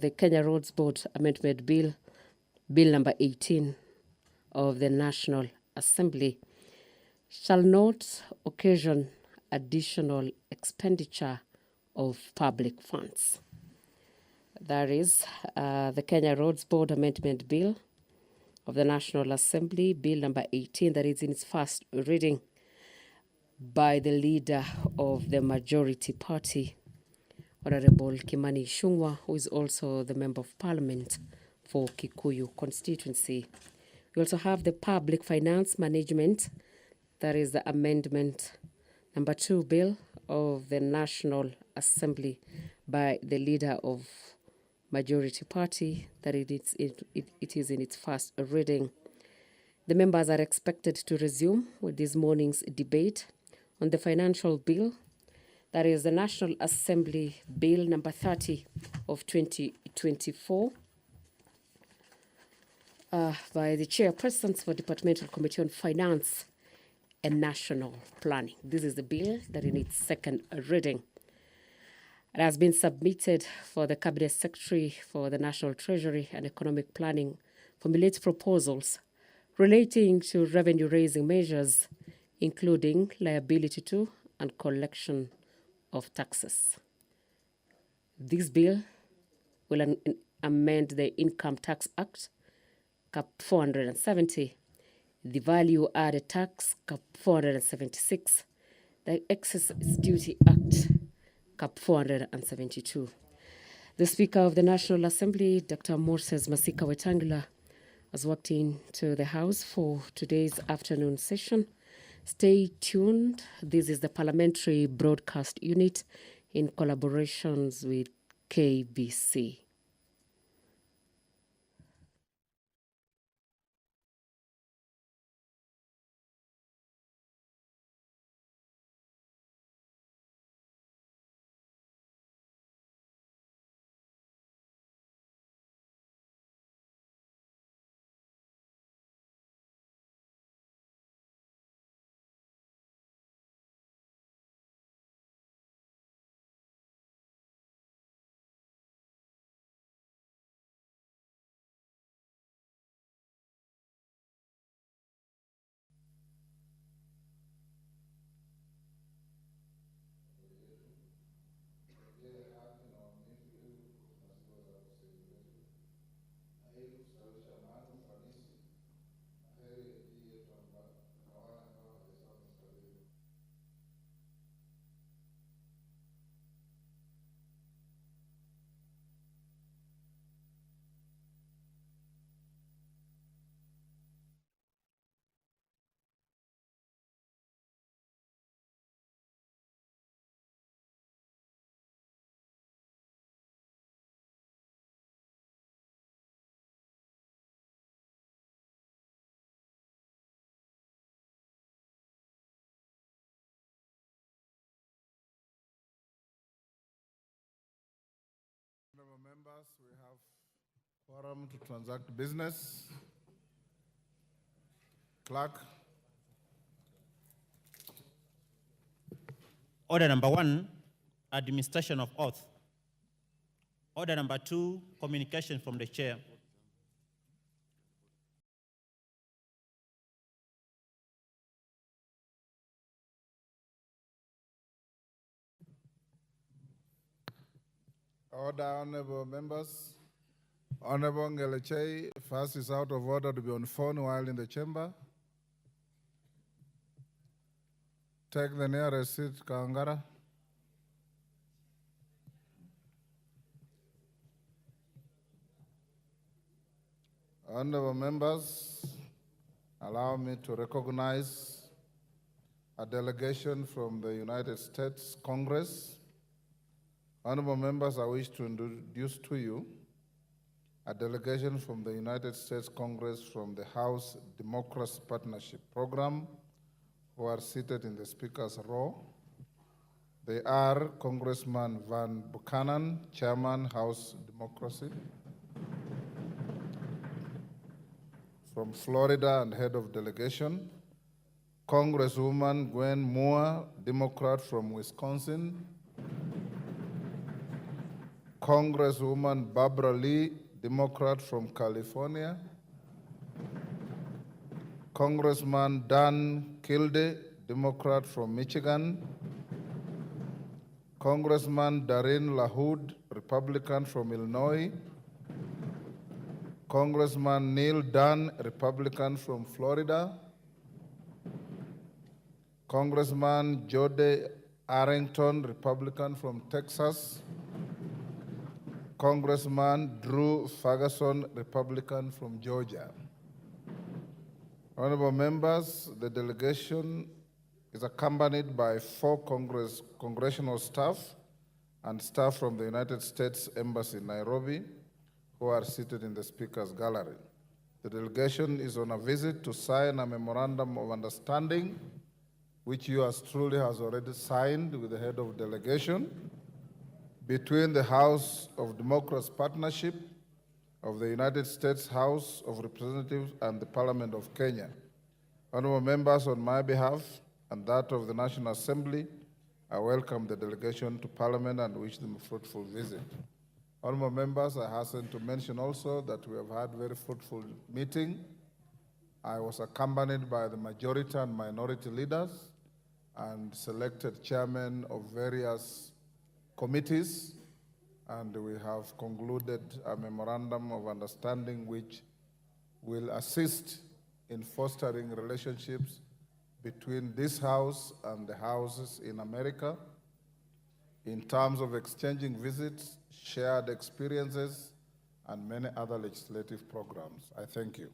The Kenya Roads Board Amendment Bill, Bill number 18 of the National Assembly, shall not occasion additional expenditure of public funds. That is the Kenya Roads Board Amendment Bill of the National Assembly, Bill number 18, that is in its first reading by the leader of the majority party, Honorable Kimani Ichung'wah, who is also the Member of Parliament for Kikuyu constituency. We also have the Public Finance Management, that is the Amendment number 2 Bill of the National Assembly by the leader of majority party, that it is in its first reading. The members are expected to resume with this morning's debate on the financial bill, that is the National Assembly Bill number 30 of 2024 by the chairpersons for Departmental Committee on Finance and National Planning. This is the bill that in its second reading. It has been submitted for the Cabinet Secretary for the National Treasury and Economic Planning formulate proposals relating to revenue-raising measures, including liability to and collection of taxes. This bill will amend the Income Tax Act, Cap 470, the Value Added Tax, Cap 476, the Excess Duty Act, Cap 472. The Speaker of the National Assembly, Dr. Moses Masika Wetangula, has walked into the House for today's afternoon session. Stay tuned. This is the Parliamentary Broadcast Unit in collaborations with KBC. Honorable members, we have quorum to transact business. Clerk. Order number 1, administration of oath. Order number 2, communication from the chair. Order, honorable members. Honorable Ngelechei, first is out of order to be on phone while in the chamber. Take the nearest seat, Kaangara. Honorable members, allow me to recognize a delegation from the United States Congress. Honorable members, I wish to introduce to you a delegation from the United States Congress from the House Democracy Partnership Program, who are seated in the Speaker's row. They are Congressman Van Buchanan, Chairman, House Democracy. From Florida and Head of Delegation. Congresswoman Gwen Moore, Democrat from Wisconsin. Congresswoman Barbara Lee, Democrat from California. Congressman Dan Kilde, Democrat from Michigan. Congressman Darren LaHood, Republican from Illinois. Congressman Neil Dunn, Republican from Florida. Congressman Jode Arrington, Republican from Texas. Congressman Drew Ferguson, Republican from Georgia. Honorable members, the delegation is accompanied by 4 congressional staff and staff from the United States Embassy in Nairobi, who are seated in the Speaker's Gallery. The delegation is on a visit to sign a memorandum of understanding, which yours truly has already signed with the head of delegation, between the House of Democrats Partnership of the United States House of Representatives and the Parliament of Kenya. Honorable members, on my behalf and that of the National Assembly, I welcome the delegation to Parliament and wish them a fruitful visit. Honorable members, I hasten to mention also that we have had very fruitful meeting. I was accompanied by the majority and minority leaders and selected chairmen of various committees, and we have concluded a memorandum of understanding which will assist in fostering relationships between this House and the houses in America in terms of exchanging visits, shared experiences, and many other legislative programs. I thank you.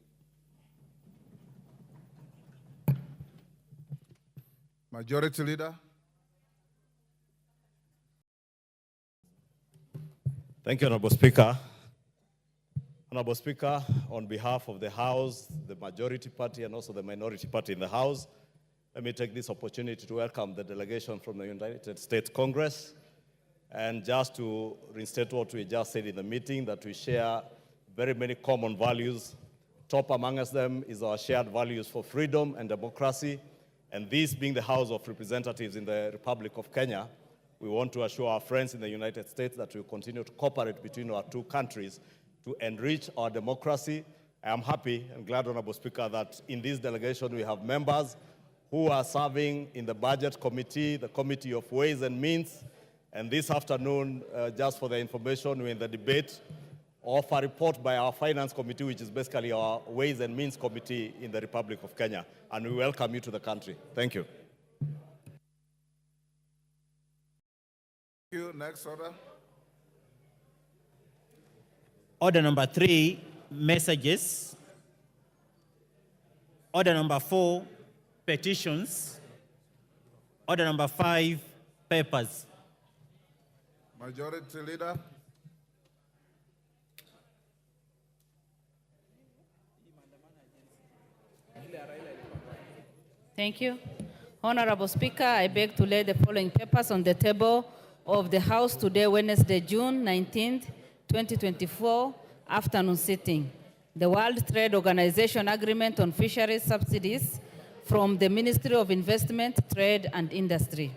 Majority Leader. Thank you, Honorable Speaker. Honorable Speaker, on behalf of the House, the majority party, and also the minority party in the House, let me take this opportunity to welcome the delegation from the United States Congress. And just to reinstate what we just said in the meeting, that we share very many common values. Top amongst them is our shared values for freedom and democracy. And this being the House of Representatives in the Republic of Kenya, we want to assure our friends in the United States that we will continue to cooperate between our two countries to enrich our democracy. I am happy and glad, Honorable Speaker, that in this delegation we have members who are serving in the Budget Committee, the Committee of Ways and Means, and this afternoon, just for the information, we're in the debate of a report by our Finance Committee, which is basically our Ways and Means Committee in the Republic of Kenya, and we welcome you to the country. Thank you. Thank you. Next order. Order number 3, messages. Order number 4, petitions. Order number 5, papers. Majority Leader. Thank you. Honorable Speaker, I beg to lay the following papers on the table of the House today, Wednesday, June 19th, 2024, afternoon sitting. The World Trade Organization Agreement on Fisheries Subsidies from the Ministry of Investment, Trade and Industry.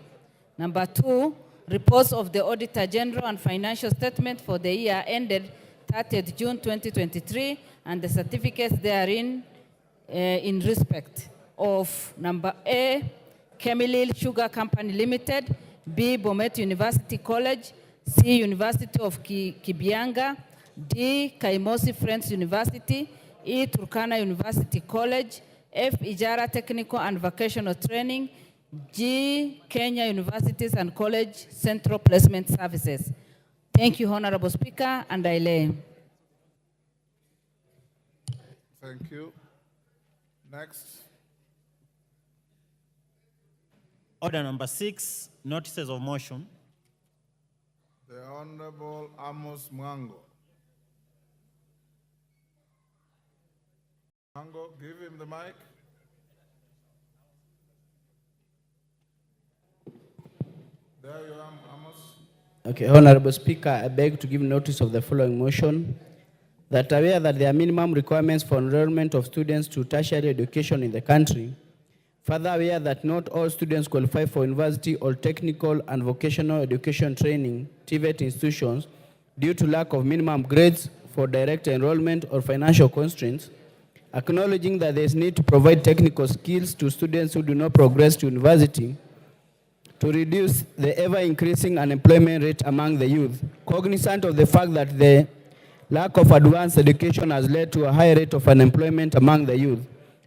Number 2, reports of the Auditor General and financial statement for the year ended 30th June 2023 and the certificates therein in respect of number A, Kemilil Sugar Company Limited, B, Bomet University College, C, University of Kibianga, D, Kaimosi Friends University, E, Turkana University College, F, Ijara Technical and Vocational Training, G, Kenya Universities and College Central Placement Services. Thank you, Honorable Speaker, and I lay. Thank you. Next. Order number 6, notices of motion. The Honorable Amos Mwango. Mwango, give him the mic. There you are, Amos. Okay, Honorable Speaker, I beg to give notice of the following motion. That aware that there are minimum requirements for enrollment of students to tertiary education in the country. Further aware that not all students qualify for university or technical and vocational education training, TVET institutions, due to lack of minimum grades for direct enrollment or financial constraints, acknowledging that there is need to provide technical skills to students who do not progress to university to reduce the ever-increasing unemployment rate among the youth, cognizant of the fact that the lack of advanced education has led to a high rate of unemployment among the youth,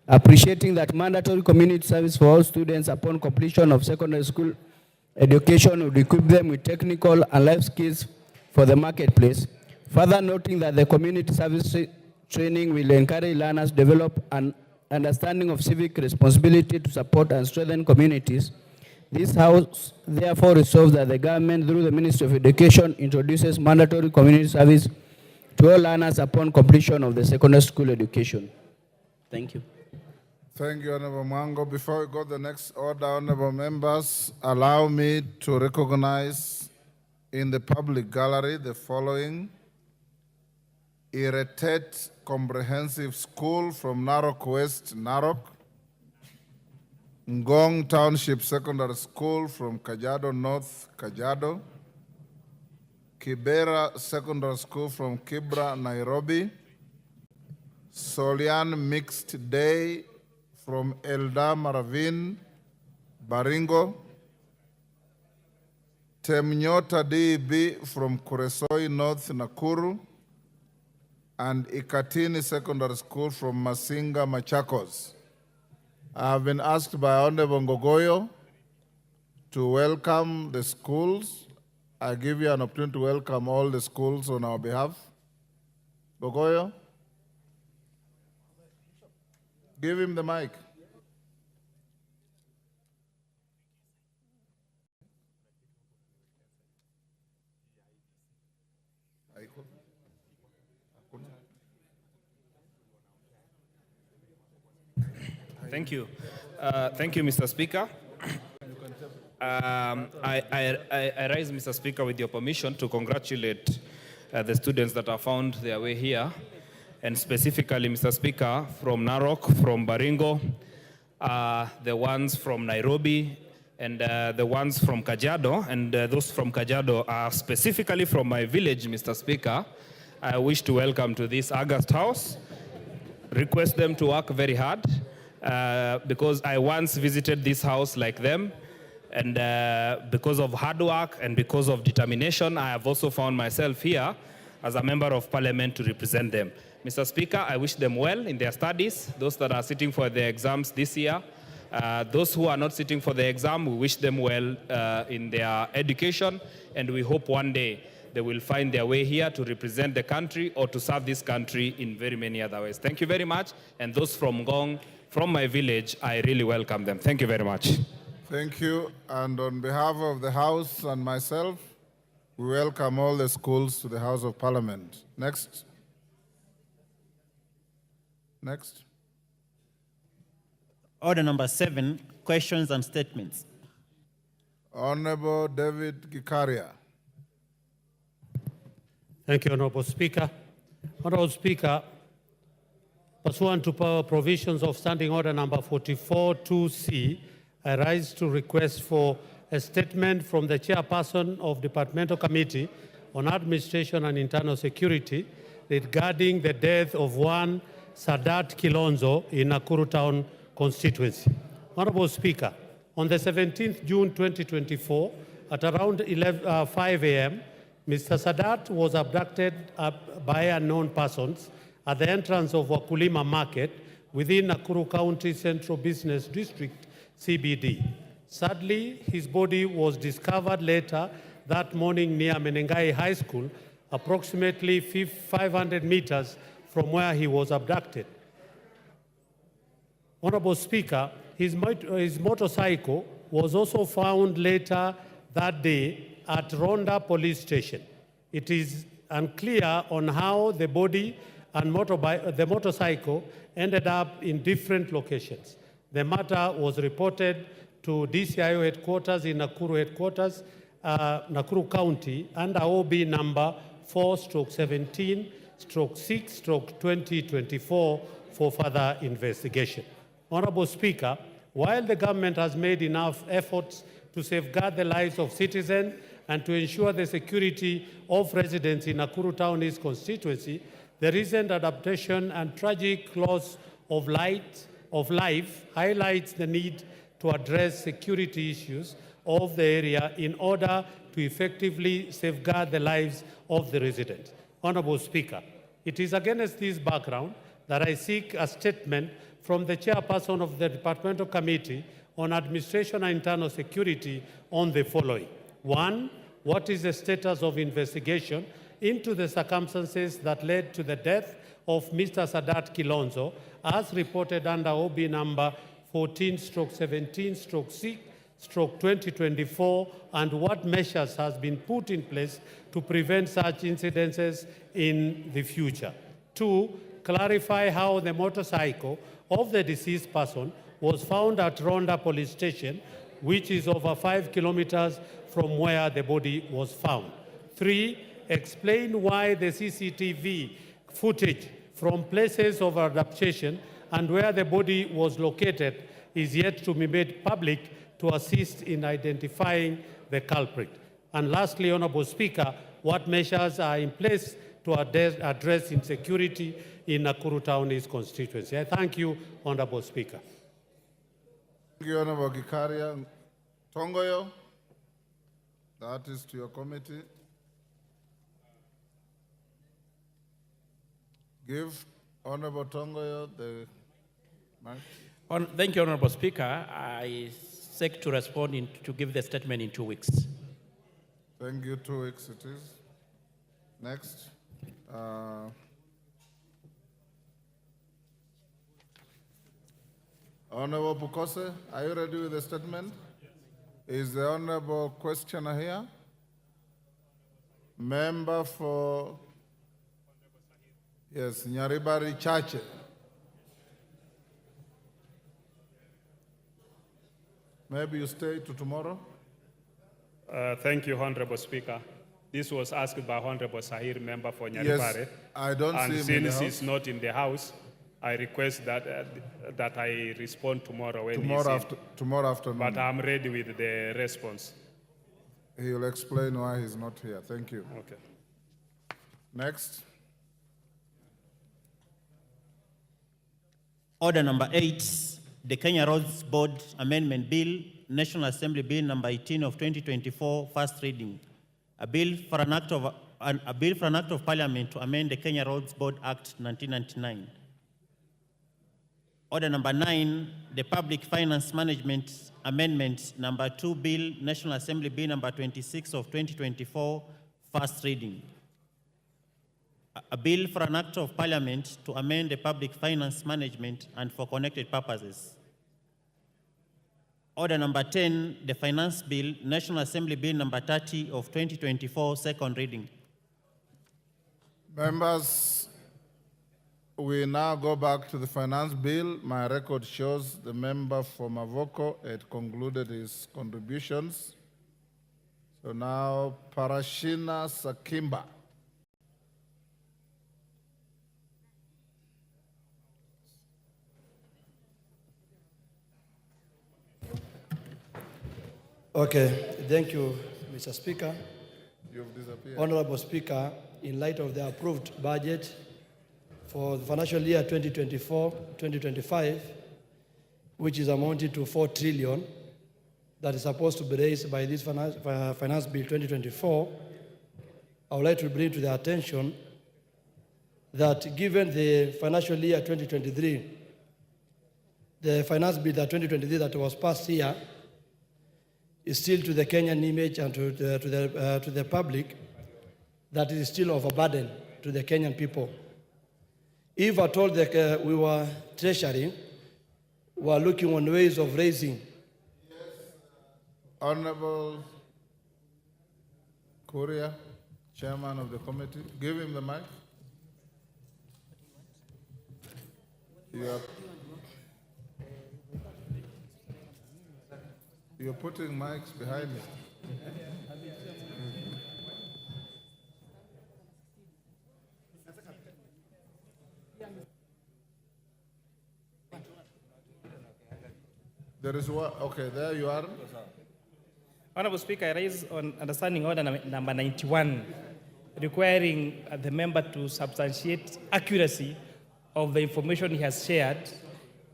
appreciating that mandatory community service for all students upon completion of secondary school education would equip them with technical and life skills for the marketplace, further noting that the community service training will encourage learners to develop an understanding of civic responsibility to support and strengthen communities. This House therefore resolves that the government, through the Ministry of Education, introduces mandatory community service to all learners upon completion of the secondary school education. Thank you. Thank you, Honorable Mwango. Before we go to the next order, honorable members, allow me to recognize in the public gallery the following: Irritate Comprehensive School from Narok West, Narok; Ngong Township Secondary School from Kajiado North, Kajiado; Kibera Secondary School from Kibra, Nairobi; Solian Mixed Day from Eldama Ravine, Baringo; Temnyota DEB from Kuresoi North, Nakuru; and Ikatini Secondary School from Masinga, Machakos. I have been asked by Honorable Ngogoyo to welcome the schools. I give you an opportunity to welcome all the schools on our behalf. Ngogoyo, give him the mic. Thank you. Thank you, Mr. Speaker. I rise, Mr. Speaker, with your permission to congratulate the students that have found their way here, and specifically, Mr. Speaker, from Narok, from Baringo, the ones from Nairobi, and the ones from Kajiado, and those from Kajiado are specifically from my village, Mr. Speaker. I wish to welcome to this August House, request them to work very hard, because I once visited this house like them, and because of hard work and because of determination, I have also found myself here as a member of parliament to represent them. Mr. Speaker, I wish them well in their studies, those that are sitting for their exams this year. Those who are not sitting for the exam, we wish them well in their education, and we hope one day they will find their way here to represent the country or to serve this country in very many other ways. Thank you very much. And those from Ngong, from my village, I really welcome them. Thank you very much. Thank you. And on behalf of the House and myself, we welcome all the schools to the House of Parliament. Next. Next. Order number 7, questions and statements. Honorable David Gikaria. Thank you, Honorable Speaker. Honorable Speaker, pursuant to provisions of Standing Order number 44-2C, I rise to request for a statement from the Chairperson of Departmental Committee on Administration and Internal Security regarding the death of one Sadat Kilonzo in Nakuru Town constituency. Honorable Speaker, on the 17th June 2024, at around 5 a.m., Mr. Sadat was abducted by unknown persons at the entrance of Wakulima Market within Nakuru County Central Business District, CBD. Sadly, his body was discovered later that morning near Menengai High School, approximately 500 meters from where he was abducted. Honorable Speaker, his motorcycle was also found later that day at Ronda Police Station. It is unclear on how the body and the motorcycle ended up in different locations. The matter was reported to DCIO headquarters in Nakuru headquarters, Nakuru County, under OB number 4/17/6/2024 for further investigation. Honorable Speaker, while the government has made enough efforts to safeguard the lives of citizens and to ensure the security of residents in Nakuru Town East constituency, the recent adaptation and tragic loss of life highlights the need to address security issues of the area in order to effectively safeguard the lives of the residents. Honorable Speaker, it is against this background that I seek a statement from the chairperson of the Departmental Committee on Administration and Internal Security on the following. 1. What is the status of investigation into the circumstances that led to the death of Mr. Sadat Kilonzo, as reported under OB number 14/17/6/2024, and what measures has been put in place to prevent such incidences in the future? 2. Clarify how the motorcycle of the deceased person was found at Ronda Police Station, which is over 5 kilometers from where the body was found. 3. Explain why the CCTV footage from places of adaptation and where the body was located is yet to be made public to assist in identifying the culprit. And lastly, Honorable Speaker, what measures are in place to address insecurity in Nakuru Town East constituency? I thank you, Honorable Speaker. Thank you, Honorable Gikaria. Tongoyo, that is to your committee. Give Honorable Tongoyo the mic. Thank you, Honorable Speaker. I seek to respond to give the statement in 2 weeks. Thank you. 2 weeks it is. Next. Honorable Bukose, are you ready with the statement? Is the Honorable questioner here? Member for, yes, Nyaribari Chache. Maybe you stay to tomorrow? Thank you, Honorable Speaker. This was asked by Honorable Sahir, member for Nyaribare. Yes, I don't see him in the And since he's not in the House, I request that that I respond tomorrow when he's in. Tomorrow afternoon. But I'm ready with the response. He will explain why he's not here. Thank you. Okay. Next. Order number 8, the Kenya Roads Board Amendment Bill, National Assembly Bill number 18 of 2024, first reading. A bill for an act of Parliament to amend the Kenya Roads Board Act 1999. Order number 9, the Public Finance Management Amendment number 2 Bill, National Assembly Bill number 26 of 2024, first reading. A bill for an act of Parliament to amend the Public Finance Management and for connected purposes. Order number 10, the Finance Bill, National Assembly Bill number 30 of 2024, second reading. Members, we now go back to the Finance Bill. My record shows the member for Mavoko had concluded his contributions. So now, Parashina Sakimba. Okay, thank you, Mr. Speaker. You've disappeared. Honorable Speaker, in light of the approved budget for the financial year 2024-2025, which is amounting to 4 trillion, that is supposed to be raised by this Finance Bill 2024, I would like to bring to the attention that given the financial year 2023, the Finance Bill 2023 that was passed here is still to the Kenyan image and to the public that it is still of a burden to the Kenyan people. If at all that we were treasury, we are looking on ways of raising. Yes, Honorable Kuria, Chairman of the committee, give him the mic. You're putting mics behind me. There is one, okay, there you are. Honorable Speaker, I raise on understanding order number 91, requiring the member to substantiate accuracy of the information he has shared.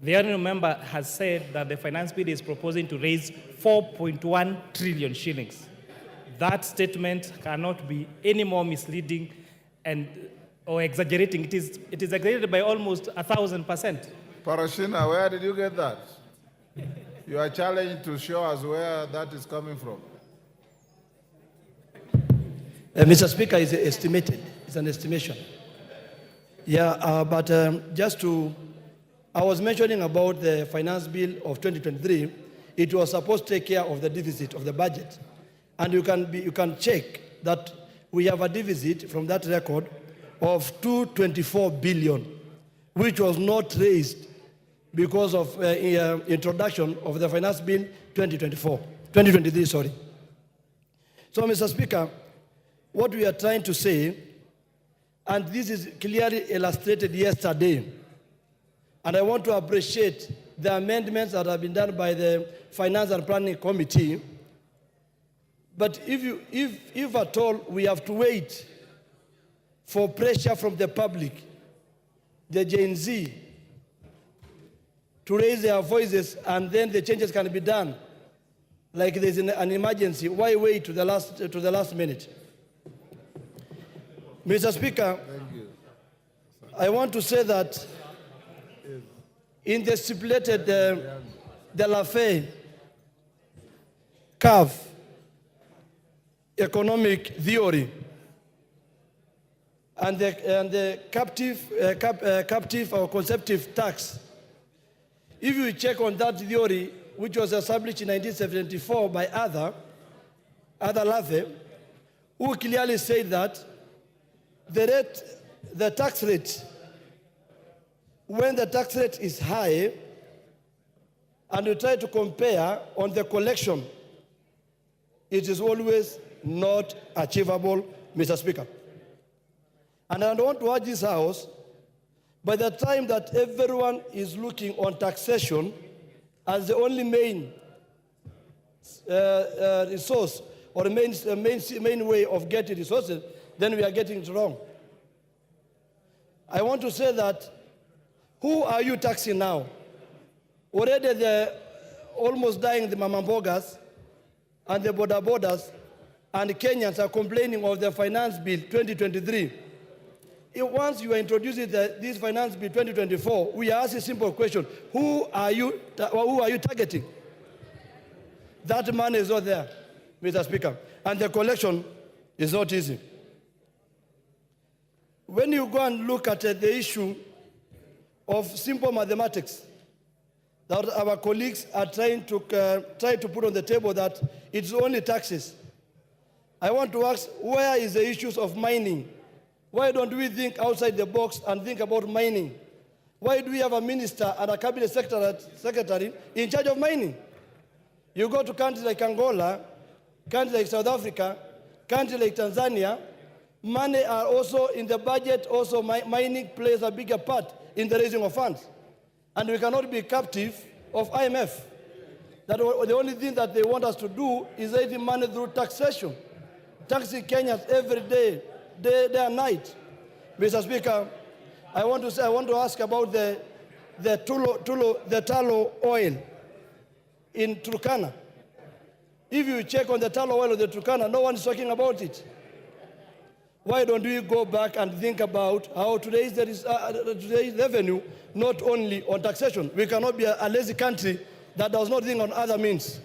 The honorable member has said that the finance bill is proposing to raise 4.1 trillion shillings. That statement cannot be any more misleading or exaggerating. It is exaggerated by almost 1,000%. Parashina, where did you get that? You are challenged to show us where that is coming from. Mr. Speaker, is estimated. It's an estimation. Yeah, but I was mentioning about the finance bill of 2023. It was supposed to take care of the deficit of the budget. And you can check that we have a deficit from that record of 224 billion, which was not raised because of introduction of the finance bill 2023, sorry. So, Mr. Speaker, what we are trying to say, and this is clearly illustrated yesterday, and I want to appreciate the amendments that have been done by the Finance and Planning Committee. But if at all we have to wait for pressure from the public, the Gen Z, to raise their voices and then the changes can be done, like there's an emergency, why wait to the last minute? Mr. Speaker, I want to say that in the stipulated De La Fay curve economic theory and the captive or conceptive tax, if you check on that theory, which was established in 1974 by Ada Lave, who clearly said that the tax rate, when the tax rate is high, and you try to compare on the collection, it is always not achievable, Mr. Speaker. And I want to urge this House, by the time that everyone is looking on taxation as the only main resource or main way of getting resources, then we are getting it wrong. I want to say that, who are you taxing now? Already the almost dying the mamambogas and the borders and Kenyans are complaining of the finance bill 2023. Once you are introducing this finance bill 2024, we ask a simple question: who are you targeting? That money is not there, Mr. Speaker, and the collection is not easy. When you go and look at the issue of simple mathematics that our colleagues are trying to put on the table, that it's only taxes, I want to ask, where is the issues of mining? Why don't we think outside the box and think about mining? Why do we have a minister and a cabinet secretary in charge of mining? You go to countries like Angola, countries like South Africa, countries like Tanzania, money are also in the budget, also mining plays a bigger part in the raising of funds. And we cannot be captive of IMF. That the only thing that they want us to do is raising money through taxation. Taxing Kenyans every day, day and night. Mr. Speaker, I want to ask about the tallow oil in Turkana. If you check on the tallow oil of the Turkana, no one is talking about it. Why don't we go back and think about how to raise today's revenue, not only on taxation? We cannot be a lazy country that does not think on other means.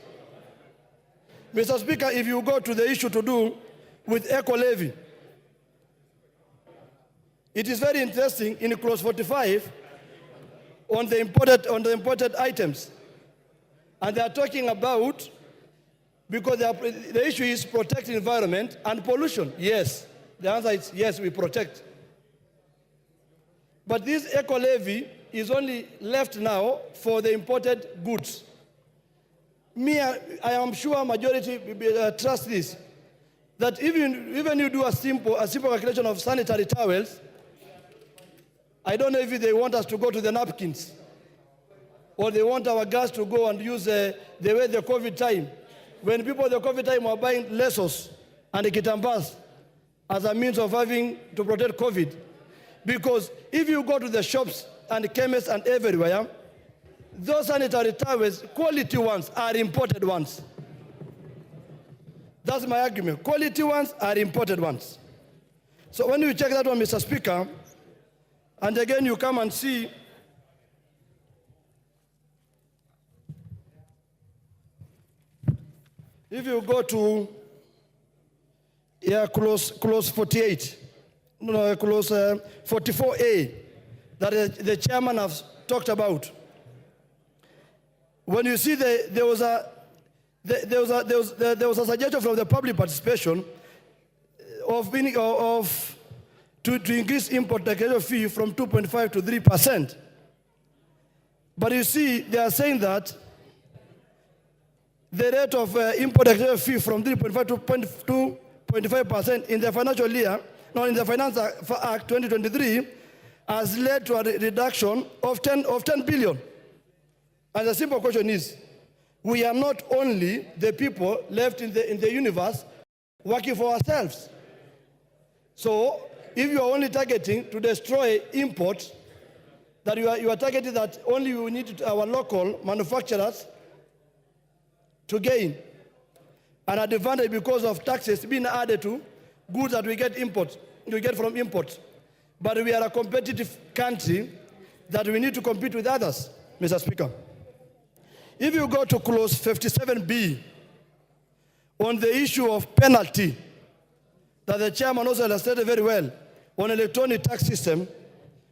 Mr. Speaker, if you go to the issue to do with eco levy, it is very interesting in clause 45 on the imported items. And they are talking about, because the issue is protect environment and pollution. Yes, the answer is yes, we protect. But this eco levy is only left now for the imported goods. I am sure majority trust this, that even you do a simple calculation of sanitary towels, I don't know if they want us to go to the napkins, or they want our gas to go and use the way the COVID time. when people at the COVID time were buying lesos and kitambas as a means of having to protect COVID. Because if you go to the shops and chemists and everywhere, those sanitary towels, quality ones, are imported ones. That's my argument. Quality ones are imported ones. So when you check that one, Mr. Speaker, and again you come and see if you go to clause 48, clause 44A, that the chairman has talked about. When you see there was a suggestion from the public participation to increase import taxation fee from 2.5 to 3%. But you see, they are saying that the rate of import taxation fee from 3.5 to 2.5% in the financial year, in the Finance Act 2023, has led to a reduction of 10 billion. And the simple question is, we are not only the people left in the universe working for ourselves. So if you are only targeting to destroy imports, that you are targeting that only we need our local manufacturers to gain an advantage because of taxes being added to goods that we get from imports. But we are a competitive country that we need to compete with others, Mr. Speaker. If you go to clause 57B on the issue of penalty, that the chairman also illustrated very well, on electronic tax system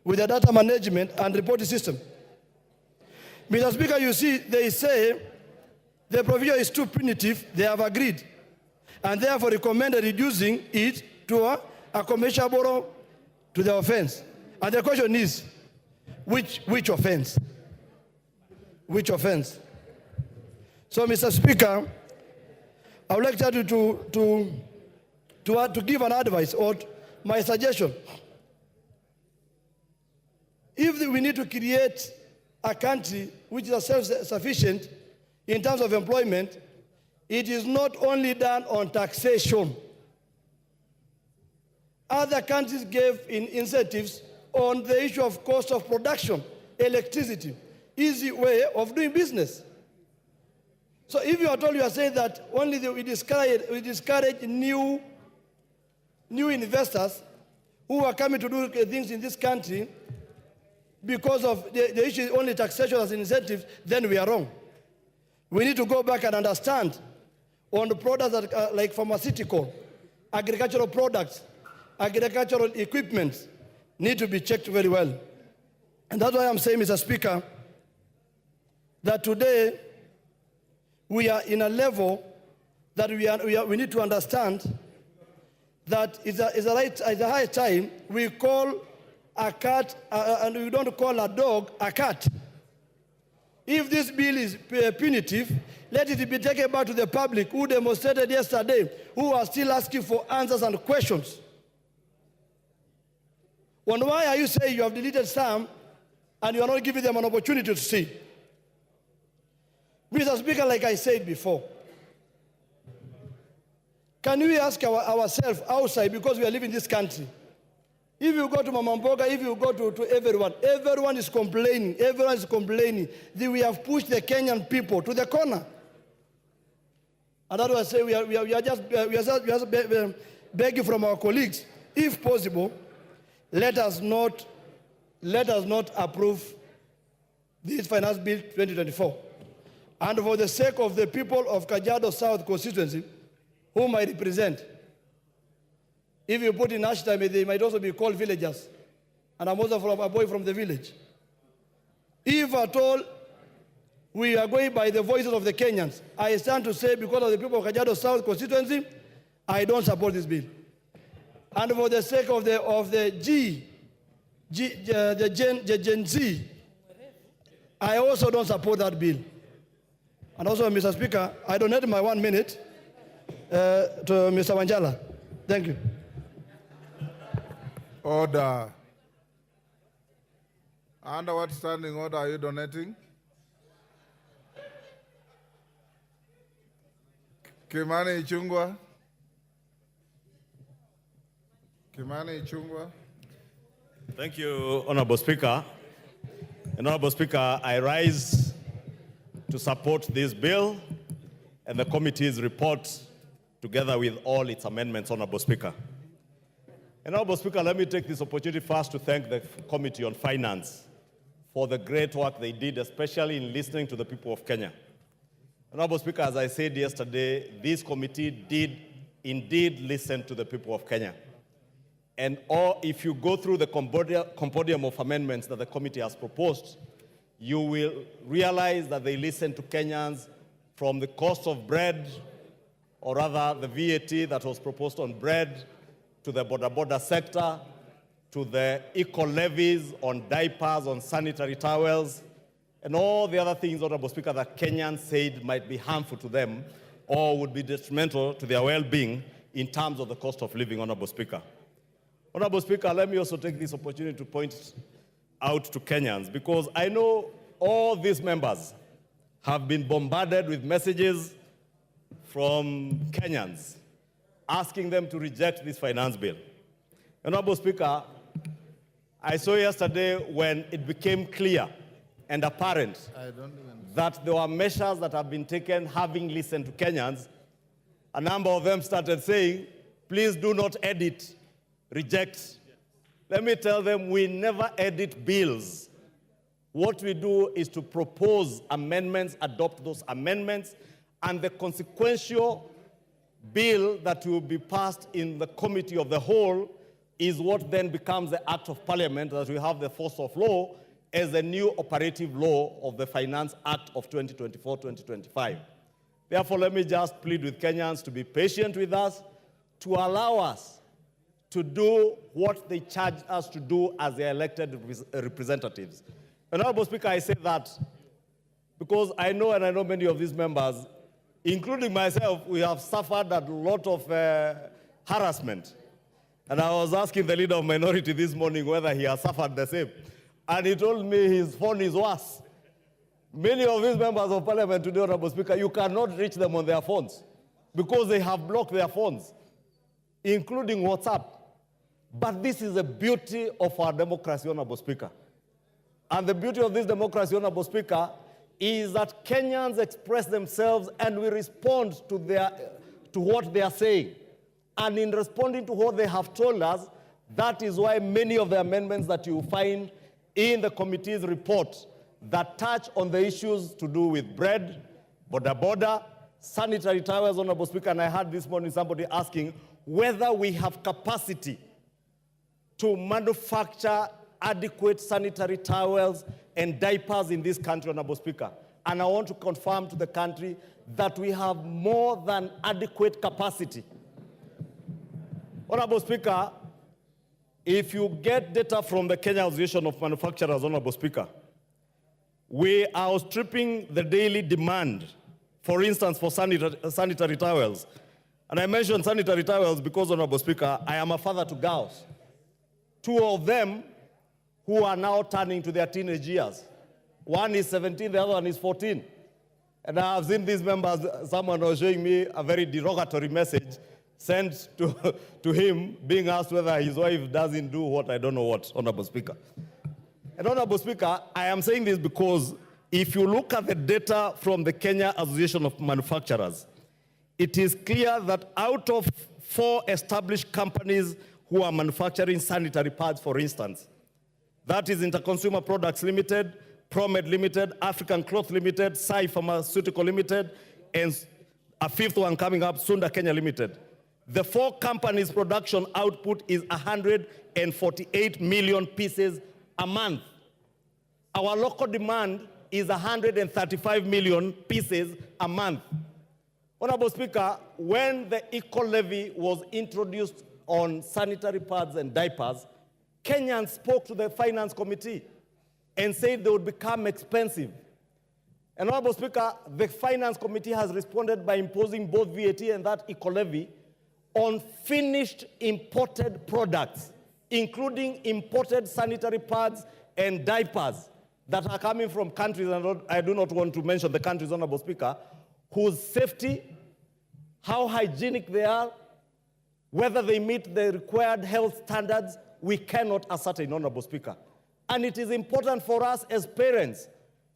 with a data management and reporting system. Mr. Speaker, you see, they say the provision is too punitive, they have agreed, and therefore recommended reducing it to a commensurable to the offense. And the question is, which offense? Which offense? So, Mr. Speaker, I would like to give an advice or my suggestion. If we need to create a country which is self-sufficient in terms of employment, it is not only done on taxation. Other countries gave incentives on the issue of cost of production, electricity, easy way of doing business. So if you are told, you are saying that only we discourage new investors who are coming to do things in this country because of the issue is only taxation as an incentive, then we are wrong. We need to go back and understand on the products that like pharmaceutical, agricultural products, agricultural equipment need to be checked very well. And that's why I'm saying, Mr. Speaker, that today we are in a level that we need to understand that it's a high time we call a cat, and we don't call a dog a cat. If this bill is punitive, let it be taken back to the public who demonstrated yesterday, who are still asking for answers and questions. And why are you saying you have deleted some and you are not giving them an opportunity to see? Mr. Speaker, like I said before, can we ask ourselves outside, because we are living in this country, if you go to Mamamboga, if you go to everyone is complaining, that we have pushed the Kenyan people to the corner. And that's why I say we are just begging from our colleagues, if possible, let us not approve this Finance Bill 2024. And for the sake of the people of Kajiado South constituency, whom I represent, if you put in hashtag, they might also be called villagers. And I'm also a boy from the village. If at all we are going by the voices of the Kenyans, I stand to say, because of the people of Kajiado South constituency, I don't support this bill. And for the sake of the Gen Z, I also don't support that bill. And also, Mr. Speaker, I donate my 1 minute to Mr. Wanjala. Thank you. Order. Under what standing order are you donating? Kimani Ichung'wah. Kimani Ichung'wah. Thank you, Honorable Speaker. Honorable Speaker, I rise to support this bill and the committee's report together with all its amendments, Honorable Speaker. Honorable Speaker, let me take this opportunity first to thank the Committee on Finance for the great work they did, especially in listening to the people of Kenya. Honorable Speaker, as I said yesterday, this committee did indeed listen to the people of Kenya. And if you go through the compendium of amendments that the committee has proposed, you will realize that they listened to Kenyans from the cost of bread, or rather the VAT that was proposed on bread, to the border sector, to the eco-levies on diapers, on sanitary towels, and all the other things, Honorable Speaker, that Kenyans said might be harmful to them or would be detrimental to their well-being in terms of the cost of living, Honorable Speaker. Honorable Speaker, let me also take this opportunity to point out to Kenyans, because I know all these members have been bombarded with messages from Kenyans asking them to reject this finance bill. Honorable Speaker, I saw yesterday when it became clear and apparent that there were measures that have been taken having listened to Kenyans. A number of them started saying, please do not edit, reject. Let me tell them, we never edit bills. What we do is to propose amendments, adopt those amendments, and the consequential bill that will be passed in the committee of the whole is what then becomes the Act of Parliament that will have the force of law as a new operative law of the Finance Act of 2024-2025. Therefore, let me just plead with Kenyans to be patient with us, to allow us to do what they charge us to do as their elected representatives. Honorable Speaker, I say that because I know, and I know many of these members, including myself, we have suffered a lot of harassment. And I was asking the leader of minority this morning whether he has suffered the same. And he told me his phone is worse. Many of these members of parliament today, Honorable Speaker, you cannot reach them on their phones because they have blocked their phones, including WhatsApp. But this is the beauty of our democracy, Honorable Speaker. And the beauty of this democracy, Honorable Speaker, is that Kenyans express themselves and we respond to what they are saying. And in responding to what they have told us, that is why many of the amendments that you find in the committee's report that touch on the issues to do with bread, border, sanitary towels, Honorable Speaker, and I heard this morning somebody asking whether we have capacity to manufacture adequate sanitary towels and diapers in this country, Honorable Speaker. And I want to confirm to the country that we have more than adequate capacity. Honorable Speaker, if you get data from the Kenya Association of Manufacturers, Honorable Speaker, we are outstripping the daily demand, for instance, for sanitary towels. And I mentioned sanitary towels because, Honorable Speaker, I am a father to girls. Two of them who are now turning to their teenage years. One is 17, the other one is 14. And I have seen these members, someone was showing me a very derogatory message sent to him, being asked whether his wife doesn't do what, I don't know what, Honorable Speaker. And Honorable Speaker, I am saying this because if you look at the data from the Kenya Association of Manufacturers, it is clear that out of 4 established companies who are manufacturing sanitary pads, for instance, that is Inter-Consumer Products Limited, Promed Limited, African Cloth Limited, Sai Pharmaceutical Limited, and a 5th one coming up, Sunda Kenya Limited. The 4 companies' production output is 148 million pieces a month. Our local demand is 135 million pieces a month. Honorable Speaker, when the eco-levy was introduced on sanitary pads and diapers, Kenyans spoke to the Finance Committee and said they would become expensive. And Honorable Speaker, the Finance Committee has responded by imposing both VAT and that eco-levy on finished imported products, including imported sanitary pads and diapers that are coming from countries, and I do not want to mention the countries, Honorable Speaker, whose safety how hygienic they are, whether they meet the required health standards, we cannot ascertain, Honorable Speaker. And it is important for us as parents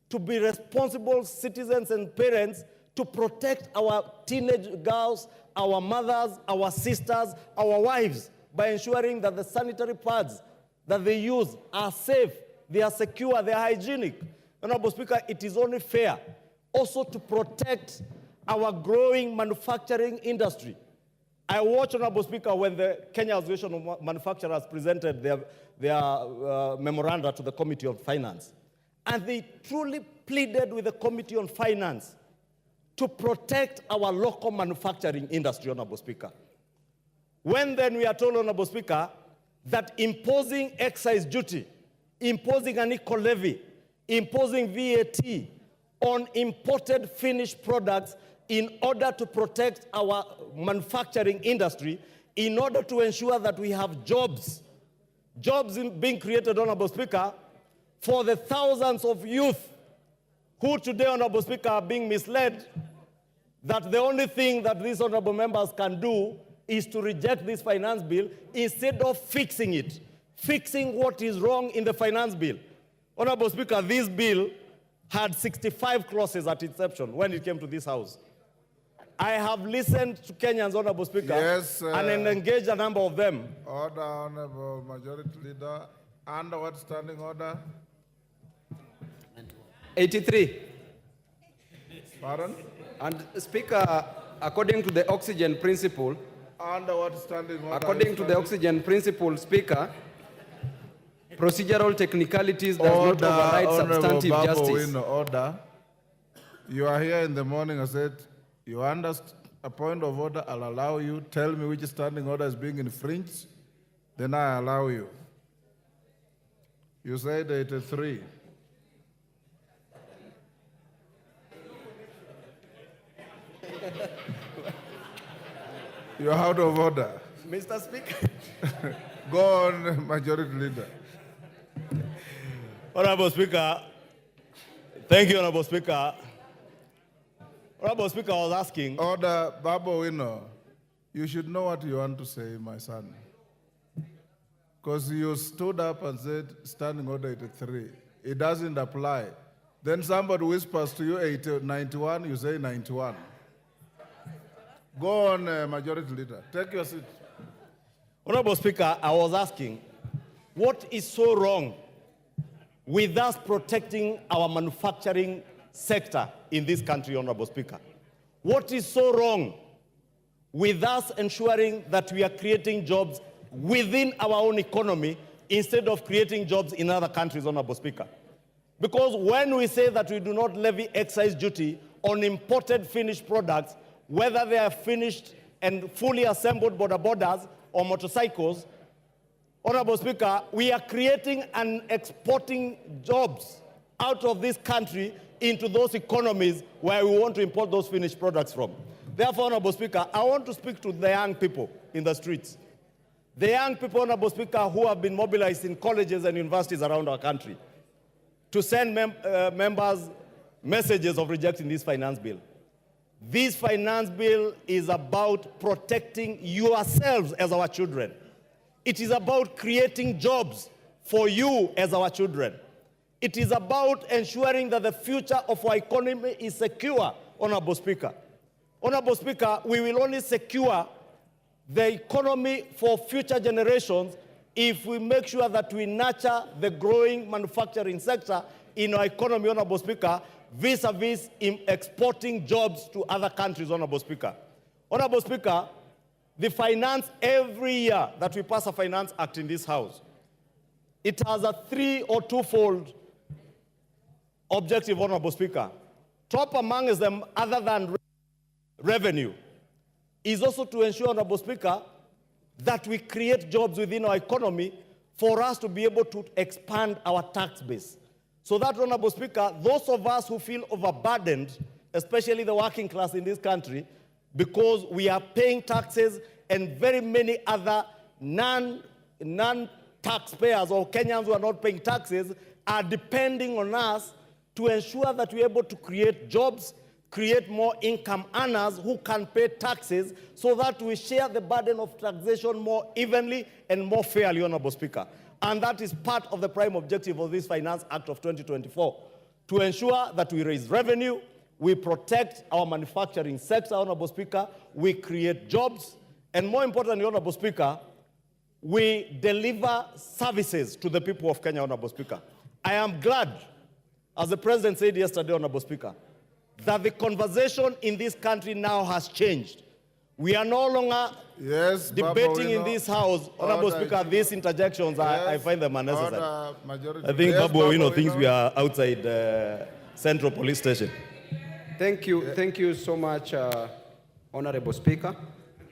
to be responsible citizens and parents to protect our teenage girls, our mothers, our sisters, our wives, by ensuring that the sanitary pads that they use are safe, they are secure, they are hygienic. Honorable Speaker, it is only fair also to protect our growing manufacturing industry. I watched, Honorable Speaker, when the Kenya Association of Manufacturers presented their memoranda to the Committee on Finance. And they truly pleaded with the Committee on Finance to protect our local manufacturing industry, Honorable Speaker. When then we are told, Honorable Speaker, that imposing excise duty, imposing an eco levy, imposing VAT on imported finished products in order to protect our manufacturing industry, in order to ensure that we have jobs being created, Honorable Speaker, for the thousands of youth who today, Honorable Speaker, are being misled that the only thing that these honorable members can do is to reject this finance bill instead of fixing it, fixing what is wrong in the finance bill. Honorable Speaker, this bill had 65 clauses at inception when it came to this House. I have listened to Kenyans, Honorable Speaker, Yes, and engaged a number of them. Order, Honorable Majority Leader. Under what standing order? 83. Pardon? And Speaker, according to the oxygen principle, Under what standing order? according to the oxygen principle, Speaker, procedural technicalities does not override substantive justice. Order. You are here in the morning. I said, you understand a point of order. I'll allow you. Tell me which standing order is being infringed. Then I allow you. You said 83. You're out of order. Mr. Speaker. Go on, Majority Leader. Honorable Speaker, thank you, Honorable Speaker. Honorable Speaker, I was asking. Order, Babo Wino, you should know what you want to say, my son. Because you stood up and said, standing order 83. It doesn't apply. Then somebody whispers to you 91, you say 91. Go on, Majority Leader. Take your seat. Honorable Speaker, I was asking, what is so wrong with us protecting our manufacturing sector in this country, Honorable Speaker? What is so wrong with us ensuring that we are creating jobs within our own economy instead of creating jobs in other countries, Honorable Speaker? Because when we say that we do not levy excise duty on imported finished products, whether they are finished and fully assembled border borders or motorcycles, Honorable Speaker, we are creating and exporting jobs out of this country into those economies where we want to import those finished products from. Therefore, Honorable Speaker, I want to speak to the young people in the streets. The young people, Honorable Speaker, who have been mobilized in colleges and universities around our country to send members messages of rejecting this finance bill. This finance bill is about protecting yourselves as our children. It is about creating jobs for you as our children. It is about ensuring that the future of our economy is secure, Honorable Speaker. Honorable Speaker, we will only secure the economy for future generations if we make sure that we nurture the growing manufacturing sector in our economy, Honorable Speaker, vis-a-vis in exporting jobs to other countries, Honorable Speaker. Honorable Speaker, the finance, every year that we pass a finance act in this House, it has a 3 or 2-fold objective, Honorable Speaker. Top amongst them, other than revenue, is also to ensure, Honorable Speaker, that we create jobs within our economy for us to be able to expand our tax base. So that, Honorable Speaker, those of us who feel overburdened, especially the working class in this country, because we are paying taxes and very many other non-taxpayers or Kenyans who are not paying taxes are depending on us to ensure that we're able to create jobs, create more income earners who can pay taxes so that we share the burden of taxation more evenly and more fairly, Honorable Speaker. And that is part of the prime objective of this Finance Act of 2024, to ensure that we raise revenue, we protect our manufacturing sector, Honorable Speaker, we create jobs, and more importantly, Honorable Speaker, we deliver services to the people of Kenya, Honorable Speaker. I am glad, as the President said yesterday, Honorable Speaker, that the conversation in this country now has changed. We are no longer debating in this House, Honorable Speaker, these interjections, I find them unnecessary. I think Babu Owino thinks we are outside Central Police Station. Thank you so much, Honorable Speaker.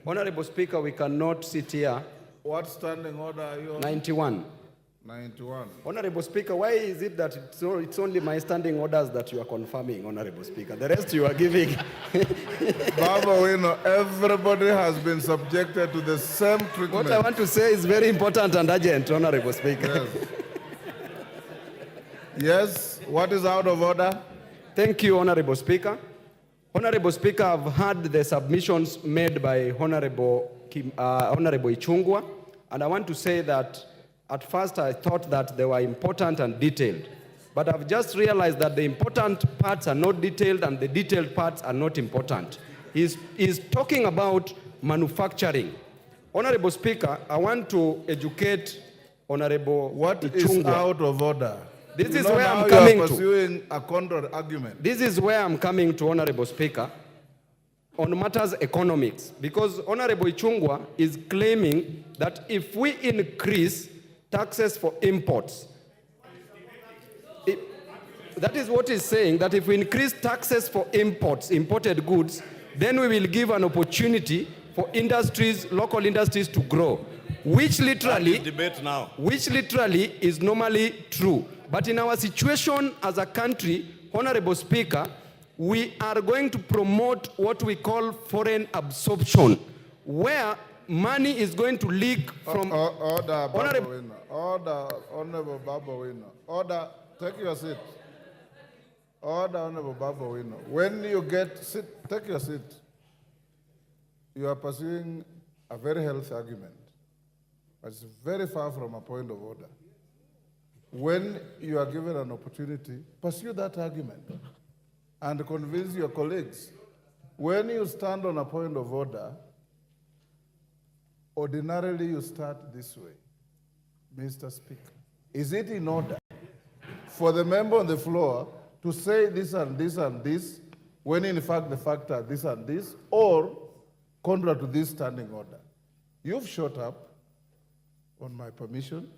Honorable Speaker, we cannot sit here. What standing order are you on? 91. 91. Honorable Speaker, why is it that it's only my standing orders that you are confirming, Honorable Speaker? The rest you are giving. Baba, everybody has been subjected to the same treatment. What I want to say is very important and urgent, Honorable Speaker. Yes. Yes, what is out of order? Thank you, Honorable Speaker. Honorable Speaker, I've heard the submissions made by Honorable Ichung'wah, and I want to say that at first I thought that they were important and detailed, but I've just realized that the important parts are not detailed and the detailed parts are not important. He's talking about manufacturing. Honorable Speaker, I want to educate Honorable What Ichung'wah. is out of order? This is where I'm coming to. Pursuing a counter argument. This is where I'm coming to, Honorable Speaker, on matters economics, because Honorable Ichung'wah is claiming that if we increase taxes for imports, that is what he's saying, that if we increase taxes for imports, imported goods, then we will give an opportunity for industries, local industries to grow, which literally is normally true. But in our situation as a country, Honorable Speaker, we are going to promote what we call foreign absorption, where money is going to leak from... Order, Honorable Baba Owino. Order, take your seat. Order, Honorable Baba Owino. When you take your seat. You are pursuing a very healthy argument, but it's very far from a point of order. When you are given an opportunity, pursue that argument and convince your colleagues. When you stand on a point of order, ordinarily you start this way. Mr. Speaker, is it in order for the member on the floor to say this and this and this, when in fact the fact are this and this, or contrary to this standing order? You've shot up on my permission,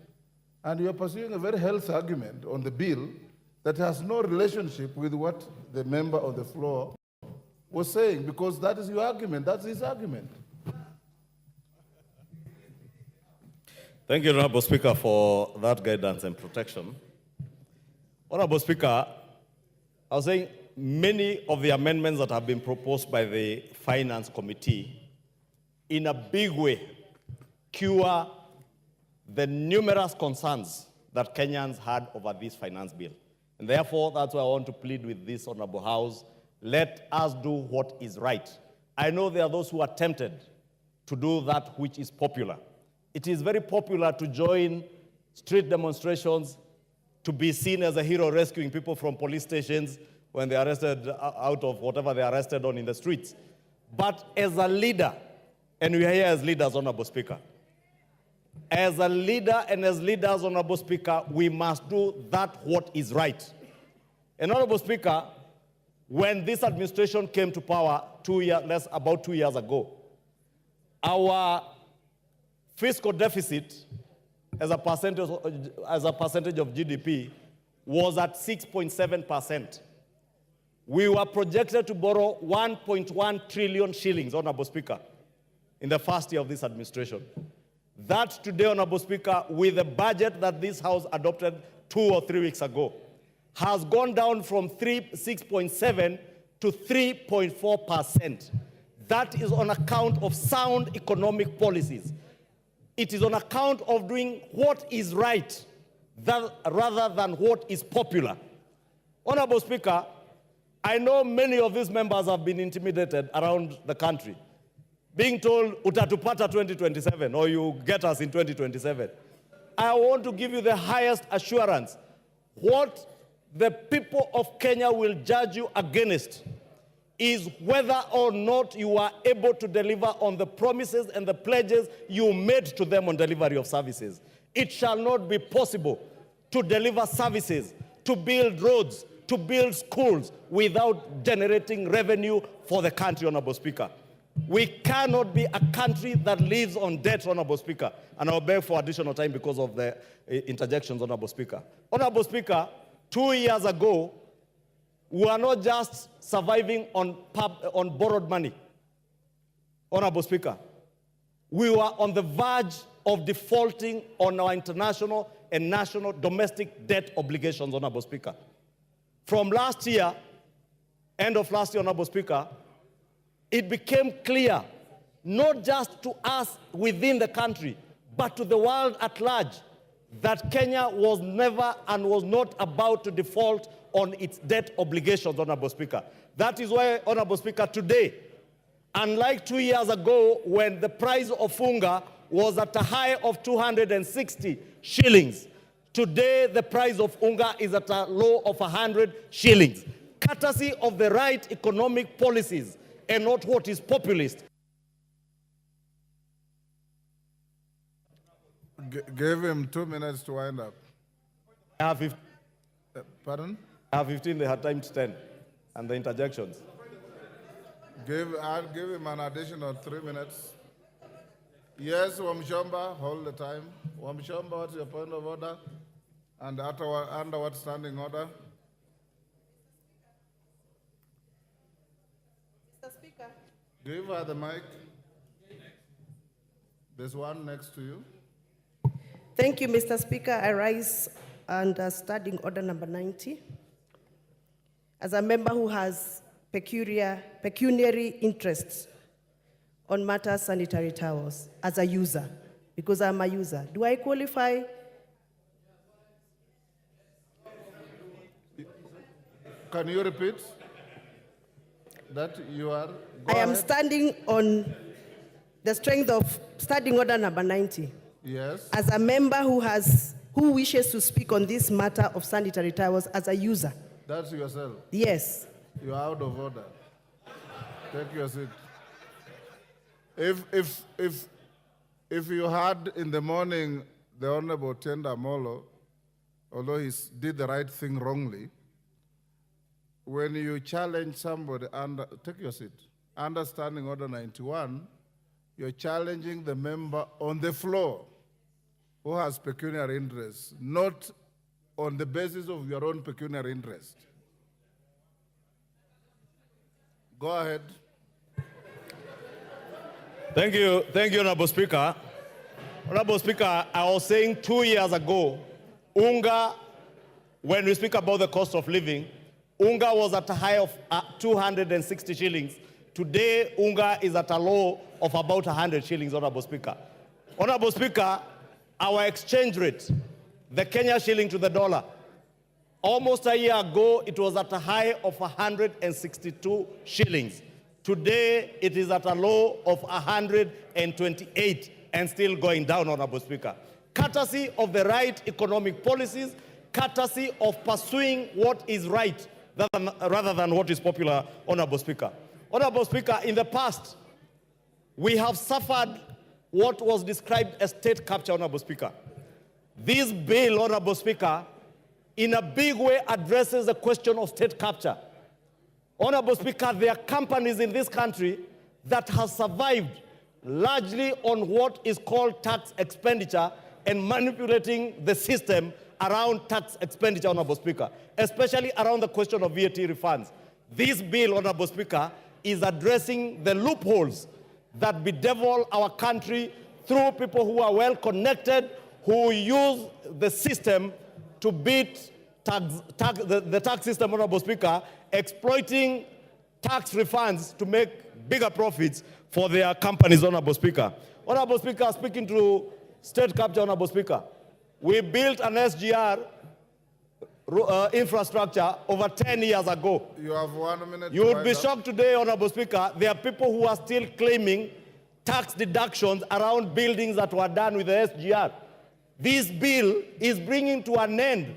and you're pursuing a very healthy argument on the bill that has no relationship with what the member on the floor was saying, because that is your argument, that's his argument. Thank you, Honorable Speaker, for that guidance and protection. Honorable Speaker, I was saying many of the amendments that have been proposed by the Finance Committee in a big way cure the numerous concerns that Kenyans had over this finance bill. And therefore, that's why I want to plead with this Honorable House, let us do what is right. I know there are those who are tempted to do that which is popular. It is very popular to join street demonstrations, to be seen as a hero rescuing people from police stations when they are arrested out of whatever they are arrested on in the streets. But as a leader, and we are here as leaders, Honorable Speaker, as a leader and as leaders, Honorable Speaker, we must do that what is right. And Honorable Speaker, when this administration came to power about 2 years ago, our fiscal deficit as a percentage of GDP was at 6.7%. We were projected to borrow 1.1 trillion shillings, Honorable Speaker, in the first year of this administration. That today, Honorable Speaker, with the budget that this House adopted 2 or 3 weeks ago, has gone down from 6.7 to 3.4%. That is on account of sound economic policies. It is on account of doing what is right rather than what is popular. Honorable Speaker, I know many of these members have been intimidated around the country, being told, utatupata 2027, or you get us in 2027. I want to give you the highest assurance. What the people of Kenya will judge you against is whether or not you are able to deliver on the promises and the pledges you made to them on delivery of services. It shall not be possible to deliver services, to build roads, to build schools without generating revenue for the country, Honorable Speaker. We cannot be a country that lives on debt, Honorable Speaker. And I'll beg for additional time because of the interjections, Honorable Speaker. Honorable Speaker, 2 years ago, we are not just surviving on borrowed money. Honorable Speaker, we were on the verge of defaulting on our international and national domestic debt obligations, Honorable Speaker. From last year, end of last year, Honorable Speaker, it became clear, not just to us within the country, but to the world at large, that Kenya was never and was not about to default on its debt obligations, Honorable Speaker. That is why, Honorable Speaker, today, unlike 2 years ago when the price of unga was at a high of 260 shillings, today the price of unga is at a low of 100 shillings, courtesy of the right economic policies and not what is populist. Give him 2 minutes to wind up. I have 15. Pardon? I have 15, they had time to 10, and the interjections. I'll give him an additional 3 minutes. Yes, Wamshomba, hold the time. Wamshomba, what's your point of order? And under what standing order? Mr. Speaker. Give her the mic. There's one next to you. Thank you, Mr. Speaker. I rise under standing order number 90. As a member who has pecuniary interests on matters sanitary towels, as a user, because I'm a user, do I qualify? Can you repeat that you are? I am standing on the strength of standing order number 90. Yes. As a member who wishes to speak on this matter of sanitary towels as a user. That's yourself? Yes. You are out of order. Take your seat. If you had in the morning the Honorable Tenda Molo, although he did the right thing wrongly, when you challenge somebody, take your seat, understanding order 91, you're challenging the member on the floor who has pecuniary interests, not on the basis of your own pecuniary interest. Go ahead. Thank you, Honorable Speaker. Honorable Speaker, I was saying 2 years ago, unga, when we speak about the cost of living, unga was at a high of 260 shillings. Today, unga is at a low of about 100 shillings, Honorable Speaker. Honorable Speaker, our exchange rate, the Kenya shilling to the dollar, almost a year ago, it was at a high of 162 shillings. Today, it is at a low of 128 and still going down, Honorable Speaker. Courtesy of the right economic policies, courtesy of pursuing what is right rather than what is popular, Honorable Speaker. Honorable Speaker, in the past, we have suffered what was described as state capture, Honorable Speaker. This bill, Honorable Speaker, in a big way addresses the question of state capture. Honorable Speaker, there are companies in this country that have survived largely on what is called tax expenditure and manipulating the system around tax expenditure, Honorable Speaker, especially around the question of VAT refunds. This bill, Honorable Speaker, is addressing the loopholes that bedevil our country through people who are well connected, who use the system to beat the tax system, Honorable Speaker, exploiting tax refunds to make bigger profits for their companies, Honorable Speaker. Honorable Speaker, speaking to state capture, Honorable Speaker, we built an SGR infrastructure over 10 years ago. You have 1 minute. You would be shocked today, Honorable Speaker, there are people who are still claiming tax deductions around buildings that were done with the SGR. This bill is bringing to an end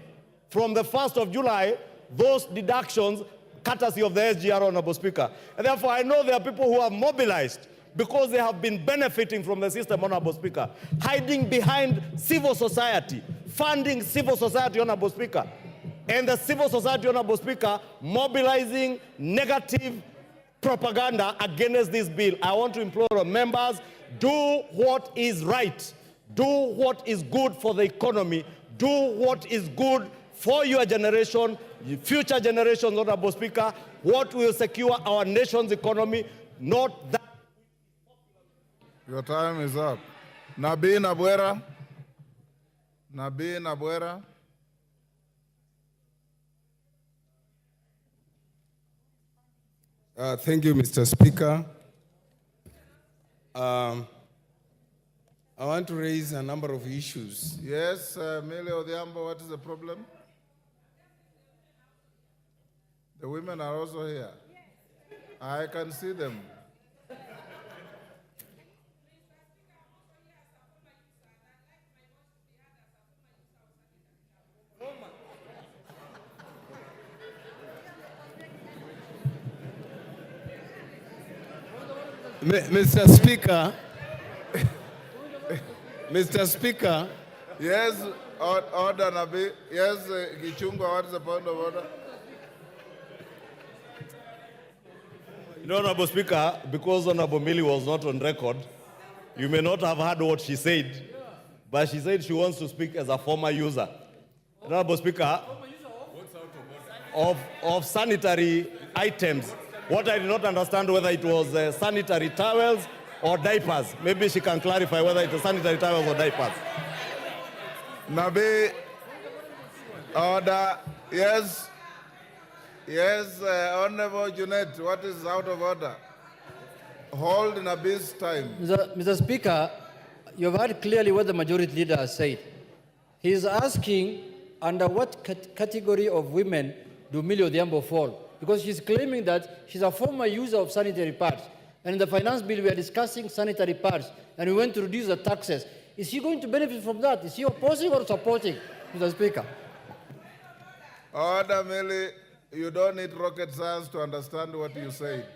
from the 1st of July those deductions courtesy of the SGR, Honorable Speaker. And therefore, I know there are people who are mobilized because they have been benefiting from the system, Honorable Speaker, hiding behind civil society, funding civil society, Honorable Speaker, and the civil society, Honorable Speaker, mobilizing negative propaganda against this bill. I want to implore our members, do what is right. Do what is good for the economy. Do what is good for your generation, future generations, Honorable Speaker. What will secure our nation's economy, not that. Your time is up. Nabi Nabwera. Nabi Nabwera. Thank you, Mr. Speaker. I want to raise a number of issues. Yes, Mele Odhiambo, what is the problem? The women are also here. I can see them. Mr. Speaker, Mr. Speaker. Yes, order, Nabi. Yes, Gichungwa, what is the point of order? No, Honorable Speaker, because Honorable Millie was not on record, you may not have heard what she said, but she said she wants to speak as a former user. Honorable Speaker, of sanitary items. What I did not understand whether it was sanitary towels or diapers. Maybe she can clarify whether it was sanitary towels or diapers. Nabi, order. Yes. Yes, Honorable Junet, what is out of order? Hold Nabi's time. Mr. Speaker, you've heard clearly what the majority leader has said. He is asking under what category of women do Millie Odhiambo fall? Because she's claiming that she's a former user of sanitary pads. And in the finance bill, we are discussing sanitary pads, and we want to reduce the taxes. Is she going to benefit from that? Is she opposing or supporting, Mr. Speaker? Order, Millie. You don't need rocket science to understand what you said.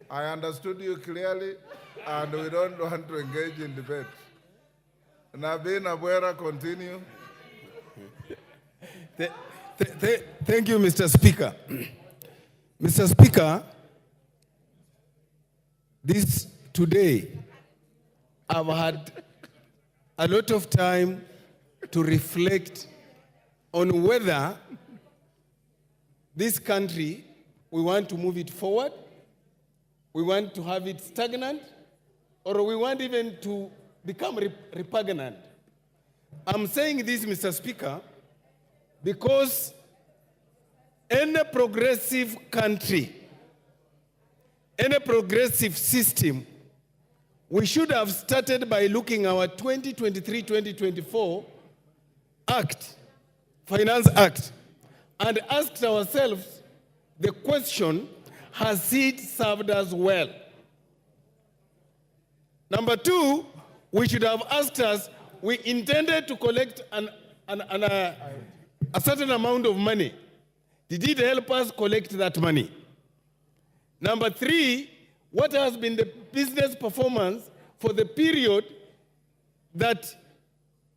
I understood you clearly, and we don't want to engage in debate. Nabi Nabwera, continue. Thank you, Mr. Speaker. Mr. Speaker, today, I've had a lot of time to reflect on whether this country, we want to move it forward, we want to have it stagnant, or we want even to become repugnant. I'm saying this, Mr. Speaker, because any progressive country, any progressive system, we should have started by looking at our 2023-2024 Act, Finance Act, and asked ourselves the question, has it served us well? Number two, we should have asked us, we intended to collect a certain amount of money. Did it help us collect that money? Number three, what has been the business performance for the period that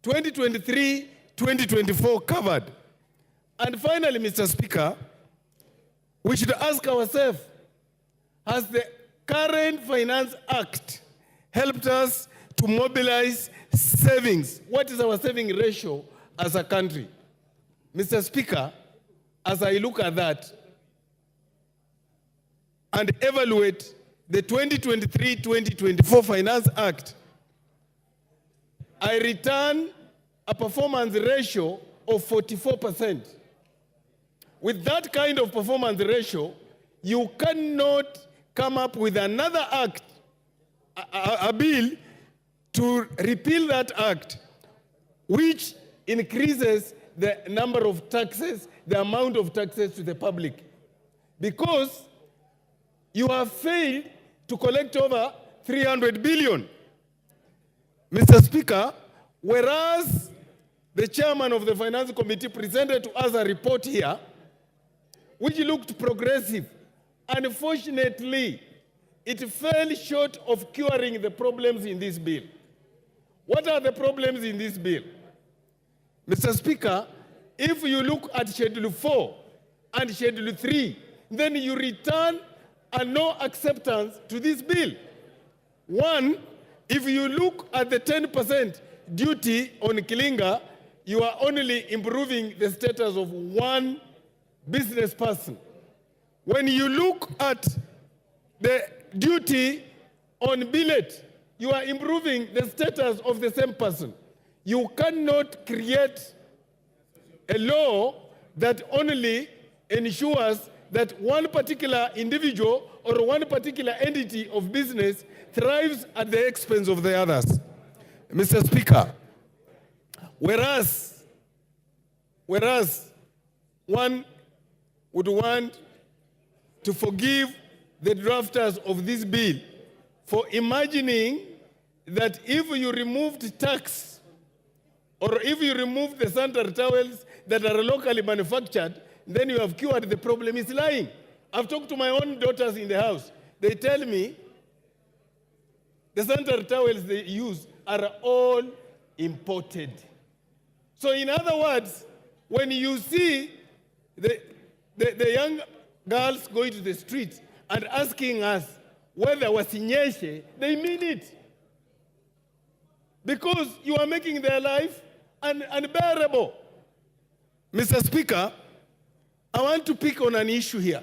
2023-2024 covered? And finally, Mr. Speaker, we should ask ourselves, has the current Finance Act helped us to mobilize savings? What is our saving ratio as a country? Mr. Speaker, as I look at that and evaluate the 2023-2024 Finance Act, I return a performance ratio of 44%. With that kind of performance ratio, you cannot come up with another act, a bill to repeal that act, which increases the number of taxes, the amount of taxes to the public. Because you have failed to collect over 300 billion. Mr. Speaker, whereas the chairman of the Finance Committee presented to us a report here, which looked progressive, unfortunately, it fell short of curing the problems in this bill. What are the problems in this bill? Mr. Speaker, if you look at Schedule 4 and Schedule 3, then you return a no acceptance to this bill. One, if you look at the 10% duty on Kilinga, you are only improving the status of one business person. When you look at the duty on billet, you are improving the status of the same person. You cannot create a law that only ensures that one particular individual or one particular entity of business thrives at the expense of the others. Mr. Speaker, whereas one would want to forgive the drafters of this bill for imagining that if you removed tax or if you remove the sanitary towels that are locally manufactured, then you have cured the problem, is lying. I've talked to my own daughters in the house. They tell me the sanitary towels they use are all imported. So in other words, when you see the young girls going to the streets and asking us whether wasinyeshe, they mean it. Because you are making their life unbearable. Mr. Speaker, I want to pick on an issue here.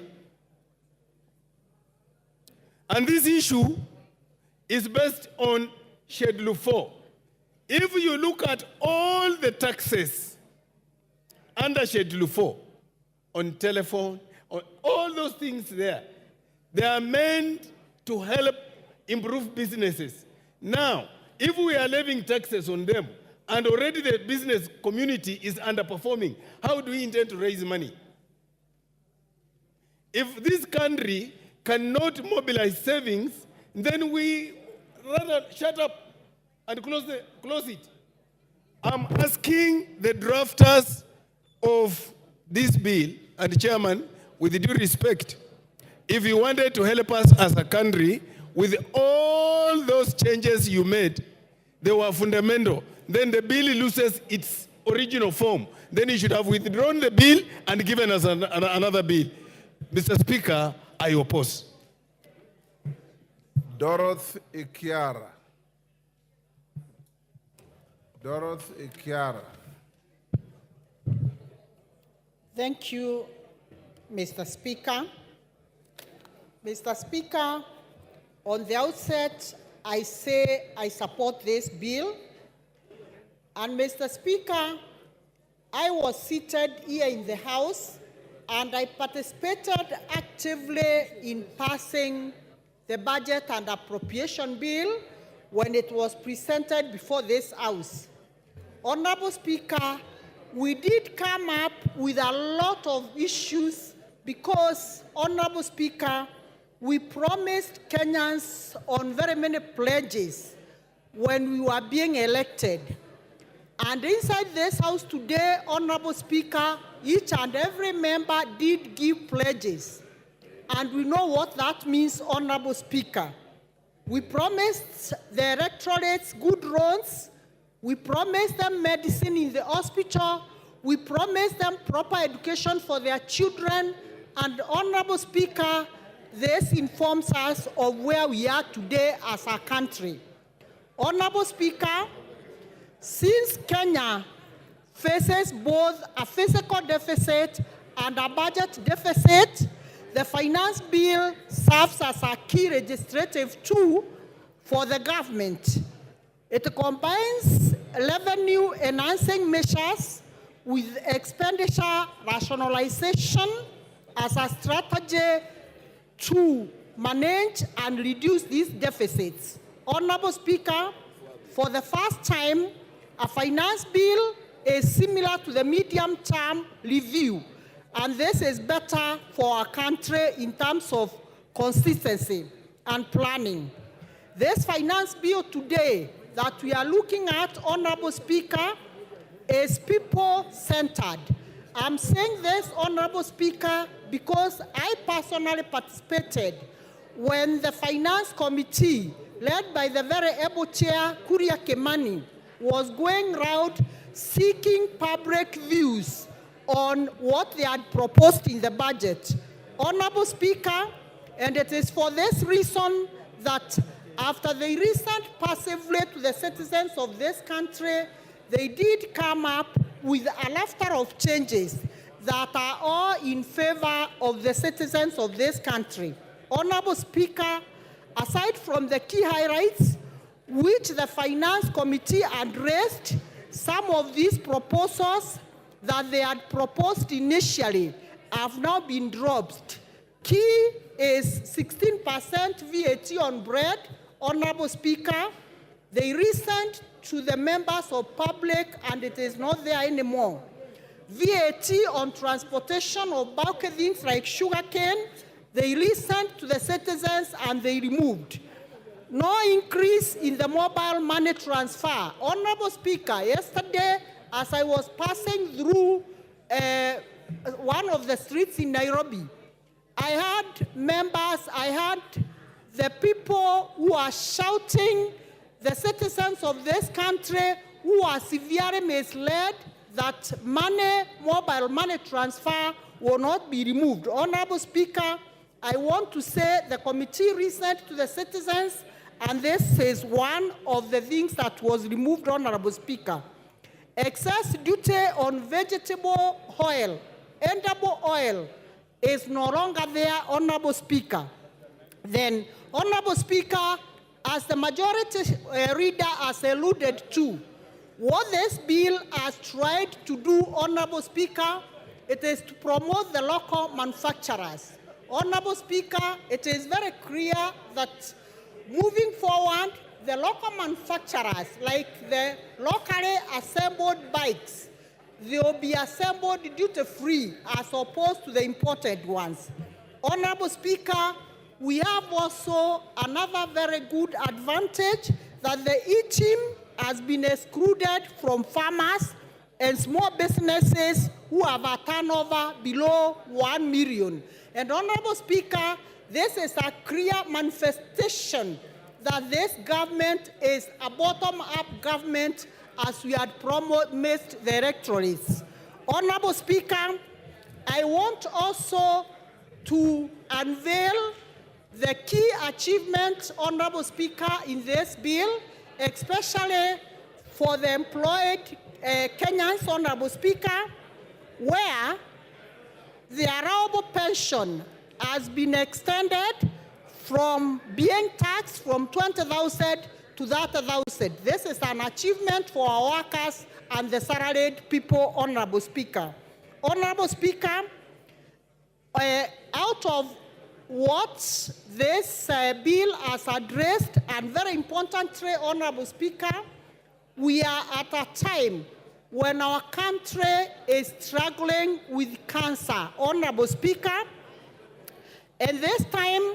And this issue is based on Schedule 4. If you look at all the taxes under Schedule 4, on telephone, on all those things there, they are meant to help improve businesses. Now, if we are levying taxes on them, and already the business community is underperforming, how do we intend to raise money? If this country cannot mobilize savings, then we rather shut up and close it. I'm asking the drafters of this bill, and Chairman, with due respect, if you wanted to help us as a country with all those changes you made, they were fundamental, then the bill loses its original form. Then you should have withdrawn the bill and given us another bill. Mr. Speaker, I oppose. Dorothy Ikiara. Dorothy Ikiara. Thank you, Mr. Speaker. Mr. Speaker, on the outset, I say I support this bill. And Mr. Speaker, I was seated here in the House and I participated actively in passing the budget and appropriation bill when it was presented before this House. Honorable Speaker, we did come up with a lot of issues because, Honorable Speaker, we promised Kenyans on very many pledges when we were being elected. And inside this House today, Honorable Speaker, each and every member did give pledges. And we know what that means, Honorable Speaker. We promised the electorates good roads. We promised them medicine in the hospital. We promised them proper education for their children. And Honorable Speaker, this informs us of where we are today as a country. Honorable Speaker, since Kenya faces both a fiscal deficit and a budget deficit, the finance bill serves as a key legislative tool for the government. It combines revenue enhancing measures with expenditure rationalization as a strategy to manage and reduce these deficits. Honorable Speaker, for the first time, a finance bill is similar to the medium-term review, and this is better for our country in terms of consistency and planning. This finance bill today that we are looking at, Honorable Speaker, is people-centered. I'm saying this, Honorable Speaker, because I personally participated when the Finance Committee, led by the very able Chair, Kuria Kimani, was going around seeking public views on what they had proposed in the budget. Honorable Speaker, and it is for this reason that after the recent passively to the citizens of this country, they did come up with a laughter of changes that are all in favor of the citizens of this country. Honorable Speaker, aside from the key highlights, which the Finance Committee addressed, some of these proposals that they had proposed initially have now been dropped. Key is 16% VAT on bread. Honorable Speaker, they resent to the members of public and it is not there anymore. VAT on transportation of bulky things like sugarcane, they resent to the citizens and they removed. No increase in the mobile money transfer. Honorable Speaker, yesterday as I was passing through one of the streets in Nairobi, I had members, I had the people who are shouting, the citizens of this country who are severely misled that mobile money transfer will not be removed. Honorable Speaker, I want to say the committee resent to the citizens, and this is one of the things that was removed, Honorable Speaker. Excess duty on vegetable oil, edible oil, is no longer there, Honorable Speaker. Then, Honorable Speaker, as the majority leader has alluded to, what this bill has tried to do, Honorable Speaker, it is to promote the local manufacturers. Honorable Speaker, it is very clear that moving forward, the local manufacturers, like the locally assembled bikes, they will be assembled duty-free as opposed to the imported ones. Honorable Speaker, we have also another very good advantage that the e-team has been excluded from farmers and small businesses who have a turnover below 1 million. And Honorable Speaker, this is a clear manifestation that this government is a bottom-up government as we had promised the electorates. Honorable Speaker, I want also to unveil the key achievements, Honorable Speaker, in this bill, especially for the employed Kenyans, Honorable Speaker, where the allowable pension has been extended from being taxed from 20,000 to 30,000. This is an achievement for our workers and the salaried people, Honorable Speaker. Honorable Speaker, out of what this bill has addressed, and very importantly, Honorable Speaker, we are at a time when our country is struggling with cancer, Honorable Speaker, and this time,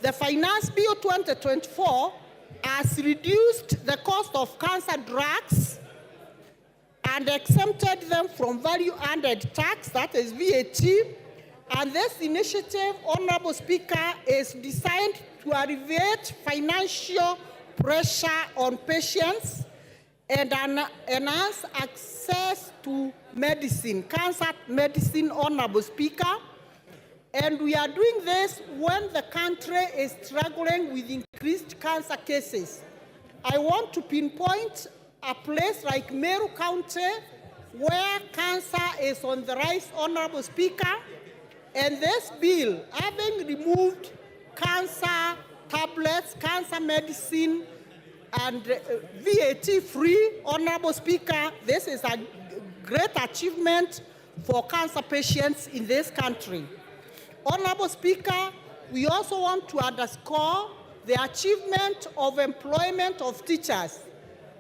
the Finance Bill 2024 has reduced the cost of cancer drugs and exempted them from value-added tax, that is VAT. And this initiative, Honorable Speaker, is designed to alleviate financial pressure on patients and enhance access to medicine, cancer medicine, Honorable Speaker. And we are doing this when the country is struggling with increased cancer cases. I want to pinpoint a place like Meru County where cancer is on the rise, Honorable Speaker. And this bill, having removed cancer tablets, cancer medicine, and VAT-free, Honorable Speaker, this is a great achievement for cancer patients in this country. Honorable Speaker, we also want to underscore the achievement of employment of teachers.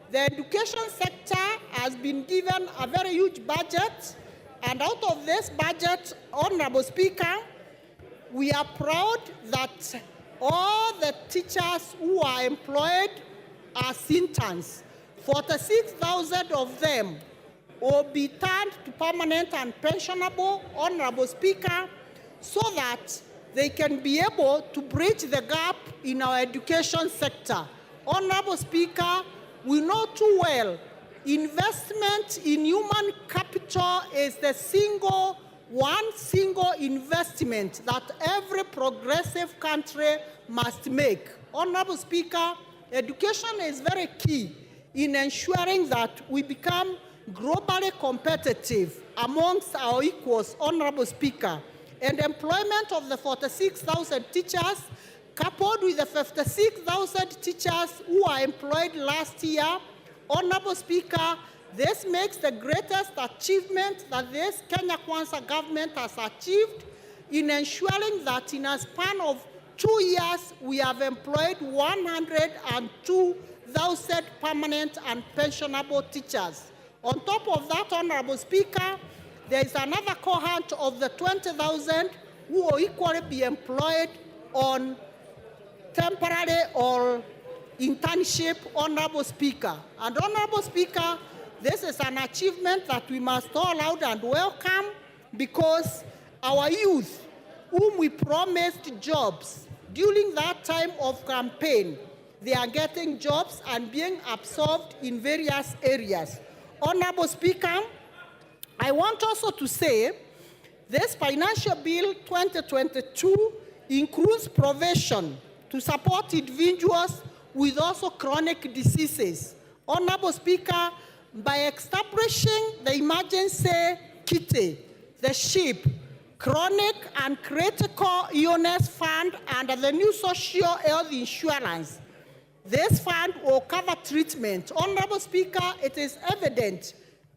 The education sector has been given a very huge budget, and out of this budget, Honorable Speaker, we are proud that all the teachers who are employed as interns, 46,000 of them will be turned to permanent and pensionable, Honorable Speaker, so that they can be able to bridge the gap in our education sector. Honorable Speaker, we know too well, investment in human capital is the one single investment that every progressive country must make. Honorable Speaker, education is very key in ensuring that we become globally competitive amongst our equals, Honorable Speaker. And employment of the 46,000 teachers, coupled with the 56,000 teachers who are employed last year, Honorable Speaker, this makes the greatest achievement that this Kenya Kwanza government has achieved in ensuring that in a span of 2 years, we have employed 102,000 permanent and pensionable teachers. On top of that, Honorable Speaker, there is another cohort of the 20,000 who will equally be employed on temporary or internship, Honorable Speaker. And Honorable Speaker, this is an achievement that we must all loud and welcome, because our youth, whom we promised jobs during that time of campaign, they are getting jobs and being absorbed in various areas. Honorable Speaker, I want also to say this Financial Bill 2022 includes provision to support individuals with also chronic diseases. Honorable Speaker, by establishing the emergency kitty, the SHIP, Chronic and Critical Illness Fund under the new Social Health Insurance, this fund will cover treatment. Honorable Speaker, it is evident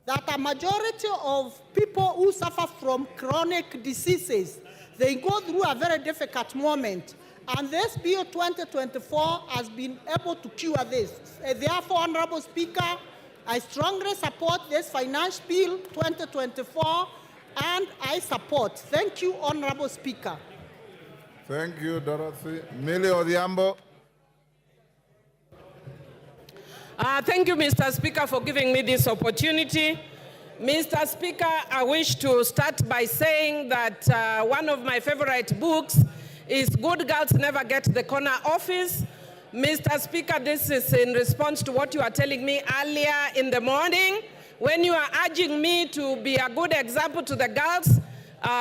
that a majority of people who suffer from chronic diseases, they go through a very difficult moment. And this Bill 2024 has been able to cure this. Therefore, Honorable Speaker, I strongly support this Finance Bill 2024, and I support. Thank you, Honorable Speaker. Thank you, Dorothy. Millie Odhiambo. Thank you, Mr. Speaker, for giving me this opportunity. Mr. Speaker, I wish to start by saying that one of my favorite books is Good Girls Never Get the Corner Office. Mr. Speaker, this is in response to what you are telling me earlier in the morning when you are urging me to be a good example to the girls,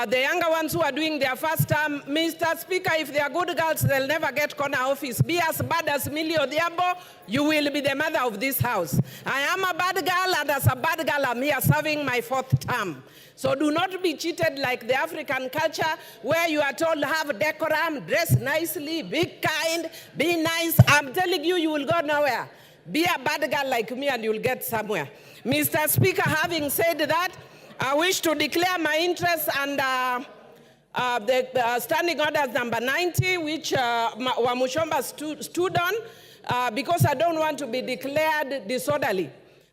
the younger ones who are doing their first term. Mr. Speaker, if they are good girls, they'll never get corner office. Be as bad as Millie Odhiambo, you will be the mother of this house. I am a bad girl, and as a bad girl, I'm here serving my 4th term. So do not be cheated like the African culture where you are told have decorum, dress nicely, be kind, be nice. I'm telling you, you will go nowhere. Be a bad girl like me and you'll get somewhere. Mr. Speaker, having said that, I wish to declare my interest under the standing orders number 90, which Wamushomba stood on, because I don't want to be declared disorderly.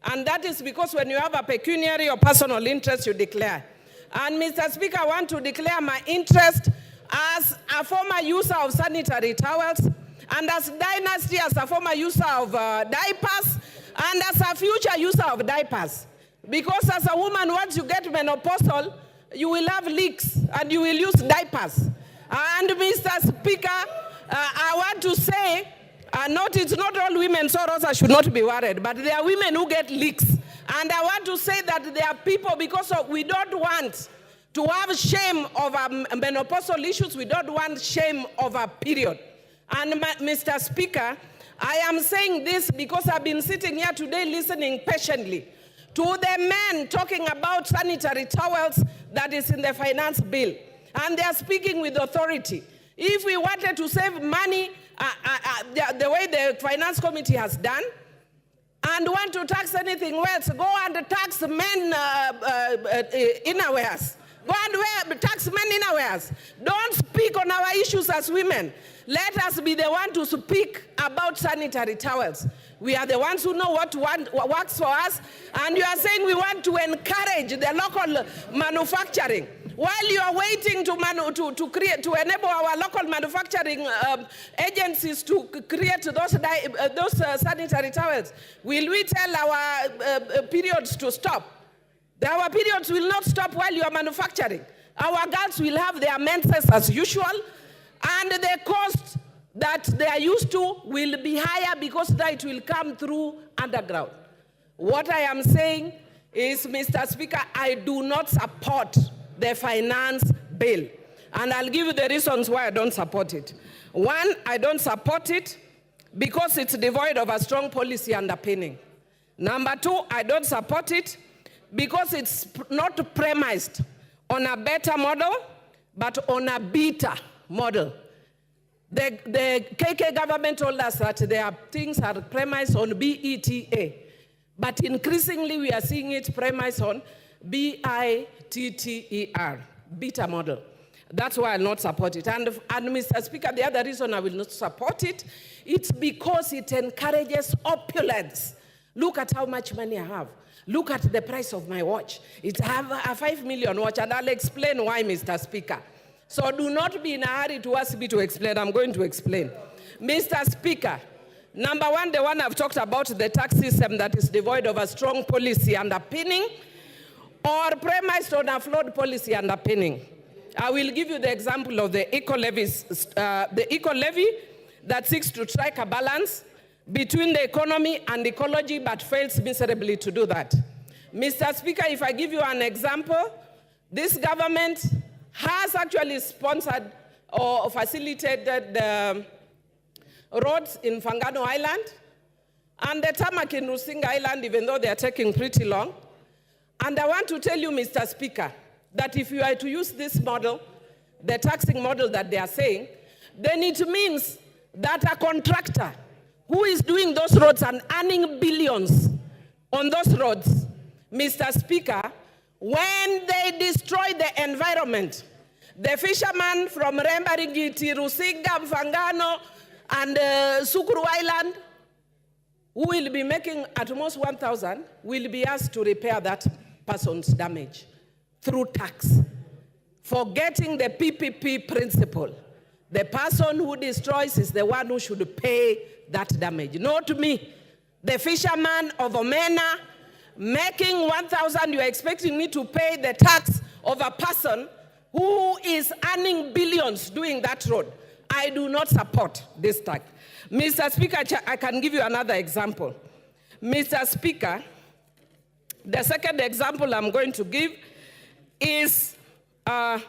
And that is because when you have a pecuniary or personal interest, you declare. And Mr. Speaker, I want to declare my interest as a former user of sanitary towels, and as Dynasty as a former user of diapers, and as a future user of diapers. Because as a woman, once you get menopausal, you will have leaks and you will use diapers. And Mr. Speaker, I want to say, it's not all women, so Rosa should not be worried, but there are women who get leaks. And I want to say that there are people, because we don't want to have shame over menopausal issues, we don't want shame over period. And Mr. Speaker, I am saying this because I've been sitting here today listening patiently to the men talking about sanitary towels that is in the finance bill. And they are speaking with authority. If we wanted to save money, the way the finance committee has done, and want to tax anything else, go and tax men innerwears. Go and tax men innerwears. affairs. Don't speak on our issues as women. Let us be the one to speak about sanitary towels. We are the ones who know what works for us, and you are saying we want to encourage the local manufacturing. While you are waiting to enable our local manufacturing agencies to create those sanitary towels, will we tell our periods to stop? Our periods will not stop while you are manufacturing. Our girls will have their menses as usual, and the cost that they are used to will be higher because that will come through underground. What I am saying is, Mr. Speaker, I do not support the finance bill. And I'll give you the reasons why I don't support it. One, I don't support it because it's devoid of a strong policy underpinning. Number two, I don't support it because it's not premised on a better model, but on a beta model. The KK government told us that their things are premised on BETA, but increasingly we are seeing it premised on BITTER, beta model. That's why I'll not support it. And Mr. Speaker, the other reason I will not support it, it's because it encourages opulence. Look at how much money I have. Look at the price of my watch. It's a 5 million watch, and I'll explain why, Mr. Speaker. So do not be in a hurry to ask me to explain. I'm going to explain. Mr. Speaker, number one, the one I've talked about, the tax system that is devoid of a strong policy underpinning or premised on a flawed policy underpinning. I will give you the example of the eco-levy that seeks to strike a balance between the economy and ecology but fails miserably to do that. Mr. Speaker, if I give you an example, this government has actually sponsored or facilitated the roads in Fangano Island and the tarmac in Rusinga Island, even though they are taking pretty long. And I want to tell you, Mr. Speaker, that if you are to use this model, the taxing model that they are saying, then it means that a contractor who is doing those roads and earning billions on those roads, Mr. Speaker, when they destroy the environment, the fishermen from Rembaringiti, Rusinga, Mfangano, and Sukuru Island, who will be making at most 1,000, will be asked to repair that person's damage through tax, forgetting the PPP principle. The person who destroys is the one who should pay that damage, not me. The fisherman of Omena making 1,000, you are expecting me to pay the tax of a person who is earning billions doing that road. I do not support this tax. Mr. Speaker, I can give you another example. Mr. Speaker, the second example I'm going to give is on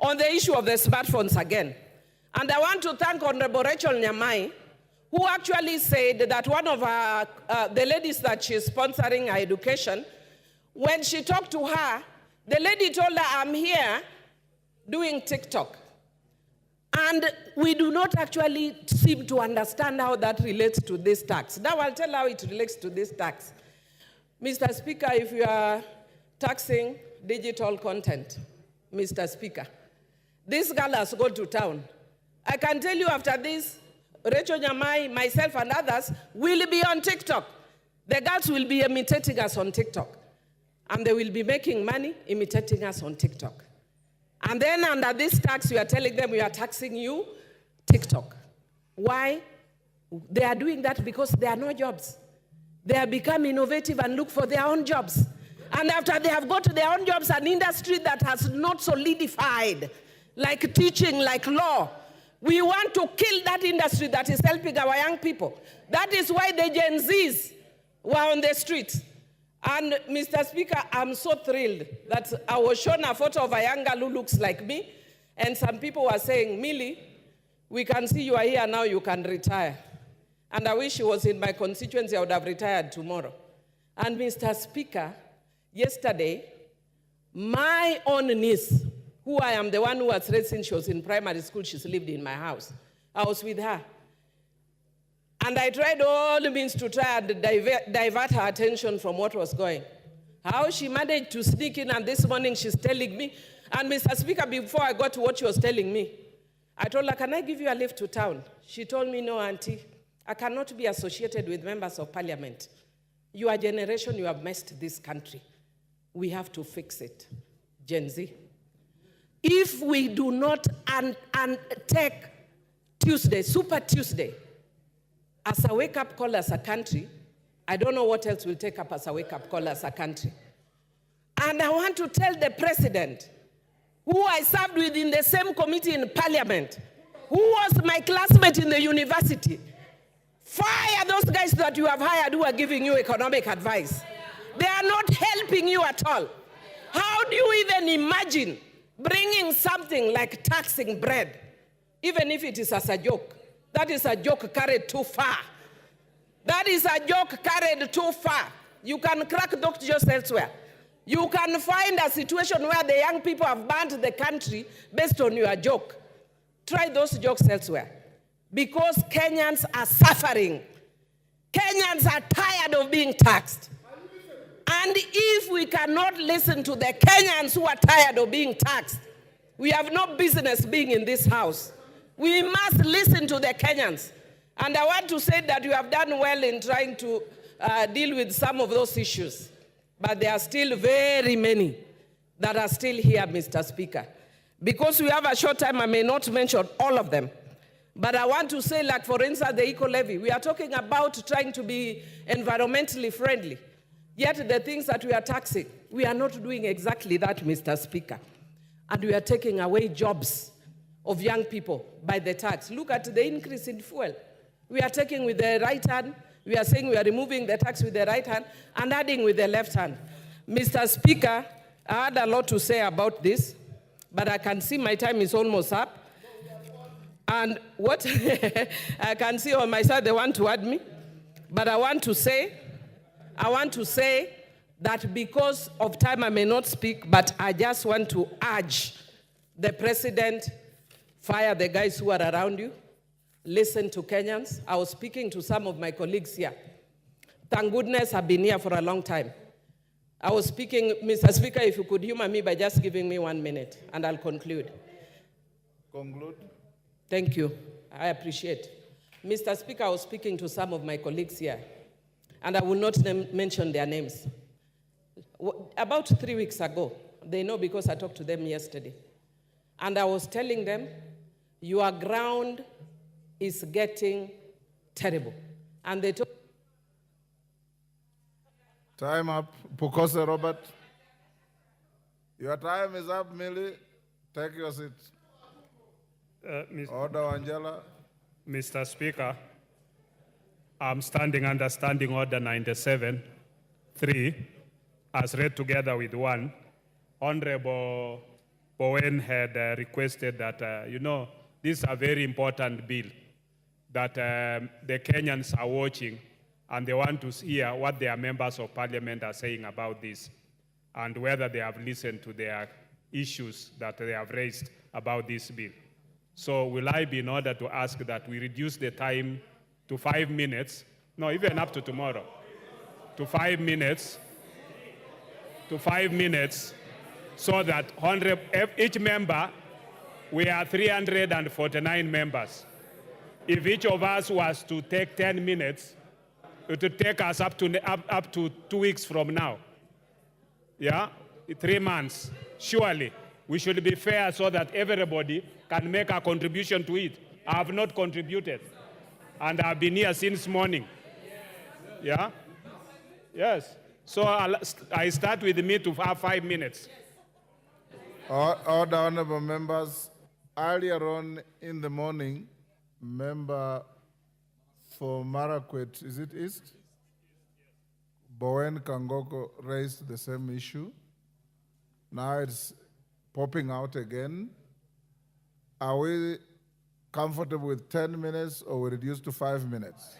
the issue of the smartphones again. And I want to thank Honorable Rachel Nyamai, who actually said that one of the ladies that she's sponsoring her education, when she talked to her, the lady told her, I'm here doing TikTok. And we do not actually seem to understand how that relates to this tax. Now I'll tell how it relates to this tax. Mr. Speaker, if you are taxing digital content, Mr. Speaker, this girl has gone to town. I can tell you after this, Rachel Nyamai, myself, and others will be on TikTok. The girls will be imitating us on TikTok. And they will be making money imitating us on TikTok. And then under this tax, we are telling them we are taxing you, TikTok. Why? They are doing that because there are no jobs. They have become innovative and look for their own jobs. And after they have got to their own jobs, an industry that has not solidified, like teaching, like law, we want to kill that industry that is helping our young people. That is why the Gen Zs were on the streets. And Mr. Speaker, I'm so thrilled that I was shown a photo of a young girl who looks like me, and some people were saying, Millie, we can see you are here now, you can retire. And I wish she was in my constituency, I would have retired tomorrow. And Mr. Speaker, yesterday, my own niece, who I am the one who was raised since she was in primary school, she's lived in my house. I was with her. And I tried all means to try and divert her attention from what was going. How she managed to sneak in, and this morning she's telling me, And Mr. Speaker, before I got to what she was telling me, I told her, can I give you a lift to town? She told me, no, auntie, I cannot be associated with members of parliament. Your generation, you have messed this country. We have to fix it. Gen Z. If we do not take Tuesday, Super Tuesday, as a wake-up call as a country, I don't know what else will take up as a wake-up call as a country. And I want to tell the president, who I served with in the same committee in parliament, who was my classmate in the university, fire those guys that you have hired who are giving you economic advice. They are not helping you at all. How do you even imagine bringing something like taxing bread, even if it is as a joke? That is a joke carried too far. That is a joke carried too far. You can crack those jokes elsewhere. You can find a situation where the young people have banned the country based on your joke. Try those jokes elsewhere. Because Kenyans are suffering. Kenyans are tired of being taxed. And if we cannot listen to the Kenyans who are tired of being taxed, we have no business being in this house. We must listen to the Kenyans. And I want to say that you have done well in trying to deal with some of those issues. But there are still very many that are still here, Mr. Speaker. Because we have a short time, I may not mention all of them. But I want to say, like, for instance, the eco-levy. We are talking about trying to be environmentally friendly. Yet the things that we are taxing, we are not doing exactly that, Mr. Speaker. And we are taking away jobs of young people by the tax. Look at the increase in fuel. We are taking with the right hand. We are saying we are removing the tax with the right hand and adding with the left hand. Mr. Speaker, I had a lot to say about this, but I can see my time is almost up. And what I can see on my side, they want to add me. But I want to say that because of time I may not speak, but I just want to urge the president, fire the guys who are around you, listen to Kenyans. I was speaking to some of my colleagues here. Thank goodness I've been here for a long time. I was speaking, Mr. Speaker, if you could humor me by just giving me 1 minute, and I'll conclude. Conclude. Thank you. I appreciate. Mr. Speaker, I was speaking to some of my colleagues here, and I will not mention their names. About 3 weeks ago, they know because I talked to them yesterday, and I was telling them, your ground is getting terrible. And they told Time up. Pukose Robert. Your time is up, Millie. Take your seat. Order, Angela. Mr. Speaker, I'm standing under Standing Order 97-3, as read together with 1. Honorable Bowen had requested that, this is a very important bill that the Kenyans are watching, and they want to hear what their members of parliament are saying about this, and whether they have listened to their issues that they have raised about this bill. So will I be in order to ask that we reduce the time to 5 minutes, no, even up to tomorrow, to 5 minutes, so that each member, we are 349 members. If each of us was to take 10 minutes, it would take us up to 2 weeks from now. Yeah, 3 months. Surely, we should be fair so that everybody can make a contribution to it. I have not contributed, and I've been here since morning. Yeah? Yes. So I start with me to have 5 minutes. Order, honorable members. Earlier on in the morning, member for Marakwet, is it East? Bowen Kangoko raised the same issue. Now it's popping out again. Are we comfortable with 10 minutes or we reduce to 5 minutes?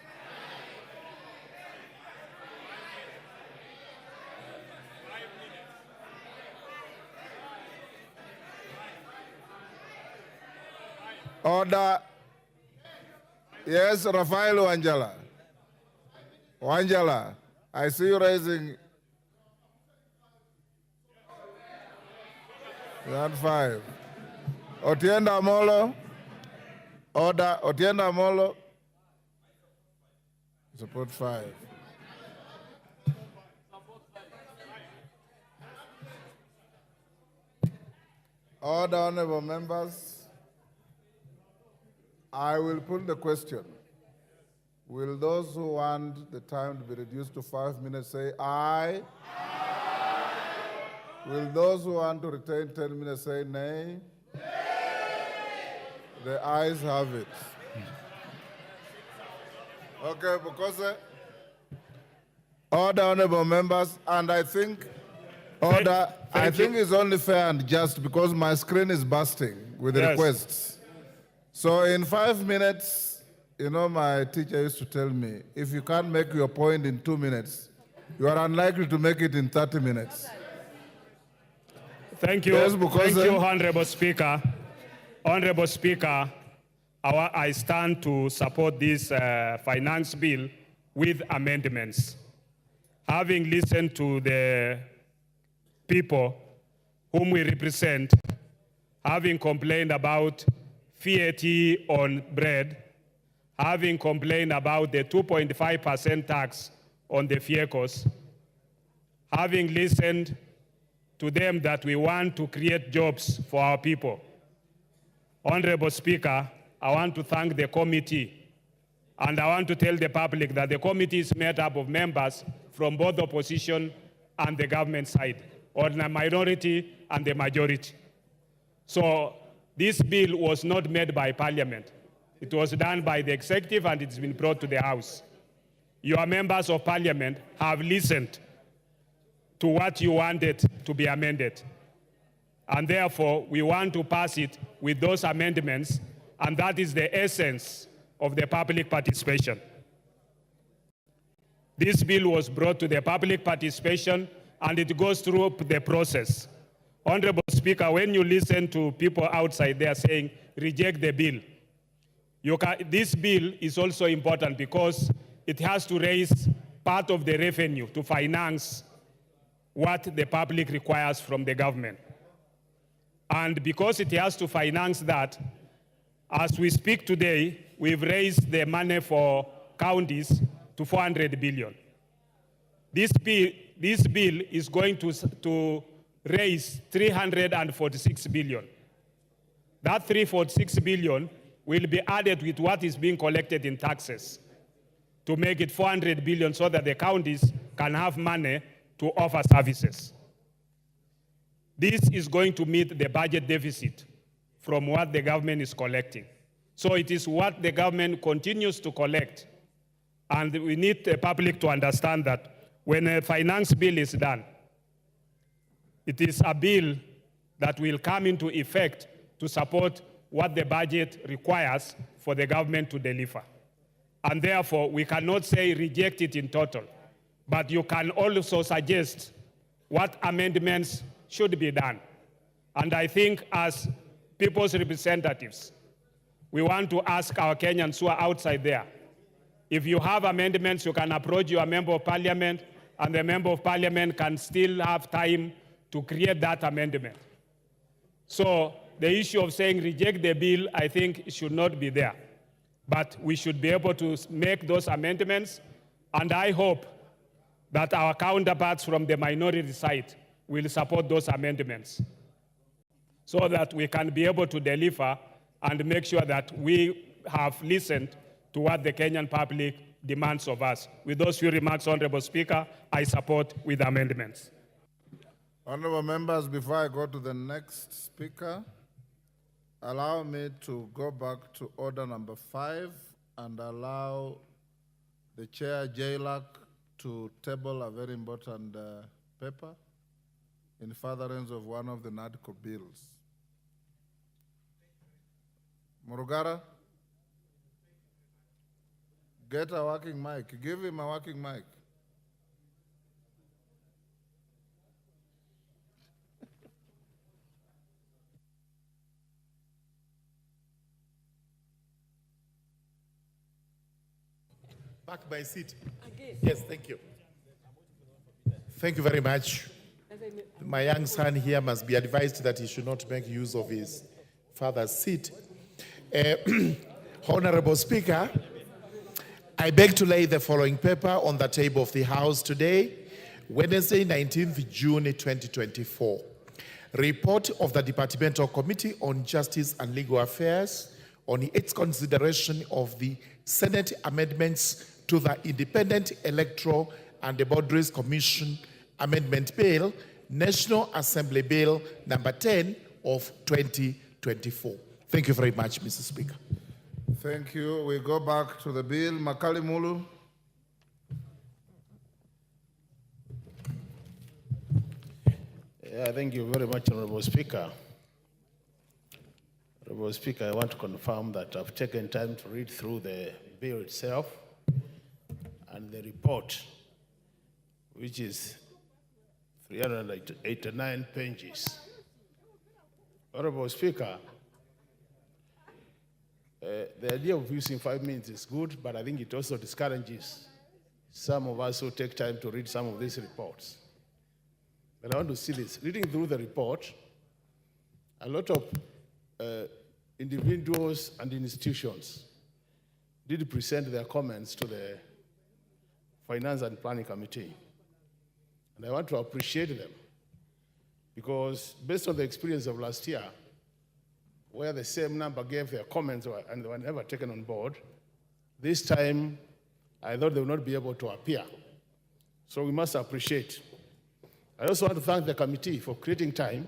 Order. Yes, Rafael Wanjala. Wanjala, I see you raising. We had 5. Otienda Amolo. Order. Otienda Amolo. Support 5. Order, honorable members. I will put the question. Will those who want the time to be reduced to 5 minutes say aye? Aye. Will those who want to retain 10 minutes say nay? Nay. The ayes have it. Okay, because order, honorable members, and I think order. I think it's only fair and just because my screen is bursting with requests. So in 5 minutes, you know, my teacher used to tell me, if you can't make your point in 2 minutes, you are unlikely to make it in 30 minutes. Thank you. Yes, Thank you, Honorable Speaker. Honorable Speaker, I stand to support this finance bill with amendments. Having listened to the people whom we represent, having complained about VAT on bread, having complained about the 2.5% tax on the vehicles, having listened to them that we want to create jobs for our people. Honorable Speaker, I want to thank the committee, and I want to tell the public that the committee is made up of members from both the opposition and the government side, or the minority and the majority. So this bill was not made by Parliament. It was done by the executive and it's been brought to the House. Your members of Parliament have listened to what you wanted to be amended. And therefore, we want to pass it with those amendments, and that is the essence of the public participation. This bill was brought to the public participation, and it goes through the process. Honorable Speaker, when you listen to people outside there saying, reject the bill, this bill is also important because it has to raise part of the revenue to finance what the public requires from the government. And because it has to finance that, as we speak today, we've raised the money for counties to 400 billion. This bill is going to raise 346 billion. That 346 billion will be added with what is being collected in taxes to make it 400 billion so that the counties can have money to offer services. This is going to meet the budget deficit from what the government is collecting. So it is what the government continues to collect. And we need the public to understand that when a finance bill is done, it is a bill that will come into effect to support what the budget requires for the government to deliver. And therefore, we cannot say reject it in total, but you can also suggest what amendments should be done. And I think as people's representatives, we want to ask our Kenyans who are outside there, if you have amendments, you can approach your member of parliament, and the member of parliament can still have time to create that amendment. So the issue of saying reject the bill, I think should not be there. But we should be able to make those amendments, and I hope that our counterparts from the minority side will support those amendments so that we can be able to deliver and make sure that we have listened to what the Kenyan public demands of us. With those few remarks, Honorable Speaker, I support with amendments. Honorable members, before I go to the next speaker, allow me to go back to order number 5 and allow the chair, JLAC, to table a very important paper in furtherance of one of the NADCO bills. Murugara, get a working mic. Give him a working mic. Back by seat. Again. Yes, thank you. Thank you very much. my young son here must be advised that he should not make use of his father's seat. Honorable Speaker, I beg to lay the following paper on the table of the House today, Wednesday, 19th June 2024. Report of the Departmental Committee on Justice and Legal Affairs on its consideration of the Senate amendments to the Independent Electoral and the Boundaries Commission Amendment Bill, National Assembly Bill number 10 of 2024. Thank you very much, Mr. Speaker. Thank you. We go back to the bill. Makali Mulu. Yeah, thank you very much, Honorable Speaker. Honorable Speaker, I want to confirm that I've taken time to read through the bill itself and the report, which is 389 pages. Honorable Speaker, the idea of using 5 minutes is good, but I think it also discourages some of us who take time to read some of these reports. But I want to see this. Reading through the report, a lot of individuals and institutions did present their comments to the Finance and Planning Committee. And I want to appreciate them because based on the experience of last year, where the same number gave their comments and they were never taken on board, this time I thought they would not be able to appear. So we must appreciate. I also want to thank the committee for creating time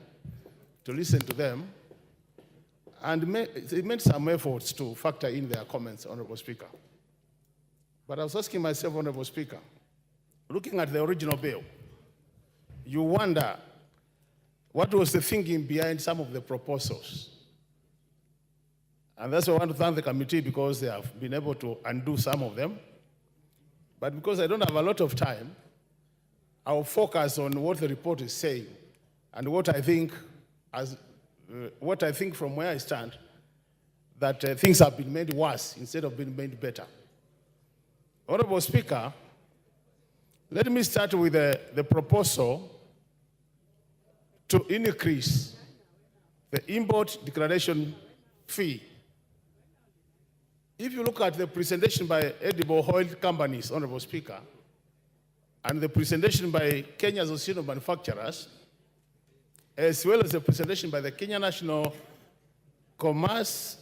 to listen to them, and they made some efforts to factor in their comments, Honorable Speaker. But I was asking myself, Honorable Speaker, looking at the original bill, you wonder what was the thinking behind some of the proposals. And that's why I want to thank the committee because they have been able to undo some of them. But because I don't have a lot of time, I'll focus on what the report is saying and what I think from where I stand, that things have been made worse instead of being made better. Honorable Speaker, let me start with the proposal to increase the import declaration fee. If you look at the presentation by edible oil companies, Honorable Speaker, and the presentation by Kenya Association of Manufacturers, as well as the presentation by the Kenya National Commerce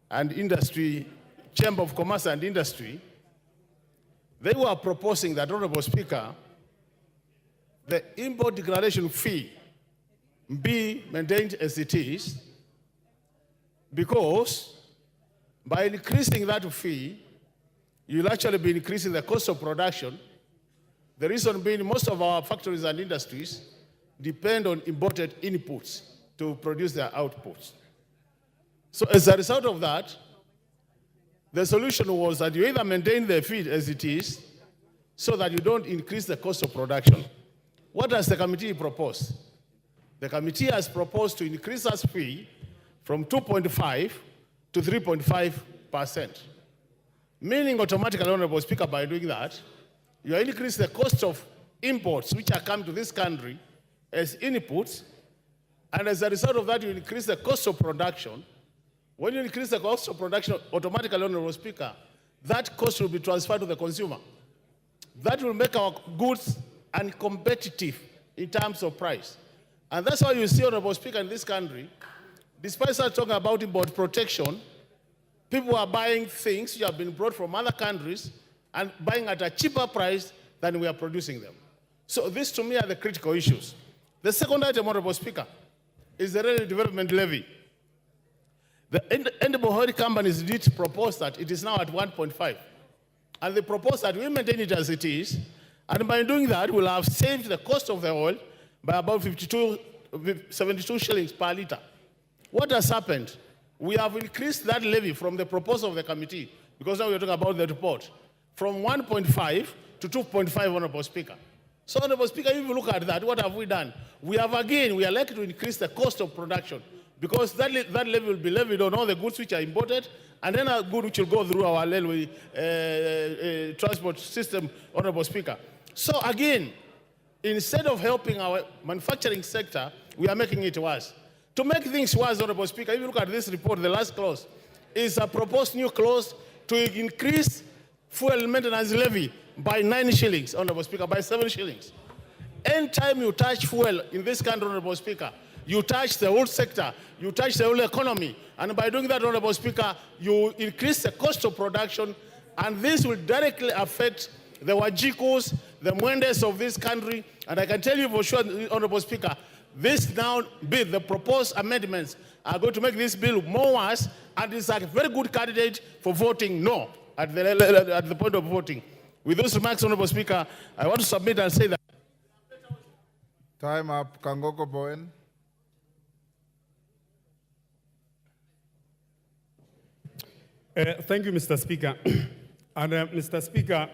and Industry, Chamber of Commerce and Industry, they were proposing that, Honorable Speaker, the import declaration fee be maintained as it is, because by increasing that fee, you'll actually be increasing the cost of production. The reason being most of our factories and industries depend on imported inputs to produce their outputs. So as a result of that, the solution was that you either maintain the fee as it is so that you don't increase the cost of production. What does the committee propose? The committee has proposed to increase that fee from 2.5 to 3.5%. Meaning automatically, Honorable Speaker, by doing that, you increase the cost of imports which are coming to this country as inputs, and as a result of that, you increase the cost of production. When you increase the cost of production, automatically, Honorable Speaker, that cost will be transferred to the consumer. That will make our goods uncompetitive in terms of price. And that's why you see, Honorable Speaker, in this country, despite us talking about import protection, people are buying things which have been brought from other countries and buying at a cheaper price than we are producing them. So these, to me, are the critical issues. The second item, Honorable Speaker, is the Rural Development Levy. The edible oil companies did propose that it is now at 1.5. And they propose that we maintain it as it is, and by doing that, we'll have saved the cost of the oil by about 72 shillings per liter. What has happened? We have increased that levy from the proposal of the committee, because now we're talking about the report, from 1.5 to 2.5, Honorable Speaker. So, Honorable Speaker, if you look at that, what have we done? We are likely to increase the cost of production, because that levy will be levied on all the goods which are imported, and then a good which will go through our railway transport system, Honorable Speaker. So again, Instead of helping our manufacturing sector, we are making it worse. To make things worse, Honorable Speaker, if you look at this report, the last clause is a proposed new clause to increase fuel maintenance levy by 9 shillings, Honorable Speaker, by 7 shillings. Anytime you touch fuel in this country, Honorable Speaker, you touch the whole sector, you touch the whole economy, and by doing that, Honorable Speaker, you increase the cost of production, and this will directly affect the Wajikos, the Mwendes of this country, and I can tell you for sure, Honorable Speaker, this now bill, the proposed amendments, are going to make this bill more worse, and it's a very good candidate for voting no at the point of voting. With those remarks, Honorable Speaker, I want to submit and say that. Time up, Kangoko Bowen. Thank you, Mr. Speaker. And Mr. Speaker,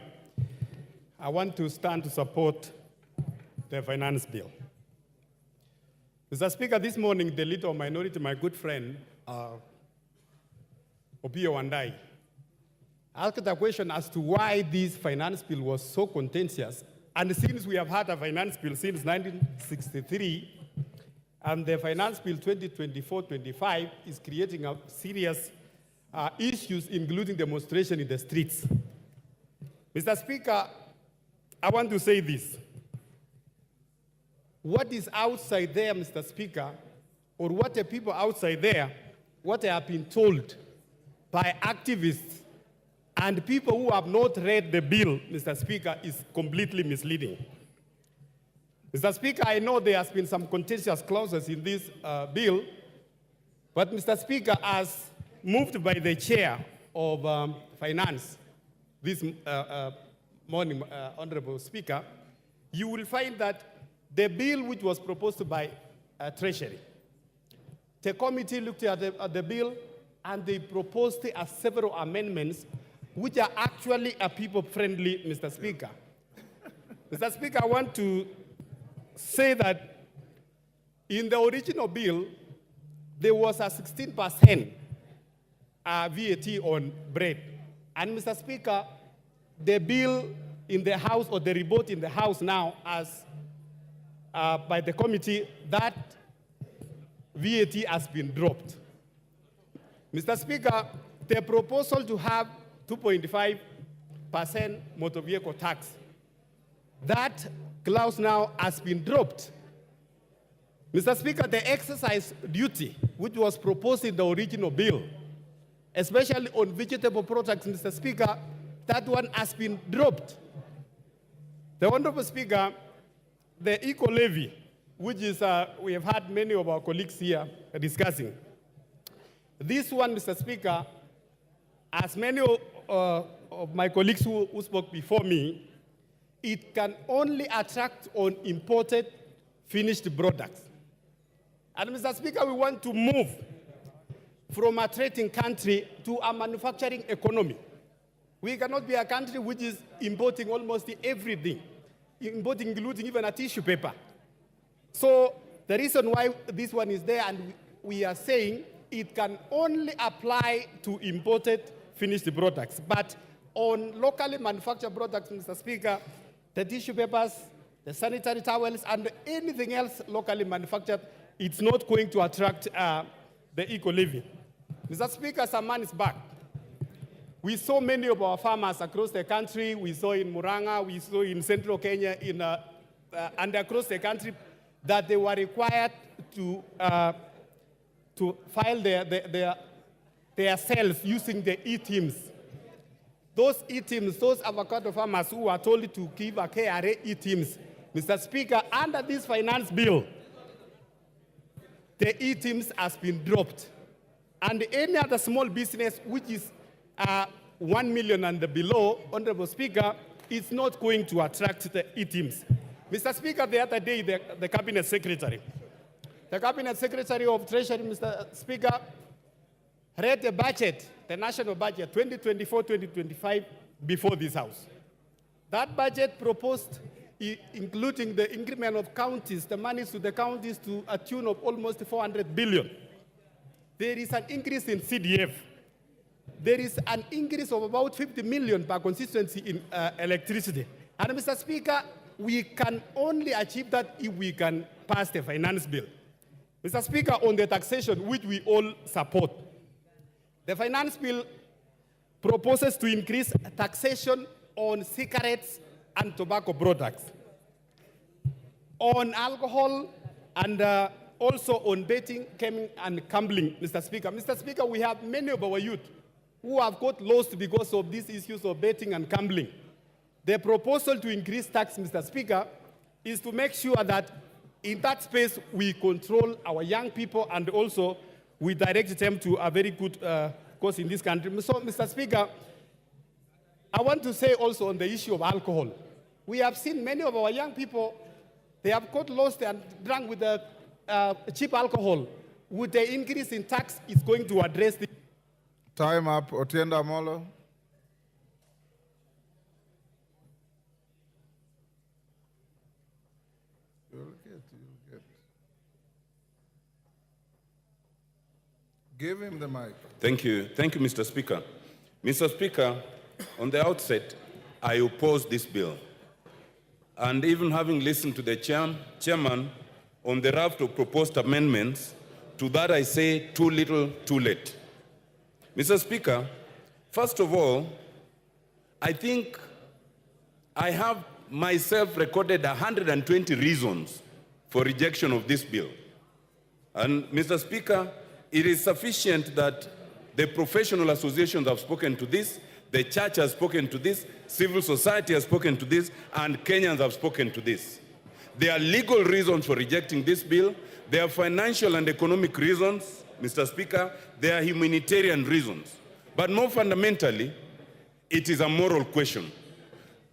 I want to stand to support the finance bill. Mr. Speaker, this morning, the leader of minority, my good friend, Opio Wandai, asked a question as to why this finance bill was so contentious. And since we have had a finance bill since 1963, and the finance bill 2024-25 is creating a serious issues, including demonstration in the streets. Mr. Speaker, I want to say this. What is outside there, Mr. Speaker, or what the people outside there, what they have been told by activists and people who have not read the bill, Mr. Speaker, is completely misleading. Mr. Speaker, I know there has been some contentious clauses in this bill, but Mr. Speaker, as moved by the chair of finance this morning, Honorable Speaker, you will find that the bill which was proposed by Treasury, the committee looked at the bill and they proposed several amendments which are actually people-friendly, Mr. Speaker. Mr. Speaker, I want to say that in the original bill, there was a 16% VAT on bread. And Mr. Speaker, the bill in the House, or the report in the House now, as by the committee, that VAT has been dropped. Mr. Speaker, the proposal to have 2.5% motor vehicle tax, that clause now has been dropped. Mr. Speaker, the exercise duty, which was proposed in the original bill, especially on vegetable products, Mr. Speaker, that one has been dropped. The Honorable Speaker, the eco-levy, which is, we have had many of our colleagues here discussing. This one, Mr. Speaker, as many of my colleagues who spoke before me, it can only attract on imported finished products. And Mr. Speaker, we want to move from a trading country to a manufacturing economy. We cannot be a country which is importing almost everything, importing, including even a tissue paper. So the reason why this one is there, and we are saying it can only apply to imported finished products. But on locally manufactured products, Mr. Speaker, the tissue papers, the sanitary towels, and anything else locally manufactured, it's not going to attract the eco-levy. Mr. Speaker, some months back, we saw many of our farmers across the country. We saw in Murang'a, we saw in central Kenya, and across the country, that they were required to file their sales using the e-teams. Those e-teams, those avocado farmers who were told to give a KRA e-teams, Mr. Speaker, under this finance bill, the e-teams has been dropped. And any other small business which is 1 million and below, Honorable Speaker, is not going to attract the e-teams. Mr. Speaker, the other day, the Cabinet Secretary of Treasury, Mr. Speaker, read the budget, the national budget, 2024-2025, before this House. That budget proposed, including the increment of counties, the monies to the counties to a tune of almost 400 billion. There is an increase in CDF. There is an increase of about 50 million per constituency in electricity. And Mr. Speaker, we can only achieve that if we can pass the finance bill. Mr. Speaker, on the taxation, which we all support, the finance bill proposes to increase taxation on cigarettes and tobacco products, on alcohol, and also on betting, gaming, and gambling, Mr. Speaker. Mr. Speaker, we have many of our youth who have got lost because of these issues of betting and gambling. The proposal to increase tax, Mr. Speaker, is to make sure that in that space we control our young people and also we direct them to a very good cause in this country. So, Mr. Speaker, I want to say also on the issue of alcohol. We have seen many of our young people, they have got lost and drunk with the cheap alcohol. With the increase in tax, it's going to address this. Time up. Otienda Molo. You'll get. Give him the mic. Thank you, Mr. Speaker. Mr. Speaker, on the outset, I oppose this bill. And even having listened to the chairman on the raft of proposed amendments, to that I say too little, too late. Mr. Speaker, first of all, I think I have myself recorded 120 reasons for rejection of this bill. And Mr. Speaker, it is sufficient that the professional associations have spoken to this, the church has spoken to this, civil society has spoken to this, and Kenyans have spoken to this. There are legal reasons for rejecting this bill. There are financial and economic reasons, Mr. Speaker. There are humanitarian reasons. But more fundamentally, it is a moral question.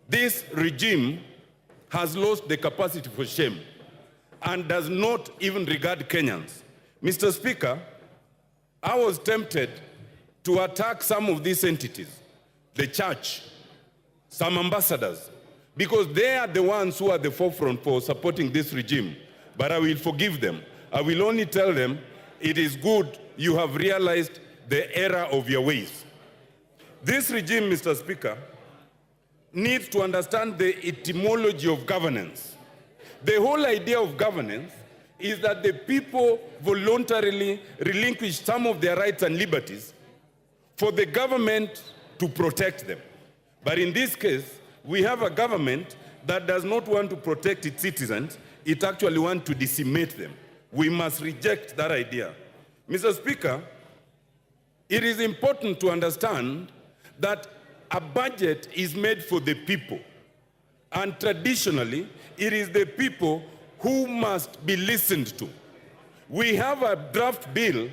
This regime has lost the capacity for shame and does not even regard Kenyans. Mr. Speaker, I was tempted to attack some of these entities, the church, some ambassadors, because they are the ones who are at the forefront for supporting this regime. But I will forgive them. I will only tell them, it is good you have realized the error of your ways. This regime, Mr. Speaker, needs to understand the etymology of governance. The whole idea of governance is that the people voluntarily relinquish some of their rights and liberties for the government to protect them. But in this case, we have a government that does not want to protect its citizens, it actually wants to decimate them. We must reject that idea. Mr. Speaker, it is important to understand that a budget is made for the people. And traditionally, it is the people who must be listened to. We have a draft bill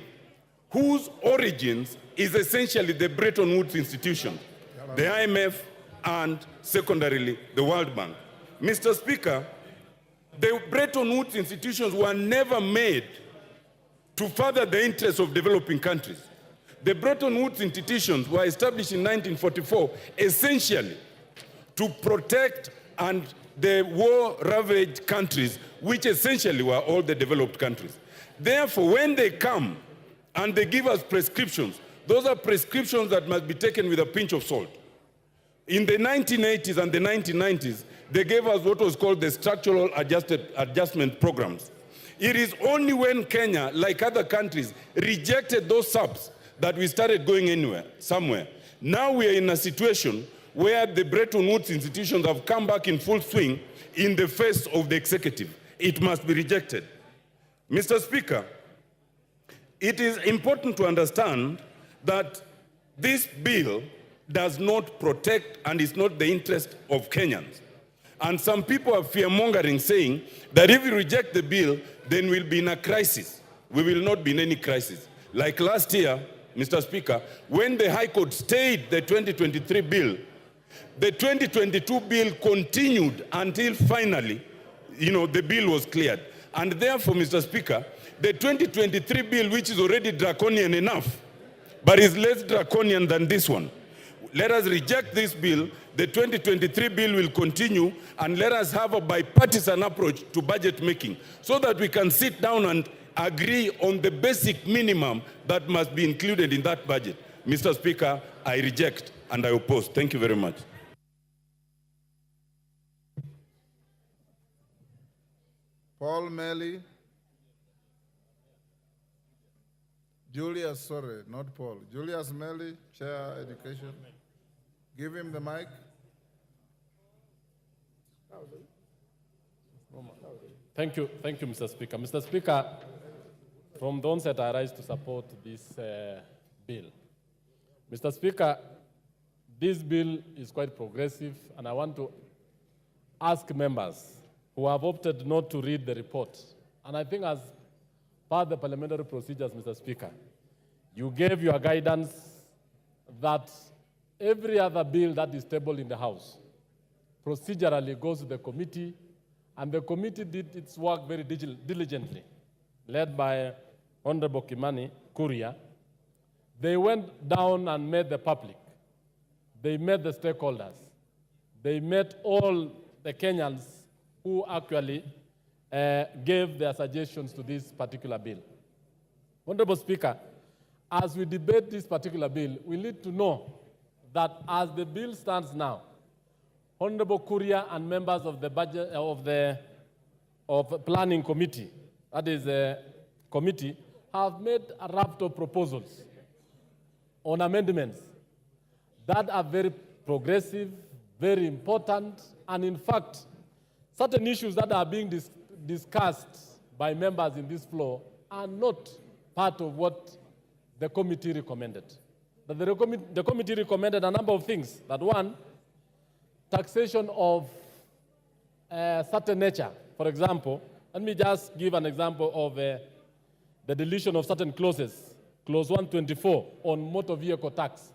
whose origins is essentially the Bretton Woods institutions, the IMF, and secondarily, the World Bank. Mr. Speaker, the Bretton Woods institutions were never made to further the interests of developing countries. The Bretton Woods institutions were established in 1944 essentially to protect and the war-ravaged countries, which essentially were all the developed countries. Therefore, when they come and they give us prescriptions, those are prescriptions that must be taken with a pinch of salt. In the 1980s and the 1990s, they gave us what was called the Structural Adjustment Programs. It is only when Kenya, like other countries, rejected those subs that we started going somewhere. Now we are in a situation where the Bretton Woods institutions have come back in full swing in the face of the executive. It must be rejected. Mr. Speaker, it is important to understand that this bill does not protect and is not the interest of Kenyans. And some people are fear-mongering, saying that if we reject the bill, then we'll be in a crisis. We will not be in any crisis. Like last year, Mr. Speaker, when the High Court stayed the 2023 bill, the 2022 bill continued until finally, the bill was cleared. And therefore, Mr. Speaker, the 2023 bill, which is already draconian enough, but is less draconian than this one. Let us reject this bill. The 2023 bill will continue, and let us have a bipartisan approach to budget making so that we can sit down and agree on the basic minimum that must be included in that budget. Mr. Speaker, I reject and I oppose. Thank you very much. Paul Melly. Julius, sorry, not Paul. Julius Melly, Chair Education. Give him the mic. Thank you, Mr. Speaker. Mr. Speaker, from the onset, I rise to support this bill. Mr. Speaker, this bill is quite progressive, and I want to ask members who have opted not to read the report, and I think as part of the parliamentary procedures, Mr. Speaker, you gave your guidance that every other bill that is tabled in the House procedurally goes to the committee, and the committee did its work very diligently, led by Honorable Kimani Kuria. They went down and met the public. They met the stakeholders. They met all the Kenyans who actually gave their suggestions to this particular bill. Honorable Speaker, as we debate this particular bill, we need to know that as the bill stands now, Honorable Kuria and members of the budget of the planning committee, that is a committee, have made a raft of proposals on amendments that are very progressive, very important, and in fact, certain issues that are being discussed by members in this floor are not part of what the committee recommended. But the committee recommended a number of things. That one, taxation of certain nature. For example, let me just give an example of the deletion of certain clauses. Clause 124 on motor vehicle tax.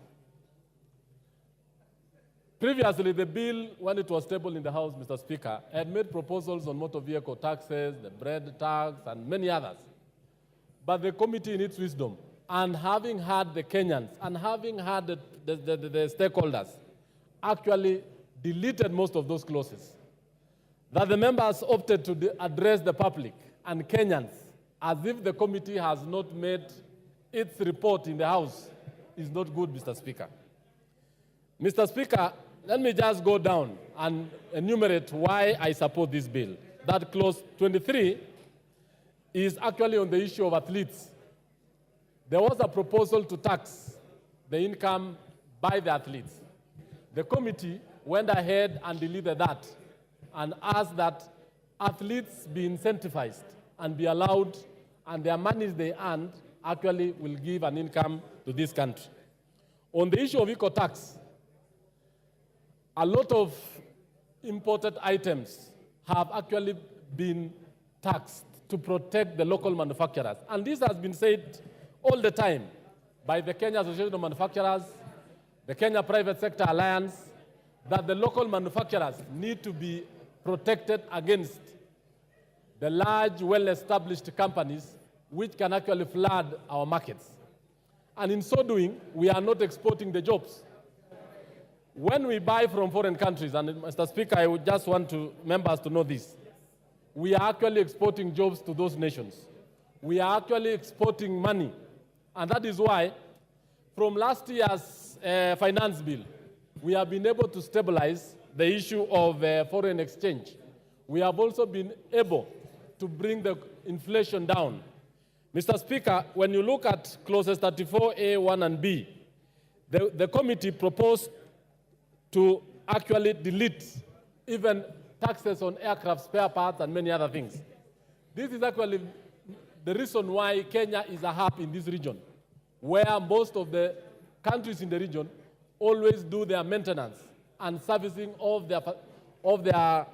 Previously, the bill, when it was tabled in the House, Mr. Speaker, had made proposals on motor vehicle taxes, the bread tax, and many others. But the committee, in its wisdom, and having had the Kenyans, and having had the stakeholders, actually deleted most of those clauses. That the members opted to address the public and Kenyans as if the committee has not made its report in the House is not good, Mr. Speaker. Mr. Speaker, let me just go down and enumerate why I support this bill. That clause 23 is actually on the issue of athletes. There was a proposal to tax the income by the athletes. The committee went ahead and deleted that and asked that athletes be incentivized and be allowed, and their monies they earned actually will give an income to this country. On the issue of eco-tax, a lot of imported items have actually been taxed to protect the local manufacturers. And this has been said all the time by the Kenya Association of Manufacturers, the Kenya Private Sector Alliance, that the local manufacturers need to be protected against the large, well-established companies which can actually flood our markets. And in so doing, we are not exporting the jobs. When we buy from foreign countries, and Mr. Speaker, I would just want members to know this, we are actually exporting jobs to those nations. We are actually exporting money. And that is why, from last year's finance bill, we have been able to stabilize the issue of foreign exchange. We have also been able to bring the inflation down. Mr. Speaker, when you look at clauses 34A, 1 and B, the committee proposed to actually delete even taxes on aircraft spare parts and many other things. This is actually the reason why Kenya is a hub in this region, where most of the countries in the region always do their maintenance and servicing of their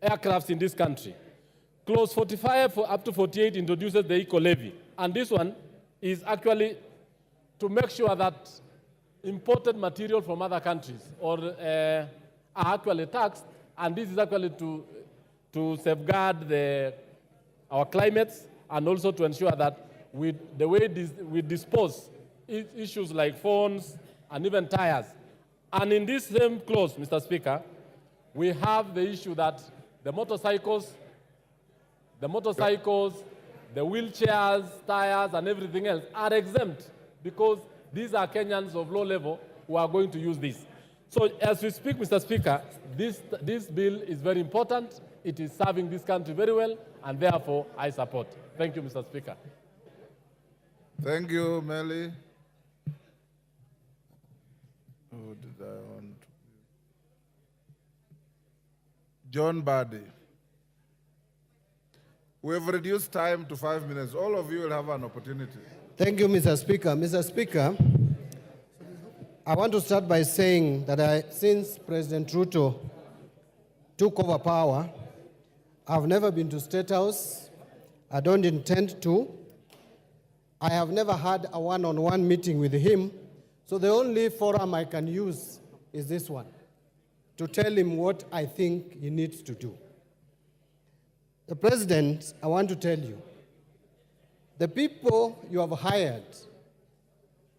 aircrafts in this country. Clause 45 up to 48 introduces the eco-levy, and this one is actually to make sure that imported material from other countries are actually taxed, and this is actually to safeguard our climates and also to ensure that the way we dispose issues like phones and even tires. And in this same clause, Mr. Speaker, we have the issue that the motorcycles, the wheelchairs, tires, and everything else are exempt because these are Kenyans of low level who are going to use this. So as we speak, Mr. Speaker, this bill is very important, It is serving this country very well, and therefore I support. Thank you, Mr. Speaker. Thank you, Melly. Who did I want? John Bardi. We have reduced time to 5 minutes. All of you will have an opportunity. Thank you, Mr. Speaker. Mr. Speaker, I want to start by saying that since President Ruto took over power, I've never been to State House. I don't intend to. I have never had a one-on-one meeting with him, so the only forum I can use is this one, to tell him what I think he needs to do. The President, I want to tell you, the people you have hired,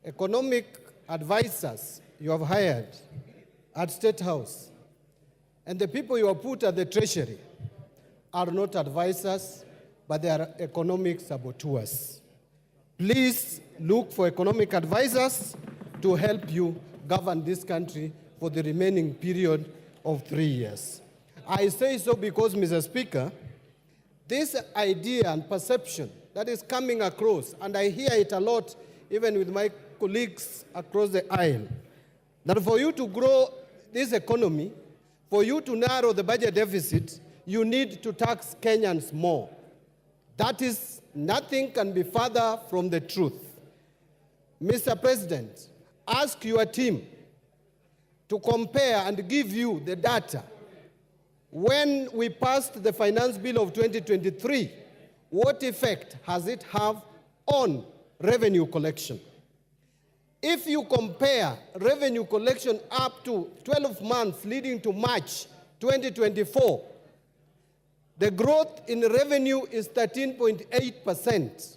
economic advisors you have hired at State House, and the people you have put at the Treasury are not advisors, but they are economic saboteurs. Please look for economic advisors to help you govern this country for the remaining period of 3 years. I say so because, Mr. Speaker, this idea and perception that is coming across, and I hear it a lot even with my colleagues across the aisle, that for you to grow this economy, for you to narrow the budget deficit, you need to tax Kenyans more. That is, nothing can be further from the truth. Mr. President, ask your team to compare and give you the data. When we passed the finance bill of 2023, what effect has it have on revenue collection? If you compare revenue collection up to 12 months leading to March 2024, the growth in revenue is 13.8%.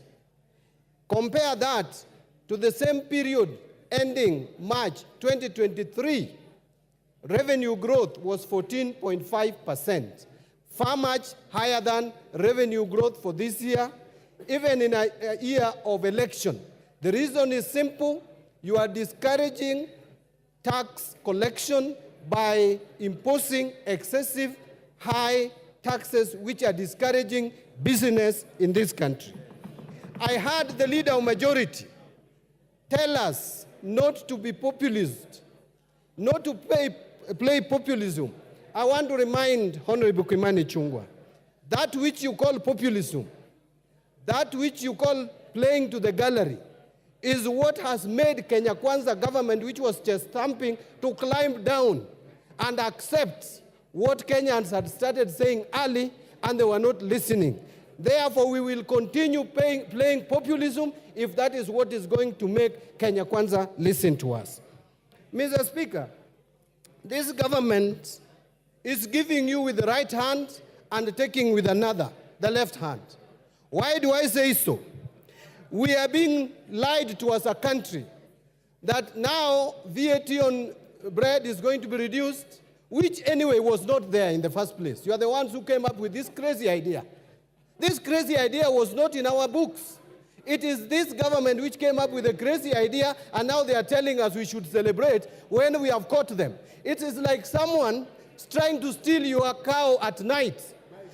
Compare that to the same period ending March 2023, revenue growth was 14.5%, far much higher than revenue growth for this year, even in a year of election. The reason is simple. You are discouraging tax collection by imposing excessive high taxes which are discouraging business in this country. I heard the leader of majority tell us not to be populist, not to play populism. I want to remind Honorable Kimani Ichung'wah, that which you call populism, that which you call playing to the gallery, is what has made Kenya Kwanza government, which was just stamping, to climb down and accept what Kenyans had started saying early, and they were not listening. Therefore, we will continue playing populism if that is what is going to make Kenya Kwanza listen to us. Mr. Speaker, this government is giving you with the right hand and taking with another, the left hand. Why do I say so? We are being lied to as a country that now VAT on bread is going to be reduced, which anyway was not there in the first place. You are the ones who came up with this crazy idea. This crazy idea was not in our books. It is this government which came up with a crazy idea, and now they are telling us we should celebrate when we have caught them. It is like someone trying to steal your cow at night.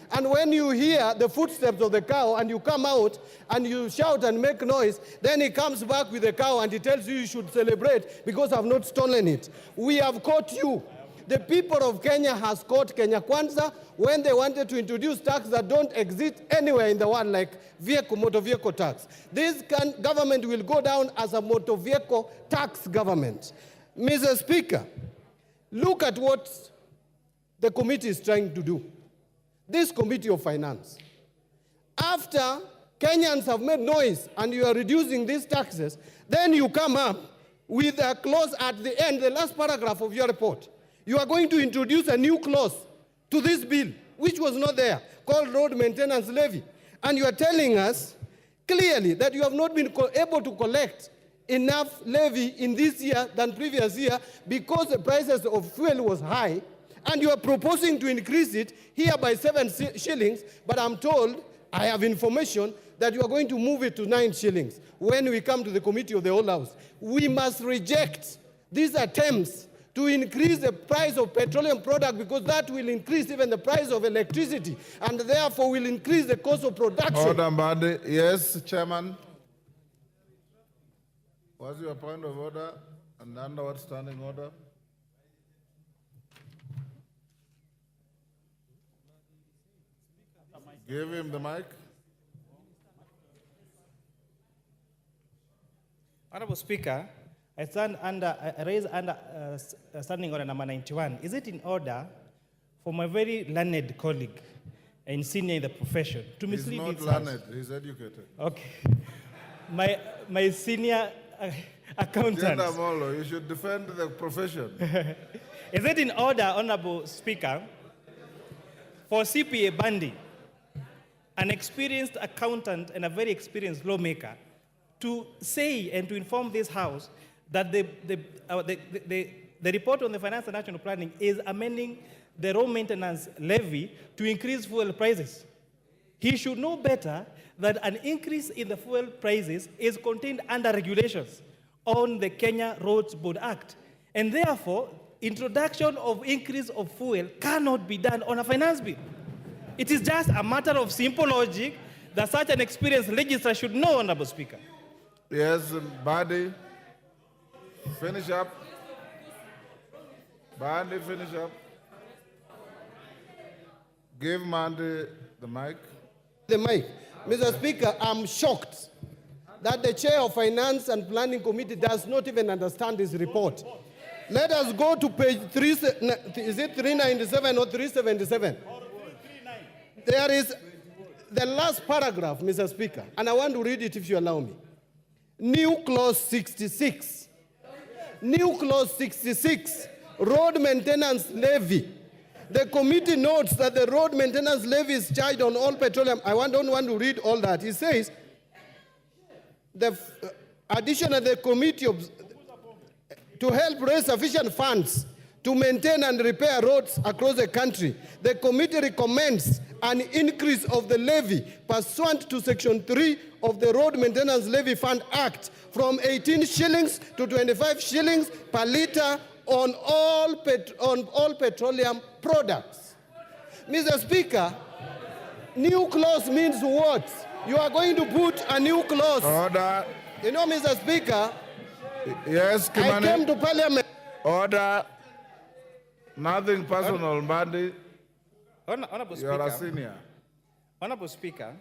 And when you hear the footsteps of the cow and you come out and you shout and make noise, then he comes back with the cow and he tells you you should celebrate because I've not stolen it. We have caught you. The people of Kenya has caught Kenya Kwanza when they wanted to introduce tax that don't exist anywhere in the world, like motor vehicle tax. This government will go down as a motor vehicle tax government. Mr. Speaker, look at what the committee is trying to do. This Committee of Finance. After Kenyans have made noise and you are reducing these taxes, then you come up with a clause at the end, the last paragraph of your report. You are going to introduce a new clause to this bill, which was not there, called road maintenance levy. And you are telling us clearly that you have not been able to collect enough levy in this year than previous year because the prices of fuel was high, and you are proposing to increase it here by 7 shillings, but I'm told, I have information, that you are going to move it to 9 shillings when we come to the Committee of the Whole House. We must reject these attempts to increase the price of petroleum product because that will increase even the price of electricity and therefore will increase the cost of production. Order, Mbadi. Yes, Chairman. What's your point of order and under what standing order? Give him the mic. Honorable Speaker, I raise under standing order number 91. Is it in order for my very learned colleague and senior in the profession to mislead He's not this House? learned, he's educated. Okay. My senior accountant. Gender Molo, you should defend the profession. Is it in order, Honorable Speaker, for CPA Bandi, an experienced accountant and a very experienced lawmaker, to say and to inform this House that the report on the finance and national planning is amending the road maintenance levy to increase fuel prices? He should know better that an increase in the fuel prices is contained under regulations on the Kenya Roads Board Act. And therefore, introduction of increase of fuel cannot be done on a finance bill. It is just a matter of simple logic that such an experienced legislator should know, Honorable Speaker. Yes, Badi, finish up. Badi, finish up. Give Mandi the mic. The mic. Mr. Speaker, I'm shocked that the chair of Finance and Planning Committee does not even understand this report. Let us go to page 3, is it 397 or 377? There is the last paragraph, Mr. Speaker, and I want to read it if you allow me. New clause 66. New clause 66, road maintenance levy. The committee notes that the road maintenance levy is charged on all petroleum. Don't want to read all that. It says, additionally, the committee to help raise sufficient funds to maintain and repair roads across the country, the committee recommends an increase of the levy pursuant to Section 3 of the Road Maintenance Levy Fund Act from 18 shillings to 25 shillings per litre on all petroleum products. Mr. Speaker, new clause means what? You are going to put a new clause. Order. You know, Mr. Speaker, yes, Kimani. I came to Parliament. Order. Nothing personal, Bandi. Honorable You are a Speaker, senior. Honorable Speaker,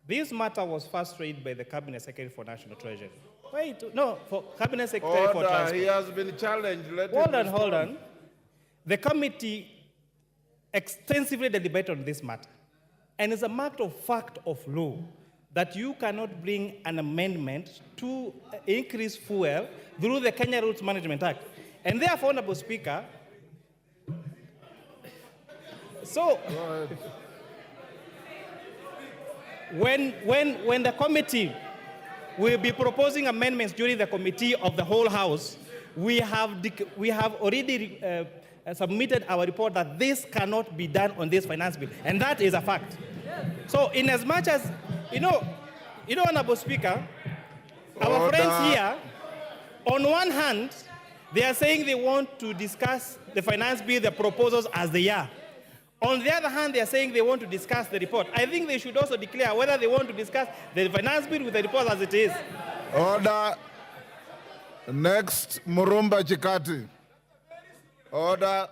this matter was first raised by the Cabinet Secretary for National Treasury. Wait, no, for Cabinet Secretary for Order. Transport. He has been challenged. Hold on. The committee extensively deliberated on this matter. And it's a matter of fact of law that you cannot bring an amendment to increase fuel through the Kenya Roads Management Act. And therefore, Honorable Speaker, so when the committee will be proposing amendments during the committee of the whole House, we have already submitted our report that this cannot be done on this finance bill, and that is a fact. So, in as much as Honorable Speaker, our friends here, on one hand, they are saying they want to discuss the finance bill, the proposals as they are. On the other hand, they are saying they want to discuss the report. I think they should also declare whether they want to discuss the finance bill with the report as it is. Order. Next, Murumba Chikati. Order.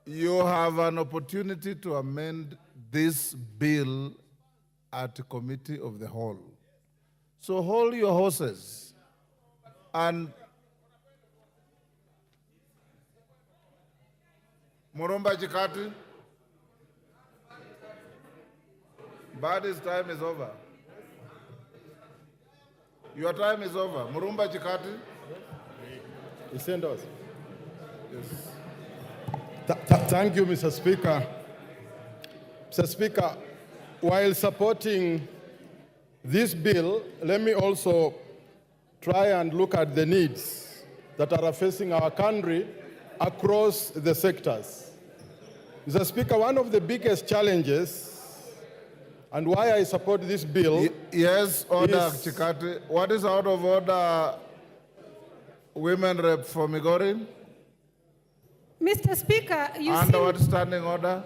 You have an opportunity to amend this bill at committee of the whole. So hold your horses and Murumba Chikati. Badi's time is over. Your time is over. Murumba Chikati. Isendos. Yes. Thank you, Mr. Speaker. Mr. Speaker, while supporting this bill, let me also try and look at the needs that are facing our country across the sectors. Mr. Speaker, one of the biggest challenges and why I support this bill. Yes, order, Chikati. What is out of order? Women Rep for Migori. Mr. Speaker, Under what standing order?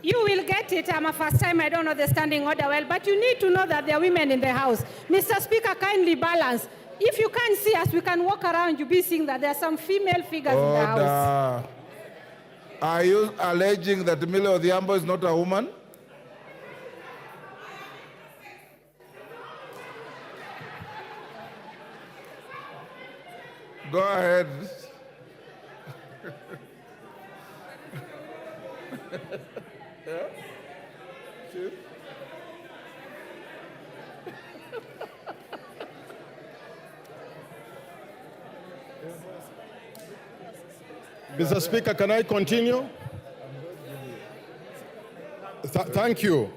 you will get it. I'm a first time, I don't know the standing order well, but you need to know that there are women in the House. Mr. Speaker, kindly balance. If you can't see us, we can walk around, you'll be seeing that there are some female figures in the House. Are you alleging that Millie Odhiambo is not a woman? Go ahead. Yeah? Chief? Mr. Speaker, can I continue? Thank you.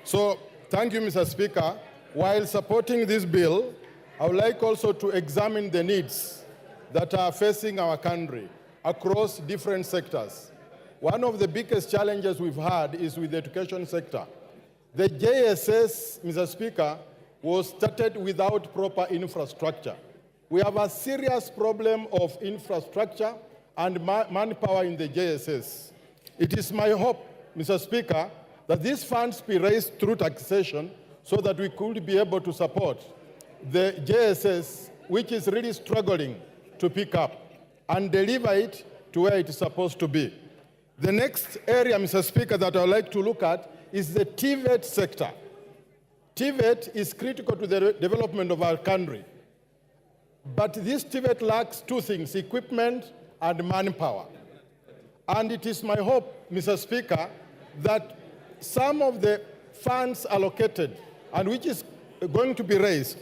So, thank you, Mr. Speaker. While supporting this bill, I would like also to examine the needs that are facing our country across different sectors. One of the biggest challenges we've had is with the education sector. The JSS, Mr. Speaker, was started without proper infrastructure. We have a serious problem of infrastructure and manpower in the JSS. It is my hope, Mr. Speaker, that these funds be raised through taxation so that we could be able to support the JSS, which is really struggling to pick up and deliver it to where it is supposed to be. The next area, Mr. Speaker, that I would like to look at is the TVET sector. TVET is critical to the development of our country. But this TVET lacks two things, equipment and manpower. And it is my hope, Mr. Speaker, that some of the funds allocated and which is going to be raised,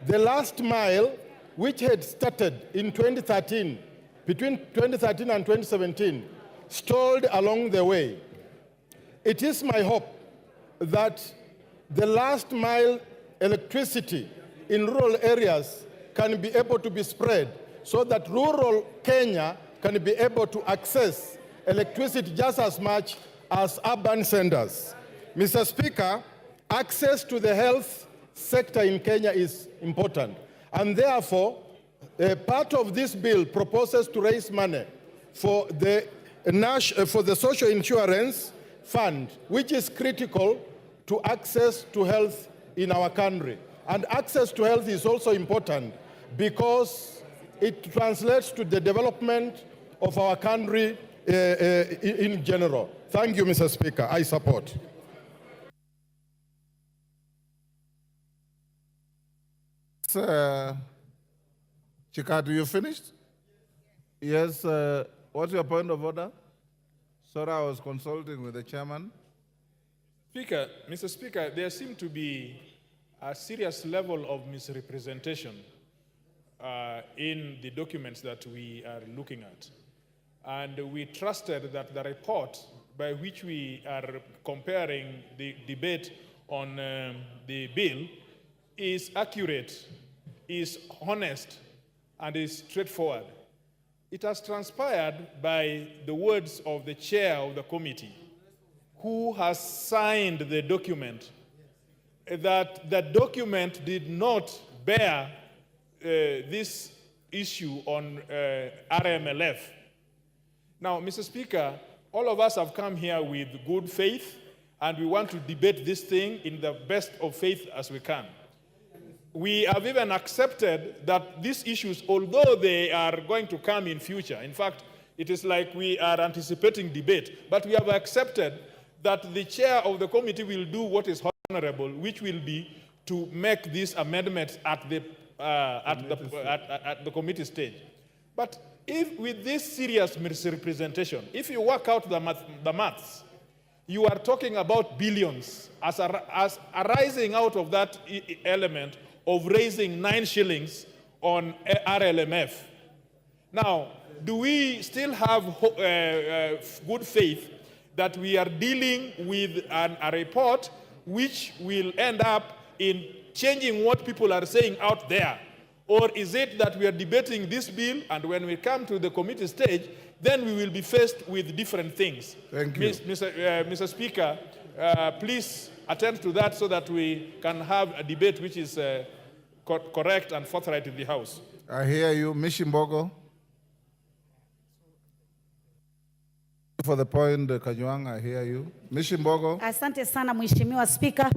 the last mile, which had started in 2013, between 2013 and 2017, stalled along the way. It is my hope that the last mile electricity in rural areas can be able to be spread so that rural Kenya can be able to access electricity just as much as urban centers. Mr. Speaker, access to the health sector in Kenya is important. And therefore, part of this bill proposes to raise money for the social insurance fund, which is critical to access to health in our country. And access to health is also important because it translates to the development of our country in general. Thank you, Mr. Speaker. I support. Chikatu, you finished? Yes. What's your point of order? Sorry, I was consulting with the chairman. Mr. Speaker, there seems to be a serious level of misrepresentation in the documents that we are looking at. And we trusted that the report by which we are comparing the debate on the bill is accurate, is honest, and is straightforward. It has transpired by the words of the chair of the committee, who has signed the document, that the document did not bear this issue on RMLF. Now, Mr. Speaker, all of us have come here with good faith, and we want to debate this thing in the best of faith as we can. We have even accepted that these issues, although they are going to come in future, in fact, it is like we are anticipating debate, but we have accepted that the chair of the committee will do what is honorable, which will be to make these amendments at the committee stage. But if with this serious misrepresentation, if you work out the maths, you are talking about billions as arising out of that element of raising 9 shillings on RLMF. Now, do we still have good faith that we are dealing with a report which will end up in changing what people are saying out there? Or is it that we are debating this bill, and when we come to the committee stage, then we will be faced with different things? Thank you. Mr. Speaker, please attend to that so that we can have a debate which is correct and forthright in the House. I hear you. Mishimbogo. For the point, Kanyuang, I hear you. Mishimbogo. Asante sana Mheshimiwa Spika.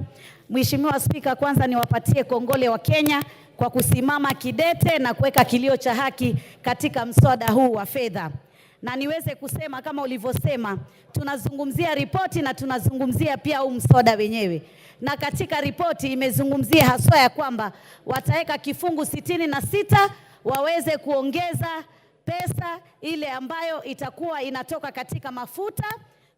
Mheshimiwa Spika, kwanza niwapatie kongole wa Kenya kwa kusimama kidete na kuweka kilio cha haki katika mswada huu wa fedha. Na niweze kusema kama ulivyosema, tunazungumzia ripoti na tunazungumzia pia huu mswada wenyewe. Na katika ripoti imezungumzia haswa ya kwamba wataweka kifungu 66 waweze kuongeza pesa ile ambayo itakuwa inatoka katika mafuta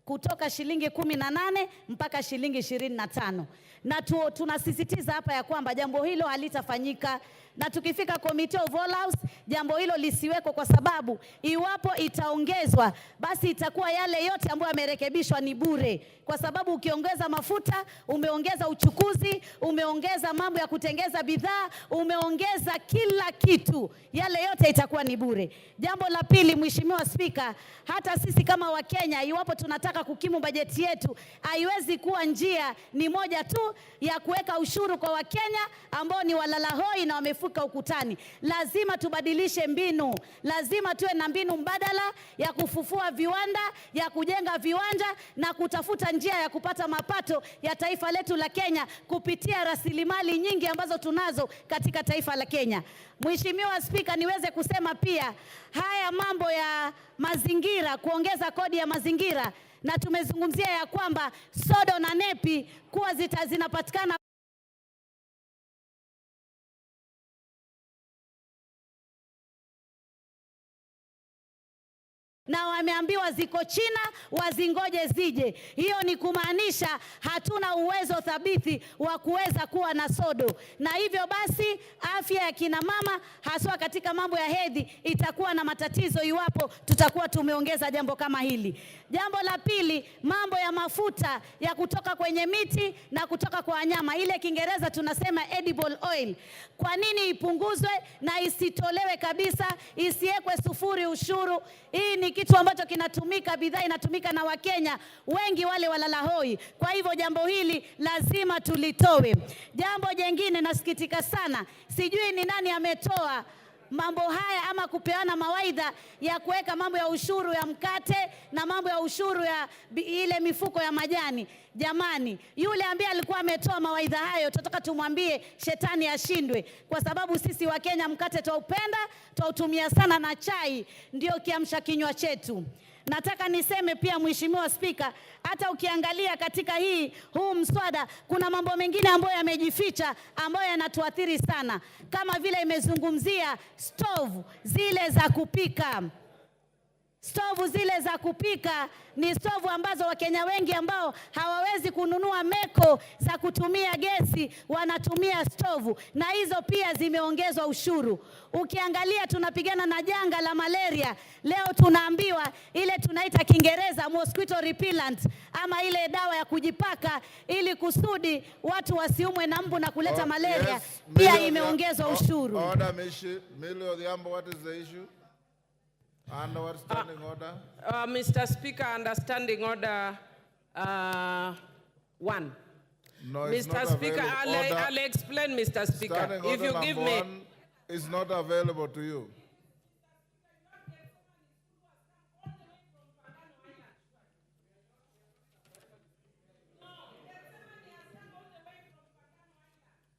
kutoka shilingi 18 mpaka shilingi 25. Na tunasisitiza hapa ya kwamba jambo hilo halitafanyika, na tukifika Committee of All House jambo hilo lisiweko, kwa sababu iwapo itaongezwa basi itakuwa yale yote ambayo yamerekebishwa ni bure, kwa sababu ukiongeza mafuta umeongeza uchukuzi, umeongeza mambo ya kutengeza bidhaa, umeongeza kila kitu, yale yote itakuwa ni bure. Jambo la pili, Mheshimiwa Spika, hata sisi kama Wakenya iwapo tunataka kukimu bajeti yetu, haiwezi kuwa njia ni moja tu ya kuweka ushuru kwa Wakenya ambao ni walalahoi na wamefuka ukutani. Lazima tubadilishe mbinu, lazima tuwe na mbinu mbadala ya kufufua viwanda, ya kujenga viwanja na kutafuta njia ya kupata mapato ya taifa letu la Kenya kupitia rasilimali nyingi ambazo tunazo katika taifa la Kenya. Mheshimiwa Spika, niweze kusema pia haya mambo ya mazingira, kuongeza kodi ya mazingira, na tumezungumzia ya kwamba sodo na nepi kuwa zinapatikana na wameambiwa ziko China wazingoje zije. Hiyo ni kumaanisha hatuna uwezo thabiti wa kuweza kuwa na sodo, na hivyo basi afya ya kina mama haswa katika mambo ya hedhi itakuwa na matatizo iwapo tutakuwa tumeongeza jambo kama hili. Jambo la pili, mambo ya mafuta ya kutoka kwenye miti na kutoka kwa wanyama, ile Kiingereza tunasema edible oil. Kwa nini ipunguzwe na isitolewe kabisa, isiwekwe sufuri ushuru? Hii ni kitu ambacho kinatumika, bidhaa inatumika na Wakenya wengi wale walalahoi. Kwa hivyo jambo hili lazima tulitowe. Jambo jengine, nasikitika sana, sijui ni nani ametoa mambo haya ama kupeana mawaidha ya kuweka mambo ya ushuru ya mkate na mambo ya ushuru ya ile mifuko ya majani. Jamani, yule ambaye alikuwa ametoa mawaidha hayo, tunataka tumwambie shetani ashindwe, kwa sababu sisi wa Kenya mkate twaupenda, twautumia sana, na chai ndio kiamsha kinywa chetu. Nataka niseme pia Mheshimiwa Spika, hata ukiangalia katika huu mswada kuna mambo mengine ambayo yamejificha ambayo yanatuathiri sana, kama vile imezungumzia stove zile za kupika. Stovu zile za kupika ni stovu ambazo Wakenya wengi ambao hawawezi kununua meko za kutumia gesi wanatumia stovu, na hizo pia zimeongezwa ushuru. Ukiangalia tunapigana na janga la malaria, leo tunaambiwa ile tunaita Kiingereza mosquito repellent, ama ile dawa ya kujipaka ili kusudi watu wasiumwe na mbu na kuleta malaria, yes, pia imeongezwa ushuru. Order, Millie Odhiambo, what is the issue? Under standing order? Mr. Speaker, under standing order 1. No, Mr. Speaker, I'll explain, Mr. Speaker. Standing if you give me... is not available to you.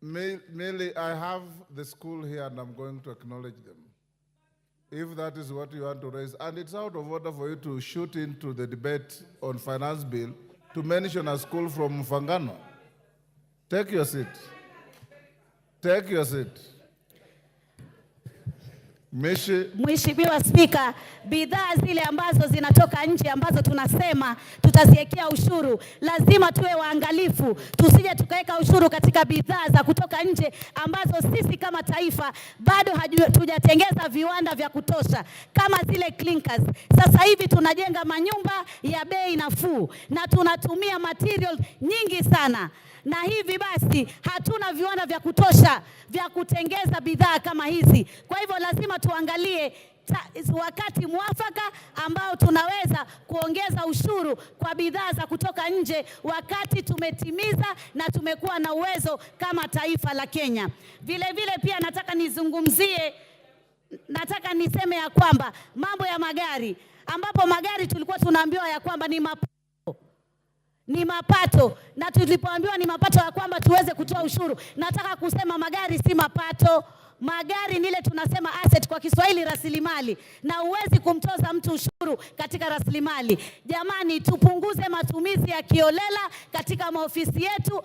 Millie, I have the school here and I'm going to acknowledge them, if that is what you want to raise. And it's out of order for you to shoot into the debate on finance bill to mention a school from Mfangano. Take your seat. Take your seat. Mheshimiwa Spika, bidhaa zile ambazo zinatoka nje ambazo tunasema tutaziwekea ushuru, lazima tuwe waangalifu, tusije tukaweka ushuru katika bidhaa za kutoka nje ambazo sisi kama taifa bado hatujatengeza viwanda vya kutosha, kama zile clinkers. Sasa hivi tunajenga manyumba ya bei nafuu na tunatumia material nyingi sana, na hivi basi hatuna viwanda vya kutosha vya kutengeza bidhaa kama hizi. Kwa hivyo lazima tuangalie wakati mwafaka ambao tunaweza kuongeza ushuru kwa bidhaa za kutoka nje, wakati tumetimiza na tumekuwa na uwezo kama taifa la Kenya. Vile vile pia nataka nizungumzie nataka niseme ya kwamba mambo ya magari, ambapo magari tulikuwa tunaambiwa ya kwamba ni mapato, na tulipoambiwa ni mapato ya kwamba tuweze kutoa ushuru. Nataka kusema magari si mapato. Magari ni ile tunasema asset kwa Kiswahili, rasilimali, na huwezi kumtoza mtu ushuru katika rasilimali. Jamani, tupunguze matumizi ya kiolela katika maofisi yetu.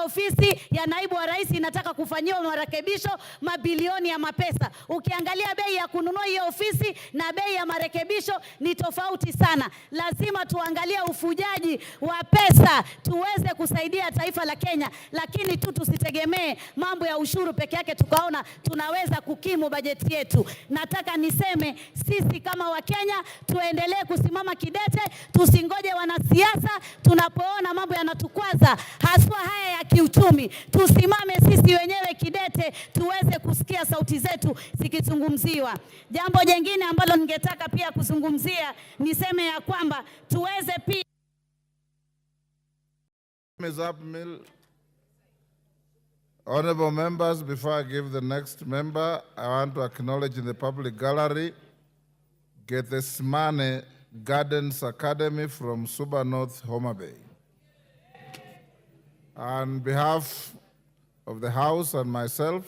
Ofisi ya naibu wa rais inataka kufanyiwa marekebisho, mabilioni ya mapesa. Ukiangalia bei ya kununua hiyo ofisi na bei ya marekebisho ni tofauti sana. Lazima tuangalie ufujaji wa pesa tuweze kusaidia taifa la Kenya, lakini tusitegemee mambo ya ushuru peke yake tukaona tunaweza kukimu bajeti yetu. Nataka niseme sisi kama Wakenya tuendelee kusimama kidete, tusingoje wanasiasa tunapoona mambo yanatukwaza, haswa haya ya kiuchumi. Tusimame sisi wenyewe kidete, tuweze kusikia sauti zetu zikizungumziwa. Jambo jingine ambalo ningetaka pia kuzungumzia, niseme ya kwamba tuweze pia Honorable members, before I give the next member, I want to acknowledge in the public gallery Gethsemane Gardens Academy from Suba North, Homa Bay. On behalf of the House and myself,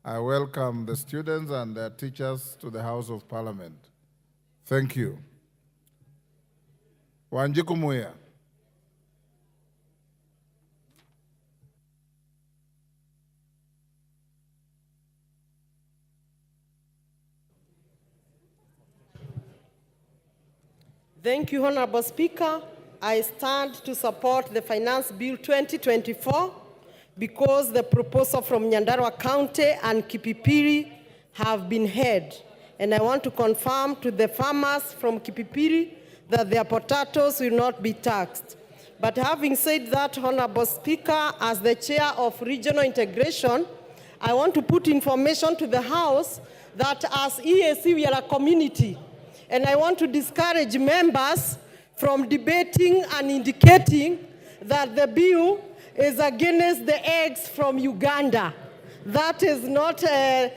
I welcome the students and their teachers to the House of Parliament. Thank you. Wanjiku Muya. Thank you, Honorable Speaker. I stand to support the Finance Bill 2024 because the proposal from Nyandarua County and Kipipiri have been heard. And I want to confirm to the farmers from Kipipiri that their potatoes will not be taxed. But having said that, Honorable Speaker, as the chair of regional integration, I want to put information to the House that as EAC, we are a community. And I want to discourage members from debating and indicating that the bill is against the eggs from Uganda. That is not the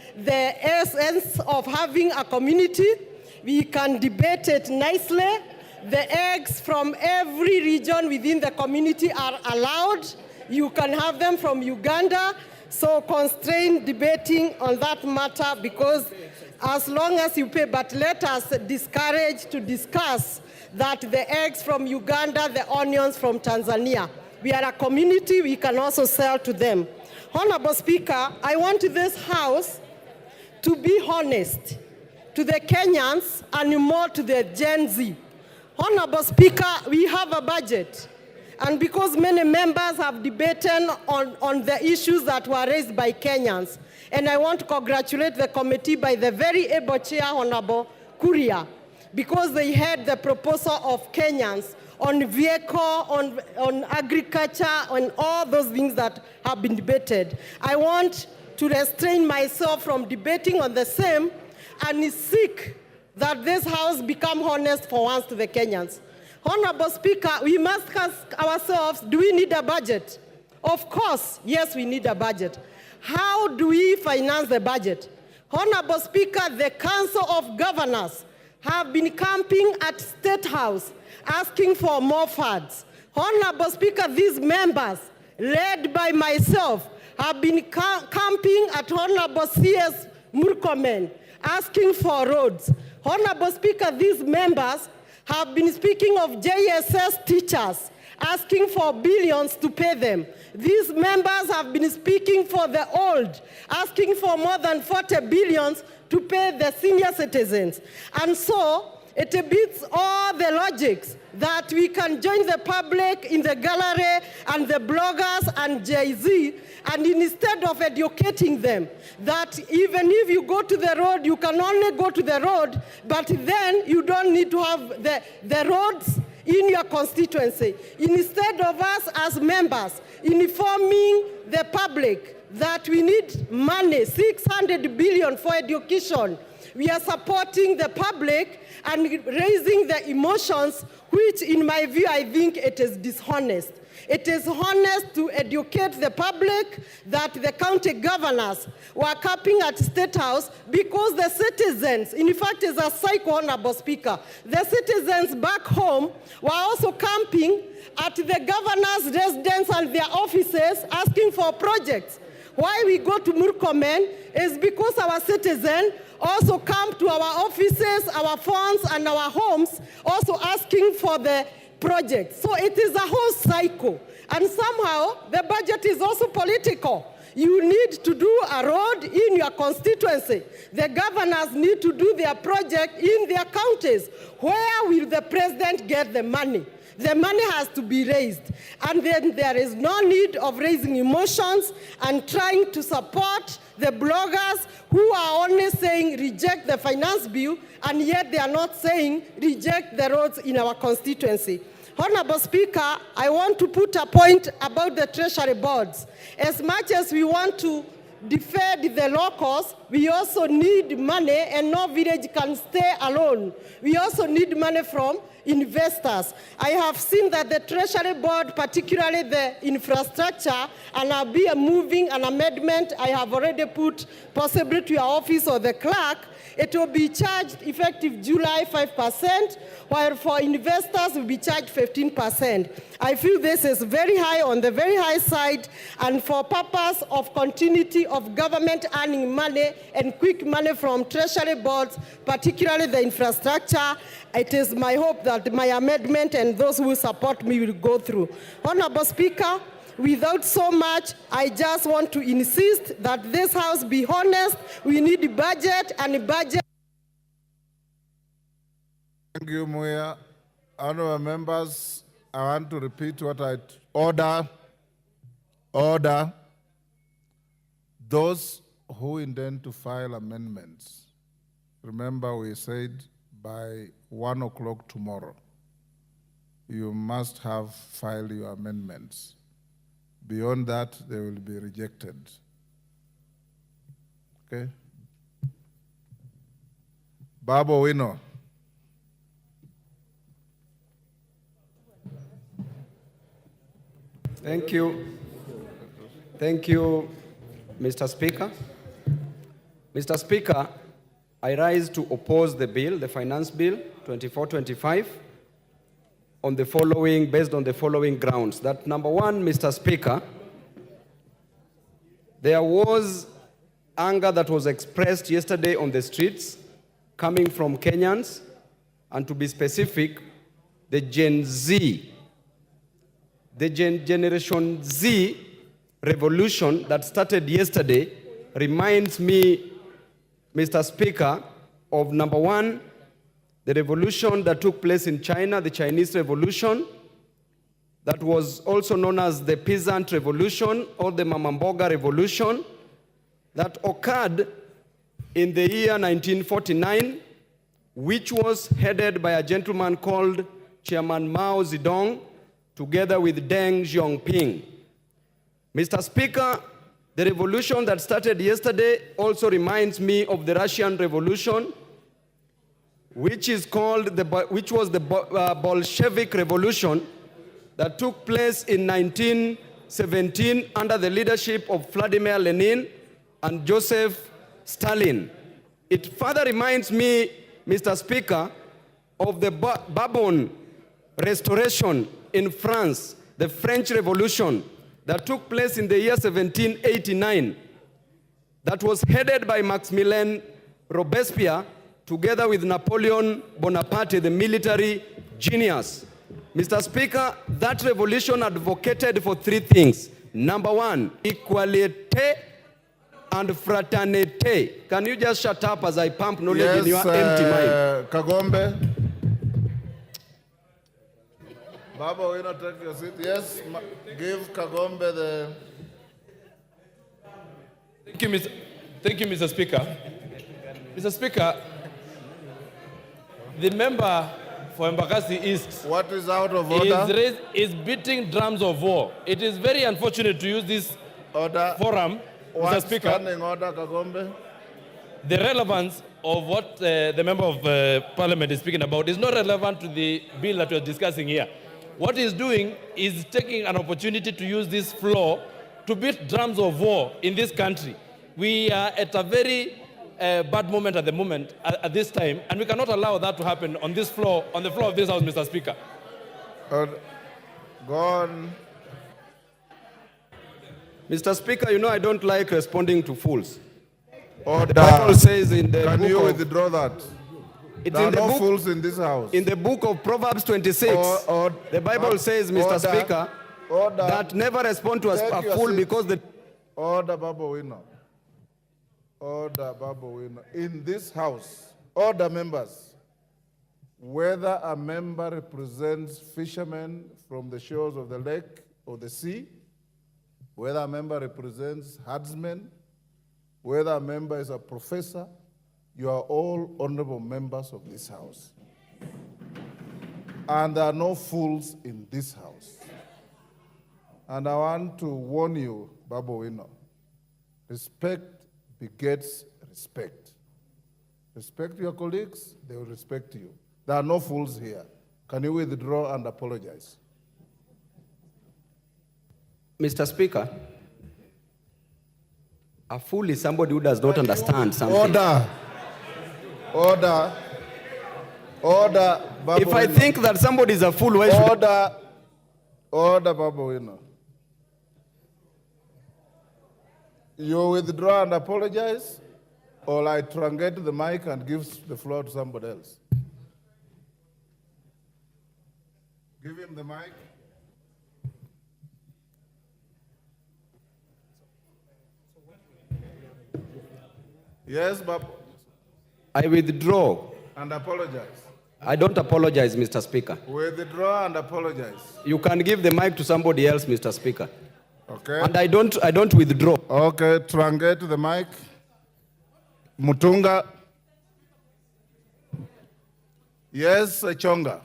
essence of having a community. We can debate it nicely. The eggs from every region within the community are allowed. You can have them from Uganda. So constrain debating on that matter, because as long as you pay, but let us discourage to discuss that the eggs from Uganda, the onions from Tanzania. We are a community, we can also sell to them. Honorable Speaker, I want this House to be honest to the Kenyans and more to the Gen Z. Honorable Speaker, we have a budget. And because many members have debated on the issues that were raised by Kenyans, and I want to congratulate the committee by the very able chair, Honorable Kuria, because they had the proposal of Kenyans on vehicle, on agriculture, on all those things that have been debated. I want to restrain myself from debating on the same and seek that this House become honest for once to the Kenyans. Honorable Speaker, we must ask ourselves, do we need a budget? Of course, yes, we need a budget. How do we finance the budget? Honorable Speaker, the Council of Governors have been camping at State House asking for more funds. Honorable Speaker, these members, led by myself, have been camping at Honorable C.S. Murkomen asking for roads. Honorable Speaker, these members have been speaking of JSS teachers, asking for billions to pay them. These members have been speaking for the old, asking for more than 40 billions to pay the senior citizens. And so, it beats all the logics that we can join the public in the gallery and the bloggers and Jay-Z, and instead of educating them, that even if you go to the road, you can only go to the road, but then you don't need to have the roads in your constituency. Instead of us as members informing the public that we need money, 600 billion for education, we are supporting the public and raising the emotions, which in my view, I think it is dishonest. It is honest to educate the public that the county governors were camping at State House because the citizens, in fact, is a cycle, Honorable Speaker, the citizens back home were also camping at the governor's residence and their offices asking for projects. Why we go to Murkomen is because our citizens also come to our offices, our phones, and our homes, also asking for the project. So it is a whole cycle. And somehow the budget is also political. You need to do a road in your constituency. The governors need to do their project in their counties. Where will the president get the money? The money has to be raised. And then there is no need of raising emotions and trying to support the bloggers who are only saying reject the finance bill, and yet they are not saying reject the roads in our constituency. Honorable Speaker, I want to put a point about the treasury boards. As much as we want to defend the locals, we also need money, and no village can stay alone. We also need money from investors. I have seen that the Treasury Board, particularly the infrastructure, and I'll be moving an amendment I have already put possibly to your office or the clerk. It will be charged effective July 5%, while for investors will be charged 15%. I feel this is very high, on the very high side, and for purpose of continuity of government earning money and quick money from treasury boards, particularly the infrastructure, it is my hope that my amendment and those who support me will go through. Honorable Speaker, without so much, I just want to insist that this House be honest. We need a budget, and a budget. Thank you, Muya. Honorable members, I want to repeat what I order. Those who intend to file amendments, remember we said by 1 o'clock tomorrow, you must have filed your amendments. Beyond that, they will be rejected. Okay? Babo Wino. Thank you. Thank you, Mr. Speaker. Mr. Speaker, I rise to oppose the bill, the Finance Bill 2425, based on the following grounds. That number one, Mr. Speaker, there was anger that was expressed yesterday on the streets coming from Kenyans, and to be specific, the Gen Z. The Generation Z revolution that started yesterday reminds me, Mr. Speaker, of number one, the revolution that took place in China, the Chinese Revolution, that was also known as the Peasant Revolution or the Mamamboga Revolution, that occurred in the year 1949, which was headed by a gentleman called Chairman Mao Zedong, together with Deng Xiaoping. Mr. Speaker, the revolution that started yesterday also reminds me of the Russian Revolution, which was the Bolshevik Revolution that took place in 1917 under the leadership of Vladimir Lenin and Joseph Stalin. It further reminds me, Mr. Speaker, of the Bourbon Restoration in France, the French Revolution that took place in the year 1789, that was headed by Maximilien Robespierre together with Napoleon Bonaparte, the military genius. Mr. Speaker, that revolution advocated for three things. Number one, equality and fraternity. Can you just shut up as I pump knowledge in your empty mind? Kagombe. Baba, will you not take your seat? Yes, give Kagombe the... Thank you, Mr. Speaker. Mr. Speaker, the member for Embakasi East... What is out of order? ...is beating drums of war. It is very unfortunate to use this forum, Mr. Speaker. Standing order, Kagombe. The relevance of what the member of parliament is speaking about is not relevant to the bill that we're discussing here. What he's doing is taking an opportunity to use this floor to beat drums of war in this country. We are at a very bad moment at the moment, at this time, and we cannot allow that to happen on this floor, on the floor of this House, Mr. Speaker. Go on. Mr. Speaker, you know I don't like responding to fools. Order. The Bible says in the Can book you of, withdraw that? it's There in are the no book, fools in this house. in the book of Proverbs 26, the Bible says, Mr. Speaker, that never respond to a fool because the... Order, Babu Wino. Order, Babu Wino. In this house, order members, whether a member represents fishermen from the shores of the lake or the sea, whether a member represents herdsmen, whether a member is a professor, you are all honorable members of this house. And there are no fools in this house. And I want to warn you, Babu Wino, respect begets respect. Respect your colleagues, they will respect you. There are no fools here. Can you withdraw and apologize? Mr. Speaker, a fool is somebody who does not understand something. Order. Order. Order, Babu If I Wino. think that somebody is a fool, why should... Order. Order, Babu Wino. You withdraw and apologize, or I truncate the mic and give the floor to somebody else. Give him the mic. Yes, Babu. I withdraw. And apologize. I don't apologize, Mr. Speaker. Withdraw and apologize. You can give the mic to somebody else, Mr. Speaker. Okay. And I don't withdraw. Okay, truncate the mic. Mutunga. Yes, Chonga.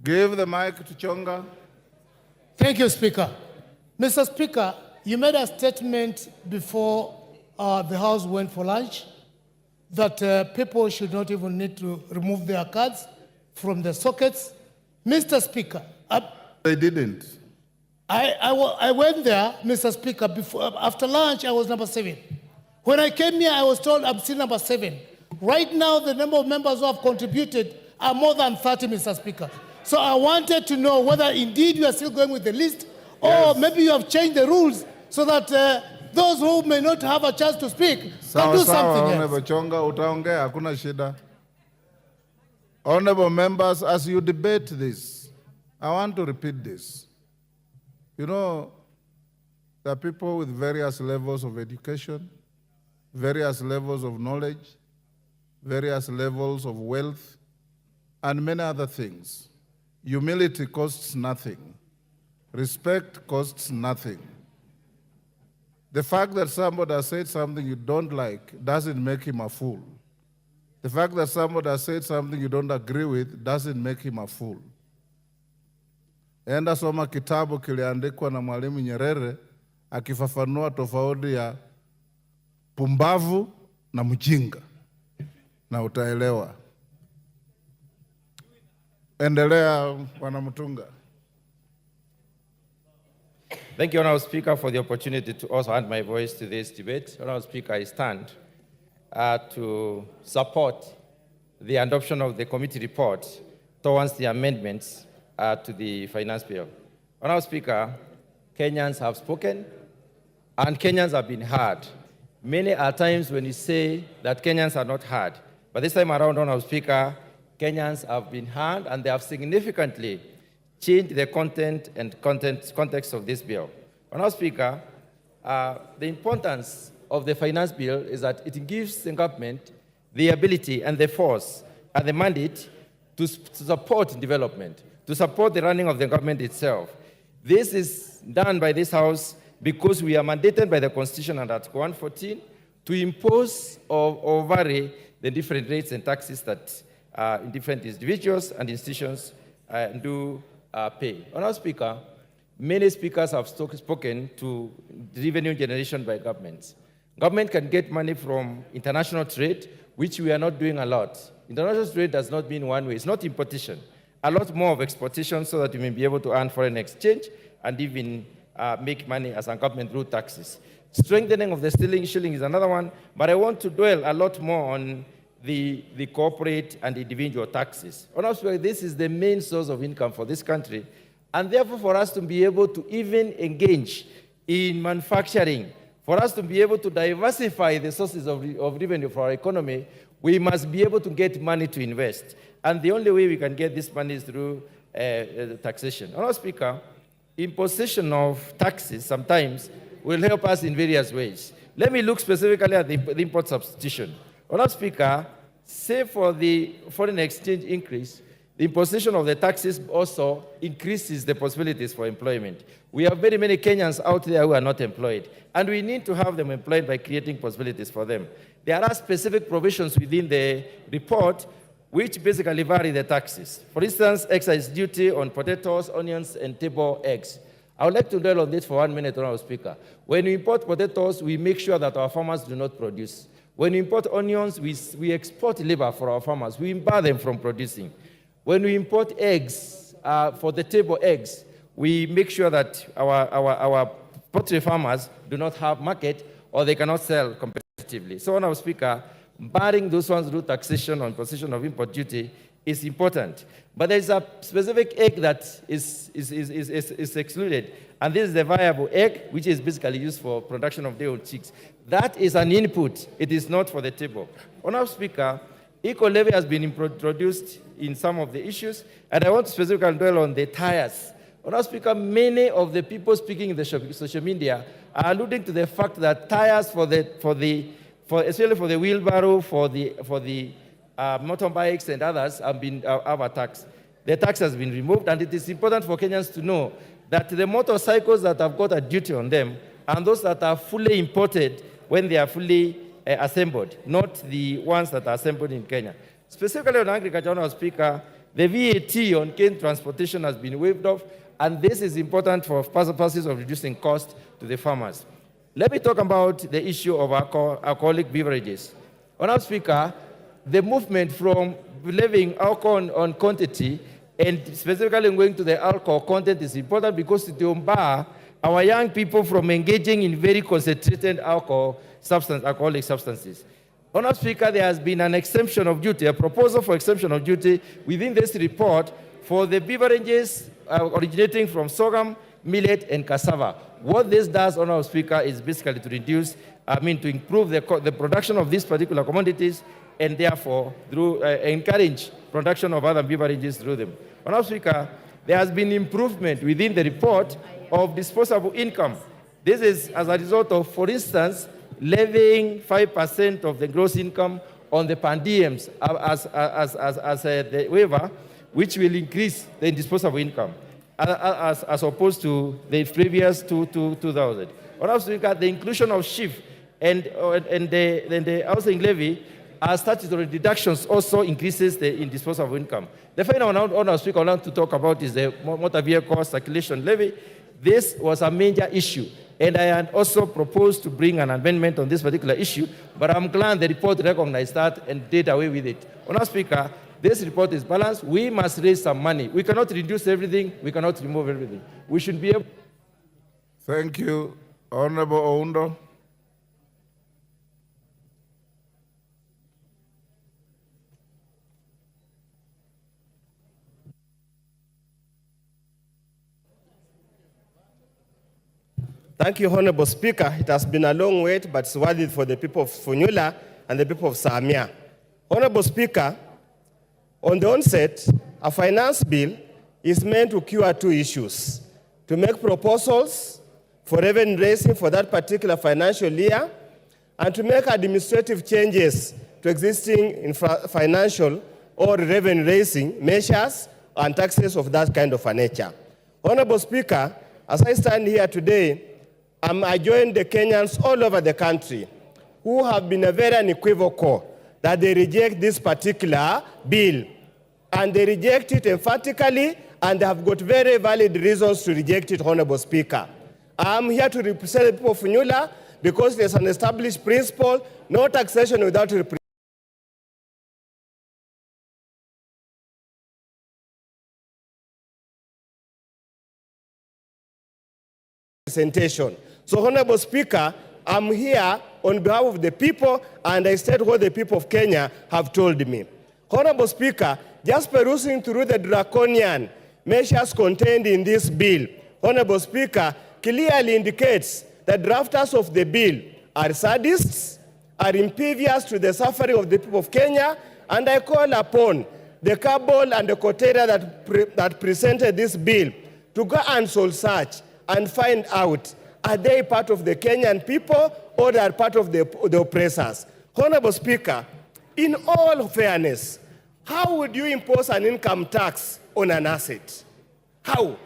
Give the mic to Chonga. Thank you, Speaker. Mr. Speaker, you made a statement before the House went for lunch that people should not even need to remove their cards from the sockets. Mr. Speaker, they didn't. I went there, Mr. Speaker, after lunch I was number 7. When I came here, I was told I'm still number 7. Right now, the number of members who have contributed are more than 30, Mr. Speaker. So I wanted to know whether indeed you are still going with the list, or maybe you have changed the rules so that those who may not have a chance to speak can do something else. Honorable Chonga, utaongea, hakuna shida. Honorable members, as you debate this, I want to repeat this. You know, there are people with various levels of education, various levels of knowledge, various levels of wealth, and many other things. Humility costs nothing. Respect costs nothing. The fact that somebody has said something you don't like doesn't make him a fool. The fact that somebody has said something you don't agree with doesn't make him a fool. Enda soma kitabu kiliandikwa na Mwalimu Nyerere akifafanua tofauti ya pumbavu na mjinga na utaelewa. Endelea, Bwana Mutunga. Thank you, Honourable Speaker, for the opportunity to also add my voice to this debate. Honourable Speaker, I stand to support the adoption of the committee report towards the amendments to the finance bill. Honourable Speaker, Kenyans have spoken and Kenyans have been heard. Many are times when you say that Kenyans are not heard, but this time around, Honourable Speaker, Kenyans have been heard and they have significantly changed the content and context of this bill. Honourable Speaker, the importance of the finance bill is that it gives the government the ability and the force and the mandate to support development, to support the running of the government itself. This is done by this House because we are mandated by the Constitution under Article 114 to impose or vary the different rates and taxes that different individuals and institutions do pay. Honourable Speaker, many speakers have spoken to revenue generation by governments. Government can get money from international trade, which we are not doing a lot. International trade does not mean one way. It's not importation. A lot more of exportation so that we may be able to earn foreign exchange and even make money as a government through taxes. Strengthening of the shilling is another one, but I want to dwell a lot more on the corporate and individual taxes. Honestly, this is the main source of income for this country, and therefore for us to be able to even engage in manufacturing, for us to be able to diversify the sources of revenue for our economy, we must be able to get money to invest. And the only way we can get this money is through taxation. Honourable Speaker, imposition of taxes sometimes will help us in various ways. Let me look specifically at the import substitution. Honourable Speaker, say for the foreign exchange increase, the imposition of the taxes also increases the possibilities for employment. We have very many Kenyans out there who are not employed, and we need to have them employed by creating possibilities for them. There are specific provisions within the report which basically vary the taxes. For instance, excise duty on potatoes, onions, and table eggs. I would like to dwell on this for 1 minute, Honourable Speaker. When we import potatoes, we make sure that our farmers do not produce. When we import onions, we export labor for our farmers. We bar them from producing. When we import eggs, for the table eggs, we make sure that our poultry farmers do not have market or they cannot sell competitively. So, Honourable Speaker, barring those ones through taxation or imposition of import duty is important. But there is a specific egg that is excluded, and this is the viable egg, which is basically used for production of day-old chicks. That is an input. It is not for the table. Honourable Speaker, eco-levy has been introduced in some of the issues, and I want to specifically dwell on the tires. Honourable Speaker, many of the people speaking in the social media are alluding to the fact that tires especially for the wheelbarrow, for the motorbikes and others have a tax. The tax has been removed, and it is important for Kenyans to know that the motorcycles that have got a duty on them and those that are fully imported when they are fully assembled, not the ones that are assembled in Kenya. Specifically on agriculture, Honourable Speaker, the VAT on cane transportation has been waived off, and this is important for purposes of reducing cost to the farmers. Let me talk about the issue of alcoholic beverages. Honourable Speaker, the movement from levying alcohol on quantity and specifically going to the alcohol content is important because it will bar our young people from engaging in very concentrated alcoholic substances. Honourable Speaker, there has been an exemption of duty, a proposal for exemption of duty within this report for the beverages originating from sorghum, millet, and cassava. What this does, Honourable Speaker, is basically to improve the production of these particular commodities and therefore encourage production of other beverages through them. Honourable Speaker, there has been improvement within the report of disposable income. This is as a result of, for instance, levying 5% of the gross income on the per diems as the waiver, which will increase the disposable income as opposed to the previous 2,000. Honourable Speaker, the inclusion of SHIF and the housing levy as statutory deductions also increases the disposable income. The final one, Honourable Speaker, I want to talk about is the motor vehicle circulation levy. This was a major issue, and I had also proposed to bring an amendment on this particular issue, but I'm glad the report recognized that and did away with it. Honourable Speaker, this report is balanced. We must raise some money. We cannot reduce everything. We cannot remove everything. We should be able. Thank you. Honorable Oundo. Thank you, Honorable Speaker. It has been a long wait, but it's worth it for the people of Funyula and the people of Samia. Honorable Speaker, on the onset, a finance bill is meant to cure two issues: to make proposals for revenue raising for that particular financial year, and to make administrative changes to existing financial or revenue raising measures and taxes of that kind of a nature. Honorable Speaker, as I stand here today, I join the Kenyans all over the country who have been very unequivocal that they reject this particular bill. And they reject it emphatically, and they have got very valid reasons to reject it, Honorable Speaker. I'm here to represent the people of Funyula because there's an established principle, no taxation without representation. So, Honorable Speaker, I'm here on behalf of the people, and I state what the people of Kenya have told me. Honorable Speaker, just perusing through the draconian measures contained in this bill, Honorable Speaker, clearly indicates that drafters of the bill are sadists, are impervious to the suffering of the people of Kenya, and I call upon the cabal and the coterie that presented this bill to go and soul search and find out, are they part of the Kenyan people or they are part of the oppressors? Honorable Speaker, in all fairness, how would you impose an income tax on an asset? How?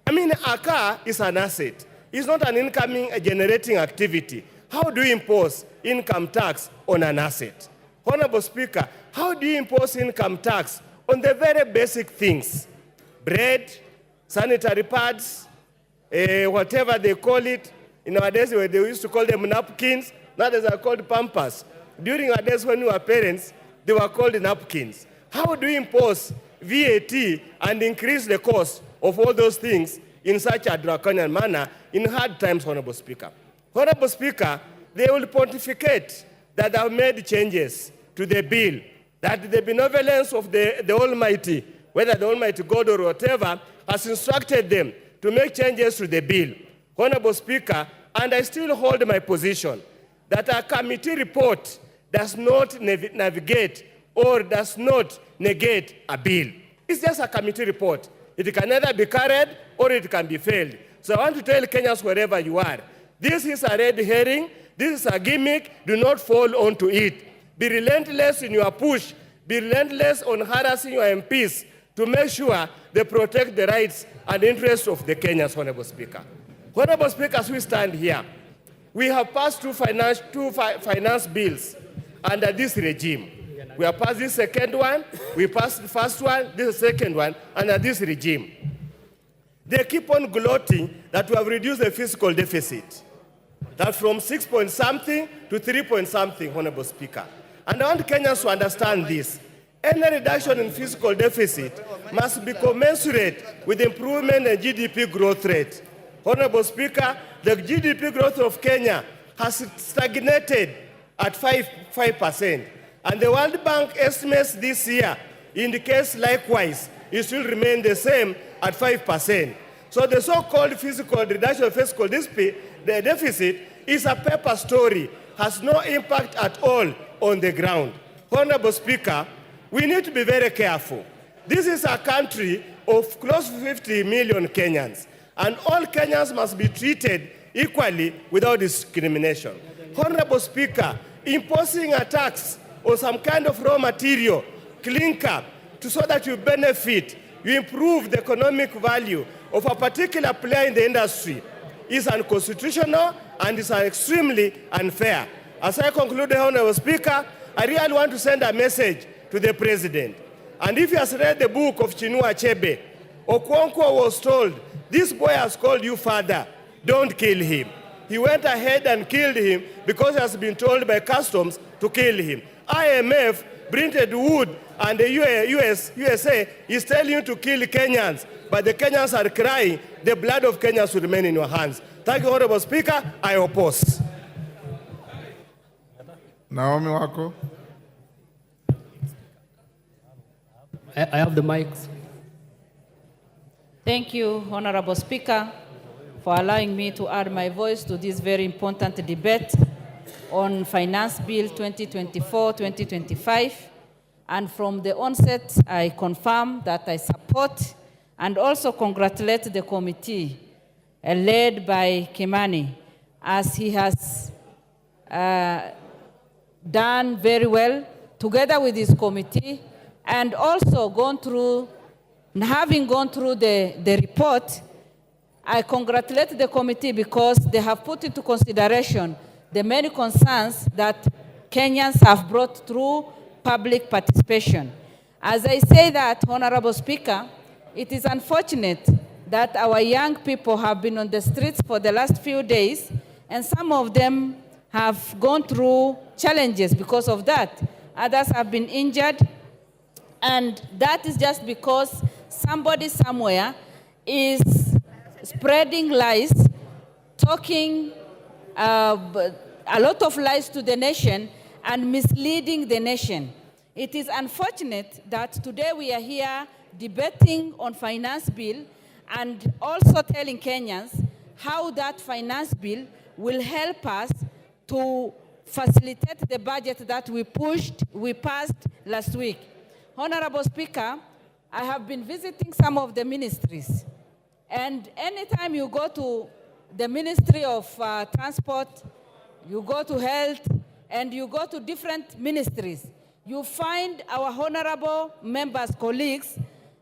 I mean, a car is an asset. It's not an income generating activity. How do you impose income tax on an asset? Honorable Speaker, how do you impose income tax on the very basic things? Bread, sanitary pads, whatever they call it. In our days, where they used to call them napkins, nowadays are called pampers. During our days when we were parents, they were called napkins. How do you impose VAT and increase the cost of all those things in such a draconian manner in hard times, Honorable Speaker? Honorable Speaker, they will pontificate that they have made changes to the bill, that the benevolence of the Almighty, whether the Almighty God or whatever, has instructed them to make changes to the bill. Honorable Speaker, and I still hold my position that a committee report does not navigate or does not negate a bill. It's just a committee report. It can either be carried or it can be failed. So I want to tell Kenyans wherever you are, this is a red herring, this is a gimmick, do not fall onto it. Be relentless in your push, be relentless on harassing your MPs to make sure they protect the rights and interests of the Kenyans, Honorable Speaker. Honorable Speaker, as we stand here, we have passed two finance bills under this regime. We have passed this second one, we passed the first one, this is the second one, under this regime. They keep on gloating that we have reduced the fiscal deficit, that from 6 point something to 3 point something, Honorable Speaker. And I want Kenyans to understand this. Any reduction in fiscal deficit must be commensurate with improvement in GDP growth rate. Honorable Speaker, the GDP growth of Kenya has stagnated at 5%. And the World Bank estimates this year indicates likewise it will remain the same at 5%. So the so-called fiscal reduction of fiscal deficit is a paper story, has no impact at all on the ground. Honorable Speaker, we need to be very careful. This is a country of close to 50 million Kenyans, and all Kenyans must be treated equally without discrimination. Honorable Speaker, imposing a tax or some kind of raw material, clinker, so that you benefit, you improve the economic value of a particular player in the industry is unconstitutional and is extremely unfair. As I conclude, Honorable Speaker, I really want to send a message to the President. And if he has read the book of Chinua Achebe, Okonkwo was told, this boy has called you father, don't kill him. He went ahead and killed him because he has been told by customs to kill him. IMF, Brinted Wood, and the USA is telling you to kill Kenyans, but the Kenyans are crying, the blood of Kenyans will remain in your hands. Thank you, Honorable Speaker. I oppose. Naomi Wako. I have the mics. Thank you, Honorable Speaker, for allowing me to add my voice to this very important debate on Finance Bill 2024-2025. And from the onset, I confirm that I support and also congratulate the committee led by Kimani, as he has done very well together with his committee, and also having gone through the report. I congratulate the committee because they have put into consideration the many concerns that Kenyans have brought through public participation. As I say that, Honorable Speaker, it is unfortunate that our young people have been on the streets for the last few days and some of them have gone through challenges because of that. Others have been injured, and that is just because somebody somewhere is spreading lies, talking a lot of lies to the nation and misleading the nation. It is unfortunate that today we are here debating on finance bill and also telling Kenyans how that finance bill will help us to facilitate the budget that we passed last week. Honorable Speaker, I have been visiting some of the ministries, and anytime you go to the Ministry of Transport, you go to Health, and you go to different ministries, you find our honorable members, colleagues,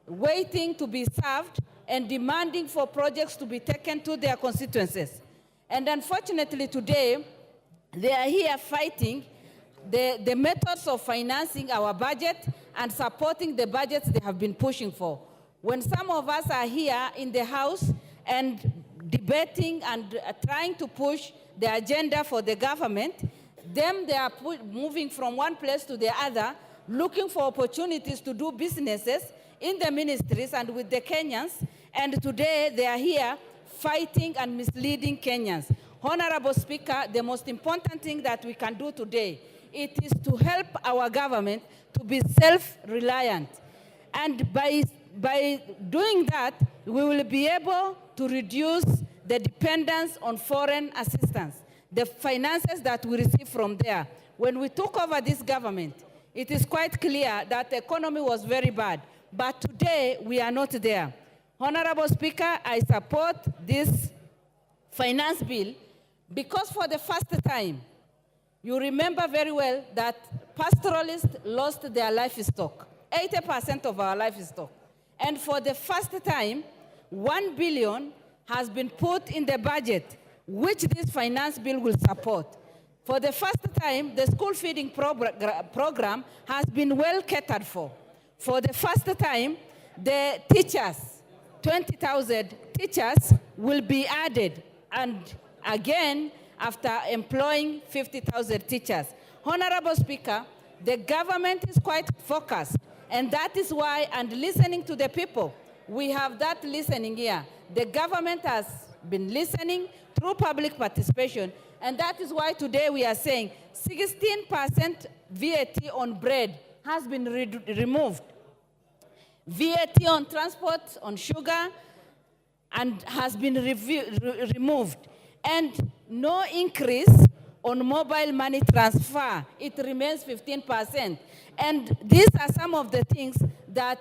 waiting to be served and demanding for projects to be taken to their constituencies. And unfortunately today, they are here fighting the methods of financing our budget and supporting the budgets they have been pushing for. When some of us are here in the House and debating and trying to push the agenda for the government, them they are moving from one place to the other, looking for opportunities to do businesses in the ministries and with the Kenyans, and today they are here fighting and misleading Kenyans. Honorable Speaker, the most important thing that we can do today, it is to help our government to be self-reliant. And by doing that, we will be able to reduce the dependence on foreign assistance, the finances that we receive from there. When we took over this government, it is quite clear that the economy was very bad. But today, we are not there. Honorable Speaker, I support this finance bill because for the first time, you remember very well that pastoralists lost their livestock, 80% of our livestock. And for the first time, 1 billion has been put in the budget, which this finance bill will support. For the first time, the school feeding program has been well catered for. For the first time, the teachers, 20,000 teachers will be added, and again, after employing 50,000 teachers. Honorable Speaker, the government is quite focused, and that is why, and listening to the people, we have that listening here. The government has been listening through public participation, and that is why today we are saying 16% VAT on bread has been removed. VAT on transport, on sugar, and has been removed. And no increase on mobile money transfer. It remains 15%. And these are some of the things that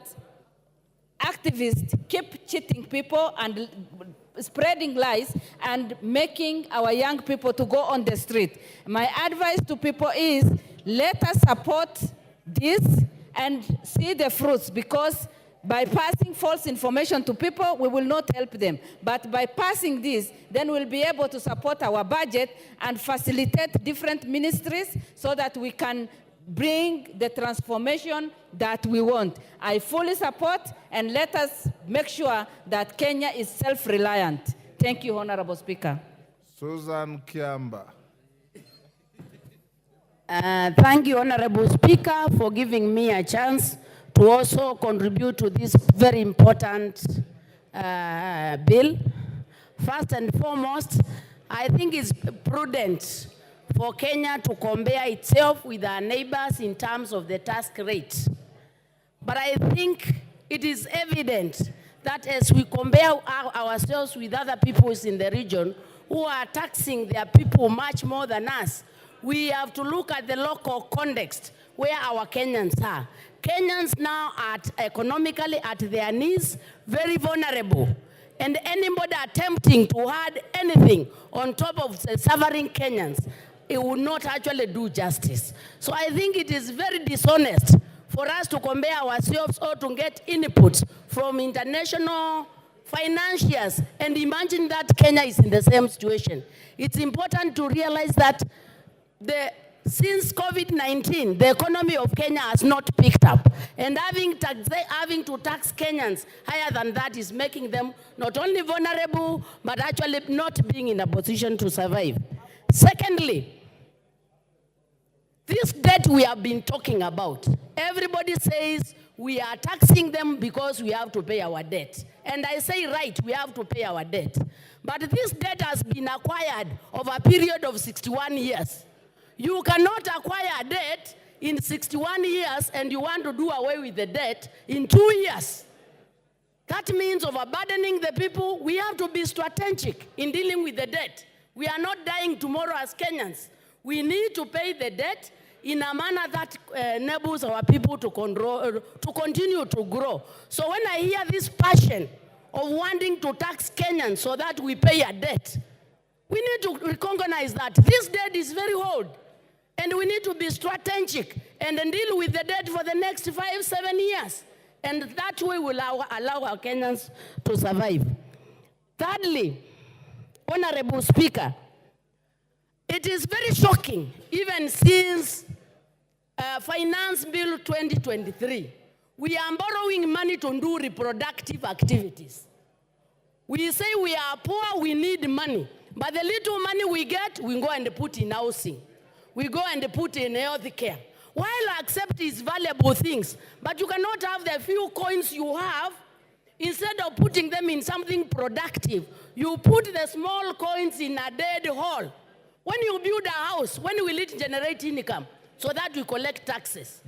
activists keep cheating people and spreading lies and making our young people to go on the street. My advice to people is, let us support this and see the fruits, because by passing false information to people, we will not help them. But by passing this, then we'll be able to support our budget and facilitate different ministries so that we can bring the transformation that we want. I fully support, and let us make sure that Kenya is self-reliant. Thank you, Honorable Speaker. Susan Kiamba. Thank you, Honorable Speaker, for giving me a chance to also contribute to this very important bill. First and foremost, I think it's prudent for Kenya to compare itself with our neighbors in terms of the tax rate. But I think it is evident that as we compare ourselves with other peoples in the region who are taxing their people much more than us, we have to look at the local context where our Kenyans are. Kenyans now are economically at their knees, very vulnerable. And anybody attempting to add anything on top of the suffering Kenyans, it will not actually do justice. So I think it is very dishonest for us to compare ourselves or to get inputs from international financiers and imagine that Kenya is in the same situation. It's important to realize that since COVID-19, the economy of Kenya has not picked up. And having to tax Kenyans higher than that is making them not only vulnerable, but actually not being in a position to survive. Secondly, this debt we have been talking about, everybody says we are taxing them because we have to pay our debt. And I say, right, we have to pay our debt. But this debt has been acquired over a period of 61 years. You cannot acquire debt in 61 years and you want to do away with the debt in 2 years. That means overburdening the people. We have to be strategic in dealing with the debt. We are not dying tomorrow as Kenyans. We need to pay the debt in a manner that enables our people to continue to grow. So when I hear this passion of wanting to tax Kenyans so that we pay a debt, we need to recognize that this debt is very old. And we need to be strategic and then deal with the debt for the next 5-7 years. And that way will allow our Kenyans to survive. Thirdly, Honorable Speaker, it is very shocking, even since Finance Bill 2023, we are borrowing money to do reproductive activities. We say we are poor, we need money. But the little money we get, we go and put in housing. We go and put in health care. While I accept these valuable things, but you cannot have the few coins you have, instead of putting them in something productive, you put the small coins in a dead hole. When you build a house, when will it generate income so that we collect taxes?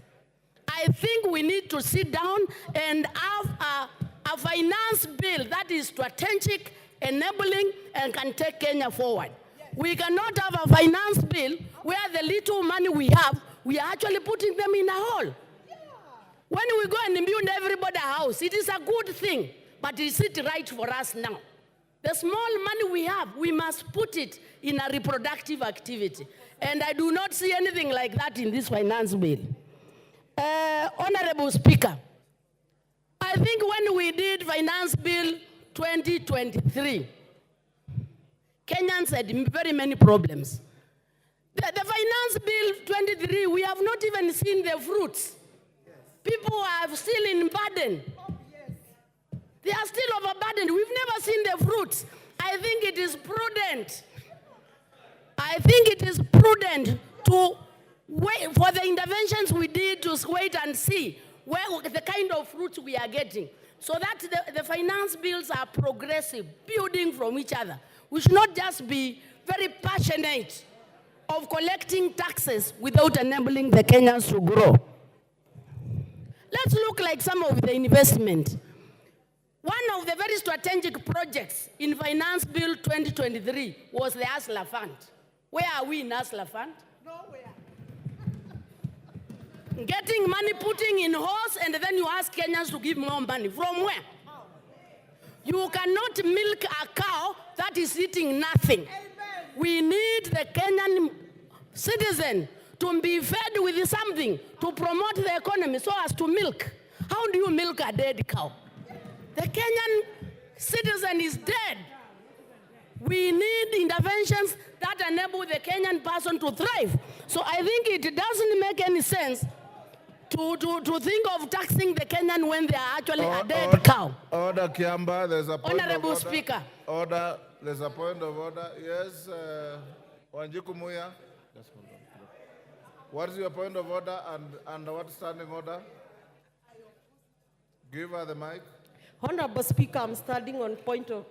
I think we need to sit down and have a finance bill that is strategic, enabling, and can take Kenya forward. We cannot have a finance bill where the little money we have, we are actually putting them in a hole. When we go and build everybody a house, it is a good thing, but is it right for us now? The small money we have, we must put it in a reproductive activity. And I do not see anything like that in this finance bill. Honorable Speaker, I think when we did Finance Bill 2023, Kenyans had very many problems. The Finance Bill 23, we have not even seen the fruits. People are still in burden. They are still overburdened. We've never seen the fruits. I think it is prudent. I think it is prudent to wait for the interventions we did, to wait and see where the kind of fruits we are getting, so that the finance bills are progressive, building from each other. We should not just be very passionate of collecting taxes without enabling the Kenyans to grow. Let's look like some of the investment. One of the very strategic projects in Finance Bill 2023 was the Hustler Fund. Where are we in Hustler Fund? Nowhere. Getting money, putting in horse, and then you ask Kenyans to give more money. From where? You cannot milk a cow that is eating nothing. Amen. We need the Kenyan citizen to be fed with something to promote the economy so as to milk. How do you milk a dead cow? The Kenyan citizen is dead. We need interventions that enable the Kenyan person to thrive. So I think it doesn't make any sense to think of taxing the Kenyan when they are actually a dead cow. Order, Kiamba, there's a point Honorable of order. Speaker. Order, there's a point of order. Yes, Wanjiku Muya. What is your point of order and what standing order? Give her the mic. Honorable Speaker, I'm standing on point of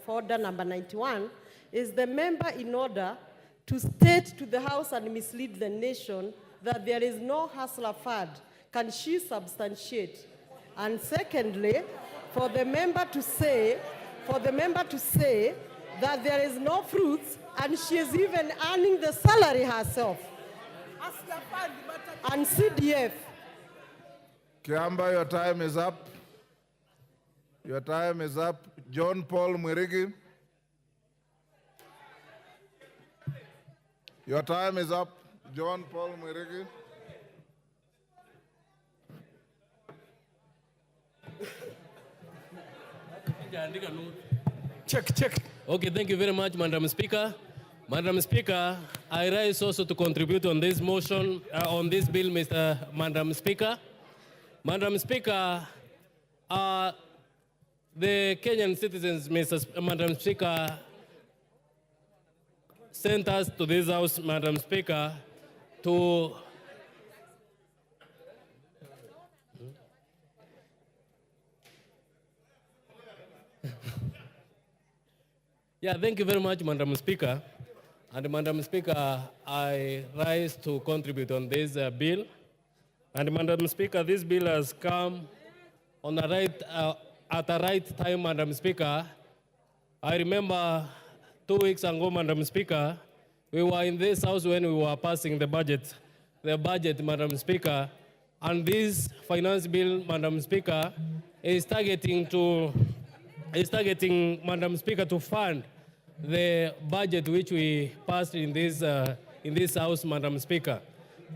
order number 91. Is the member in order to state to the House and mislead the nation that there is no hustler fund? Can she substantiate? And secondly, for the member to say that there is no fruits and she is even earning the salary herself. And CDF. Kiamba, your time is up. Your time is up. John Paul Mwirigi. Your time is up. John Paul Mwirigi. Check. Okay, thank you very much, Madam Speaker. Madam Speaker, I rise also to contribute on this motion, on this bill, Madam Speaker. Madam Speaker, the Kenyan citizens, Madam Speaker, sent us to this house, Madam Speaker, to yeah, thank you very much, Madam Speaker. And Madam Speaker, I rise to contribute on this bill. And Madam Speaker, this bill has come on the at the right time, Madam Speaker. I remember 2 weeks ago, Madam Speaker, we were in this house when we were passing the budget, Madam Speaker, and this finance bill, Madam Speaker, is targeting, Madam Speaker, to fund the budget which we passed in this house, Madam Speaker.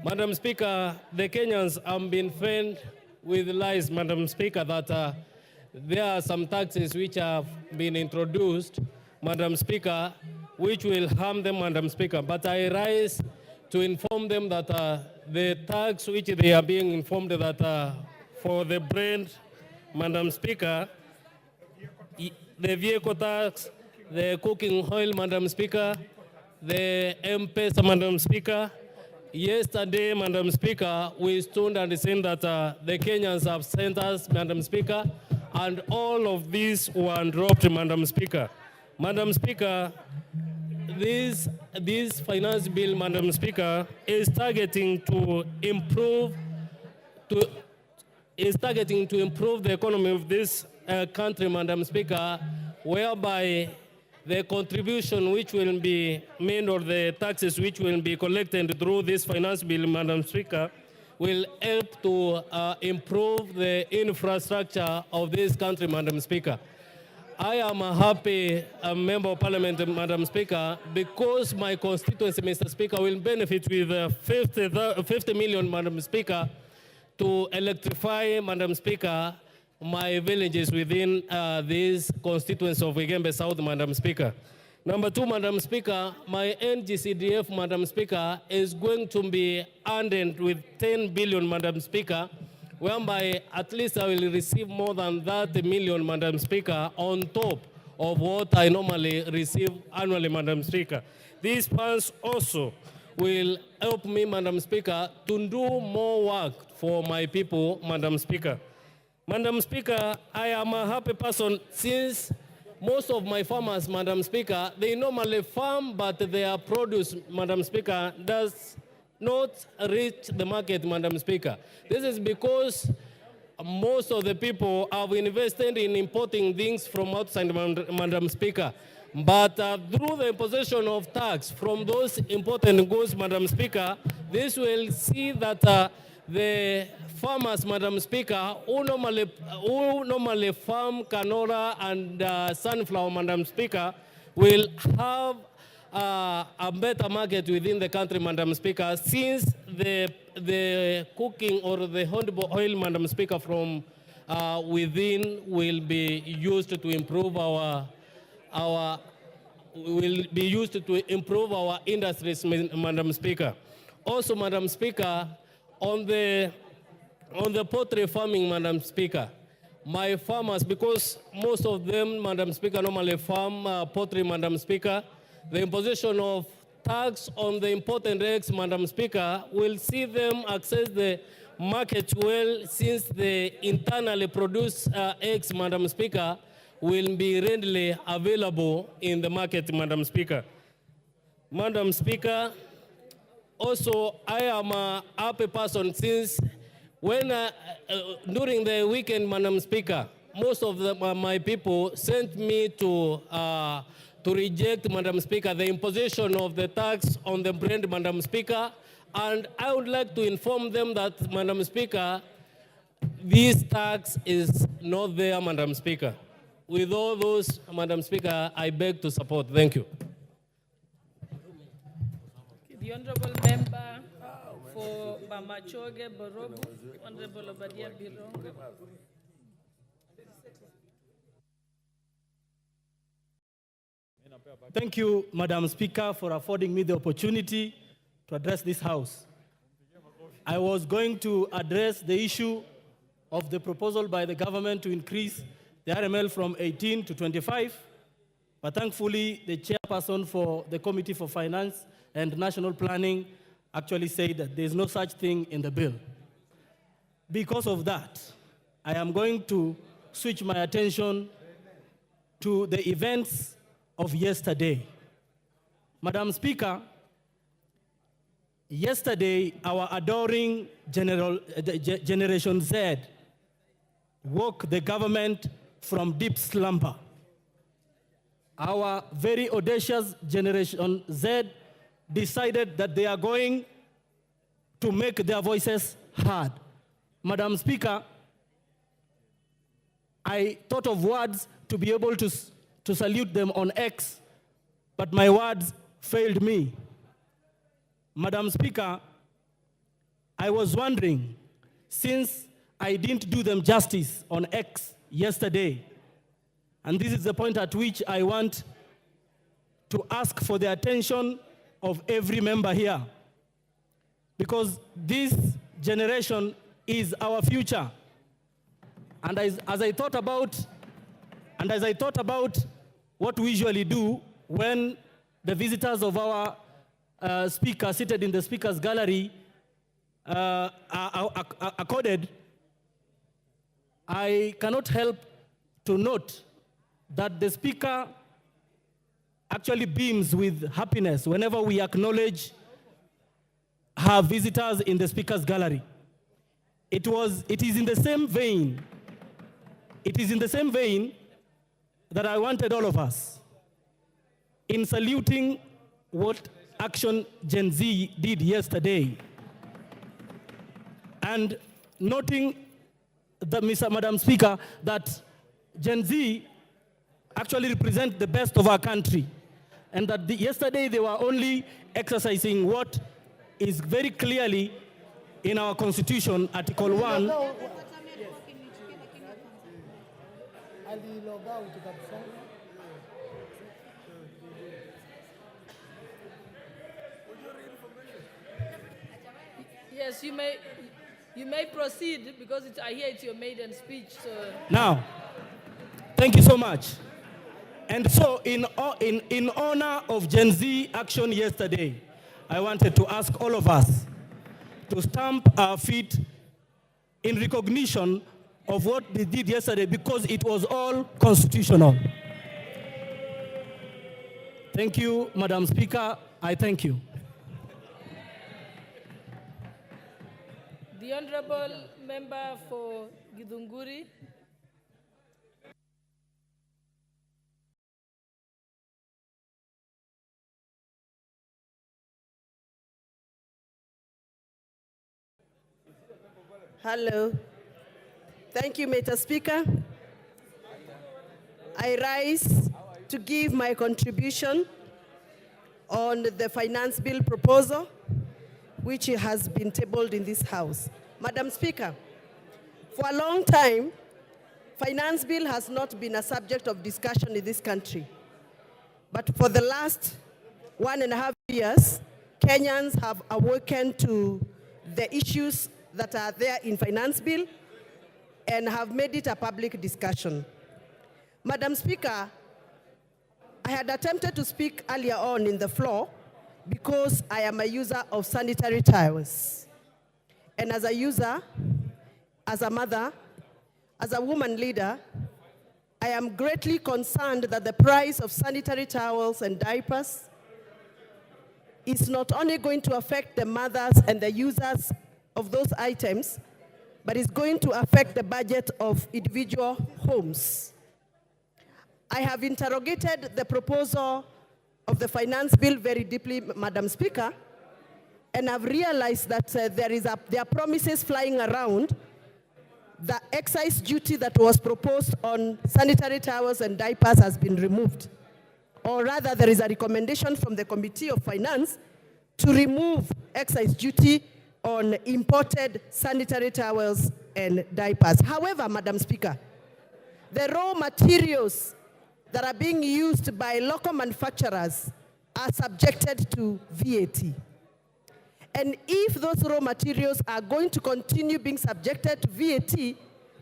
Madam Speaker, the Kenyans have been fed with lies, Madam Speaker, that there are some taxes which have been introduced, Madam Speaker, which will harm them, Madam Speaker. But I rise to inform them that the tax which they are being informed that for the brand, Madam Speaker, the vehicle tax, the cooking oil, Madam Speaker, the M-Pesa, Madam Speaker. Yesterday, Madam Speaker, we stood and said that the Kenyans have sent us, Madam Speaker, and all of these were dropped, Madam Speaker. Madam Speaker, this finance bill, Madam Speaker, is targeting to improve the economy of this country, Madam Speaker, whereby the contribution which will be made or the taxes which will be collected through this finance bill, Madam Speaker, will help to improve the infrastructure of this country, Madam Speaker. I am a happy member of Parliament, Madam Speaker, because my constituency, Mr. Speaker, will benefit with 50 million, Madam Speaker, to electrify, Madam Speaker, my villages within this constituency of Igembe South, Madam Speaker. Number two, Madam Speaker, my NGCDF, Madam Speaker, is going to be ended with 10 billion, Madam Speaker, whereby at least I will receive more than 30 million, Madam Speaker, on top of what I normally receive annually, Madam Speaker. These funds also will help me, Madam Speaker, to do more work for my people, Madam Speaker. Madam Speaker, I am a happy person since most of my farmers, Madam Speaker, they normally farm, but their produce, Madam Speaker, does not reach the market, Madam Speaker. This is because most of the people have invested in importing things from outside, Madam Speaker. But through the imposition of tax from those imported goods, Madam Speaker, this will see that the farmers, Madam Speaker, who normally farm canola and sunflower, Madam Speaker, will have a better market within the country, Madam Speaker, since the cooking or the honorable oil, Madam Speaker, from within will be used to improve our industries, Madam Speaker. Also, Madam Speaker, on the poultry farming, Madam Speaker, my farmers, because most of them, Madam Speaker, normally farm poultry, Madam Speaker, the imposition of tax on the imported eggs, Madam Speaker, will see them access the market well, since the internally produced eggs, Madam Speaker, will be readily available in the market, Madam Speaker. Madam Speaker, also, I am a happy person since when during the weekend, Madam Speaker, most of my people sent me to reject, Madam Speaker, the imposition of the tax on the brand, Madam Speaker. And I would like to inform them that, Madam Speaker, this tax is not there, Madam Speaker. With all those, Madam Speaker, I beg to support. Thank you. The Honorable Member for Bamachoge Borobu, Honorable Obadia Birongo. Thank you, Madam Speaker, for affording me the opportunity to address this House. I was going to address the issue of the proposal by the government to increase the RML from 18 to 25, But thankfully, the chairperson for the Committee for Finance and National Planning actually said that there is no such thing in the bill. Because of that, I am going to switch my attention to the events of yesterday. Madam Speaker, yesterday our adoring Generation Z woke the government from deep slumber. Our very audacious Generation Z decided that they are going to make their voices heard. Madam Speaker, I thought of words to be able to salute them on X, but my words failed me. Madam Speaker, I was wondering, since I didn't do them justice on X yesterday, and this is the point at which I want to ask for the attention of every member here, because this generation is our future. And as I thought about what we usually do when the visitors of our speaker seated in the speaker's gallery are accorded, I cannot help to note that the speaker actually beams with happiness whenever we acknowledge her visitors in the speaker's gallery. It is in the same vein. It is in the same vein that I wanted all of us, in saluting what Action Gen Z did yesterday, and noting that, Madam Speaker, that Gen Z actually represent the best of our country, and that yesterday they were only exercising what is very clearly in our Constitution, Article 1. Yes, you may proceed, because I hear it's your maiden speech. So. Now, thank you so much. And so in honor of Gen Z action yesterday, I wanted to ask all of us to stamp our feet in recognition of what they did yesterday, because it was all constitutional. Thank you, Madam Speaker. I thank you. The Honorable Member for Githunguri. Hello. Thank you, Mr. Speaker. I rise to give my contribution on the finance bill proposal, which has been tabled in this House. Madam Speaker, for a long time, finance bill has not been a subject of discussion in this country. But for the last 1.5 years, Kenyans have awoken to the issues that are there in finance bill and have made it a public discussion. Madam Speaker, I had attempted to speak earlier on in the floor because I am a user of sanitary towels. And as a user, as a mother, as a woman leader, I am greatly concerned that the price of sanitary towels and diapers is not only going to affect the mothers and the users of those items, but is going to affect the budget of individual homes. I have interrogated the proposal of the finance bill very deeply, Madam Speaker, and I've realized that there are promises flying around. The excise duty that was proposed on sanitary towels and diapers has been removed. Or rather, there is a recommendation from the Committee of Finance to remove excise duty on imported sanitary towels and diapers. However, Madam Speaker, the raw materials that are being used by local manufacturers are subjected to VAT. And if those raw materials are going to continue being subjected to VAT,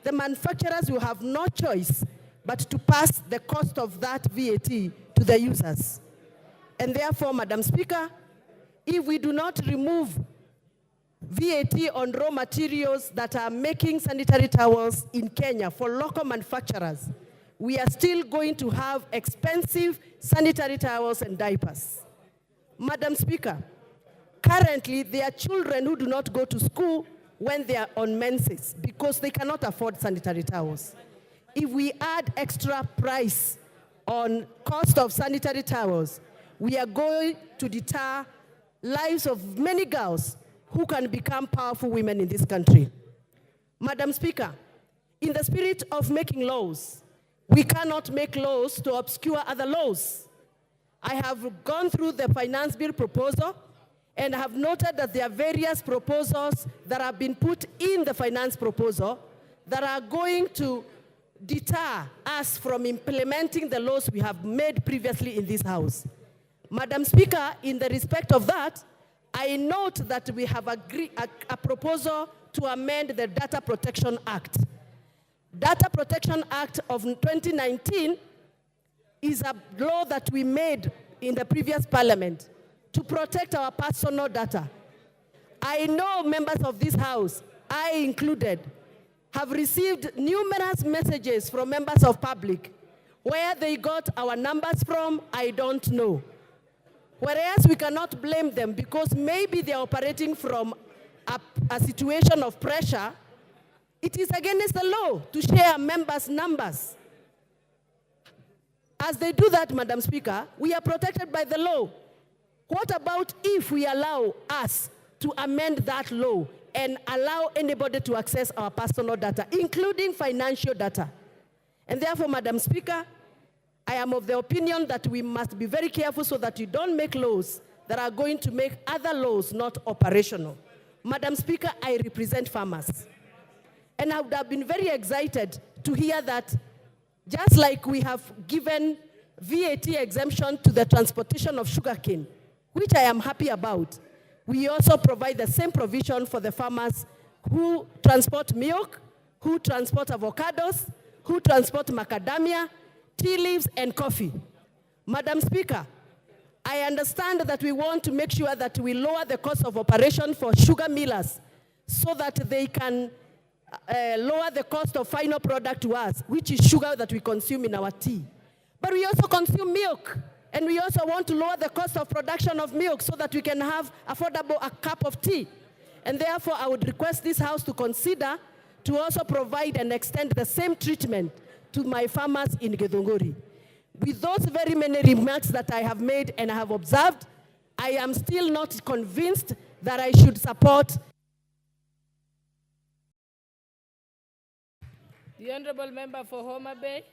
the manufacturers will have no choice but to pass the cost of that VAT to the users. And therefore, Madam Speaker, if we do not remove VAT on raw materials that are making sanitary towels in Kenya for local manufacturers, we are still going to have expensive sanitary towels and diapers. Madam Speaker, currently there are children who do not go to school when they are on menses because they cannot afford sanitary towels. If we add extra price on cost of sanitary towels, we are going to deter lives of many girls who can become powerful women in this country. Madam Speaker, in the spirit of making laws, we cannot make laws to obscure other laws. I have gone through the finance bill proposal and have noted that there are various proposals that have been put in the finance proposal that are going to deter us from implementing the laws we have made previously in this House. Madam Speaker, in the respect of that, I note that we have agreed a proposal to amend the Data Protection Act. Data Protection Act of 2019 is a law that we made in the previous parliament to protect our personal data. I know members of this House, I included, have received numerous messages from members of public. Where they got our numbers from, I don't know. Whereas we cannot blame them because maybe they are operating from a situation of pressure. It is against the law to share members' numbers. As they do that, Madam Speaker, we are protected by the law. What about if we allow us to amend that law and allow anybody to access our personal data, including financial data? And therefore, Madam Speaker, I am of the opinion that we must be very careful so that you don't make laws that are going to make other laws not operational. Madam Speaker, I represent farmers. And I would have been very excited to hear that just like we have given VAT exemption to the transportation of sugarcane, which I am happy about, we also provide the same provision for the farmers who transport milk, who transport avocados, who transport macadamia, tea leaves, and coffee. Madam Speaker, I understand that we want to make sure that we lower the cost of operation for sugar millers so that they can lower the cost of final product to us, which is sugar that we consume in our tea. But we also consume milk, and we also want to lower the cost of production of milk so that we can have affordable a cup of tea. And therefore, I would request this House to consider to also provide and extend the same treatment to my farmers in Githunguri. With those very many remarks that I have made and I have observed, I am still not convinced that I should support. The Honorable Member for Homa Bay.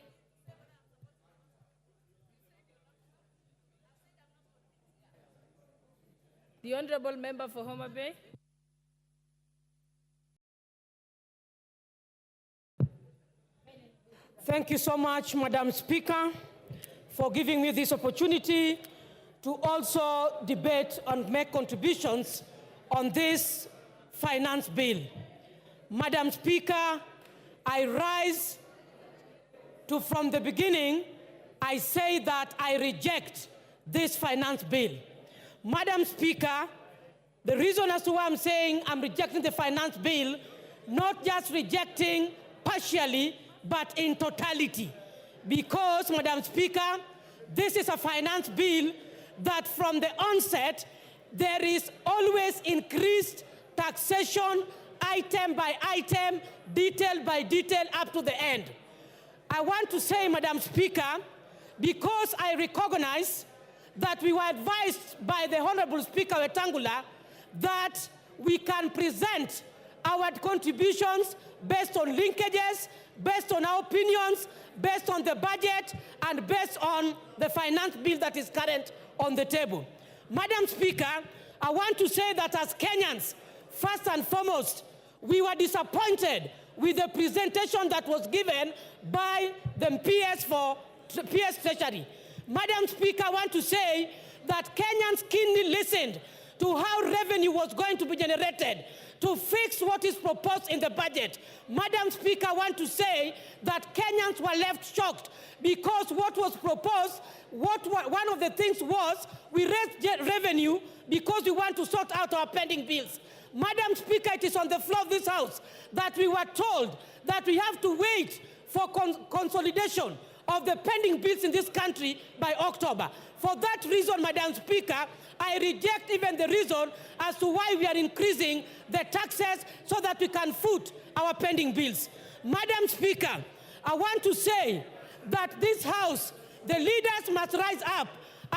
The Honorable Member for Homa Bay. Thank you so much, Madam Speaker, for giving me this opportunity to also debate and make contributions on this finance bill. Madam Speaker, I rise to, from the beginning, I say that I reject this finance bill. Madam Speaker, the reason as to why I'm saying I'm rejecting the finance bill, not just rejecting partially, but in totality. Because, Madam Speaker, this is a finance bill that from the onset, there is always increased taxation, item by item, detail by detail, up to the end. I want to say, Madam Speaker, because I recognize that we were advised by the Honorable Speaker Wetangula that we can present our contributions based on linkages, based on our opinions, based on the budget, and based on the finance bill that is current on the table. Madam Speaker, I want to say that as Kenyans, first and foremost, we were disappointed with the presentation that was given by the PS Treasury. Madam Speaker, I want to say that Kenyans keenly listened to how revenue was going to be generated to fix what is proposed in the budget. Madam Speaker, I want to say that Kenyans were left shocked because what was proposed, one of the things was we raised revenue because we want to sort out our pending bills. Madam Speaker, it is on the floor of this House that we were told that we have to wait for consolidation of the pending bills in this country by October. For that reason, Madam Speaker, I reject even the reason as to why we are increasing the taxes so that we can foot our pending bills. Madam Speaker, I want to say that this House, the leaders must rise up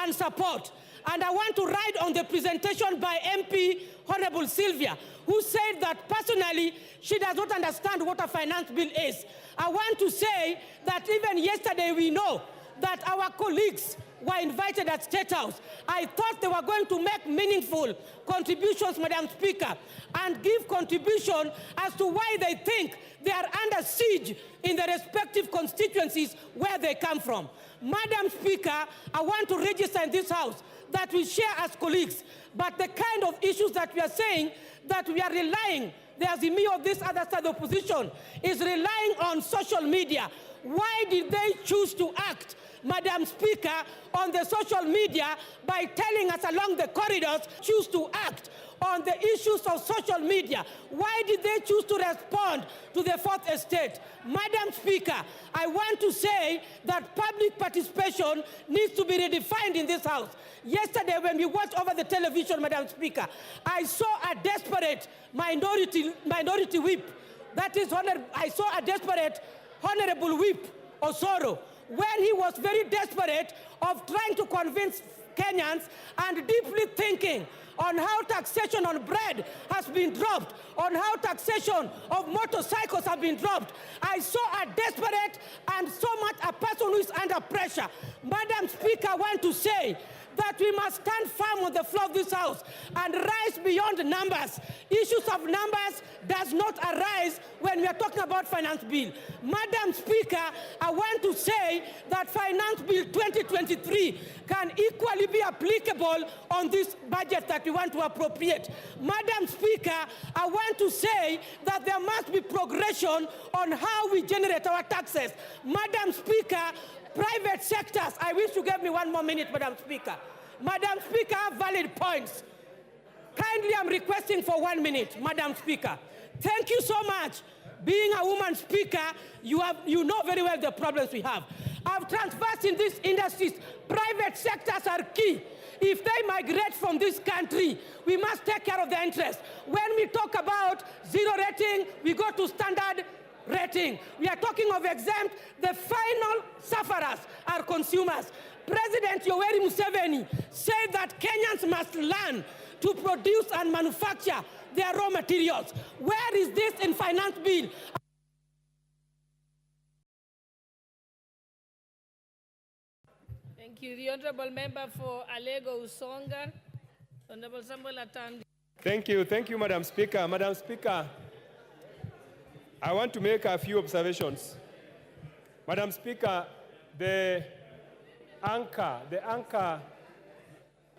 and support. And I want to ride on the presentation by MP Honorable Sylvia, who said that personally she does not understand what a finance bill is. I want to say that even yesterday we know that our colleagues were invited at State House. I thought they were going to make meaningful contributions, Madam Speaker, and give contribution as to why they think they are under siege in the respective constituencies where they come from. Madam Speaker, I want to register in this House that we share as colleagues, but the kind of issues that we are saying that we are relying, there's me of this other side of opposition, is relying on social media. Why did they choose to act, Madam Speaker, on the social media by telling us along the corridors, choose to act on the issues of social media? Why did they choose to respond to the Fourth Estate? Madam Speaker, I want to say that public participation needs to be redefined in this House. Yesterday, when we watched over the television, Madam Speaker, I saw a desperate minority whip. That is, I saw a desperate Honorable Whip Osoro, when he was very desperate of trying to convince Kenyans and deeply thinking on how taxation on bread has been dropped, on how taxation of motorcycles have been dropped. I saw a desperate and so much a person who is under pressure. Madam Speaker, I want to say that we must stand firm on the floor of this House and rise beyond numbers. Issues of numbers does not arise when we are talking about finance bill. Madam Speaker, I want to say that finance bill 2023 can equally be applicable on this budget that we want to appropriate. Madam Speaker, I want to say that there must be progression on how we generate our taxes. Madam Speaker, private sectors, I wish you gave me 1 more minute, Madam Speaker. Madam Speaker, I have valid points. Kindly, I'm requesting for 1 minute, Madam Speaker. Thank you so much. Being a woman speaker, you know very well the problems we have. I've traversed in these industries. Private sectors are key. If they migrate from this country, we must take care of their interests. When we talk about zero rating, we go to standard rating. We are talking of exempt. The final sufferers are consumers. President Yoweri Museveni said that Kenyans must learn to produce and manufacture their raw materials. Where is this in finance bill? Thank you. The Honorable Member for Alego Usonga, Honorable Samuel Atandi. Thank you, Madam Speaker. Madam Speaker, I want to make a few observations. Madam Speaker, the anchor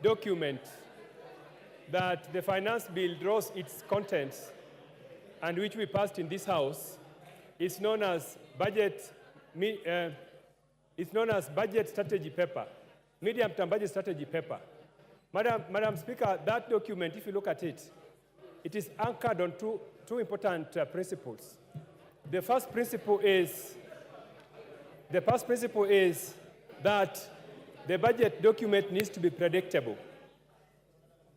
document that the finance bill draws its contents and which we passed in this House is known as budget strategy paper, medium-term budget strategy paper. Madam Speaker, that document, if you look at it, it is anchored on two important principles. The first principle is that the budget document needs to be predictable.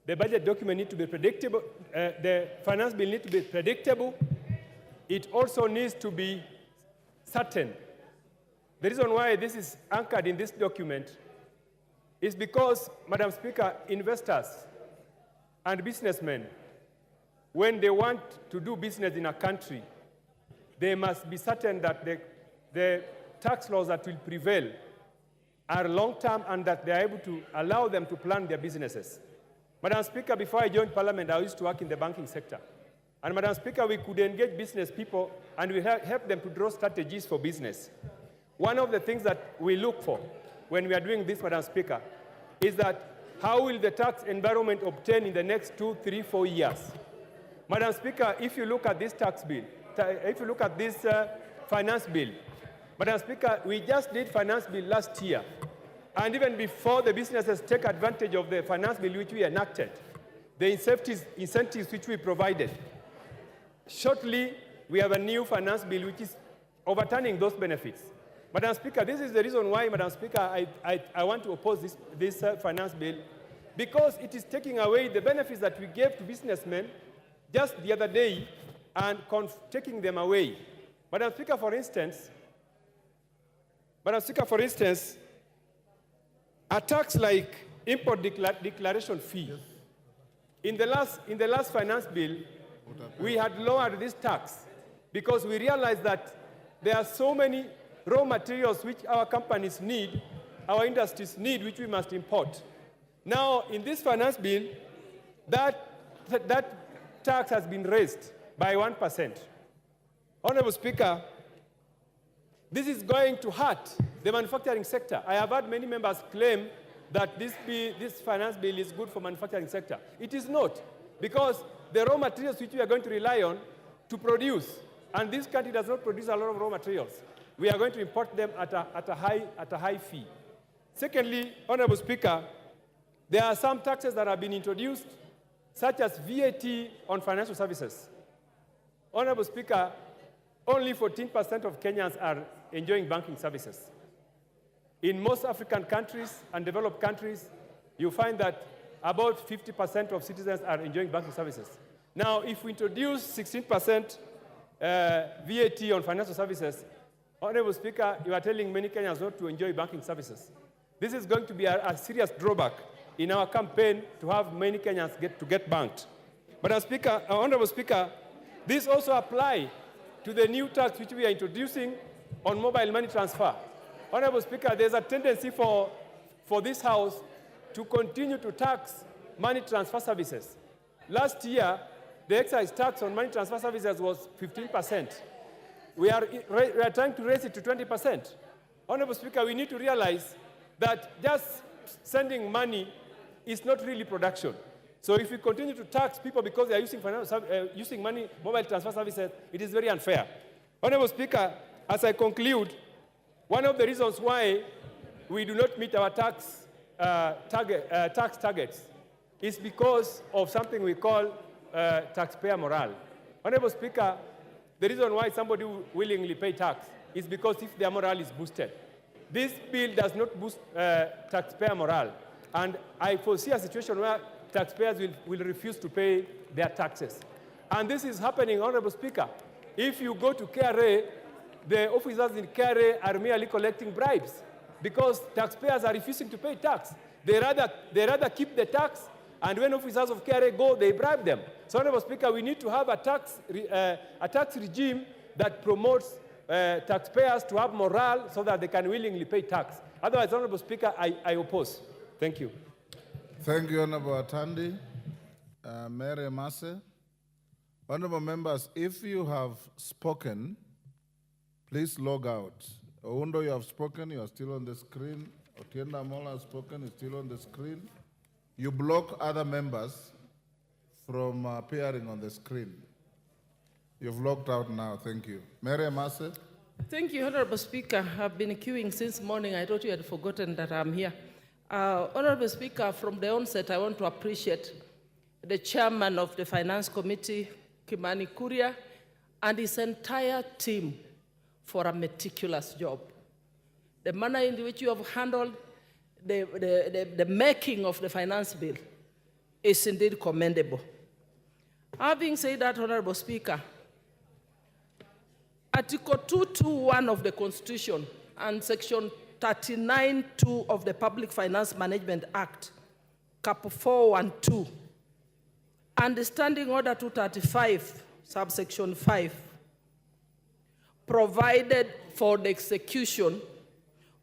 The budget document needs to be predictable. The finance bill needs to be predictable. It also needs to be certain. The reason why this is anchored in this document is because, Madam Speaker, investors and businessmen, when they want to do business in a country, they must be certain that the tax laws that will prevail are long-term and that they are able to allow them to plan their businesses. Madam Speaker, before I joined Parliament, I used to work in the banking sector. And Madam Speaker, we could engage business people and we help them to draw strategies for business. One of the things that we look for when we are doing this, Madam Speaker, is that how will the tax environment obtain in the next 2, 3, 4 years? Madam Speaker, if you look at this tax bill, if you look at this finance bill, Madam Speaker, we just did finance bill last year. And even before the businesses take advantage of the finance bill which we enacted, the incentives which we provided, shortly we have a new finance bill which is overturning those benefits. Madam Speaker, this is the reason why, Madam Speaker, I want to oppose this finance bill, because it is taking away the benefits that we gave to businessmen just the other day and taking them away. Madam Speaker, for instance, a tax like import declaration fee. In the last finance bill, we had lowered this tax because we realized that there are so many raw materials which our companies need, our industries need, which we must import. Now, in this finance bill, that tax has been raised by 1%. Honorable Speaker, this is going to hurt the manufacturing sector. I have heard many members claim that this finance bill is good for manufacturing sector. It is not, because the raw materials which we are going to rely on to produce, and this country does not produce a lot of raw materials, we are going to import them at a high fee. Secondly, Honorable Speaker, there are some taxes that have been introduced, such as VAT on financial services. Honorable Speaker, only 14% of Kenyans are enjoying banking services. In most African countries and developed countries, you find that about 50% of citizens are enjoying banking services. Now, if we introduce 16% VAT on financial services, Honorable Speaker, you are telling many Kenyans not to enjoy banking services. This is going to be a serious drawback in our campaign to have many Kenyans get banked. But Honorable Speaker, this also applies to the new tax which we are introducing on mobile money transfer. Honorable Speaker, there's a tendency for this House to continue to tax money transfer services. Last year, the excise tax on money transfer services was 15%. We are trying to raise it to 20%. Honorable Speaker, we need to realize that just sending money is not really production. So if we continue to tax people because they are using money, mobile transfer services, it is very unfair. Honorable Speaker, as I conclude, one of the reasons why we do not meet our tax targets is because of something we call taxpayer morale. Honorable Speaker, the reason why somebody will willingly pay tax is because if their morale is boosted. This bill does not boost taxpayer morale, and I foresee a situation where taxpayers will refuse to pay their taxes. And this is happening, Honorable Speaker. If you go to KRA, the officers in KRA are merely collecting bribes because taxpayers are refusing to pay tax. They rather keep the tax, and when officers of KRA go, they bribe them. So, Honorable Speaker, we need to have a tax regime that promotes taxpayers to have morale so that they can willingly pay tax. Otherwise, Honorable Speaker, I oppose. Thank you. Thank you, Honorable Atandi. Mary Masse. Honorable members, if you have spoken, please log out. Oundo, you have spoken, you are still on the screen. Otienda Mola has spoken, is still on the screen. You block other members from appearing on the screen. You've logged out now, thank you. Mary Masse. Thank you, Honorable Speaker. I've been queuing since morning. I thought you had forgotten that I'm here. Honorable Speaker, from the onset, I want to appreciate the chairman of the Finance Committee, Kimani Kuria, and his entire team for a meticulous job. The manner in which you have handled the making of the finance bill is indeed commendable. Having said that, Honorable Speaker, Article 221 of the Constitution and Section 39(2) of the Public Finance Management Act, Cap 4 and 2, and Standing Order 235, subsection 5, provided for the execution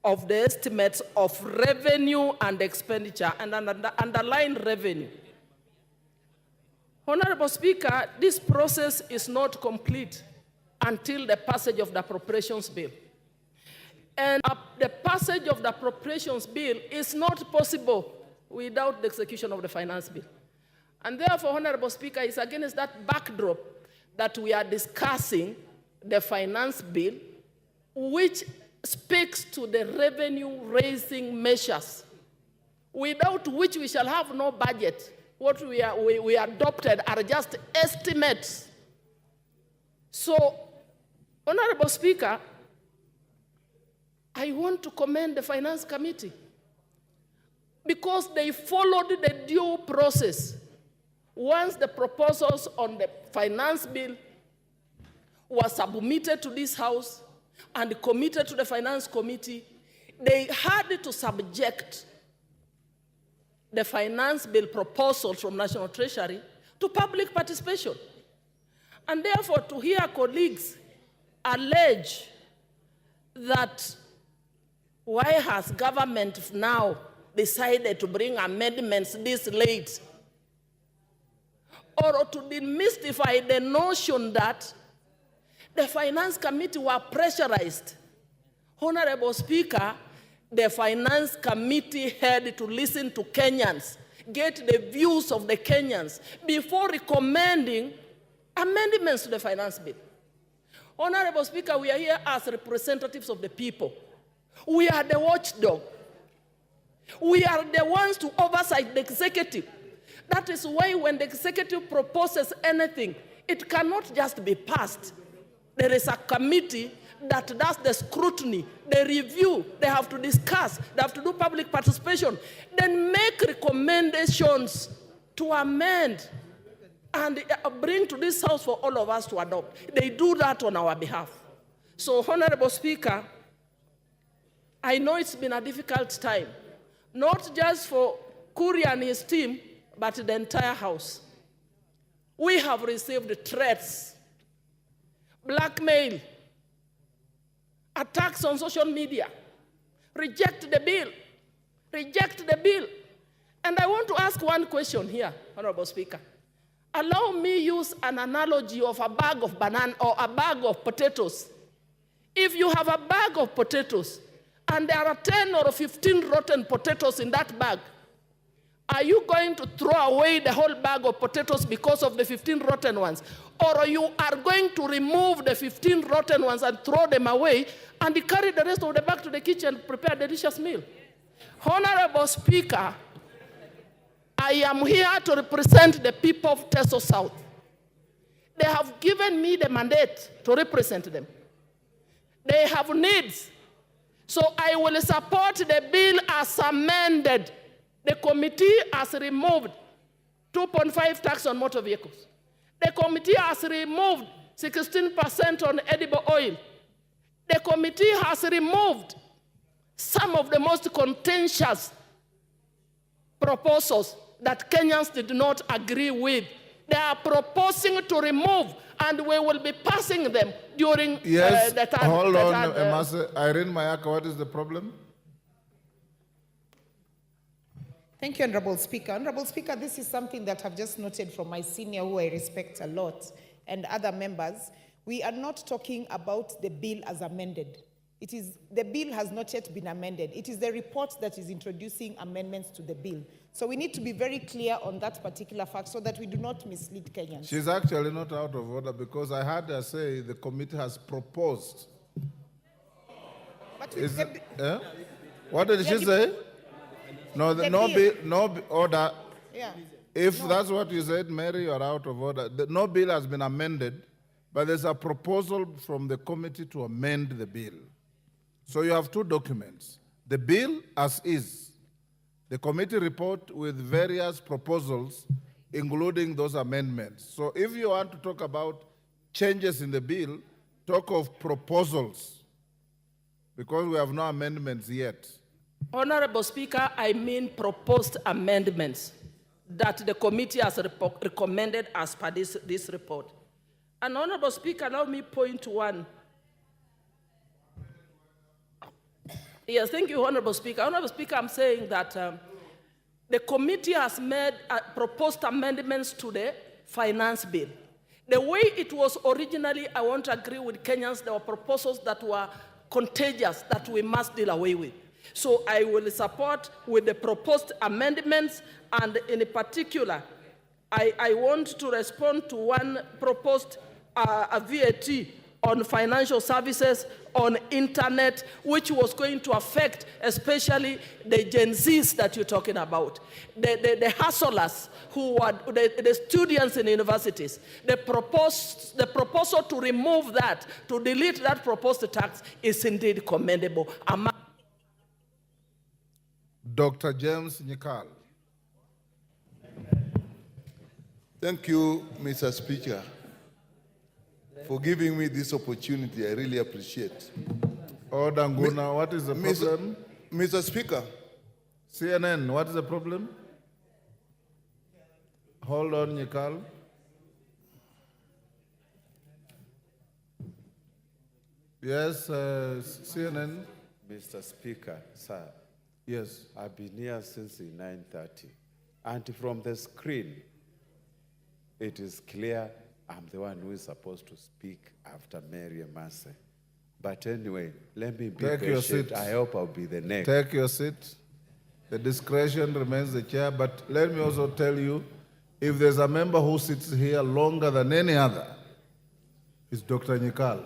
of the estimates of revenue and expenditure, and underline revenue. Honorable Speaker, this process is not complete until the passage of the appropriations bill. And the passage of the appropriations bill is not possible without the execution of the finance bill. And therefore, Honorable Speaker, it's against that backdrop that we are discussing the finance bill, which speaks to the revenue-raising measures, without which we shall have no budget. What we adopted are just estimates. So, Honorable Speaker, I want to commend the Finance Committee because they followed the due process. Once the proposals on the finance bill were submitted to this House and committed to the Finance Committee, they had to subject the finance bill proposal from National Treasury to public participation. And therefore, to hear colleagues allege that why has government now decided to bring amendments this late, or to demystify the notion that the Finance Committee were pressurized. Honorable Speaker, the Finance Committee had to listen to Kenyans, get the views of the Kenyans before recommending amendments to the finance bill. Honorable Speaker, we are here as representatives of the people. We are the watchdog. We are the ones to oversight the executive. That is why when the executive proposes anything, it cannot just be passed. There is a committee that does the scrutiny, the review, they have to discuss, they have to do public participation, then make recommendations to amend and bring to this House for all of us to adopt. They do that on our behalf. So, Honorable Speaker, I know it's been a difficult time, not just for Kuria and his team, but the entire House. We have received threats, blackmail, attacks on social media. Reject the bill. Reject the bill. And I want to ask one question here, Honorable Speaker. Allow me use an analogy of a bag of banana or a bag of potatoes. If you have a bag of potatoes and there are 10 or 15 rotten potatoes in that bag, are you going to throw away the whole bag of potatoes because of the 15 rotten ones? Or you are going to remove the 15 rotten ones and throw them away and carry the rest of the bag to the kitchen and prepare a delicious meal? Honorable Speaker, I am here to represent the people of Teso South. They have given me the mandate to represent them. They have needs. So I will support the bill as amended. The committee has removed 2.5 tax on motor vehicles. The committee has removed 16% on edible oil. The committee has removed some of the most contentious proposals that Kenyans did not agree with. They are proposing to remove, and we will be passing them during the time. Hold on, Irene Mayaka, what is the problem? Thank you, Honorable Speaker. Honorable Speaker, this is something that I've just noted from my senior, who I respect a lot, and other members. We are not talking about the bill as amended. The bill has not yet been amended. It is the report that is introducing amendments to the bill. So we need to be very clear on that particular fact so that we do not mislead Kenyans. She's actually not out of order because I heard her say the committee has proposed. But what did she say? No, no order. Yeah. If that's what you said, Mary, you're out of order. No bill has been amended, but there's a proposal from the committee to amend the bill. So you have two documents. The bill as is, the committee report with various proposals, including those amendments. So if you want to talk about changes in the bill, talk of proposals, because we have no amendments yet. Honorable Speaker, I mean proposed amendments that the committee has recommended as per this report. And Honorable Speaker, allow me point to one. Yes, thank you, Honorable Speaker. Honorable Speaker, I'm saying that the committee has made proposed amendments to the finance bill. The way it was originally, I want to agree with Kenyans, there were proposals that were contagious that we must deal away with. So I will support with the proposed amendments, and in particular, I want to respond to one proposed a VAT on financial services, on internet, which was going to affect especially the Gen Zs that you're talking about, the hustlers who are the students in universities. The proposal to remove that, to delete that proposed tax is indeed commendable. Dr. James Nyikal. Thank you, Mr. Speaker, for giving me this opportunity. I really appreciate. Order, Nguna, what is the problem? Mr. Speaker. CNN, what is the problem? Hold on, Nyikal. Yes, CNN. Mr. Speaker, sir. Yes. I've been here since 9:30. And from the screen, it is clear I'm the one who is supposed to speak after Mary Emase. But anyway, let me be Take patient. your seat. I hope I'll be the next. Take your seat. The discretion remains the chair, but let me also tell you, if there's a member who sits here longer than any other, it's Dr. Nyikal.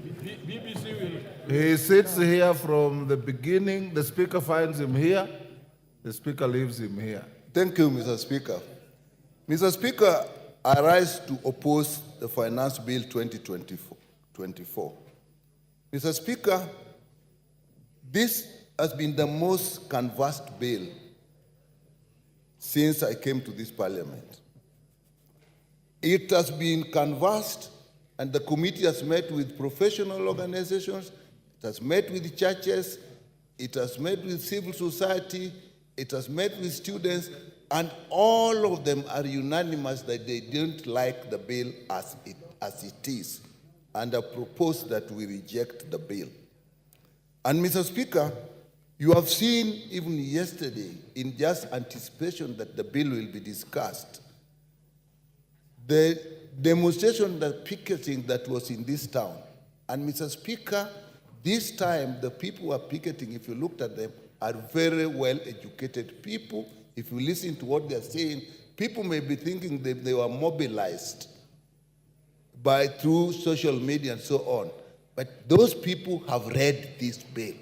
BBC will. He sits here from the beginning. The speaker finds him here. The speaker leaves him here. Thank you, Mr. Speaker. Mr. Speaker, I rise to oppose the Finance Bill 2024. Mr. Speaker, this has been the most canvassed bill since I came to this parliament. It has been canvassed, and the committee has met with professional organizations, it has met with churches, it has met with civil society, it has met with students, and all of them are unanimous that they don't like the bill as it is, and have proposed that we reject the bill. And Mr. Speaker, you have seen even yesterday, in just anticipation that the bill will be discussed, the demonstration, the picketing that was in this town. And Mr. Speaker, this time the people who are picketing, if you looked at them, are very well-educated people. If you listen to what they're saying, people may be thinking that they were mobilized through social media and so on. But those people have read this bill,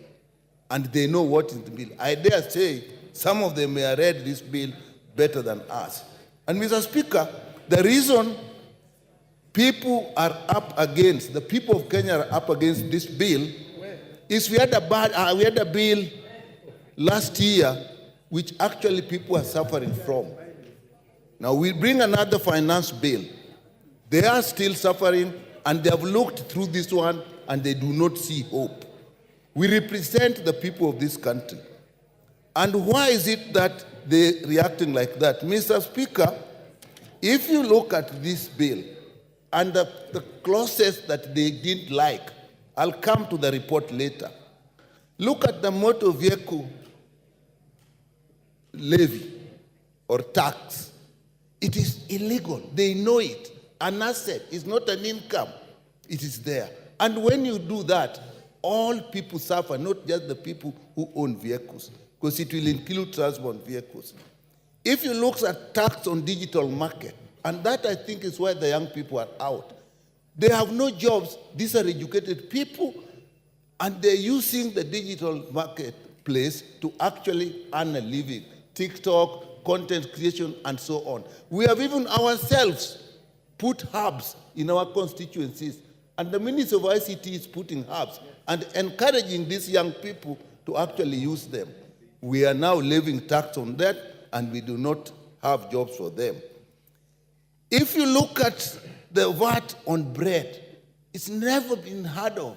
and they know what is the bill. I dare say some of them may have read this bill better than us. And Mr. Speaker, the reason people are up against, the people of Kenya are up against this bill is we had a bill last year which actually people are suffering from. Now we bring another finance bill. They are still suffering, and they have looked through this one and they do not see hope. We represent the people of this country. And why is it that they're reacting like that? Mr. Speaker, if you look at this bill and the clauses that they didn't like, I'll come to the report later. Look at the motor vehicle levy or tax. It is illegal. They know it. An asset is not an income. It is there. And when you do that, all people suffer, not just the people who own vehicles, because it will include transport vehicles. If you look at tax on digital market, and that I think is why the young people are out. They have no jobs. These are educated people, and they're using the digital marketplace to actually earn a living. TikTok, content creation, and so on. We have even ourselves put hubs in our constituencies, and the Ministry of ICT is putting hubs and encouraging these young people to actually use them. We are now levying tax on that, and we do not have jobs for them. If you look at the VAT on bread, it's never been heard of.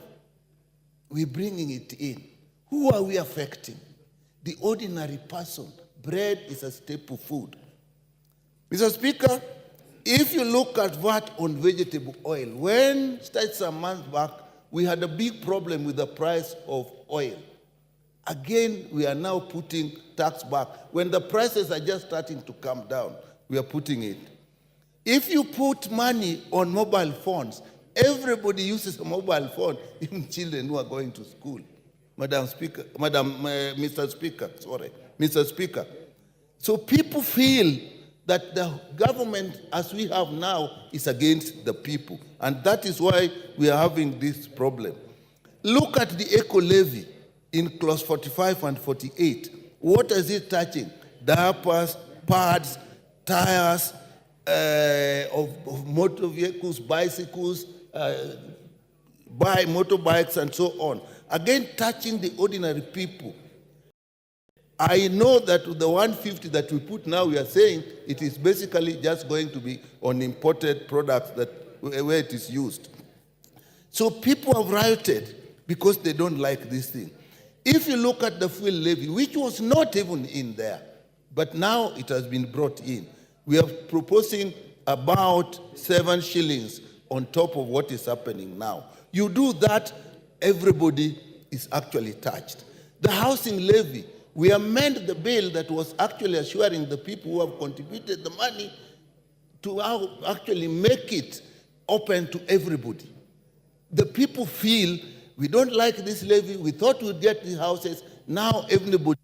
We're bringing it in. Who are we affecting? The ordinary person. Bread is a staple food. Mr. Speaker, if you look at VAT on vegetable oil, when some months back, we had a big problem with the price of oil. Again, we are now putting tax back. When the prices are just starting to come down, we are putting it. If you put money on mobile phones, everybody uses a mobile phone, even children who are going to school. Mr. Speaker, sorry, Mr. Speaker. So people feel that the government as we have now is against the people. And that is why we are having this problem. Look at the eco levy in clause 45 and 48. What is it touching? Diapers, pads, tires of motor vehicles, bicycles, motorbikes, and so on. Again, touching the ordinary people. I know that the 150 that we put now, we are saying it is basically just going to be on imported products where it is used. So people have rioted because they don't like this thing. If you look at the fuel levy, which was not even in there, but now it has been brought in, we are proposing about 7 shillings on top of what is happening now. You do that, everybody is actually touched. The housing levy, we amend the bill that was actually assuring the people who have contributed the money to actually make it open to everybody. The people feel, we don't like this levy, we thought we'd get the houses, now everybody.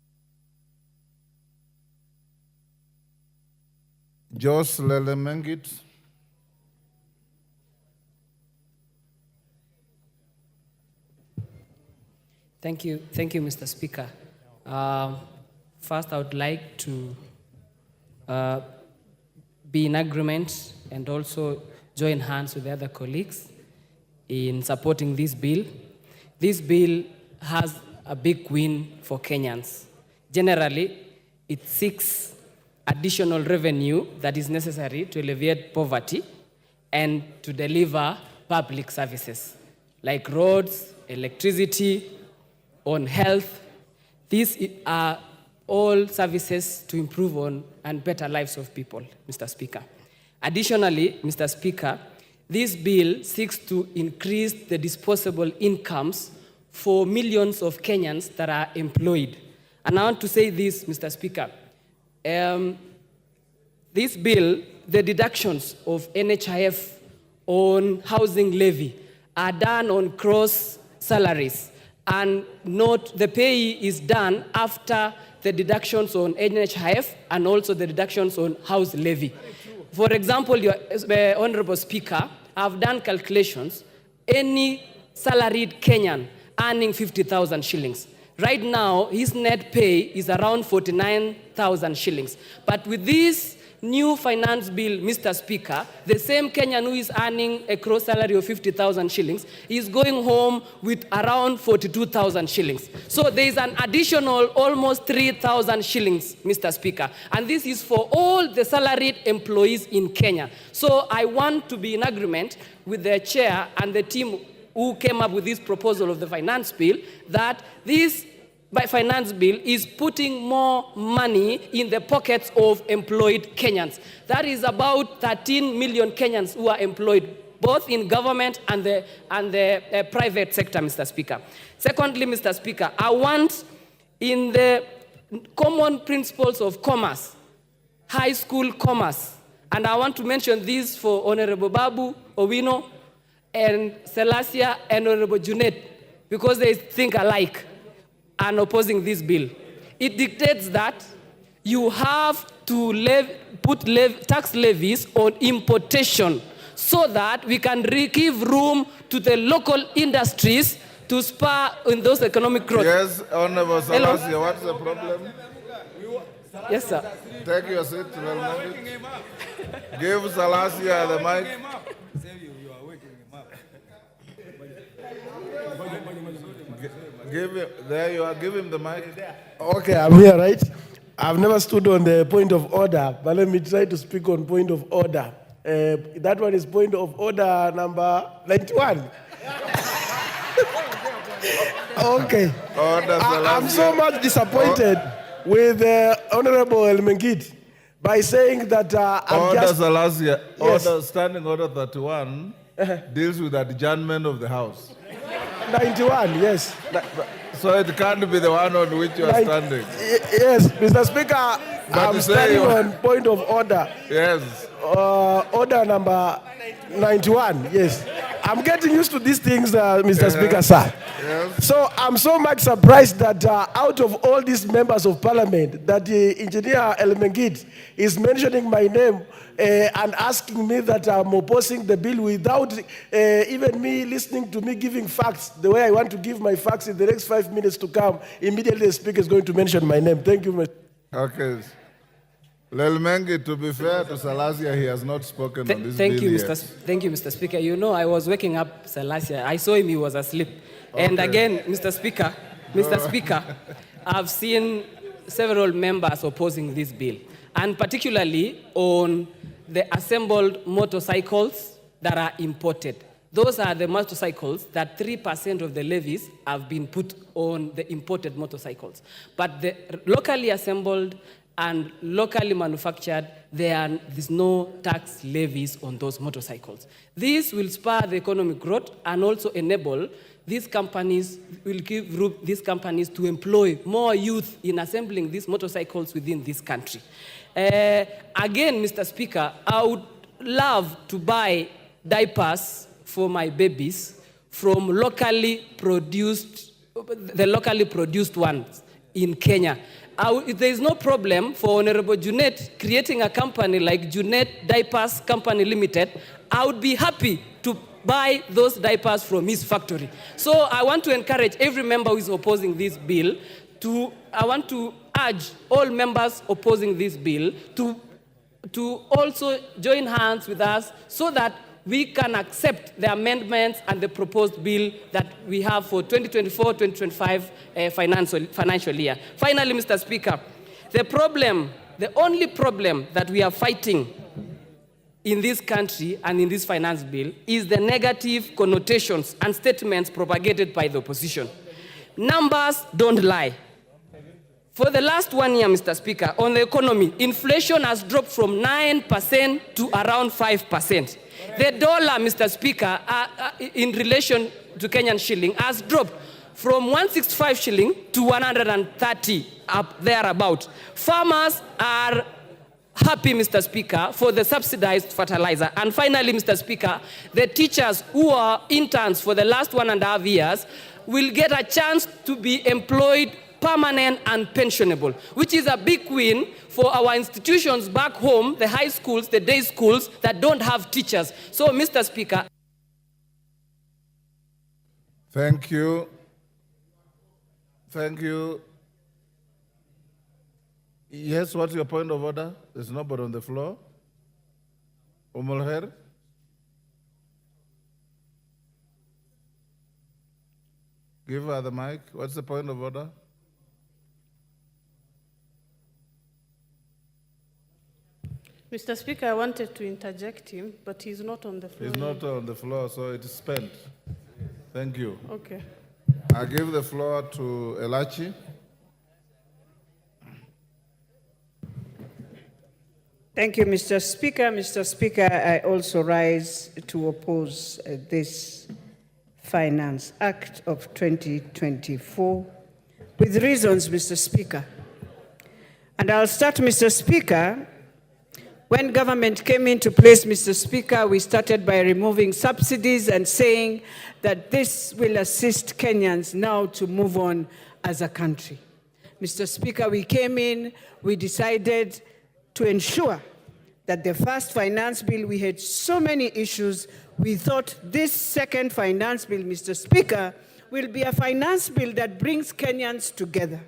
Jos Lelemengit. Thank you, Mr. Speaker. First, I would like to be in agreement and also join hands with the other colleagues in supporting this bill. This bill has a big win for Kenyans. Generally, it seeks additional revenue that is necessary to alleviate poverty and to deliver public services like roads, electricity, on health. These are all services to improve on and better lives of people, Mr. Speaker. Additionally, Mr. Speaker, this bill seeks to increase the disposable incomes for millions of Kenyans that are employed. And I want to say this, Mr. Speaker. This bill, the deductions of NHIF on housing levy are done on gross salaries, and note the pay is done after the deductions on NHIF and also the deductions on house levy. For example, your Honorable Speaker, I've done calculations. Any salaried Kenyan earning 50,000 shillings. Right now, his net pay is around 49,000 shillings. But with this new finance bill, Mr. Speaker, the same Kenyan who is earning a gross salary of 50,000 shillings is going home with around 42,000 shillings. So there is an additional almost 3,000 shillings, Mr. Speaker. And this is for all the salaried employees in Kenya. So I want to be in agreement with the chair and the team who came up with this proposal of the finance bill that this finance bill is putting more money in the pockets of employed Kenyans. That is about 13 million Kenyans who are employed, both in government and the private sector, Mr. Speaker. Secondly, Mr. Speaker, I want in the common principles of commerce, high school commerce, and I want to mention this for Honorable Babu Owino and Selassie and Honorable Junet, because they think alike and opposing this bill. It dictates that you have to put tax levies on importation so that we can give room to the local industries to spur in those economic growth. Yes, Honorable Selassie, what's the problem? Yes, sir. Take your seat. Give Selassie the mic. Give him, there you are, give him the mic. Okay, I'm here, right? I've never stood on the point of order, but let me try to speak on point of order. That one is point of order number 91. Okay. I'm so much disappointed with Honorable Elmengit by saying that I'm just... Selassie, Yes. Standing Order 31 deals with adjournment of the House. 91, yes. So it can't be the one on which you are standing. Yes, Mr. Speaker, I'm standing on point of order. Yes. Order number 91, yes. I'm getting used to these things, Mr. Speaker, sir. Yes. So I'm so much surprised that out of all these members of parliament, that Engineer Elmengid is mentioning my name and asking me that I'm opposing the bill without even me listening to me giving facts the way I want to give my facts in the next 5 minutes to come. Immediately the speaker is going to mention my name. Thank you, Mr. Okay. Lelmengi, to be fair to Salasia, he has not spoken on this Thank bill you, yet. Thank you, Mr. Speaker. You know, I was waking up Salasia. I saw him, he was asleep. And again, Mr. Speaker, I've seen several members opposing this bill, and particularly on the assembled motorcycles that are imported. Those are the motorcycles that 3% of the levies have been put on the imported motorcycles. But the locally assembled and locally manufactured, there's no tax levies on those motorcycles. This will spur the economic growth and also enable these companies, will give room these companies to employ more youth in assembling these motorcycles within this country. Again, Mr. Speaker, I would love to buy diapers for my babies from the locally produced ones in Kenya. There is no problem for Honorable Junet creating a company like Junet Diapers Company Limited. I would be happy to buy those diapers from his factory. So I want to encourage every member who is opposing this bill I want to urge all members opposing this bill to also join hands with us so that we can accept the amendments and the proposed bill that we have for 2024-2025 financial year. Finally, Mr. Speaker, the only problem that we are fighting in this country and in this finance bill is the negative connotations and statements propagated by the opposition. Numbers don't lie. For the last 1 year, Mr. Speaker, on the economy, inflation has dropped from 9% to around 5%. The dollar, Mr. Speaker, in relation to Kenyan shilling, has dropped from 165 shilling to 130, up thereabout. Farmers are happy, Mr. Speaker, for the subsidized fertilizer. And finally, Mr. Speaker, the teachers who are interns for the last 1.5 years will get a chance to be employed permanent and pensionable, which is a big win for our institutions back home, the high schools, the day schools that don't have teachers. So, Mr. Speaker. Thank you. Thank you. Yes, what's your point of order? There's nobody on the floor. Umulher? Give her the mic. What's the point of order? Mr. Speaker, I wanted to interject him, but he's not on the floor. He's not on the floor, so it is spent. Thank you. Okay. I give the floor to Elachi. Thank you, Mr. Speaker. Mr. Speaker, I also rise to oppose this Finance Act of 2024 with reasons, Mr. Speaker. And I'll start, Mr. Speaker. When government came into place, Mr. Speaker, we started by removing subsidies and saying that this will assist Kenyans now to move on as a country. Mr. Speaker, we came in, we decided to ensure that the first finance bill, we had so many issues. We thought this second finance bill, Mr. Speaker, will be a finance bill that brings Kenyans together.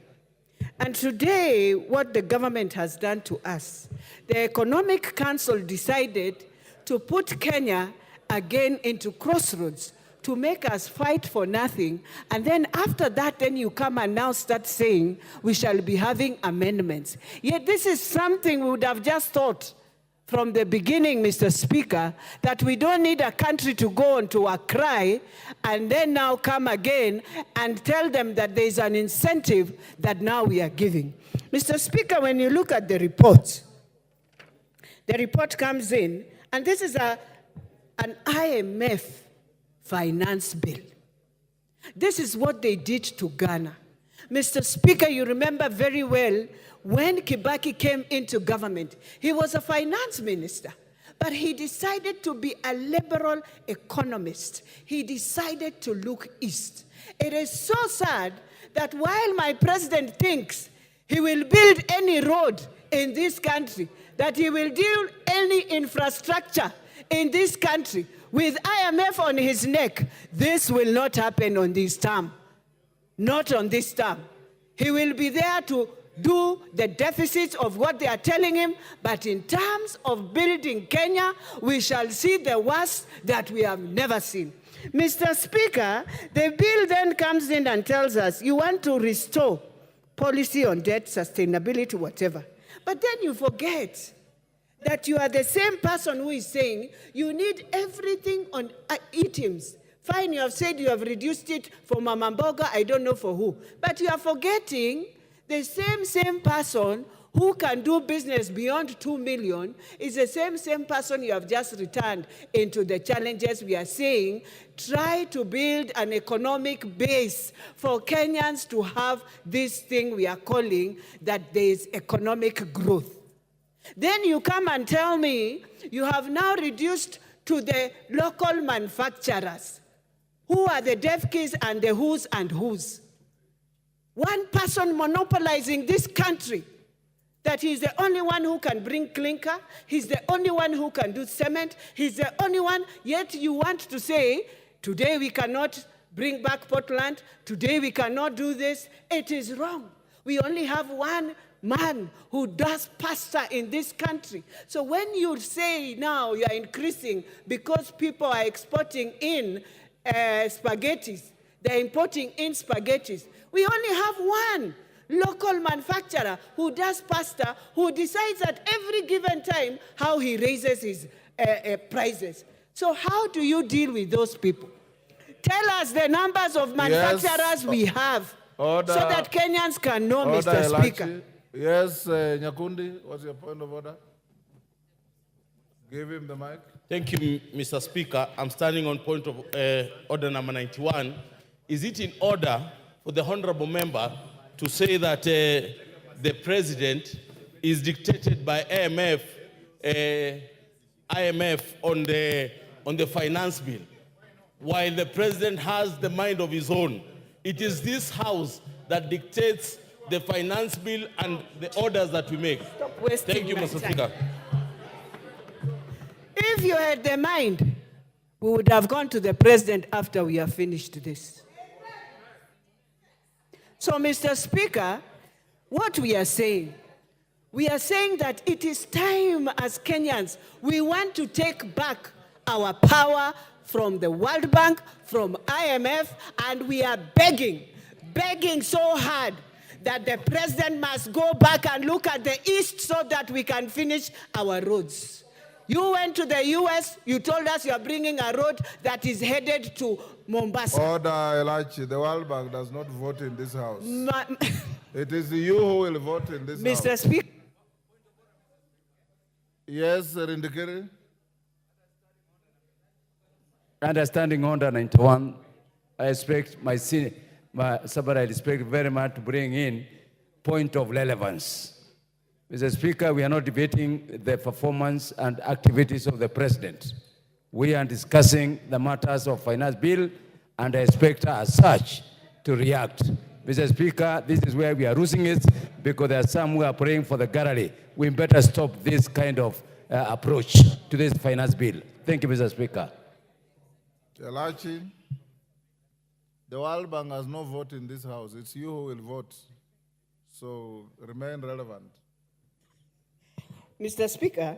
And today, what the government has done to us, the Economic Council decided to put Kenya again into crossroads to make us fight for nothing. And then after that, then you come and now start saying we shall be having amendments. Yet this is something we would have just thought from the beginning, Mr. Speaker, that we don't need a country to go on to a cry and then now come again and tell them that there's an incentive that now we are giving. Mr. Speaker, when you look at the report comes in, and this is an IMF finance bill. This is what they did to Ghana. Mr. Speaker, you remember very well when Kibaki came into government, he was a finance minister. But he decided to be a liberal economist. He decided to look east. It is so sad that while my president thinks he will build any road in this country, that he will do any infrastructure in this country with IMF on his neck, this will not happen on this term. Not on this term. He will be there to do the deficits of what they are telling him, but in terms of building Kenya, we shall see the worst that we have never seen. Mr. Speaker, the bill then comes in and tells us you want to restore policy on debt, sustainability, whatever. But then you forget that you are the same person who is saying you need everything on items. Fine, you have said you have reduced it for Mama Mboga, I don't know for who. But you are forgetting the same person who can do business beyond 2 million is the same person you have just returned into the challenges we are saying. Try to build an economic base for Kenyans to have this thing we are calling that there is economic growth. Then you come and tell me you have now reduced to the local manufacturers. Who are the deaf kids and the who's and who's? One person monopolizing this country, that he's the only one who can bring clinker, he's the only one who can do cement, he's the only one, yet you want to say, today we cannot bring back Portland, today we cannot do this. It is wrong. We only have one man who does pasta in this country. So when you say now you are increasing because people are exporting in spaghettis, they're importing in spaghettis, we only have one local manufacturer who does pasta, who decides at every given time how he raises his prices. So how do you deal with those people? Tell us the numbers of manufacturers we have, Order. so that Kenyans can know, Order, Mr. Elachi. Speaker. Yes, Nyakundi, what's your point of order? Give him the mic. Thank you, Mr. Speaker. I'm standing on point of order number 91. Is it in order for the honorable member to say that the president is dictated by IMF on the finance bill, while the president has the mind of his own? It is this house that dictates the finance bill and the orders that we make. Thank you, Mr. Speaker. If you had the mind, we would have gone to the president after we have finished this. So, Mr. Speaker, what we are saying that it is time as Kenyans, we want to take back our power from the World Bank, from IMF, and we are begging so hard that the president must go back and look at the East so that we can finish our roads. You went to the US, you told us you are bringing a road that is headed to Mombasa. Order, Elachi. The World Bank does not vote in this house. It is you who will vote in this house. Mr. Speaker. Yes, Rindikiri. Understanding order 91, I expect somebody I respect very much to bring in point of relevance. Mr. Speaker, we are not debating the performance and activities of the president. We are discussing the matters of finance bill, and I expect her as such to react. Mr. Speaker, this is where we are losing it, because there are some who are praying for the gallery. We better stop this kind of approach to this finance bill. Thank you, Mr. Speaker. Elachi, the World Bank has no vote in this house. It's you who will vote. So remain relevant. Mr. Speaker,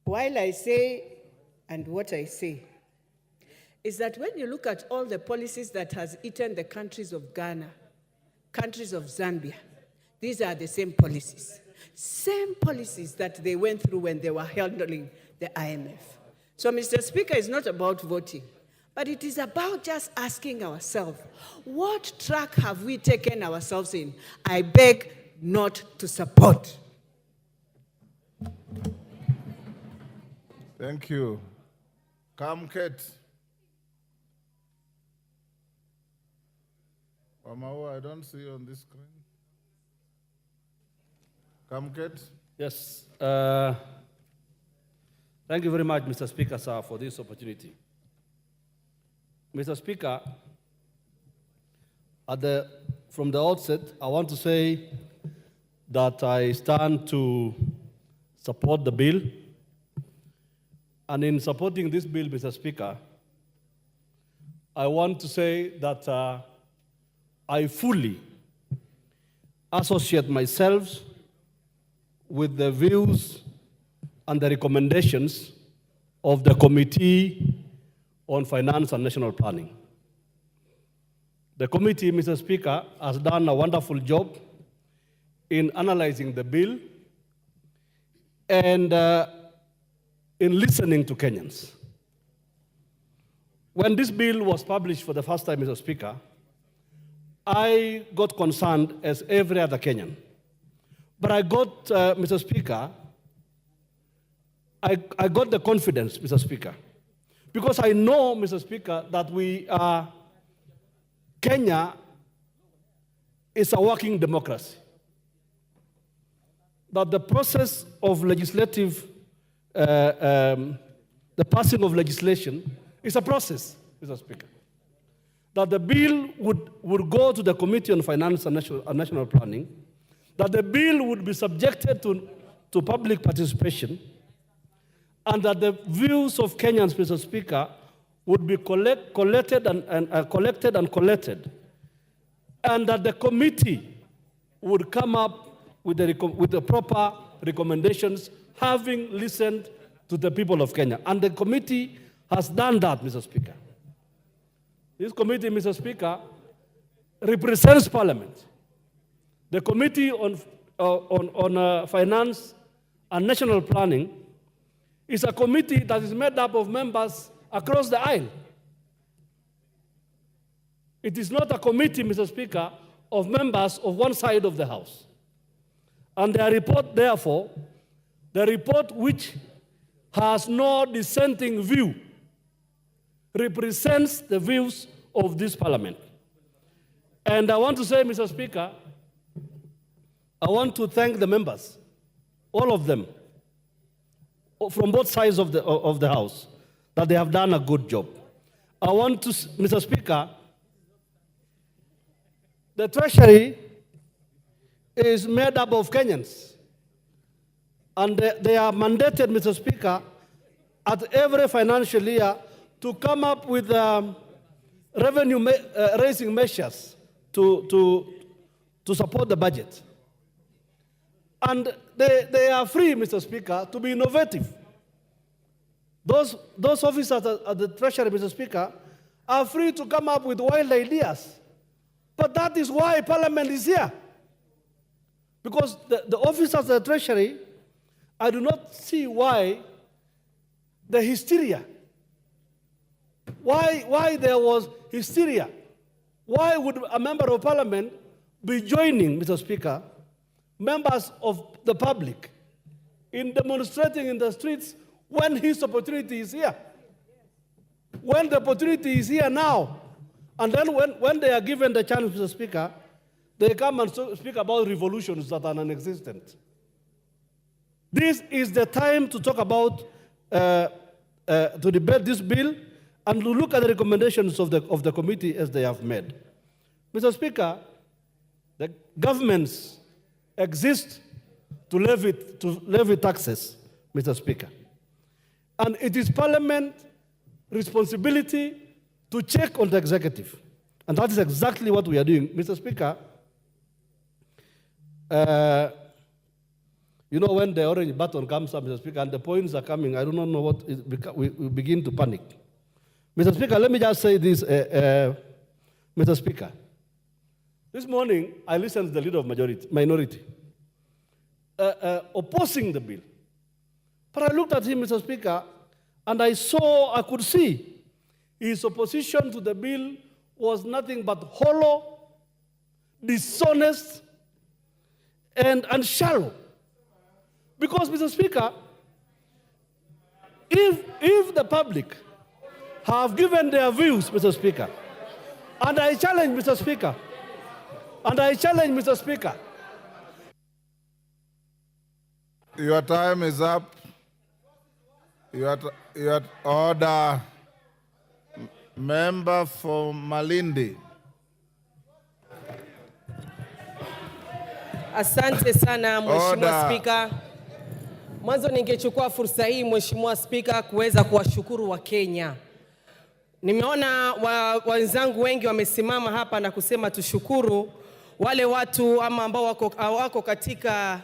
while I say, and what I say, is that when you look at all the policies that has eaten the countries of Ghana, countries of Zambia, these are the same policies that they went through when they were handling the IMF. So, Mr. Speaker, it's not about voting, but it is about just asking ourselves, what track have we taken ourselves in? I beg not to support. Thank you. Come, Kate. Wamau, I don't see you on this screen. Come, Kate. Yes. Thank you very much, Mr. Speaker, sir, for this opportunity. Mr. Speaker, from the outset, I want to say that I stand to support the bill. And in supporting this bill, Mr. Speaker, I want to say that I fully associate myself with the views and the recommendations of the Committee on Finance and National Planning. The committee, Mr. Speaker, has done a wonderful job in analyzing the bill and in listening to Kenyans. When this bill was published for the first time, Mr. Speaker, I got concerned as every other Kenyan. But I got, Mr. Speaker, I got the confidence, Mr. Speaker, because I know, Mr. Speaker, that Kenya is a working democracy. That the process of legislative, the passing of legislation is a process, Mr. Speaker. That the bill would go to the Committee on Finance and National Planning, that the bill would be subjected to public participation, and that the views of Kenyans, Mr. Speaker, would be collected, and that the committee would come up with the proper recommendations, having listened to the people of Kenya. And the committee has done that, Mr. Speaker. This committee, Mr. Speaker, represents Parliament. The Committee on Finance and National Planning is a committee that is made up of members across the aisle. It is not a committee, Mr. Speaker, of members of one side of the House. And their report, therefore, the report which has no dissenting view, represents the views of this Parliament. And I want to say, Mr. Speaker, I want to thank the members, all of them, from both sides of the House, that they have done a good job. I want to, Mr. Speaker, the Treasury is made up of Kenyans, and they are mandated, Mr. Speaker, at every financial year to come up with revenue-raising measures to support the budget. And they are free, Mr. Speaker, to be innovative. Those officers at the Treasury, Mr. Speaker, are free to come up with wild ideas. But that is why Parliament is here. Because the officers at the Treasury, I do not see why the hysteria. Why there was hysteria? Why would a member of Parliament be joining, Mr. Speaker, members of the public in demonstrating in the streets when his opportunity is here? When the opportunity is here now, and then when they are given the chance, Mr. Speaker, they come and speak about revolutions that are non-existent. This is the time to talk about, to debate this bill and to look at the recommendations of the committee as they have made. Mr. Speaker, the governments exist to levy taxes, Mr. Speaker. And it is Parliament's responsibility to check on the executive. And that is exactly what we are doing. Mr. Speaker, you know, when the orange button comes up, Mr. Speaker, and the points are coming, I do not know what is, we begin to panic. Mr. Speaker, let me just say this, Mr. Speaker. This morning, I listened to the leader of minority opposing the bill. But I looked at him, Mr. Speaker, and I could see his opposition to the bill was nothing but hollow, dishonest, and shallow. Because, Mr. Speaker, if the public have given their views, Mr. Speaker, and I challenge, Mr. Speaker, Your time is up. You are order. Member for Malindi. Asante sana Mheshimiwa Order. Spika. Mwanzo ningechukua fursa hii Mheshimiwa Spika kuweza kuwashukuru Wakenya. Nimeona wenzangu wengi wamesimama hapa na kusema tushukuru wale watu ama ambao wako katika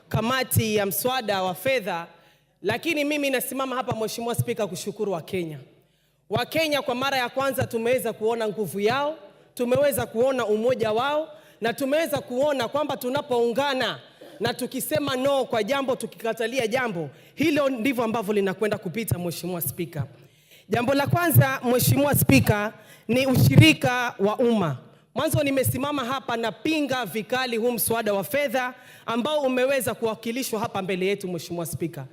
kamati ya mswada wa fedha, lakini mimi nasimama hapa Mheshimiwa Spika kushukuru Wakenya. Wakenya kwa mara ya kwanza tumeweza kuona nguvu yao, tumeweza kuona umoja wao, na tumeweza kuona kwamba tunapoungana na tukisema no kwa jambo, tukikatalia jambo, hilo ndivyo ambavyo linakwenda kupita Mheshimiwa Spika. Jambo la kwanza Mheshimiwa Spika ni ushirika wa umma. Mwanzo nimesimama hapa na pinga vikali huu mswada wa fedha ambao umeweza kuwakilishwa hapa mbele yetu Mheshimiwa Spika.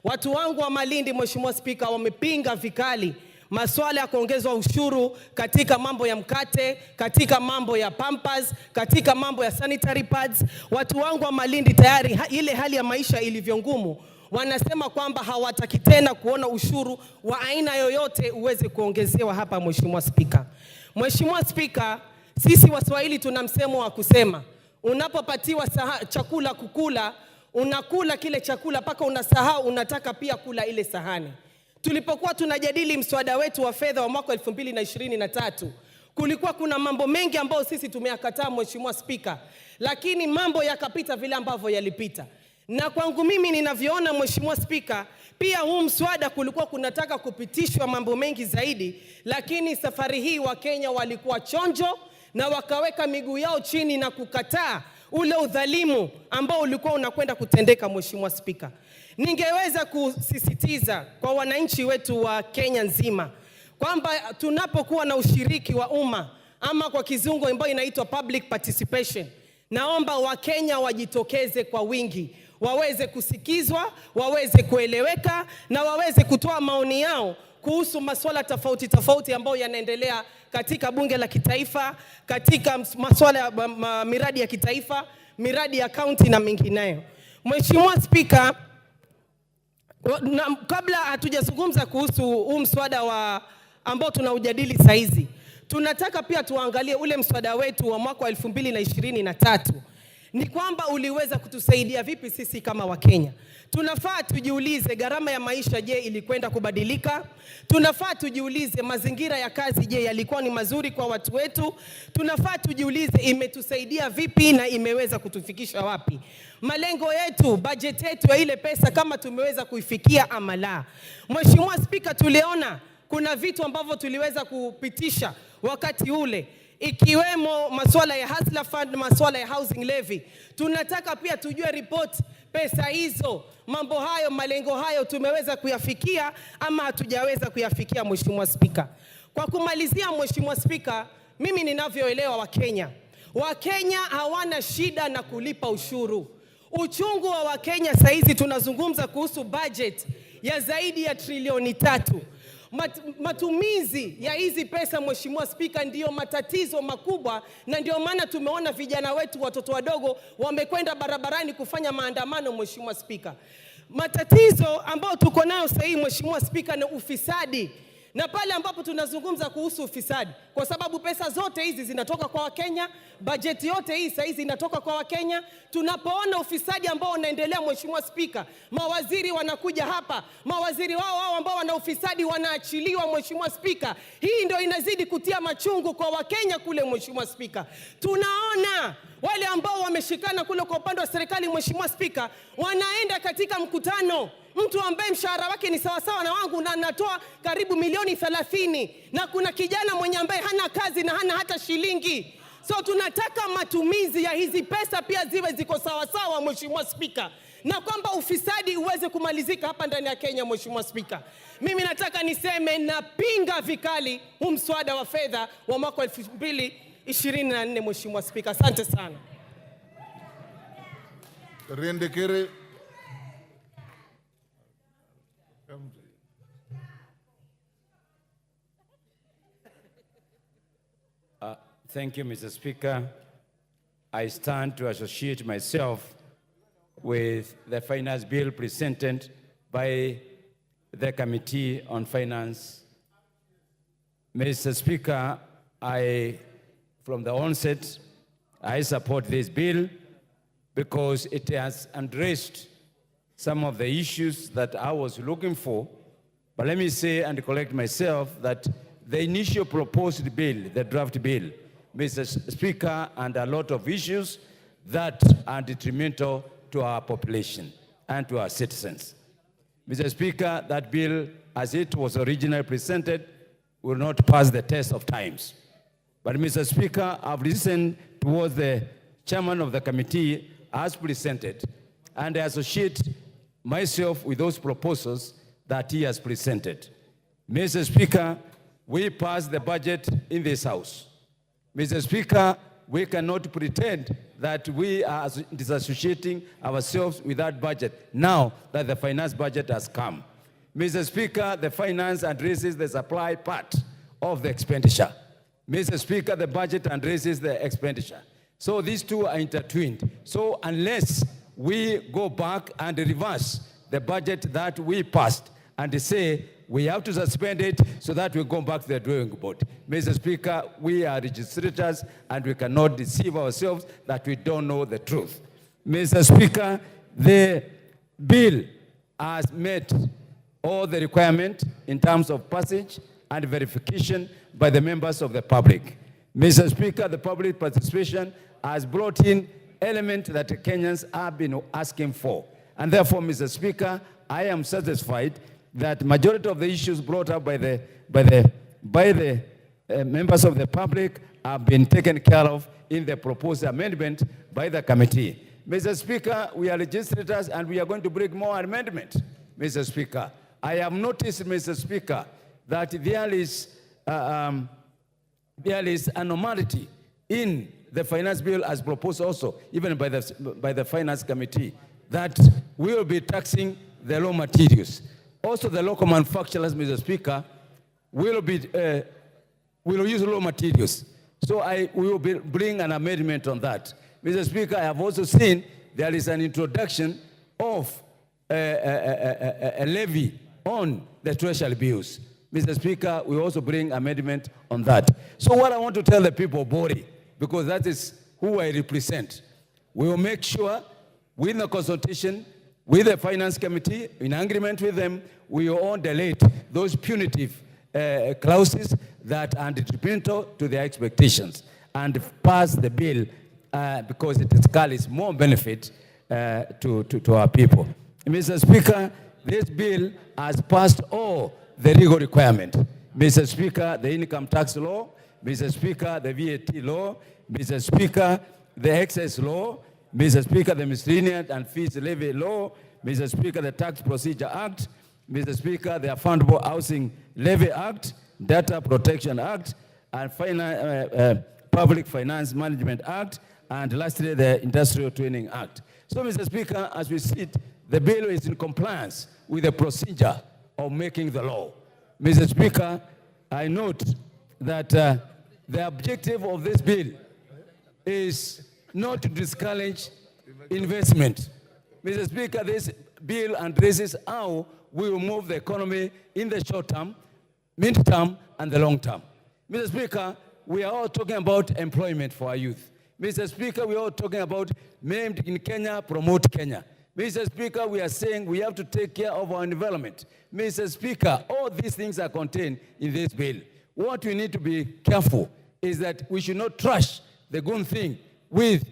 Watu wangu wa Malindi Mheshimiwa Spika wamepinga vikali masuala ya kuongezwa ushuru katika mambo ya mkate, katika mambo ya pampers, katika mambo ya sanitary pads. Watu wangu wa Malindi tayari ile hali ya maisha ilivyo ngumu, wanasema kwamba hawataki tena kuona ushuru wa aina yoyote uweze kuongezewa hapa Mheshimiwa Spika. Mheshimiwa Spika, sisi Waswahili tuna msemo wa kusema, unapopatiwa chakula kukula, unakula kile chakula mpaka unasahau unataka pia kula ile sahani. Tulipokuwa tunajadili mswada wetu wa fedha wa mwaka 2023, kulikuwa kuna mambo mengi ambayo sisi tumeyakataa Mheshimiwa Spika, lakini mambo yakapita vile ambavyo yalipita. Na kwangu mimi ninavyoona Mheshimiwa Spika, pia huu mswada kulikuwa kunataka kupitishwa mambo mengi zaidi, lakini safari hii Wakenya walikuwa chonjo na wakaweka miguu yao chini na kukataa ule udhalimu ambao ulikuwa unakwenda kutendeka Mheshimiwa Spika. Ningeweza kusisitiza kwa wananchi wetu wa Kenya nzima kwamba tunapokuwa na ushiriki wa umma ama kwa kizungu ambayo inaitwa public participation, naomba Wakenya wajitokeze kwa wingi, waweze kusikizwa, waweze kueleweka na waweze kutoa maoni yao kuhusu masuala tofauti tofauti ambayo yanaendelea katika bunge la kitaifa, katika masuala ya miradi ya kitaifa, miradi ya kaunti na mengineyo. Mheshimiwa Spika, kabla hatujazungumza kuhusu huu mswada ambao tunaujadili saizi, tunataka pia tuangalie ule mswada wetu wa mwaka 2023. Ni kwamba uliweza kutusaidia vipi sisi kama Wakenya? Tunafaa tujiulize gharama ya maisha, je, ilikwenda kubadilika? Tunafaa tujiulize mazingira ya kazi, je, yalikuwa ni mazuri kwa watu wetu? Tunafaa tujiulize imetusaidia vipi na imeweza kutufikisha wapi? Malengo yetu, budget yetu ya ile pesa kama tumeweza kuifikia ama la. Mheshimiwa Spika, tuliona kuna vitu ambavyo tuliweza kupitisha wakati ule, ikiwemo masuala ya Hustler Fund, masuala ya housing levy. Tunataka pia tujue report pesa hizo, mambo hayo, malengo hayo tumeweza kuyafikia ama hatujaweza kuyafikia Mheshimiwa Spika. Kwa kumalizia Mheshimiwa Spika, mimi ninavyoelewa Wakenya hawana shida na kulipa ushuru. Uchungu wa Wakenya saizi tunazungumza kuhusu budget ya zaidi ya trilioni 3. Matumizi ya hizi pesa Mheshimiwa Spika ndiyo matatizo makubwa, na ndio maana tumeona vijana wetu, watoto wadogo wamekwenda barabarani kufanya maandamano Mheshimiwa Spika. Matatizo ambayo tuko nayo sasa hivi Mheshimiwa Spika ni ufisadi. Na pale ambapo tunazungumza kuhusu ufisadi, kwa sababu pesa zote hizi zinatoka kwa Wakenya, bajeti yote hii sasa hizi inatoka kwa Wakenya. Tunapoona ufisadi ambao unaendelea Mheshimiwa Spika, mawaziri wanakuja hapa, mawaziri wao ambao wana ufisadi wanaachiliwa Mheshimiwa Spika. Hii ndio inazidi kutia machungu kwa Wakenya kule Mheshimiwa Spika. Tunaona wale ambao wameshikana kule kwa upande wa serikali Mheshimiwa Spika, wanaenda katika mkutano, mtu ambaye mshahara wake ni sawasawa na wangu na anatoa karibu milioni 30, na kuna kijana mwenye ambaye hana kazi na hana hata shilingi. So tunataka matumizi ya hizi pesa pia ziwe ziko sawasawa Mheshimiwa Spika, na kwamba ufisadi uweze kumalizika hapa ndani ya Kenya Mheshimiwa Spika. Mimi nataka niseme napinga vikali huu mswada wa fedha wa mwaka 2024 Mheshimiwa Spika. Asante sana. Rindikiri. Thank you, Mr. Speaker. I stand to associate myself with the finance bill presented by the Committee on Finance. Mr. Speaker, from the onset, I support this bill because it has addressed some of the issues that I was looking for. But let me say and correct myself that the initial proposed bill, the draft bill, Mr. Speaker, and a lot of issues that are detrimental to our population and to our citizens. Mr. Speaker, that bill, as it was originally presented, will not pass the test of times. But Mr. Speaker, I've listened to what the chairman of the committee has presented, and I associate myself with those proposals that he has presented. Mr. Speaker, we passed the budget in this House. Mr. Speaker, we cannot pretend that we are disassociating ourselves with that budget now that the finance budget has come. Mr. Speaker, the finance addresses the supply part of the expenditure. Mr. Speaker, the budget addresses the expenditure. So these two are intertwined. So unless we go back and reverse the budget that we passed and say we have to suspend it so that we go back to the drawing board. Mr. Speaker, we are legislators and we cannot deceive ourselves that we don't know the truth. Mr. Speaker, the bill has met all the requirements in terms of passage and verification by the members of the public. Mr. Speaker, the public participation has brought in elements that Kenyans have been asking for. And therefore, Mr. Speaker, I am satisfied that majority of the issues brought up by the members of the public have been taken care of in the proposed amendment by the committee. Mr. Speaker, we are legislators and we are going to bring more amendments. Mr. Speaker, I have noticed, Mr. Speaker, that there is anomaly in the finance bill as proposed also, even by the finance committee, that we will be taxing the raw materials. Also, the local manufacturers, Mr. Speaker, will use raw materials. So we will bring an amendment on that. Mr. Speaker, I have also seen there is an introduction of a levy on the treasury bills. Mr. Speaker, we also bring amendment on that. So what I want to tell the people of Bori, because that is who I represent, we will make sure with the consultation with the finance committee, in agreement with them, we will all delete those punitive clauses that are detrimental to their expectations and pass the bill because it carries more benefit to our people. Mr. Speaker, this bill has passed all the legal requirements. Mr. Speaker, the income tax law, Mr. Speaker, the VAT law, Mr. Speaker, the excess law, Mr. Speaker, the miscellaneous and fees levy law, Mr. Speaker, the Tax Procedure Act, Mr. Speaker, the Affordable Housing Levy Act, Data Protection Act, and Public Finance Management Act, and lastly, the Industrial Training Act. So, Mr. Speaker, as we see it, the bill is in compliance with the procedure of making the law. Mr. Speaker, I note that the objective of this bill is not to discourage investment. Mr. Speaker, this bill addresses how we will move the economy in the short term, mid-term, and the long term. Mr. Speaker, we are all talking about employment for our youth. Mr. Speaker, we are all talking about made in Kenya, promote Kenya. Mr. Speaker, we are saying we have to take care of our environment. Mr. Speaker, all these things are contained in this bill. What we need to be careful is that we should not trash the good thing with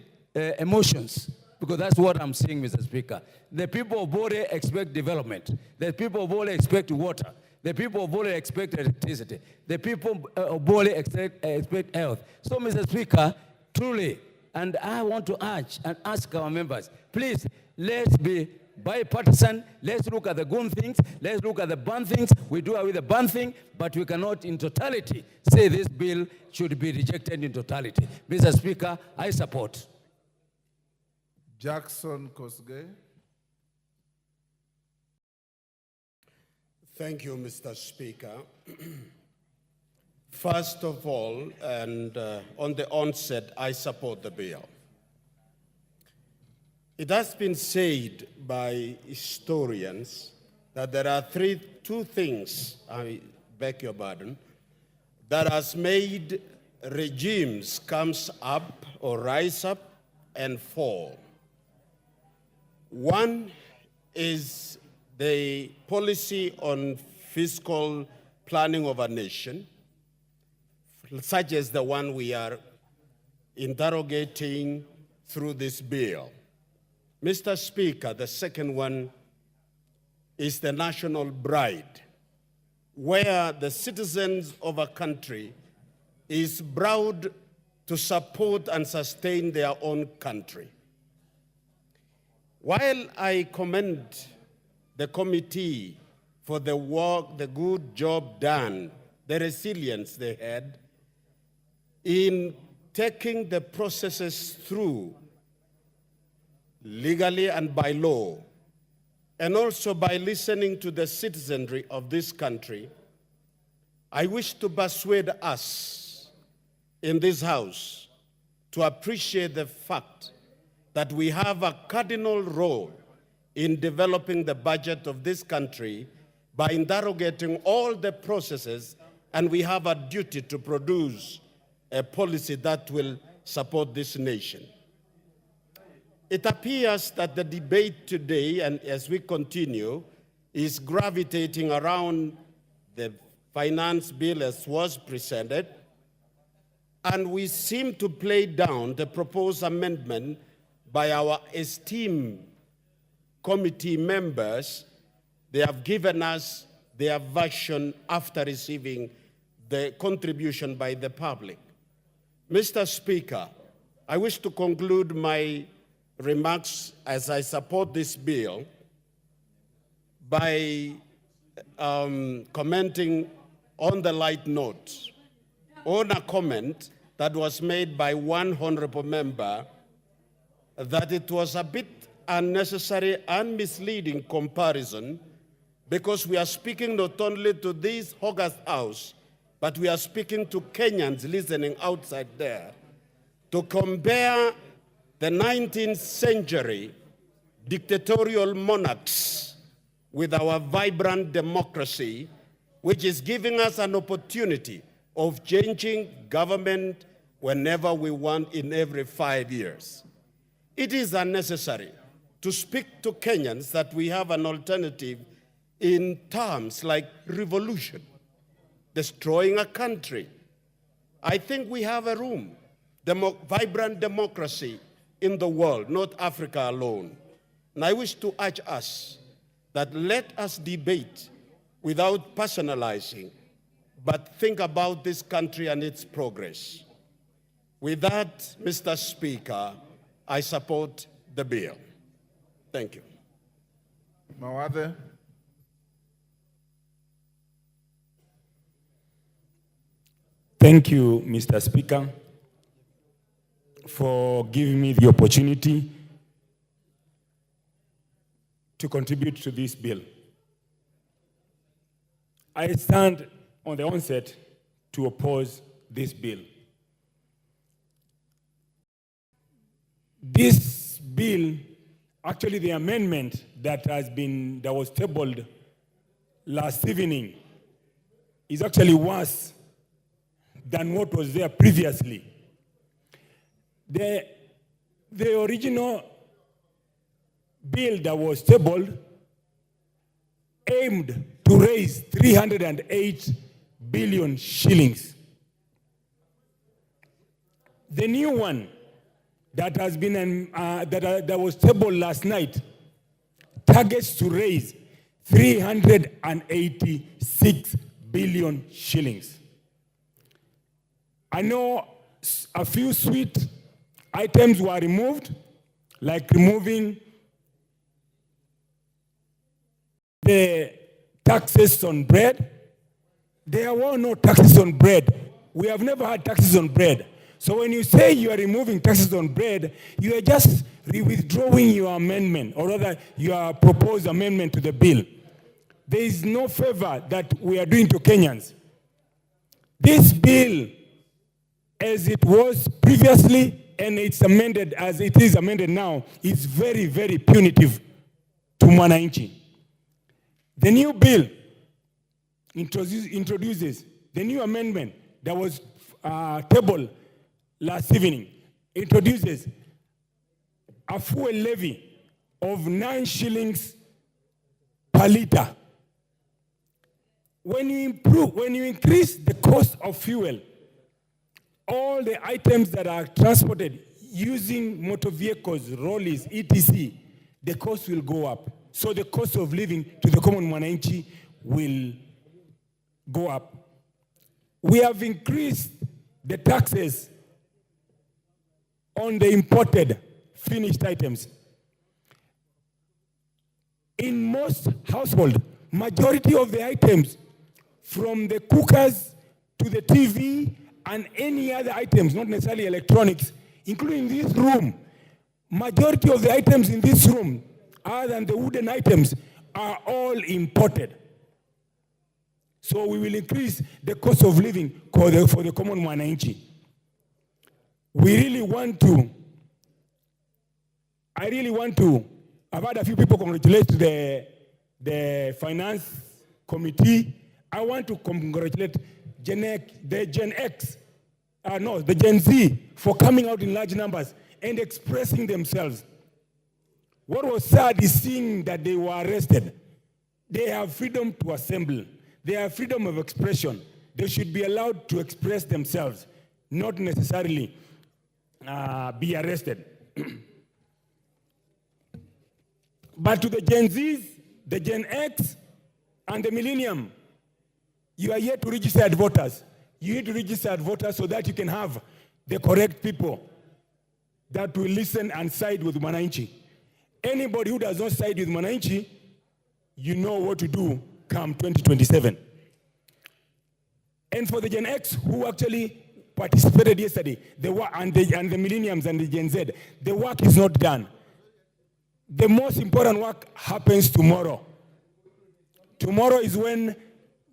emotions, because that's what I'm seeing, Mr. Speaker. The people of Bore expect development. The people of Bore expect water. The people of Bore expect electricity. The people of Bore expect health. So, Mr. Speaker, truly, and I want to urge and ask our members, please, let's be bipartisan. Let's look at the good things. Let's look at the bad things. We do away with the bad thing, but we cannot in totality say this bill should be rejected in totality. Mr. Speaker, I support. Jackson Kosgei. Thank you, Mr. Speaker. First of all, and on the onset, I support the bill. It has been said by historians that there are two things, I beg your pardon, that has made regimes comes up or rise up and fall. One is the policy on fiscal planning of a nation, such as the one we are interrogating through this bill. Mr. Speaker, the second one is the national bride, where the citizens of a country is proud to support and sustain their own country. While I commend the committee for the work, the good job done, the resilience they had in taking the processes through legally and by law, and also by listening to the citizenry of this country, I wish to persuade us in this House to appreciate the fact that we have a cardinal role in developing the budget of this country by interrogating all the processes, and we have a duty to produce a policy that will support this nation. It appears that the debate today, and as we continue, is gravitating around the finance bill as was presented, and we seem to play down the proposed amendment by our esteemed committee members. They have given us their version after receiving the contribution by the public. Mr. Speaker, I wish to conclude my remarks as I support this bill by commenting on the light note on a comment that was made by one honorable member that it was a bit unnecessary and misleading comparison, because we are speaking not only to this August House, but we are speaking to Kenyans listening outside there, to compare the 19th century dictatorial monarchs with our vibrant democracy, which is giving us an opportunity of changing government whenever we want in every 5 years. It is unnecessary to speak to Kenyans that we have an alternative in terms like revolution, destroying a country. I think we have a room, vibrant democracy in the world, not Africa alone. And I wish to urge us that let us debate without personalizing, but think about this country and its progress. With that, Mr. Speaker, I support the bill. Thank you. Mawade. Thank you, Mr. Speaker, for giving me the opportunity to contribute to this bill. I stand on the onset to oppose this bill. This bill, actually the amendment that was tabled last evening, is actually worse than what was there previously. The original bill that was tabled aimed to raise 308 billion shillings. The new one that has been that was tabled last night targets to raise 386 billion shillings. I know a few sweet items were removed, like removing the taxes on bread. There were no taxes on bread. We have never had taxes on bread. So when you say you are removing taxes on bread, you are just withdrawing your amendment, or rather your proposed amendment to the bill. There is no favor that we are doing to Kenyans. This bill, as it was previously, and it's amended as it is amended now, is very, very punitive to mwananchi. The new bill introduces the new amendment that was tabled last evening, introduces a fuel levy of 9 shillings per liter. When you increase the cost of fuel, all the items that are transported using motor vehicles, rollies, etc., the cost will go up. So the cost of living to the common mwananchi will go up. We have increased the taxes on the imported finished items. In most households, majority of the items, from the cookers to the TV and any other items, not necessarily electronics, including this room, majority of the items in this room, other than the wooden items, are all imported. So we will increase the cost of living for the common mwananchi. I've had a few people congratulate the finance committee. I want to congratulate the Gen Z for coming out in large numbers and expressing themselves. What was sad is seeing that they were arrested. They have freedom to assemble. They have freedom of expression. They should be allowed to express themselves, not necessarily be arrested. But to the Gen Zs, the Gen X, and the Millennium, you are here to register as voters. You need to register as voters so that you can have the correct people that will listen and side with Mwananchi. Anybody who does not side with Mwananchi, you know what to do come 2027. And for the Gen X who actually participated yesterday, and the Millenniums and the Gen Z, the work is not done. The most important work happens tomorrow. Tomorrow is when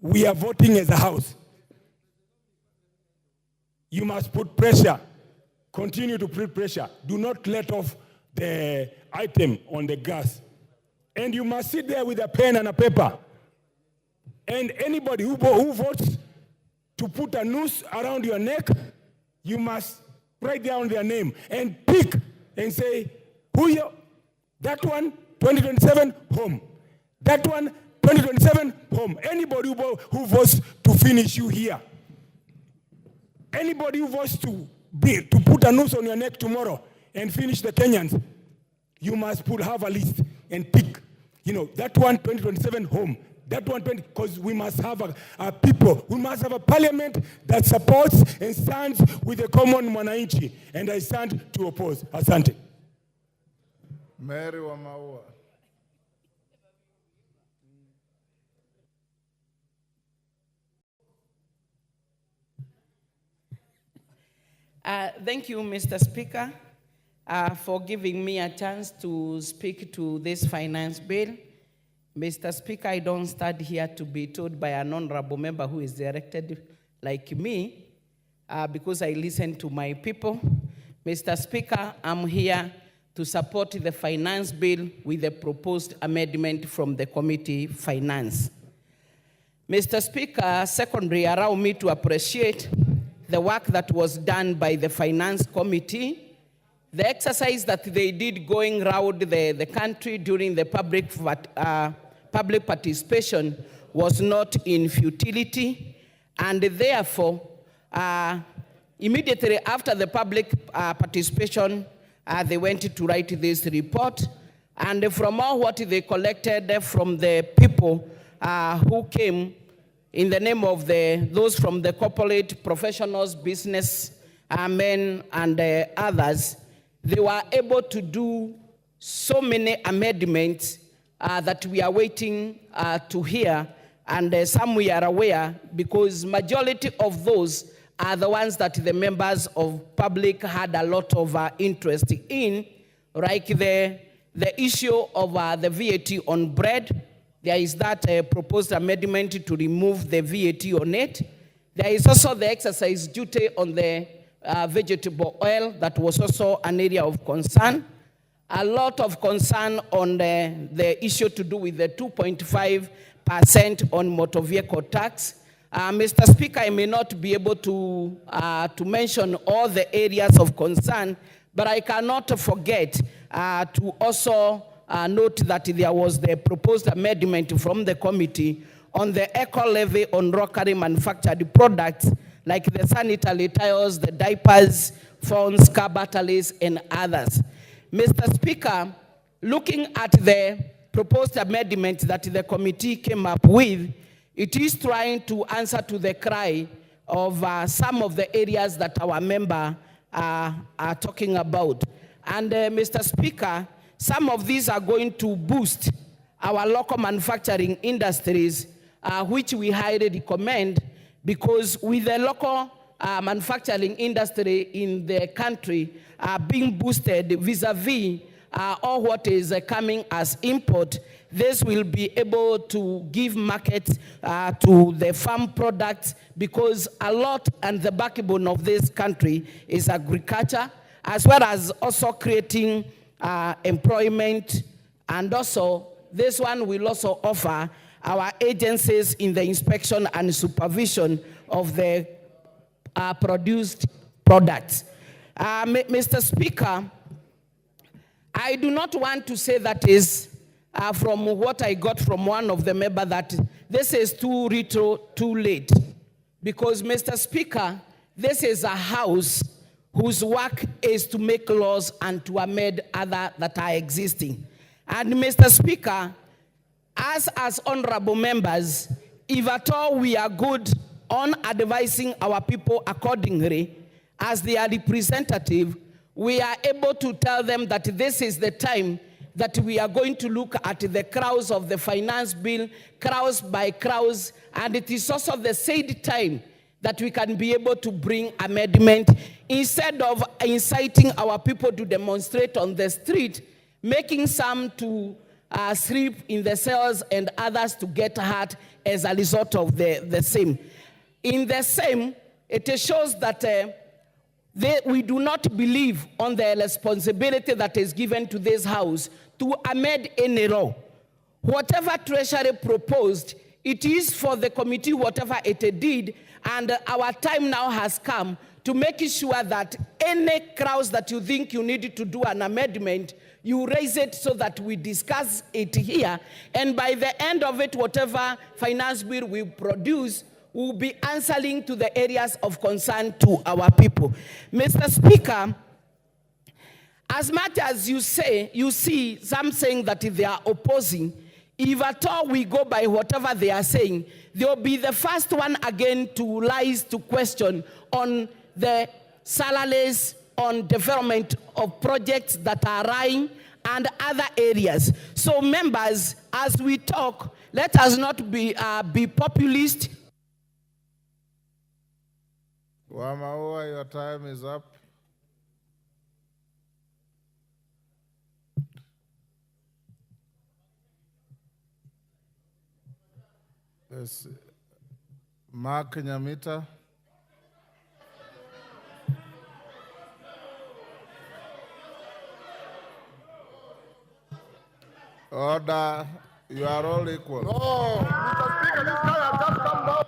we are voting as a house. You must put pressure. Continue to put pressure. Do not let off the item on the gas. And you must sit there with a pen and a paper. And anybody who votes to put a noose around your neck, you must write down their name and pick and say, who you? That one, 2027, home. That one, 2027, home. Anybody who votes to finish you here. Anybody who votes to put a noose on your neck tomorrow and finish the Kenyans, you must have a list and pick. You know, that one, 2027, home. That one, because we must have a people, we must have a parliament that supports and stands with the common mwananchi. And I stand to oppose. Asante. Mary Wamaua. Thank you, Mr. Speaker, for giving me a chance to speak to this finance bill. Mr. Speaker, I don't stand here to be told by an honorable member who is elected like me, because I listen to my people. Mr. Speaker, I'm here to support the finance bill with the proposed amendment from the committee finance. Mr. Speaker, secondly, allow me to appreciate the work that was done by the finance committee, the exercise that they did going around the country during the public participation was not in futility, and therefore, immediately after the public participation, they went to write this report, and from all what they collected from the people who came in the name of those from the corporate professionals, business men, and others, they were able to do so many amendments that we are waiting to hear, and some we are aware because majority of those are the ones that the members of public had a lot of interest in, like the issue of the VAT on bread. There is that proposed amendment to remove the VAT on it. There is also the excise duty on the vegetable oil. That was also an area of concern. A lot of concern on the issue to do with the 2.5% on motor vehicle tax. Mr. Speaker, I may not be able to mention all the areas of concern, but I cannot forget to also note that there was the proposed amendment from the committee on the eco levy on locally manufactured products like the sanitary towels, the diapers, phones, car batteries, and others. Mr. Speaker, looking at the proposed amendment that the committee came up with, it is trying to answer to the cry of some of the areas that our member are talking about. And Mr. Speaker, some of these are going to boost our local manufacturing industries, which we highly recommend, because with the local manufacturing industry in the country being boosted vis-a-vis all what is coming as import, this will be able to give market to the farm products, because a lot and the backbone of this country is agriculture, as well as also creating employment. And also, this one will also offer our agencies in the inspection and supervision of the produced products. Mr. Speaker, I do not want to say that is from what I got from one of the members that this is too late. Because, Mr. Speaker, this is a house whose work is to make laws and to amend other that are existing. And Mr. Speaker, as honorable members, if at all we are good on advising our people accordingly, as their representative, we are able to tell them that this is the time that we are going to look at the crowds of the finance bill, crowds by crowds, and it is also the said time that we can be able to bring amendment, instead of inciting our people to demonstrate on the street, making some to sleep in the cells and others to get hurt as a result of the same. In the same, it shows that we do not believe on the responsibility that is given to this house to amend any law. Whatever Treasury proposed, it is for the committee, whatever it did, and our time now has come to make sure that any crowds that you think you need to do an amendment, you raise it so that we discuss it here, and by the end of it, whatever finance bill we produce will be answering to the areas of concern to our people. Mr. Speaker, as much as you see some saying that they are opposing, if at all we go by whatever they are saying, they'll be the first one again to rise to question on the salaries, on development of projects that are running and other areas. So members, as we talk, let us not be populist. Wamaua, your time is up. Yes. Mark Nyamita. Order, you are all equal. No, Mr. Speaker, this guy has just come down.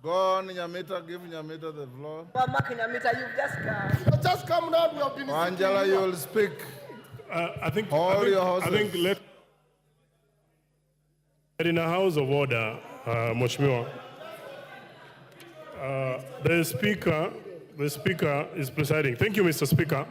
Go on, Nyamita, give Nyamita the floor. Well, Mark Nyamita, you've just come down, we have been Angela, you will speak. I think in a house of order, Mheshimiwa, the speaker is presiding. Thank you, Mr. Speaker.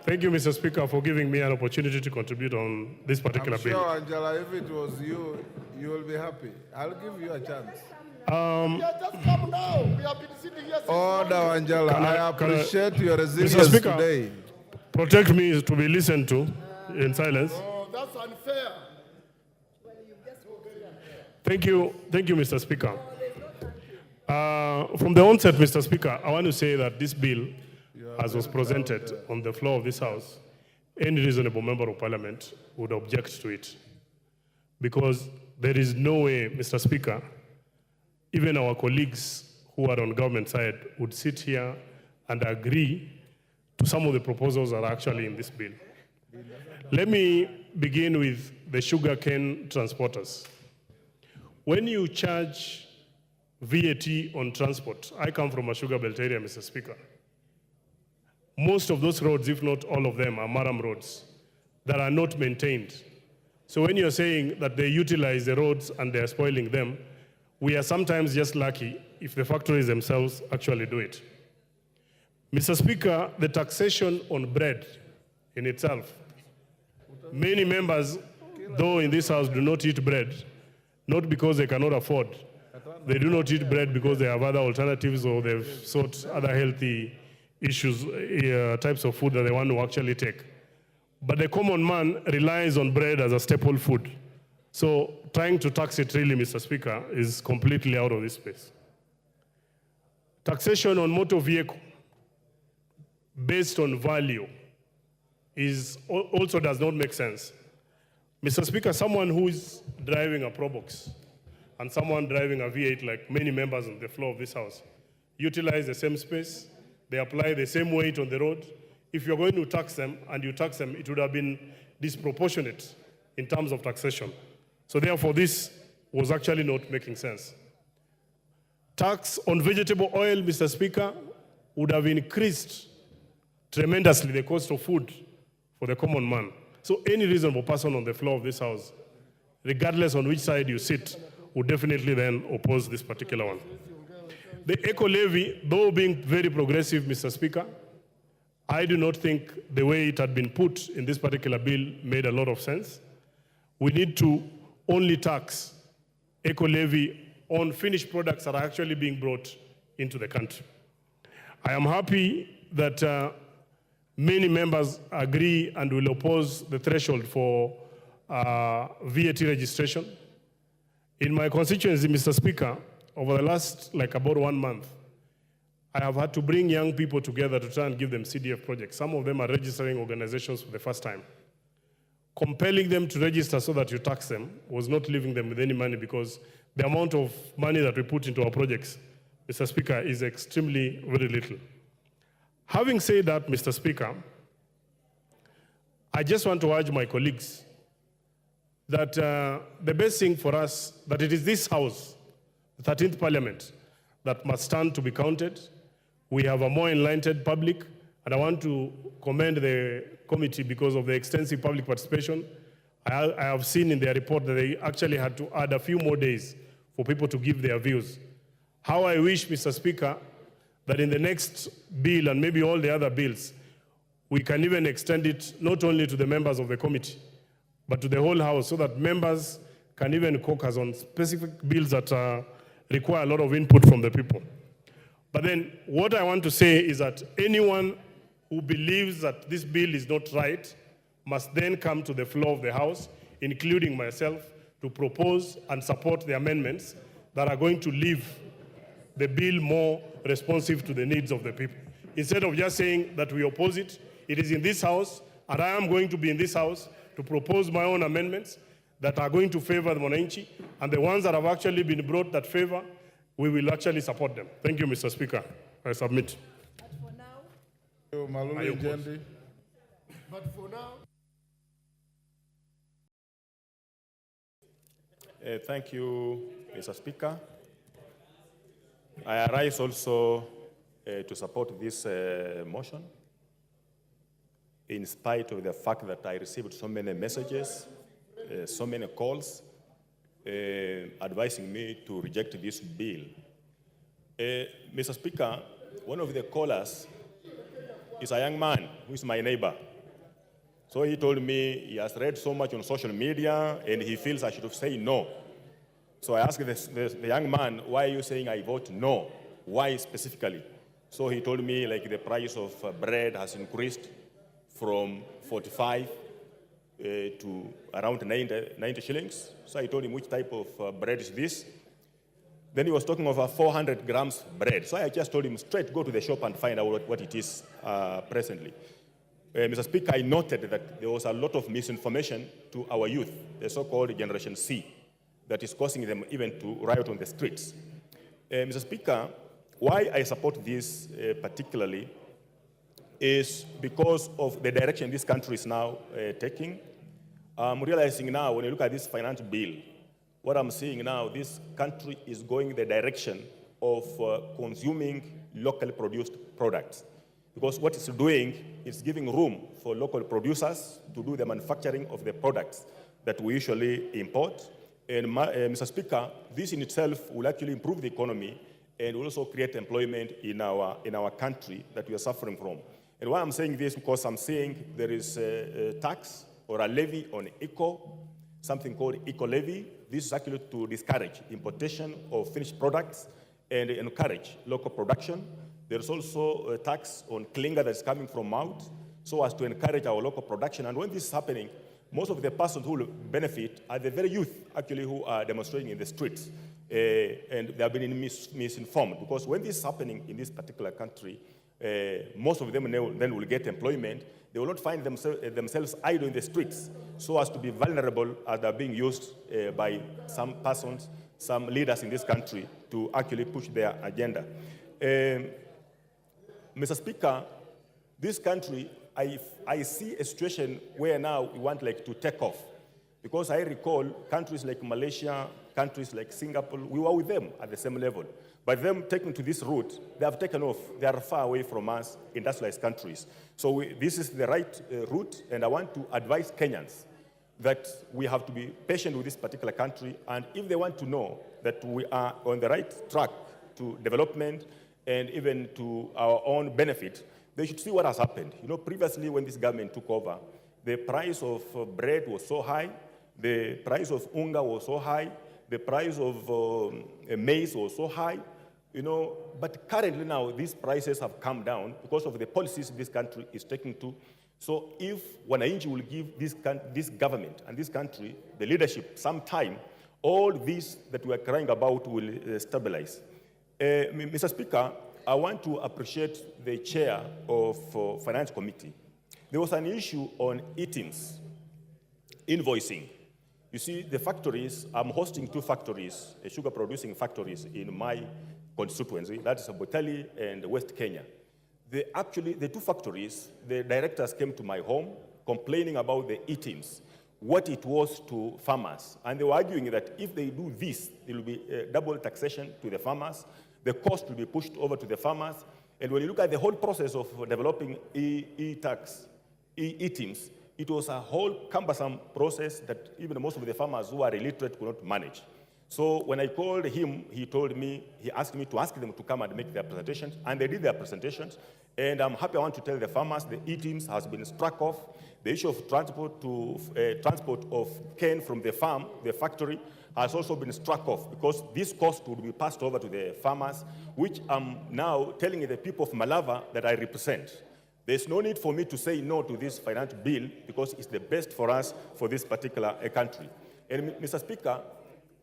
Thank you, Mr. Speaker, for giving me an opportunity to contribute on this particular bill. I'm sure, Angela, if it was you, you will be happy. I'll give you a chance. just come now. We have been sitting here since Order, Angela. I appreciate your resilience Mr. Speaker, today. Protect me to be listened to in silence. Oh, that's unfair. Thank you, Mr. Speaker. From the onset, Mr. Speaker, I want to say that this bill, as was presented on the floor of this House, any reasonable member of Parliament would object to it. Because there is no way, Mr. Speaker, even our colleagues who are on government side would sit here and agree to some of the proposals that are actually in this bill. Let me begin with the sugarcane transporters. When you charge VAT on transport, I come from a sugar belt area, Mr. Speaker. Most of those roads, if not all of them, are maram roads that are not maintained. So when you're saying that they utilize the roads and they're spoiling them, we are sometimes just lucky if the factories themselves actually do it. Mr. Speaker, the taxation on bread in itself, many members, though in this house, do not eat bread, not because they cannot afford. They do not eat bread because they have other alternatives or they've sought other healthy issues, types of food that they want to actually take. But the common man relies on bread as a staple food. So trying to tax it really, Mr. Speaker, is completely out of this space. Taxation on motor vehicle based on value also does not make sense. Mr. Speaker, someone who is driving a Probox and someone driving a V8, like many members on the floor of this house, utilize the same space, they apply the same weight on the road. If you're going to tax them and you tax them, it would have been disproportionate in terms of taxation. So therefore, this was actually not making sense. Tax on vegetable oil, Mr. Speaker, would have increased tremendously the cost of food for the common man. So any reasonable person on the floor of this house, regardless on which side you sit, would definitely then oppose this particular one. The eco levy, though being very progressive, Mr. Speaker, I do not think the way it had been put in this particular bill made a lot of sense. We need to only tax eco levy on finished products that are actually being brought into the country. I am happy that many members agree and will oppose the threshold for VAT registration. In my constituency, Mr. Speaker, over the last about 1 month, I have had to bring young people together to try and give them CDF projects. Some of them are registering organizations for the first time. Compelling them to register so that you tax them was not leaving them with any money, because the amount of money that we put into our projects, Mr. Speaker, is extremely very little. Having said that, Mr. Speaker, I just want to urge my colleagues that the best thing for us, that it is this House, the 13th Parliament, that must stand to be counted. We have a more enlightened public, and I want to commend the committee because of the extensive public participation. I have seen in their report that they actually had to add a few more days for people to give their views. How I wish, Mr. Speaker, that in the next bill and maybe all the other bills, we can even extend it not only to the members of the committee, but to the whole House, so that members can even caucus on specific bills that require a lot of input from the people. But then what I want to say is that anyone who believes that this bill is not right must then come to the floor of the House, including myself, to propose and support the amendments that are going to leave the bill more responsive to the needs of the people. Instead of just saying that we oppose it, it is in this House, and I am going to be in this House to propose my own amendments that are going to favor the Mwananchi, and the ones that have actually been brought that favor, we will actually support them. Thank you, Mr. Speaker. I submit. But for now, thank you, Mr. Speaker. I arise also to support this motion, in spite of the fact that I received so many messages, so many calls, advising me to reject this bill. Mr. Speaker, one of the callers is a young man who is my neighbor. So he told me he has read so much on social media and he feels I should say no. So I asked the young man, why are you saying I vote no? Why specifically? So he told me the price of bread has increased from 45 to around 90 shillings. So I told him, which type of bread is this? Then he was talking of 400 grams bread. So I just told him straight, go to the shop and find out what it is presently. Mr. Speaker, I noted that there was a lot of misinformation to our youth, the so-called Generation C, that is causing them even to riot on the streets. Mr. Speaker, why I support this particularly, is because of the direction this country is now taking. I'm realizing now, when you look at this finance bill, what I'm seeing now, this country is going the direction of consuming locally produced products. Because what it's doing is giving room for local producers to do the manufacturing of the products that we usually import. And Mr. Speaker, this in itself will actually improve the economy and will also create employment in our country that we are suffering from. And why I'm saying this, because I'm seeing there is a tax or a levy on eco, something called eco levy. This is actually to discourage importation of finished products and encourage local production. There's also a tax on clinker that's coming from out, so as to encourage our local production. And when this is happening, most of the persons who will benefit are the very youth, actually, who are demonstrating in the streets. And they have been misinformed, because when this is happening in this particular country, most of them then will get employment. They will not find themselves idle in the streets, so as to be vulnerable as they're being used by some persons, some leaders in this country to actually push their agenda. Mr. Speaker, this country, I see a situation where now we want to take off. Because I recall countries like Malaysia, countries like Singapore, we were with them at the same level. But them taking to this route, they have taken off. They are far away from us, industrialized countries. So this is the right route, and I want to advise Kenyans that we have to be patient with this particular country, and if they want to know that we are on the right track to development and even to our own benefit, they should see what has happened. You know, previously when this government took over, the price of bread was so high, the price of unga was so high, the price of maize was so high, you know, but currently now these prices have come down because of the policies this country is taking to. So if Wananchi will give this government and this country, the leadership, some time, all this that we are crying about will stabilize. Mr. Speaker, I want to appreciate the chair of Finance Committee. There was an issue on ITIMS, invoicing. You see, the factories, I'm hosting 2 factories, sugar producing factories in my constituency, that's Botali and West Kenya. The 2 factories, the directors came to my home complaining about the ITIMS, what it was to farmers. And they were arguing that if they do this, there will be double taxation to the farmers, the cost will be pushed over to the farmers. And when you look at the whole process of developing e-tax, ITIMS, it was a whole cumbersome process that even most of the farmers who are illiterate could not manage. So when I called him, he asked me to ask them to come and make their presentations, and they did their presentations. And I'm happy, I want to tell the farmers, the ITIMS has been struck off. The issue of transport of cane from the farm, the factory, has also been struck off, because this cost would be passed over to the farmers, which I'm now telling the people of Malava that I represent. There's no need for me to say no to this finance bill, because it's the best for us for this particular country. And Mr. Speaker,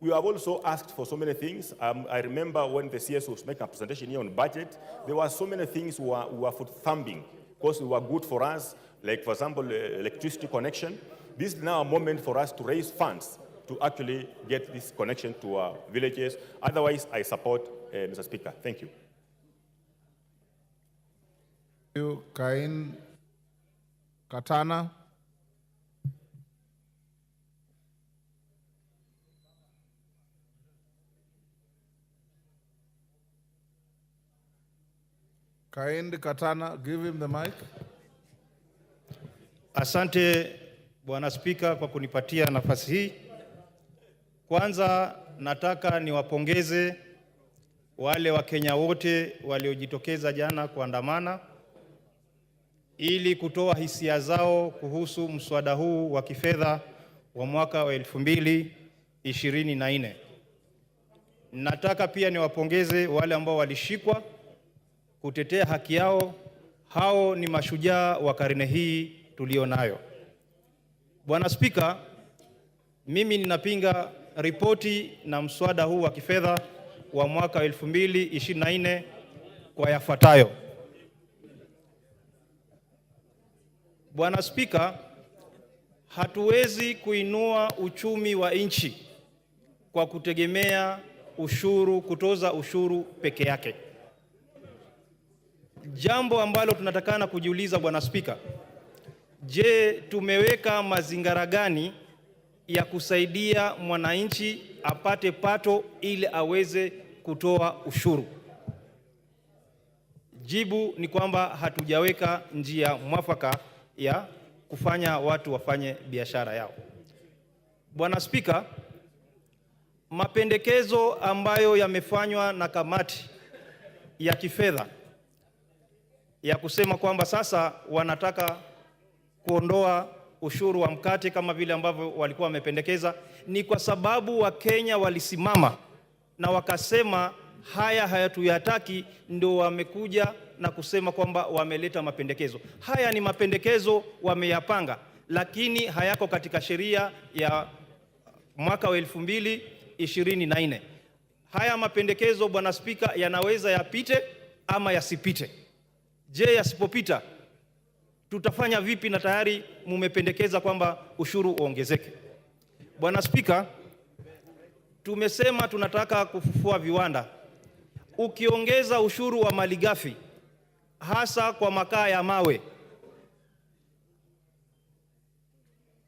we have also asked for so many things. I remember when the CS was making a presentation here on budget, there were so many things we were for thumbing, because they were good for us, like, for example, electricity connection. This is now a moment for us to raise funds to actually get this connection to our villages. Otherwise, I support Mr. Speaker. Thank you. Thank you, Cain Katana. Cain Katana, give him the mic. Asante Bwana Spika kwa kunipatia nafasi hii. Kwanza nataka niwapongeze wale Wakenya wote waliojitokeza jana kuandamana ili kutoa hisia zao kuhusu mswada huu wa kifedha wa mwaka wa 2024. Nataka pia niwapongeze wale ambao walishikwa kutetea haki yao. Hao ni mashujaa wa karne hii tulionayo. Bwana Spika, mimi ninapinga ripoti na mswada huu wa kifedha wa mwaka 2024 kwa yafuatayo. Bwana Spika, hatuwezi kuinua uchumi wa nchi kwa kutegemea ushuru, kutoza ushuru peke yake. jambo ambalo tunatakana kujiuliza Bwana Spika, je, tumeweka mazingira gani ya kusaidia mwananchi apate pato ili aweze kutoa ushuru? Jibu ni kwamba hatujaweka njia mwafaka ya kufanya watu wafanye biashara yao. Bwana Spika, mapendekezo ambayo yamefanywa na kamati ya kifedha ya kusema kwamba sasa wanataka kuondoa ushuru wa mkate kama vile ambavyo walikuwa wamependekeza, ni kwa sababu Wakenya walisimama na wakasema haya hayatuyataki, ndio wamekuja na kusema kwamba wameleta mapendekezo. Haya ni mapendekezo wameyapanga, lakini hayako katika sheria ya mwaka wa 2024. Haya mapendekezo Bwana Spika, yanaweza yapite ama yasipite. Je, yasipopita tutafanya vipi, na tayari mumependekeza kwamba ushuru uongezeke? Bwana Spika, tumesema tunataka kufufua viwanda. Ukiongeza ushuru wa malighafi hasa kwa makaa ya mawe,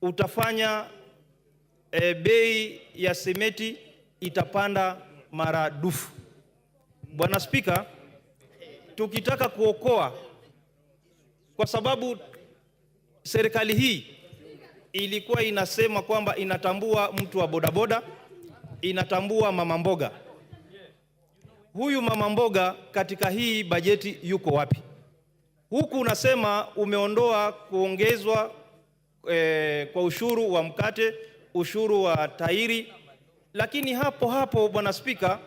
utafanya bei ya sementi itapanda maradufu. Bwana Spika, tukitaka kuokoa, kwa sababu serikali hii ilikuwa inasema kwamba inatambua mtu wa bodaboda, inatambua mama mboga. Huyu mama mboga katika hii bajeti yuko wapi? Huku unasema umeondoa kuongezwa kwa ushuru wa mkate, ushuru wa tairi, lakini hapo hapo Bwana Spika,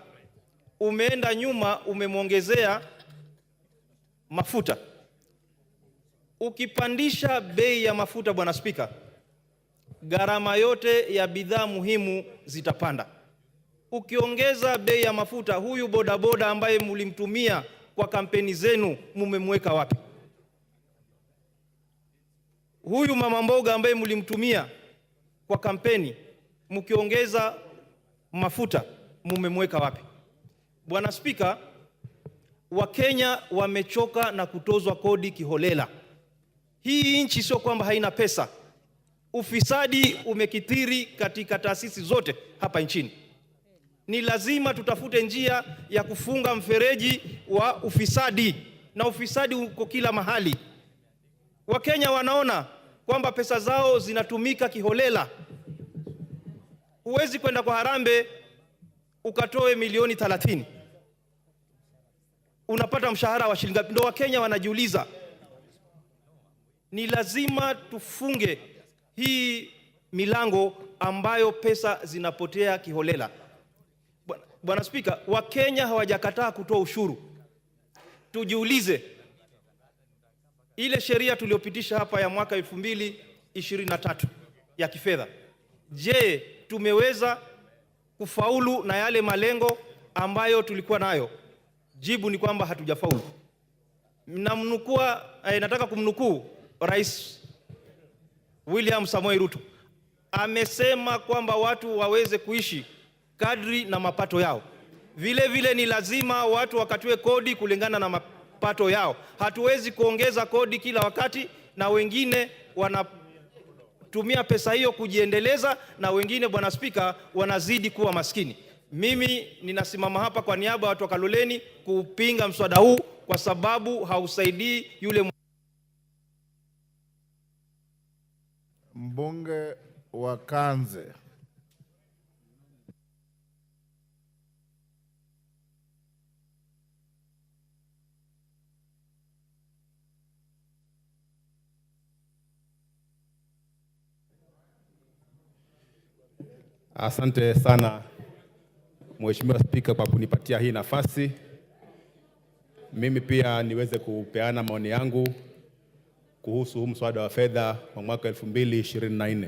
umeenda nyuma, umemwongezea mafuta. Ukipandisha bei ya mafuta Bwana Spika, gharama yote ya bidhaa muhimu zitapanda. Ukiongeza bei ya mafuta, huyu bodaboda ambaye mlimtumia kwa kampeni zenu mumemweka wapi? Huyu mama mboga ambaye mlimtumia kwa kampeni, mkiongeza mafuta mumemweka wapi? Bwana Spika, Wakenya wamechoka na kutozwa kodi kiholela. Hii nchi sio kwamba haina pesa. Ufisadi umekithiri katika taasisi zote hapa nchini. Ni lazima tutafute njia ya kufunga mfereji wa ufisadi, na ufisadi uko kila mahali. Wakenya wanaona kwamba pesa zao zinatumika kiholela. Huwezi kwenda kwa harambee ukatoe milioni 30. Unapata mshahara wa shilingi ngapi? Ndio Wakenya wanajiuliza. Ni lazima tufunge hii milango ambayo pesa zinapotea kiholela. Bwana Spika, Wakenya hawajakataa kutoa ushuru. Tujiulize, ile sheria tuliyopitisha hapa ya mwaka 2023 ya kifedha, je, tumeweza kufaulu na yale malengo ambayo tulikuwa nayo? Jibu ni kwamba hatujafaulu. Nataka kumnukuu Rais William Samoei Ruto. Amesema kwamba watu waweze kuishi kadri na mapato yao. Vile vile ni lazima watu wakatiwe kodi kulingana na mapato yao. Hatuwezi kuongeza kodi kila wakati na wengine wanatumia pesa hiyo kujiendeleza na wengine Bwana Spika wanazidi kuwa maskini. Mimi ninasimama hapa kwa niaba ya watu wa Kaloleni kupinga mswada huu kwa sababu hausaidii yule mbunge wa Kanze. Asante sana Mheshimiwa Spika kwa kunipatia hii nafasi. Mimi pia niweze kupeana maoni yangu kuhusu mswada wa fedha wa mwaka 2024.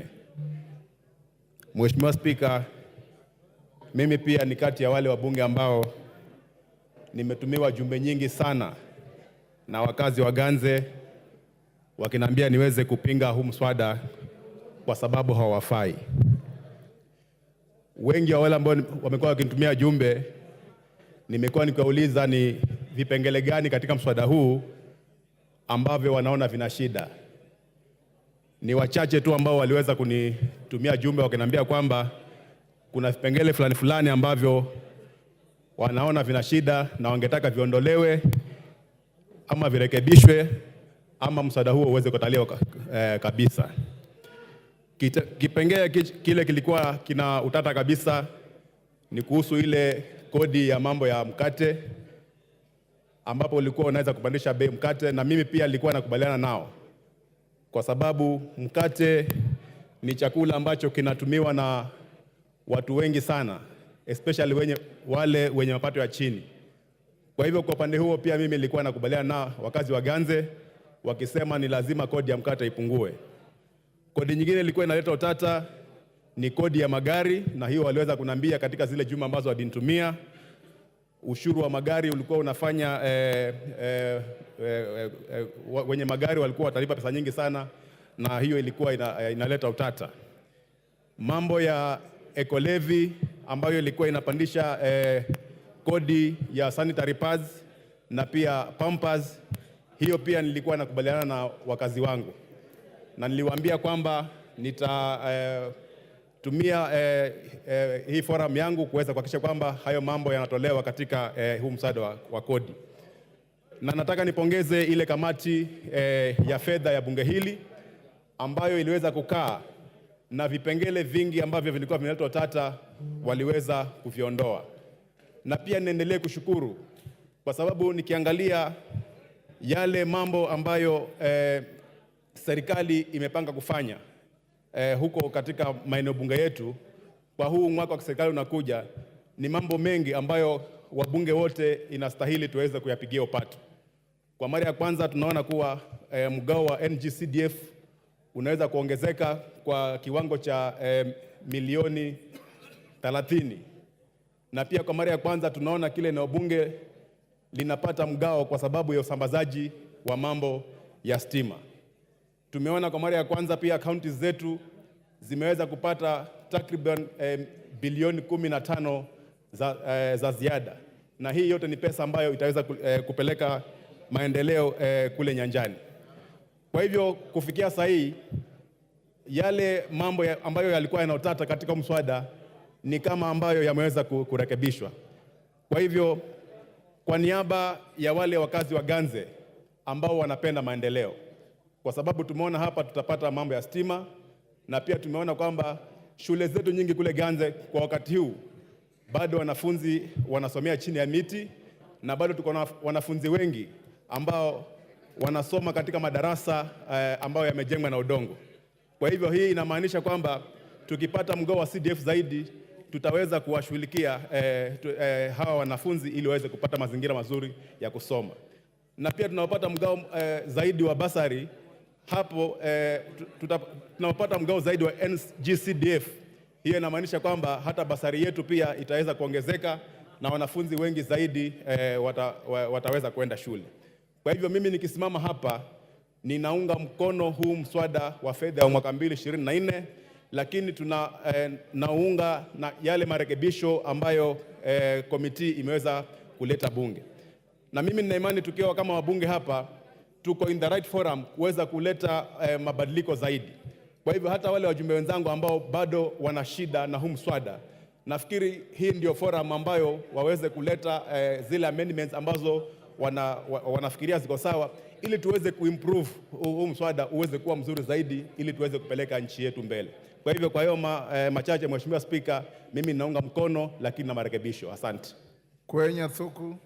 Mheshimiwa Spika, mimi pia ni kati ya wale wabunge ambao nimetumiwa jumbe nyingi sana na wakazi wa Ganze wakiniambia niweze kupinga huu mswada kwa sababu hawafai. Wengi wa wale ambao wamekuwa wakinitumia jumbe, nimekuwa nikiwauliza ni vipengele gani katika mswada huu ambavyo wanaona vina shida. Ni wachache tu ambao waliweza kunitumia jumbe wakiniambia kwamba kuna vipengele fulani fulani ambavyo wanaona vina shida na wangetaka viondolewe ama virekebishwe ama mswada huo uweze kutaliwa kabisa. Kipengele kile kilikuwa kina utata kabisa ni kuhusu ile kodi ya mambo ya mkate, ambapo ulikuwa unaweza kupandisha bei mkate, na mimi pia nilikuwa nakubaliana nao, kwa sababu mkate ni chakula ambacho kinatumiwa na watu wengi sana, especially wale wenye mapato ya chini. Kwa hivyo kwa upande huo pia mimi nilikuwa nakubaliana na wakazi wa Ganze wakisema ni lazima kodi ya mkate ipungue. Kodi nyingine ilikuwa inaleta utata ni kodi ya magari, na hiyo waliweza kunambia katika zile juma ambazo walinitumia. Ushuru wa magari ulikuwa unafanya wenye magari walikuwa watalipa pesa nyingi sana, na hiyo ilikuwa inaleta utata. Mambo ya eco-levy ambayo ilikuwa inapandisha kodi ya sanitary pads na pia pampers, hiyo pia nilikuwa nakubaliana na wakazi wangu, na niliwaambia kwamba nitatumia hii forum yangu kuweza kuhakikisha kwamba hayo mambo yanatolewa katika huu mswada wa kodi. Na nataka nipongeze ile kamati ya fedha ya bunge hili ambayo iliweza kukaa na vipengele vingi ambavyo vilikuwa vinaleta utata waliweza kuviondoa. Na pia niendelee kushukuru kwa sababu nikiangalia yale mambo ambayo serikali imepanga kufanya huko katika maeneo bunge yetu kwa huu mwaka wa serikali unakuja, ni mambo mengi ambayo wabunge wote inastahili tuweze kuyapigia upato. Kwa mara ya kwanza tunaona kuwa mgao wa NG-CDF unaweza kuongezeka kwa kiwango cha milioni 30. Na pia kwa mara ya kwanza tunaona kile eneo bunge linapata mgao kwa sababu ya usambazaji wa mambo ya stima. Tumeona kwa mara ya kwanza pia kaunti zetu zimeweza kupata takriban bilioni 15 za ziada, na hii yote ni pesa ambayo itaweza kupeleka maendeleo kule nyanjani. Kwa hivyo kufikia sasa hii yale mambo ambayo yalikuwa yanaotata katika mswada ni kama ambayo yameweza kurekebishwa. Kwa hivyo kwa niaba ya wale wakazi wa Ganze ambao wanapenda maendeleo, kwa sababu tumeona hapa tutapata mambo ya stima, na pia tumeona kwamba shule zetu nyingi kule Ganze kwa wakati huu bado wanafunzi wanasomea chini ya miti, na bado tuko na wanafunzi wengi ambao wanasoma katika madarasa ambayo yamejengwa na udongo. Kwa hivyo hii inamaanisha kwamba tukipata mgao wa CDF zaidi tutaweza kuwashughulikia hawa wanafunzi ili waweze kupata mazingira mazuri ya kusoma. Na pia tunapata mgao zaidi wa basari hapo, tunapata mgao zaidi wa NG-CDF. Hiyo inamaanisha kwamba hata basari yetu pia itaweza kuongezeka na wanafunzi wengi zaidi wataweza kwenda shule. Kwa hivyo mimi nikisimama hapa ninaunga mkono huu mswada wa fedha wa mwaka 2024, lakini naunga na yale marekebisho ambayo komiti imeweza kuleta bunge. Na mimi nina imani tukiwa kama wabunge hapa tuko in the right forum kuweza kuleta mabadiliko zaidi. Kwa hivyo hata wale wajumbe wenzangu ambao bado wana shida na huu mswada, nafikiri hii ndio forum ambayo waweze kuleta zile amendments ambazo wanafikiria ziko sawa, ili tuweze kuimprove huu mswada uweze kuwa mzuri zaidi, ili tuweze kupeleka nchi yetu mbele. Kwa hivyo kwa hiyo machache, Mheshimiwa Spika, mimi ninaunga mkono lakini na marekebisho. Asante. Kwenye Thuku.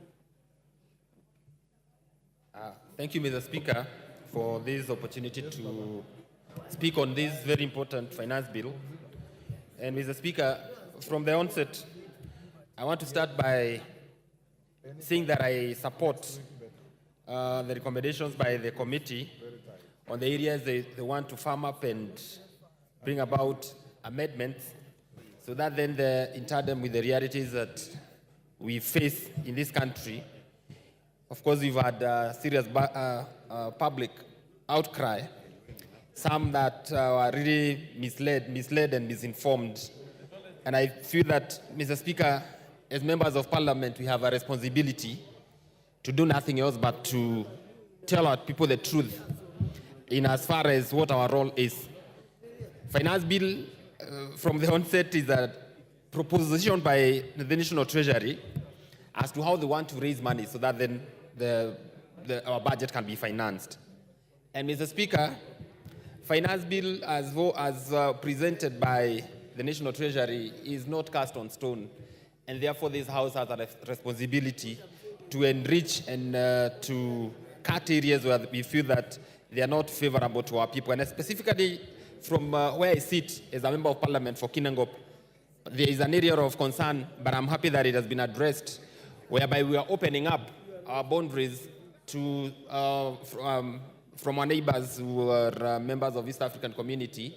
Thank you, Mr. Speaker, for this opportunity to speak on this very important finance bill. And Mr. Speaker, from the onset, I want to start by saying that I support the recommendations by the committee on the areas they want to firm up and bring about amendments, so that then in tandem with the realities that we face in this country. Of course, we've had serious public outcry, some that are really misled and misinformed. And I feel that, Mr. Speaker, as members of Parliament, we have a responsibility to do nothing else but to tell our people the truth in as far as what our role is. Finance bill from the onset is a proposition by the National Treasury as to how they want to raise money so that then our budget can be financed. And Mr. Speaker, finance bill as presented by the National Treasury is not cast on stone, and therefore this House has a responsibility to enrich and to cut areas where we feel that they are not favorable to our people. And specifically from where I sit as a member of parliament for Kinangop, there is an area of concern, but I'm happy that it has been addressed, whereby we are opening up our boundaries to from our neighbors who are members of East African community,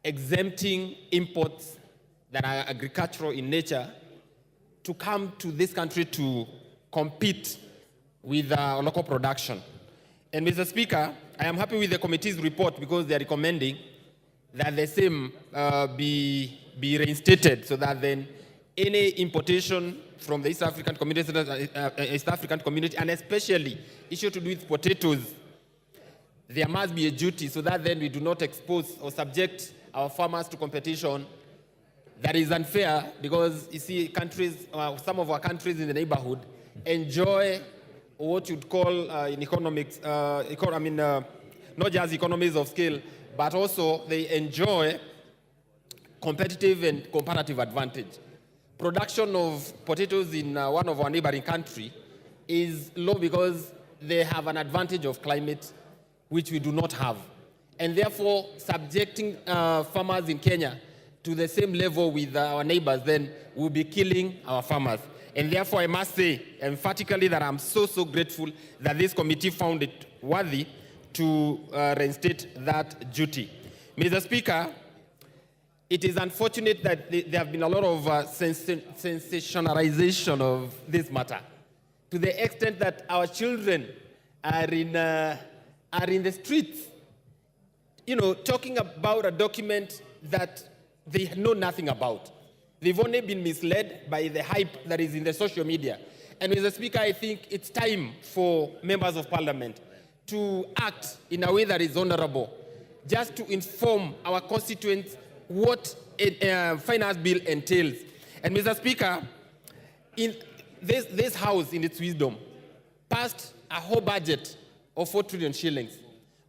exempting imports that are agricultural in nature to come to this country to compete with local production. And Mr. Speaker, I am happy with the committee's report because they are recommending that the same be reinstated so that then any importation from the East African community, and especially issue to do with potatoes, there must be a duty so that then we do not expose or subject our farmers to competition that is unfair, because you see countries, some of our countries in the neighborhood enjoy what you'd call in economics, not just economies of scale, but also they enjoy competitive and comparative advantage. Production of potatoes in one of our neighboring country is low because they have an advantage of climate which we do not have. And therefore, subjecting farmers in Kenya to the same level with our neighbors, then we'll be killing our farmers. And therefore, I must say emphatically that I'm so grateful that this committee found it worthy to reinstate that duty. Mr. Speaker, it is unfortunate that there have been a lot of sensationalization of this matter, to the extent that our children are in the streets, talking about a document that they know nothing about. They've only been misled by the hype that is in the social media. And Mr. Speaker, I think it's time for members of parliament to act in a way that is honorable, just to inform our constituents what a finance bill entails. And Mr. Speaker, in this House, in its wisdom, passed a whole budget of 4 trillion shillings.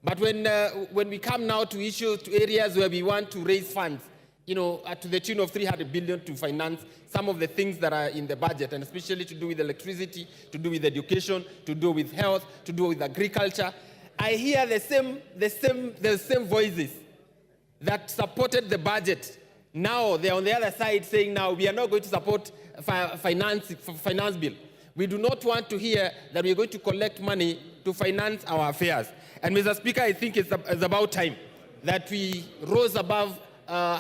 But when we come now to issues, to areas where we want to raise funds, to the tune of 300 billion to finance some of the things that are in the budget, and especially to do with electricity, to do with education, to do with health, to do with agriculture, I hear the same voices that supported the budget. Now they're on the other side saying, now we are not going to support finance bill. We do not want to hear that we are going to collect money to finance our affairs. And Mr. Speaker, I think it's about time that we rose above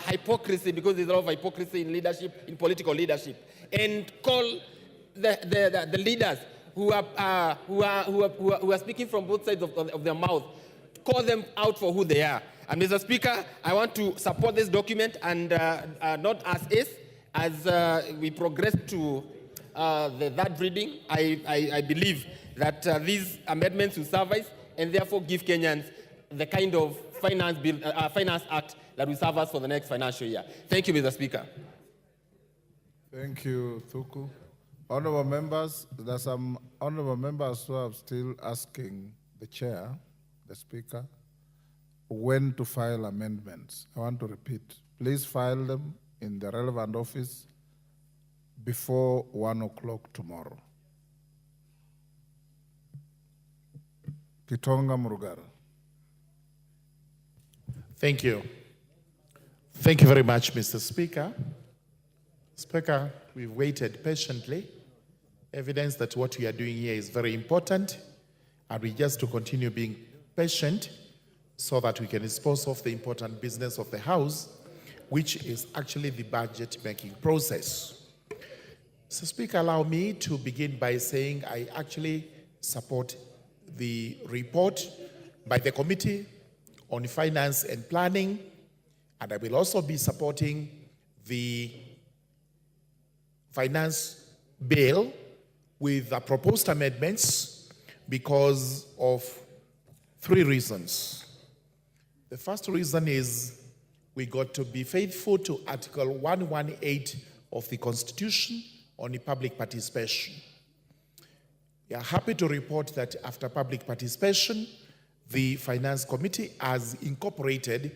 hypocrisy, because there's a lot of hypocrisy in leadership, in political leadership, and call the leaders who are speaking from both sides of their mouth, call them out for who they are. And Mr. Speaker, I want to support this document, and not as we progress to the third reading. I believe that these amendments will suffice, and therefore give Kenyans the kind of finance act that will serve us for the next financial year. Thank you, Mr. Speaker. Thank you, Thuku. Honorable members, there are some honorable members who are still asking the chair, the speaker, when to file amendments. I want to repeat, please file them in the relevant office before 1 o'clock tomorrow. Kitonga Murugara. Thank you. Thank you very much, Mr. Speaker. Speaker, we've waited patiently. Evidence that what we are doing here is very important, and we just to continue being patient so that we can dispose of the important business of the House, which is actually the budget-making process. So, Speaker, allow me to begin by saying I actually support the report by the Committee on Finance and Planning, and I will also be supporting the finance bill with the proposed amendments because of 3 reasons. The first reason is we got to be faithful to Article 118 of the Constitution on the public participation. We are happy to report that after public participation, the Finance Committee has incorporated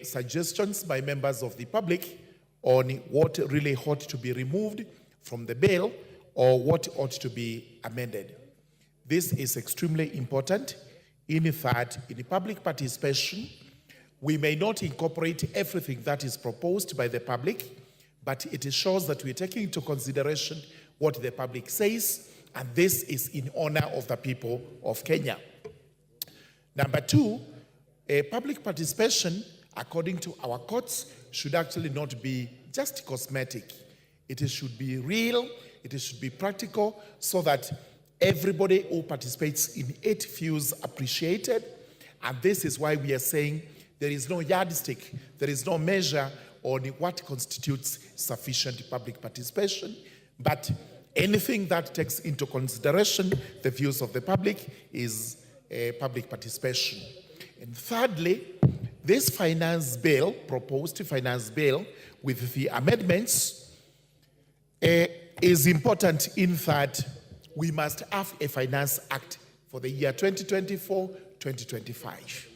suggestions by members of the public on what really ought to be removed from the bill or what ought to be amended. This is extremely important in that in the public participation, we may not incorporate everything that is proposed by the public, but it shows that we're taking into consideration what the public says, and this is in honor of the people of Kenya. Number 2, public participation, according to our courts, should actually not be just cosmetic. It should be real, it should be practical, so that everybody who participates in it feels appreciated. And this is why we are saying there is no yardstick, there is no measure on what constitutes sufficient public participation, but anything that takes into consideration the views of the public is public participation. And thirdly, this finance bill, proposed finance bill with the amendments, is important in that we must have a finance act for the year 2024-2025.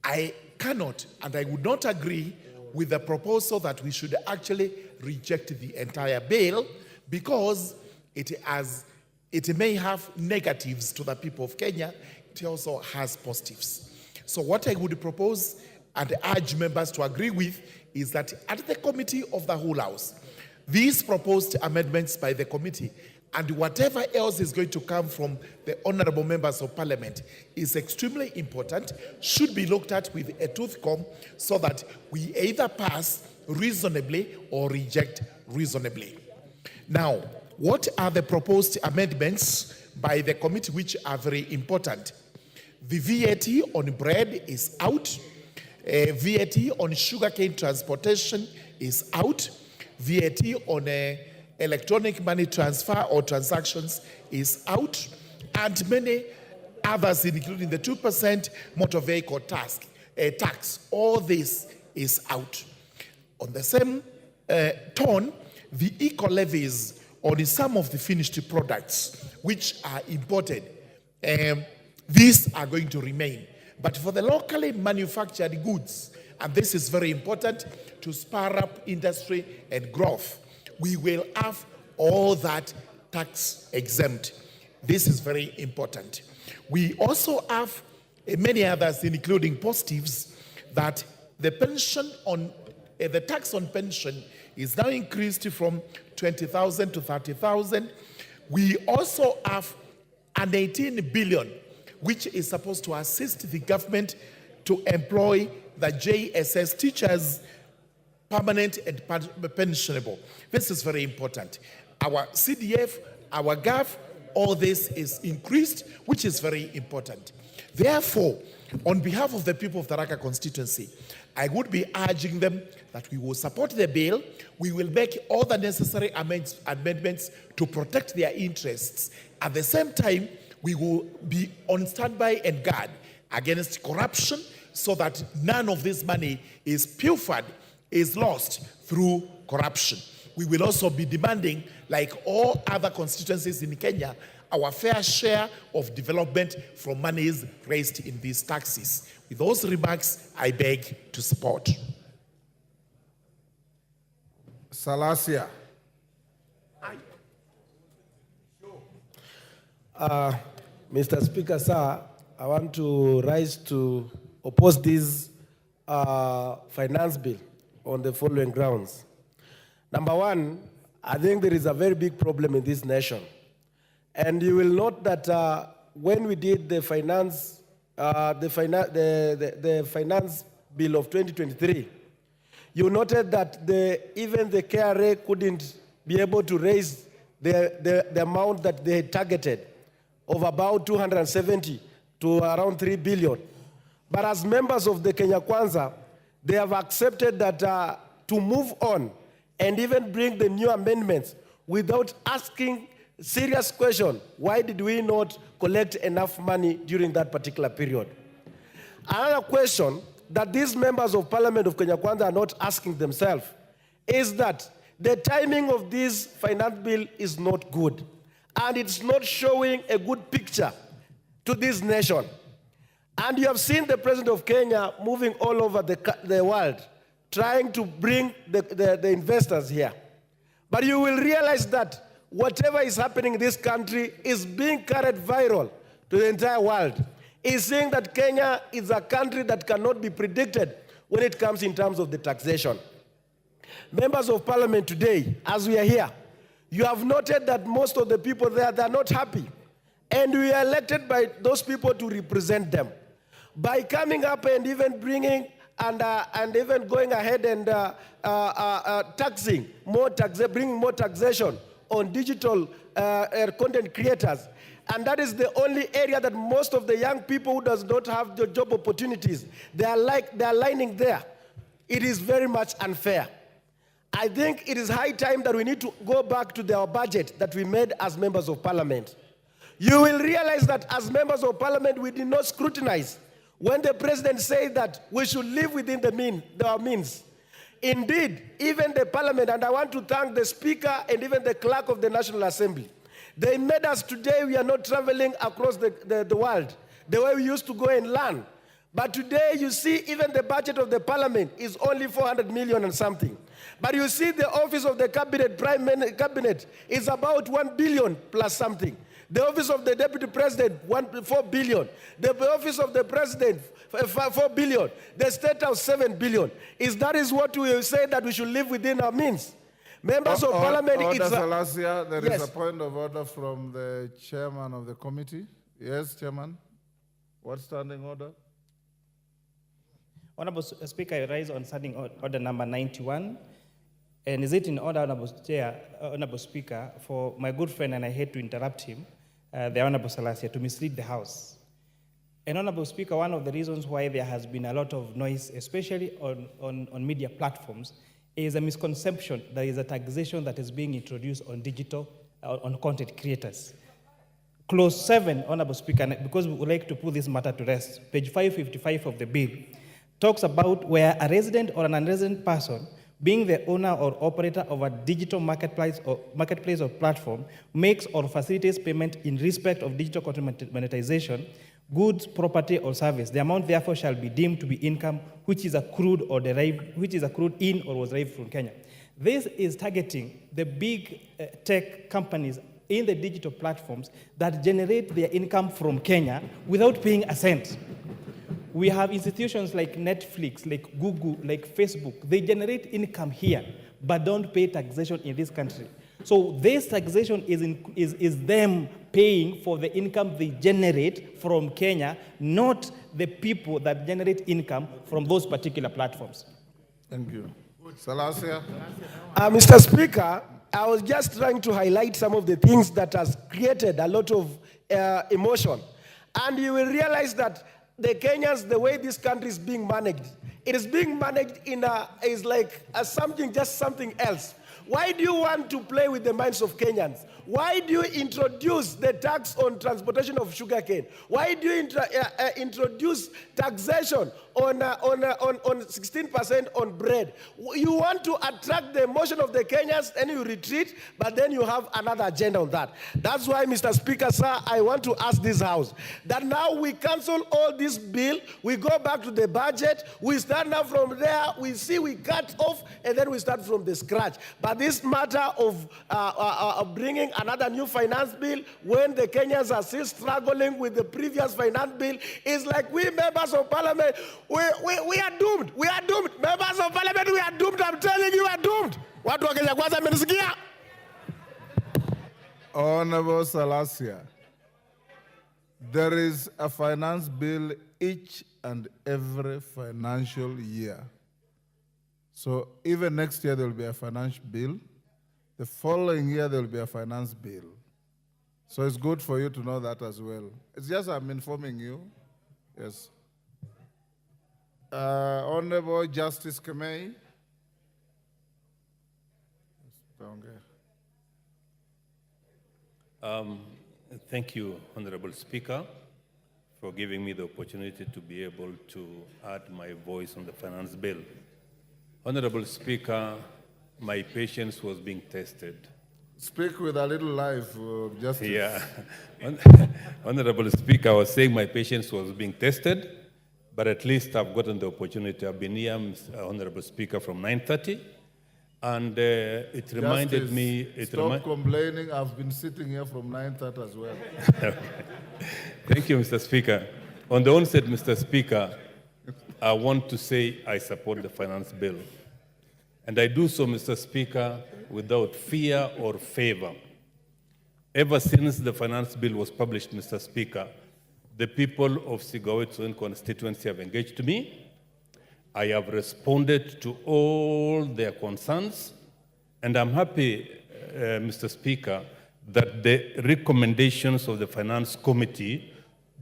I cannot and I would not agree with the proposal that we should actually reject the entire bill because it may have negatives to the people of Kenya. It also has positives. So what I would propose and urge members to agree with is that at the committee of the whole house, these proposed amendments by the committee and whatever else is going to come from the honorable members of parliament is extremely important, should be looked at with a tooth comb so that we either pass reasonably or reject reasonably. Now, what are the proposed amendments by the committee which are very important? The VAT on bread is out. VAT on sugarcane transportation is out. VAT on electronic money transfer or transactions is out. And many others, including the 2% motor vehicle tax. All this is out. On the same tone, the eco levies on some of the finished products which are imported, these are going to remain. But for the locally manufactured goods, and this is very important to spur up industry and growth, we will have all that tax exempt. This is very important. We also have many others, including positives, that the pension on the tax on pension is now increased from 20,000 to 30,000. We also have an 18 billion, which is supposed to assist the government to employ the JSS teachers, permanent and pensionable. This is very important. Our CDF, our GAF, all this is increased, which is very important. Therefore, on behalf of the people of the Tharaka constituency, I would be urging them that we will support the bill. We will make all the necessary amendments to protect their interests. At the same time, we will be on standby and guard against corruption so that none of this money is pilfered, is lost through corruption. We will also be demanding, like all other constituencies in Kenya, our fair share of development from monies raised in these taxes. With those remarks, I beg to support. Salasia. Mr. Speaker, sir, I want to rise to oppose this finance bill on the following grounds. Number one, I think there is a very big problem in this nation. And you will note that when we did the finance bill of 2023, you noted that even the KRA couldn't be able to raise the amount that they had targeted of about 270 to around 3 billion. But as members of the Kenya Kwanza, they have accepted that to move on and even bring the new amendments without asking serious question, why did we not collect enough money during that particular period? Another question that these members of parliament of Kenya Kwanza are not asking themselves is that the timing of this finance bill is not good, and it's not showing a good picture to this nation. And you have seen the president of Kenya moving all over the world, trying to bring the investors here. But you will realize that whatever is happening in this country is being carried viral to the entire world. Is saying that Kenya is a country that cannot be predicted when it comes in terms of the taxation. Members of parliament today, as we are here, you have noted that most of the people there, they are not happy. And we are elected by those people to represent them. By coming up and even bringing and even going ahead and bringing more taxation on digital content creators. And that is the only area that most of the young people who does not have the job opportunities, they are lining there. It is very much unfair. I think it is high time that we need to go back to our budget that we made as members of parliament. You will realize that as members of parliament, we did not scrutinize when the president said that we should live within our means. Indeed, even the parliament, and I want to thank the speaker and even the clerk of the National Assembly, they made us today, we are not traveling across the world the way we used to go and learn. But today, you see, even the budget of the parliament is only 400 million and something. But you see the office of the cabinet is about 1 billion plus something. The office of the deputy president, 4 billion. The office of the president, 4 billion. The state house, 7 billion. That is what we say that we should live within our means. Members of parliament, Salasia, there yes. is a point of order from the chairman of the committee. Yes, chairman. What standing order? Honorable Speaker, I rise on standing order number 91. And is it in order, Honorable Speaker, for my good friend, and I hate to interrupt him, the Honorable Salasia, to mislead the House. And Honorable Speaker, one of the reasons why there has been a lot of noise, especially on media platforms, is a misconception there is a taxation that is being introduced on digital, on content creators. Clause 7, Honorable Speaker, because we would like to put this matter to rest, page 555 of the bill, talks about where a resident or an unresident person being the owner or operator of a digital marketplace or platform makes or facilitates payment in respect of digital content monetization, goods, property, or service. The amount therefore shall be deemed to be income which is accrued in or was derived from Kenya. This is targeting the big tech companies in the digital platforms that generate their income from Kenya without paying a cent. We have institutions like Netflix, like Google, like Facebook. They generate income here, but don't pay taxation in this country. So this taxation is them paying for the income they generate from Kenya, not the people that generate income from those particular platforms. Thank you. Salasia. Mr. Speaker, I was just trying to highlight some of the things that has created a lot of emotion. And you will realize that the Kenyans, the way this country is being managed, it is being managed is like something else. Why do you want to play with the minds of Kenyans? Why do you introduce the tax on transportation of sugarcane? Why do you introduce taxation on 16% on bread? You want to attract the emotion of the Kenyans and you retreat, but then you have another agenda on that. That's why, Mr. Speaker, sir, I want to ask this House that now we cancel all this bill, we go back to the budget, we start now from there, we cut off, and then we start from the scratch. But this matter of bringing another new finance bill when the Kenyans are still struggling with the previous finance bill is like we members of parliament, we are doomed. We are doomed. Members of parliament, we are doomed. I'm telling you, we are doomed. Watu wa Kenya Kwanza mmenisikia? Honorable Salasia, there is a finance bill each and every financial year. So even next year there will be a finance bill. The following year there will be a finance bill. So it's good for you to know that as well. It's just I'm informing you. Yes. Honorable Justice Kamei. Thank you, Honorable Speaker, for giving me the opportunity to be able to add my voice on the finance bill. Honorable Speaker, my patience was being tested. Speak with a little life, Justice. Yeah. Honorable Speaker, I was saying my patience was being tested, but at least I've gotten the opportunity. I've been here, Honorable Speaker, from 9:30, and it reminded Justice, me... Stop complaining. I've been sitting here from 9:30 as well. Thank you, Mr. Speaker. On the onset, Mr. Speaker, I want to say I support the finance bill. And I do so, Mr. Speaker, without fear or favor. Ever since the finance bill was published, Mr. Speaker, the people of Sigawetsoen constituency have engaged me. I have responded to all their concerns, and I'm happy, Mr. Speaker, that the recommendations of the Finance Committee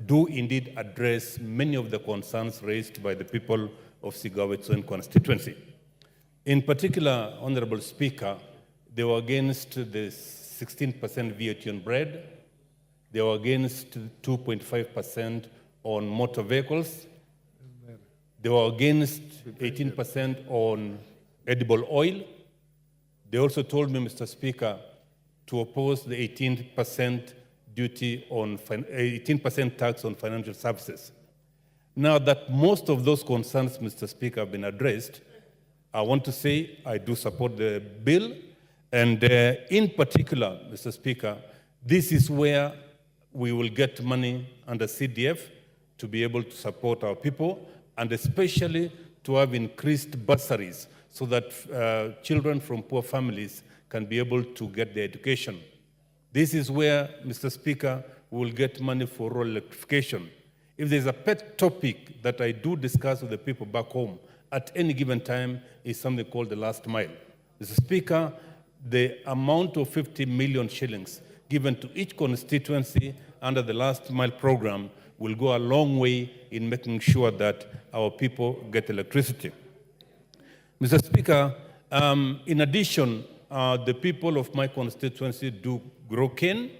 do indeed address many of the concerns raised by the people of Sigawetsoen constituency. In particular, Honorable Speaker, they were against the 16% VAT on bread. They were against 2.5% on motor vehicles. They were against 18% on edible oil. They also told me, Mr. Speaker, to oppose the 18% duty on 18% tax on financial services. Now that most of those concerns, Mr. Speaker, have been addressed, I want to say I do support the bill, and in particular, Mr. Speaker, this is where we will get money under CDF to be able to support our people, and especially to have increased bursaries so that children from poor families can be able to get their education. This is where, Mr. Speaker, we will get money for rural electrification. If there's a pet topic that I do discuss with the people back home at any given time, is something called the last mile. Mr. Speaker, the amount of 50 million shillings given to each constituency under the last mile program will go a long way in making sure that our people get electricity. Mr. Speaker, in addition, the people of my constituency do grow cane.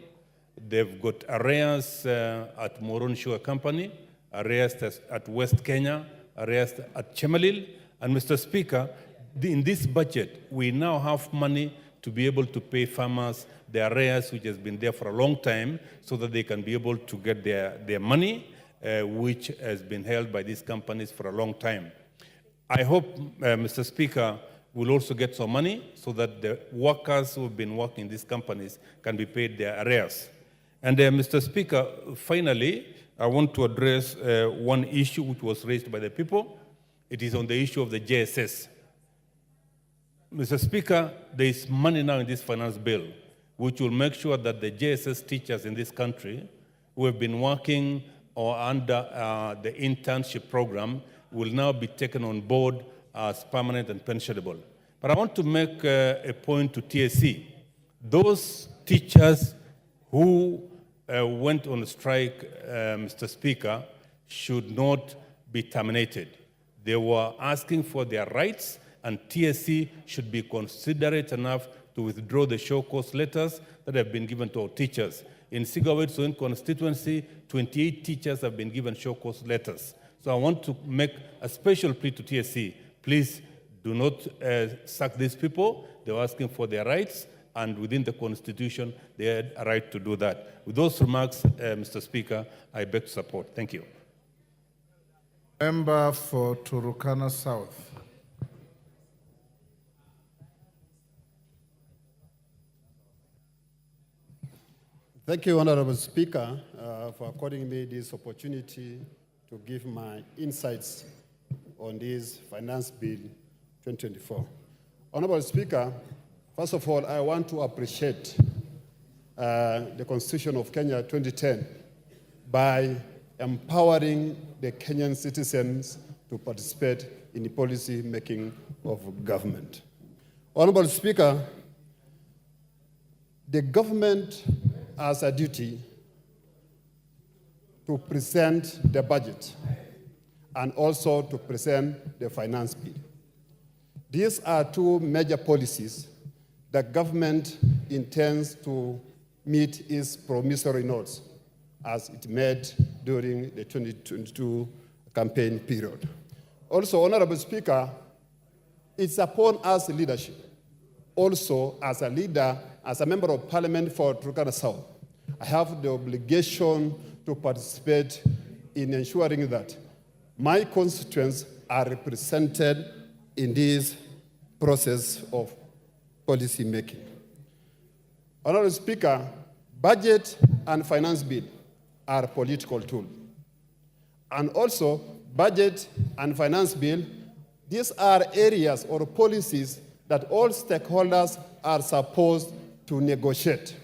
They've got areas at Moron Sugar Company, areas at West Kenya, areas at Chemalil. And Mr. Speaker, in this budget, we now have money to be able to pay farmers their arrears, which has been there for a long time, so that they can be able to get their money, which has been held by these companies for a long time. I hope, Mr. Speaker, we'll also get some money so that the workers who have been working in these companies can be paid their arrears. And Mr. Speaker, finally, I want to address one issue which was raised by the people. It is on the issue of the JSS. Mr. Speaker, there is money now in this finance bill which will make sure that the JSS teachers in this country who have been working or under the internship program will now be taken on board as permanent and pensionable. But I want to make a point to TSC. Those teachers who went on strike, Mr. Speaker, should not be terminated. They were asking for their rights, and TSC should be considerate enough to withdraw the show cause letters that have been given to our teachers. In Sigawetsoen constituency, 28 teachers have been given show cause letters. So I want to make a special plea to TSC. Please do not sack these people. They were asking for their rights, and within the Constitution, they had a right to do that. With those remarks, Mr. Speaker, I beg to support. Thank you. Member for Turukana South. Thank you, Honorable Speaker, for according me this opportunity to give my insights on this Finance Bill 2024. Honorable Speaker, first of all, I want to appreciate the Constitution of Kenya 2010 by empowering the Kenyan citizens to participate in the policy making of government. Honorable Speaker, the government has a duty to present the budget and also to present the finance bill. These are two major policies that government intends to meet its promissory notes as it made during the 2022 campaign period. Also, Honorable Speaker, it's upon us leadership, also as a leader, as a member of parliament for Turkana South, I have the obligation to participate in ensuring that my constituents are represented in this process of policy making. Honorable Speaker, budget and finance bill are political tools. And also, budget and finance bill, these are areas or policies that all stakeholders are supposed to negotiate.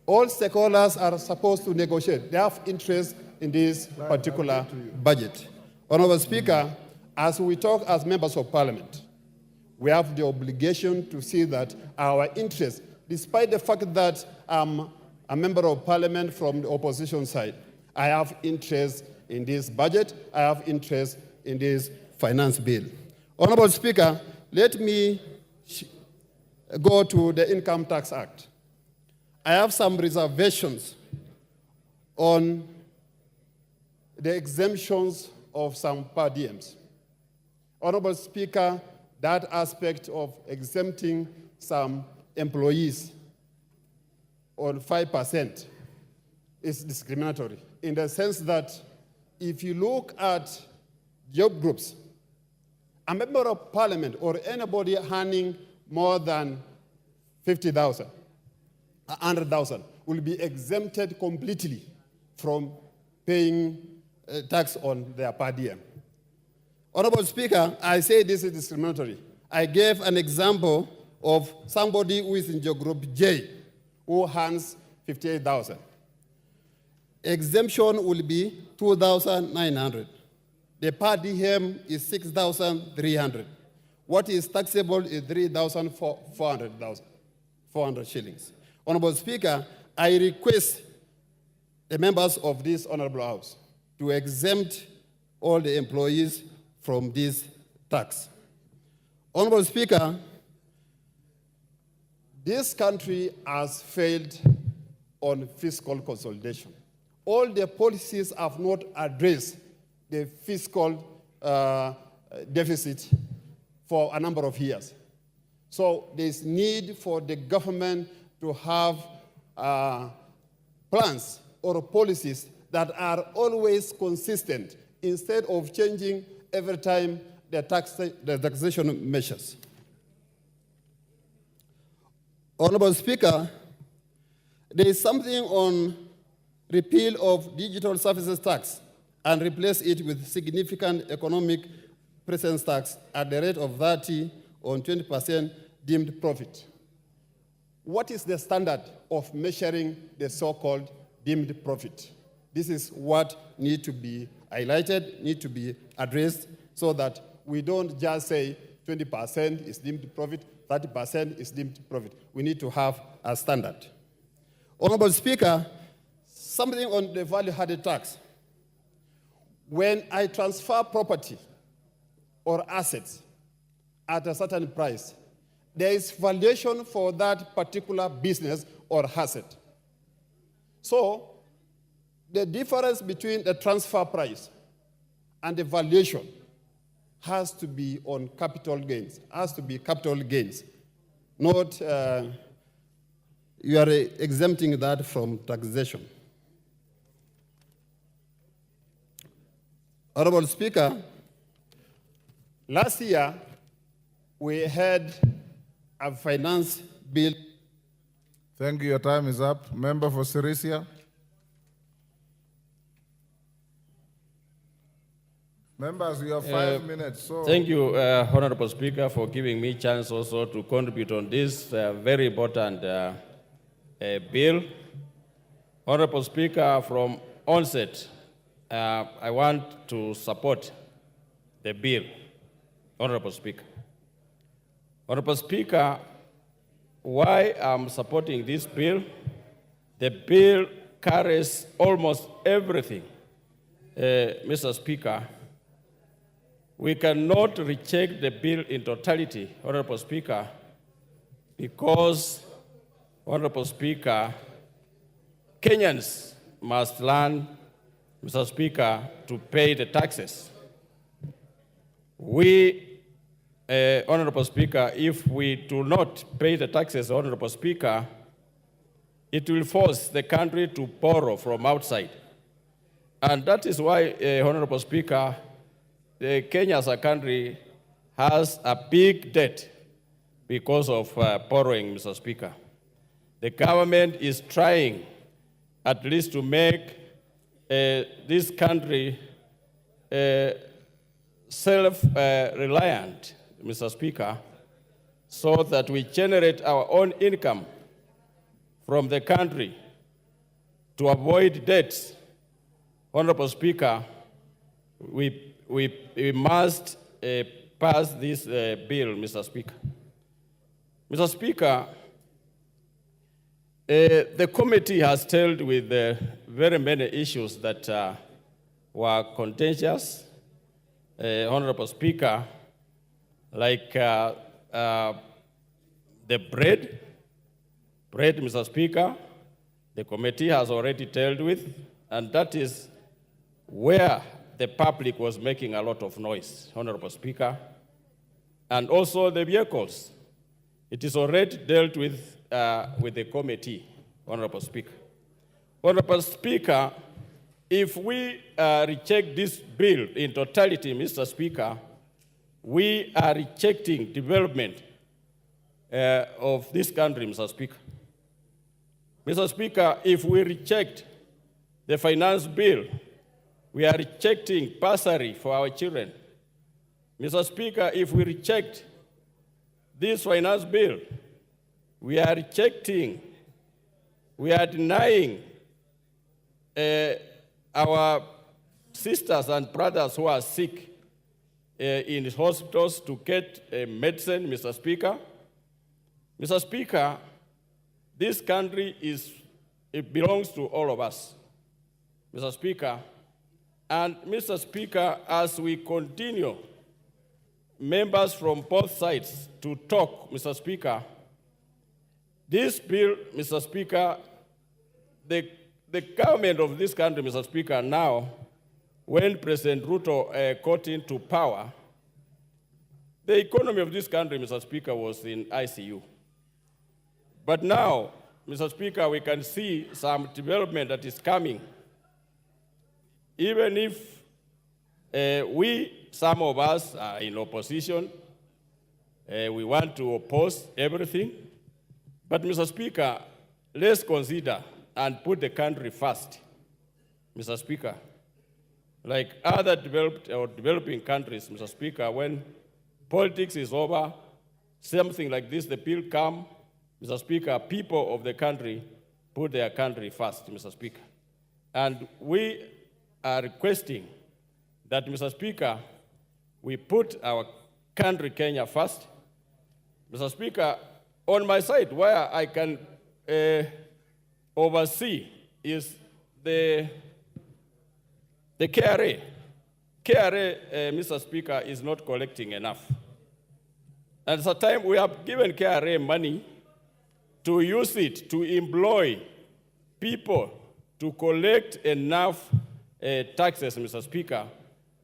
All stakeholders are supposed to negotiate. They have interest in this particular budget. Honorable Speaker, as we talk as members of parliament, we have the obligation to see that our interests, despite the fact that I'm a member of parliament from the opposition side, I have interest in this budget, I have interest in this finance bill. Honorable Speaker, let me go to the Income Tax Act. I have some reservations on the exemptions of some per diems. Honorable Speaker, that aspect of exempting some employees on 5% is discriminatory in the sense that if you look at job groups, a member of parliament or anybody earning more than 50,000, 100,000 will be exempted completely from paying tax on their per diem. Honorable Speaker, I say this is discriminatory. I gave an example of somebody who is in job group J who earns 58,000. Exemption will be 2,900. The per diem is 6,300. What is taxable is 3,400 shillings. Honorable Speaker, I request the members of this honorable house to exempt all the employees from this tax. Honorable Speaker, this country has failed on fiscal consolidation. All the policies have not addressed the fiscal deficit for a number of years. So there's need for the government to have plans or policies that are always consistent instead of changing every time the taxation measures. Honorable Speaker, there is something on repeal of digital services tax and replace it with significant economic presence tax at the rate of 30 on 20% deemed profit. What is the standard of measuring the so-called deemed profit? This is what needs to be highlighted, need to be addressed so that we don't just say 20% is deemed profit, 30% is deemed profit. We need to have a standard. Honorable Speaker, something on the value-added tax. When I transfer property or assets at a certain price, there is valuation for that particular business or asset. So the difference between the transfer price and the valuation has to be on capital gains, not you are exempting that from taxation. Honorable Speaker, last year we had a finance bill. Thank you. Your time is up. Member for Sirisia. Members, you have 5 minutes. So. Thank you, Honorable Speaker, for giving me a chance also to contribute on this very important bill. Honorable Speaker, from onset, I want to support the bill. Honorable Speaker. Honorable Speaker, why I'm supporting this bill? The bill carries almost everything. Mr. Speaker, we cannot reject the bill in totality, Honorable Speaker, because Honorable Speaker, Kenyans must learn, Mr. Speaker, to pay the taxes. We, Honorable Speaker, if we do not pay the taxes, Honorable Speaker, it will force the country to borrow from outside. And that is why, Honorable Speaker, Kenya as a country has a big debt because of borrowing, Mr. Speaker. The government is trying at least to make this country self-reliant, Mr. Speaker, so that we generate our own income from the country to avoid debts. Honorable Speaker, we must pass this bill, Mr. Speaker. Mr. Speaker, the committee has dealt with very many issues that were contentious. Honorable Speaker, like the bread, Mr. Speaker, the committee has already dealt with, and that is where the public was making a lot of noise, Honorable Speaker. And also the vehicles. It is already dealt with the committee, Honorable Speaker. Honorable Speaker, if we reject this bill in totality, Mr. Speaker, we are rejecting development of this country, Mr. Speaker. Mr. Speaker, if we reject the finance bill, we are rejecting bursary for our children. Mr. Speaker, if we reject this finance bill, we are denying our sisters and brothers who are sick in hospitals to get medicine, Mr. Speaker. Mr. Speaker, this country it belongs to all of us, Mr. Speaker. And Mr. Speaker, as we continue, members from both sides to talk, Mr. Speaker, this bill, Mr. Speaker, the government of this country, Mr. Speaker, now, when President Ruto got into power, the economy of this country, Mr. Speaker, was in ICU. But now, Mr. Speaker, we can see some development that is coming. Even if some of us are in opposition, we want to oppose everything. But, Mr. Speaker, let's consider and put the country first, Mr. Speaker. Like other developed or developing countries, Mr. Speaker, when politics is over, something like this, the bill come, Mr. Speaker, people of the country put their country first, Mr. Speaker. And we are requesting that, Mr. Speaker, we put our country, Kenya, first. Mr. Speaker, on my side, where I can oversee is the KRA. KRA, Mr. Speaker, is not collecting enough. And at the time, we have given KRA money to use it to employ people to collect enough taxes, Mr. Speaker,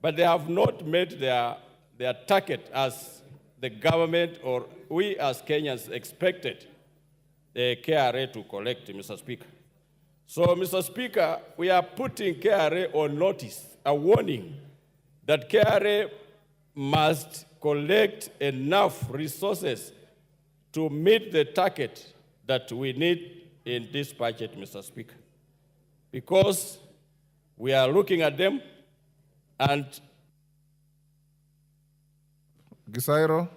but they have not met their target as the government or we as Kenyans expected the KRA to collect, Mr. Speaker. So, Mr. Speaker, we are putting KRA on notice, a warning that KRA must collect enough resources to meet the target that we need in this budget, Mr. Speaker. Because we are looking at them and Gisairo.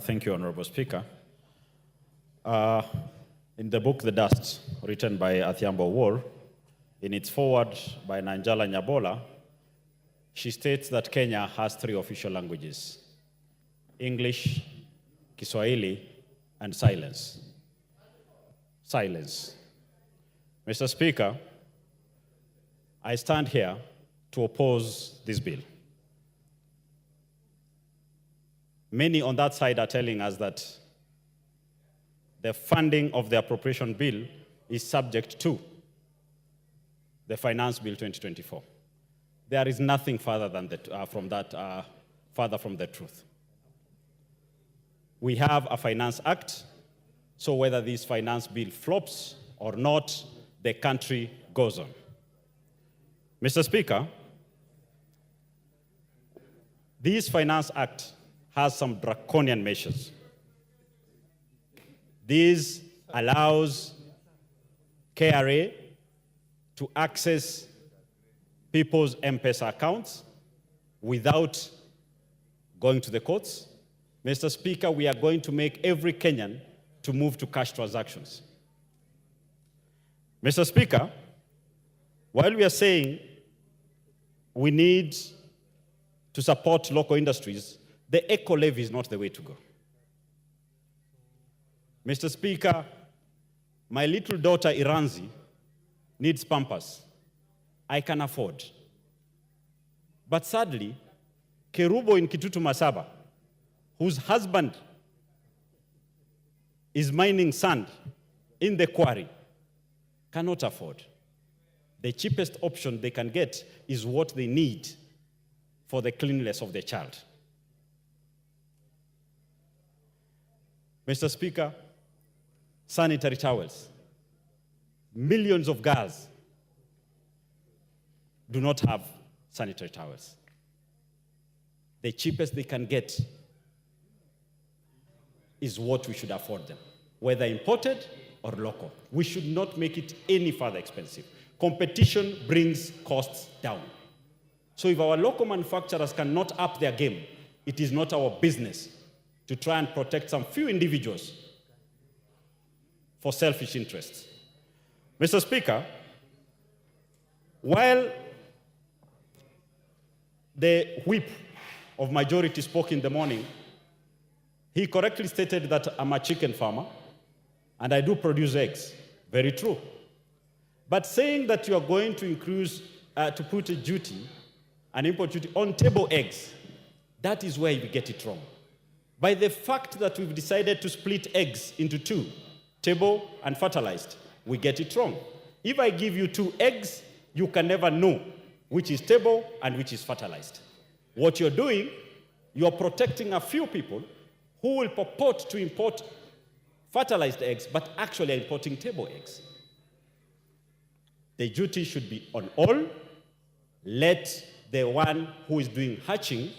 Thank you, Honorable Speaker. In the book, The Dust, written by Athiambo War, in its foreword by Nanjala Nyabola, she states that Kenya has 3 official languages: English, Kiswahili, and silence. Silence. Mr. Speaker, I stand here to oppose this bill. Many on that side are telling us that the funding of the appropriation bill is subject to the Finance Bill 2024. There is nothing further than further from the truth. We have a Finance Act, so whether this finance bill flops or not, the country goes on. Mr. Speaker, this Finance Act has some draconian measures. This allows KRA to access people's M-Pesa accounts without going to the courts. Mr. Speaker, we are going to make every Kenyan to move to cash transactions. Mr. Speaker, while we are saying we need to support local industries, the eco levy is not the way to go. Mr. Speaker, my little daughter Iranzi needs Pampers. I can afford. But sadly, Kerubo in Kitutu Masaba, whose husband is mining sand in the quarry, cannot afford. The cheapest option they can get is what they need for the cleanliness of their child. Mr. Speaker, sanitary towels. Millions of girls do not have sanitary towels. The cheapest they can get is what we should afford them, whether imported or local. We should not make it any further expensive. Competition brings costs down. So if our local manufacturers cannot up their game, it is not our business to try and protect some few individuals for selfish interests. Mr. Speaker, while the whip of majority spoke in the morning, he correctly stated that I'm a chicken farmer and I do produce eggs. Very true. But saying that you are going to increase, to put a duty, an import duty on table eggs, that is where we get it wrong. By the fact that we've decided to split eggs into two, table and fertilized, we get it wrong. If I give you 2 eggs, you can never know which is table and which is fertilized. What you're doing, you're protecting a few people who will purport to import fertilized eggs, but actually are importing table eggs. The duty should be on all. Let the one who is doing hatching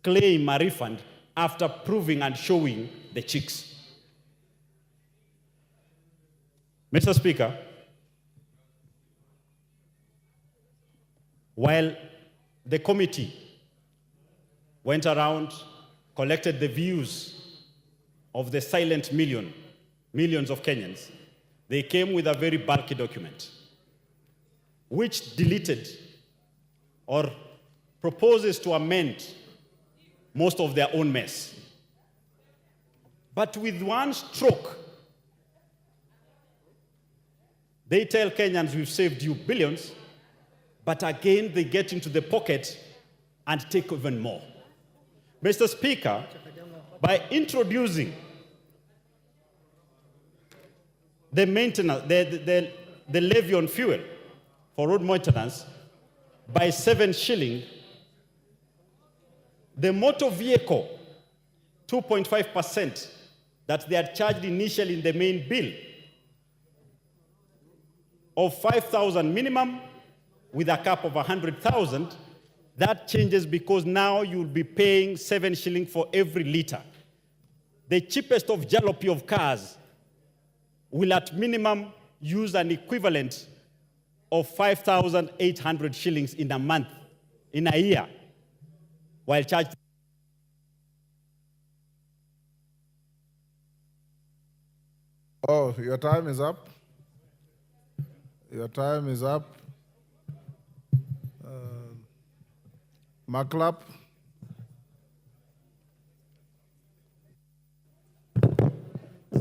claim a refund after proving and showing the chicks. Mr. Speaker, while the committee went around, collected the views of the silent millions of Kenyans, they came with a very bulky document, which deleted or proposes to amend most of their own mess. But with one stroke, they tell Kenyans, we've saved you billions, but again, they get into the pocket and take even more. Mr. Speaker, by introducing the maintenance, the levy on fuel for road maintenance by 7 shilling, the motor vehicle 2.5% that they had charged initially in the main bill of 5,000 minimum with a cap of 100,000, that changes because now you'll be paying 7 shillings for every liter. The cheapest of jalopy of cars will at minimum use an equivalent of 5,800 shillings in a month, in a year, while charged. Oh, your time is up. Your time is up. Maklap.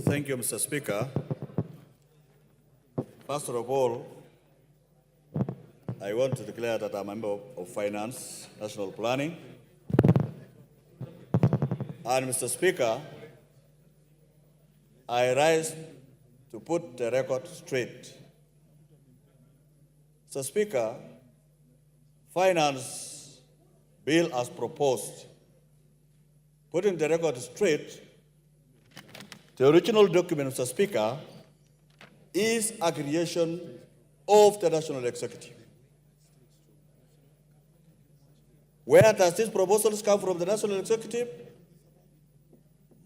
Thank you, Mr. Speaker. First of all, I want to declare that I'm a member of Finance, National Planning. And Mr. Speaker, I rise to put the record straight. Mr. Speaker, finance bill as proposed, putting the record straight, the original document, Mr. Speaker, is a creation of the National Executive. Where does these proposals come from the National Executive?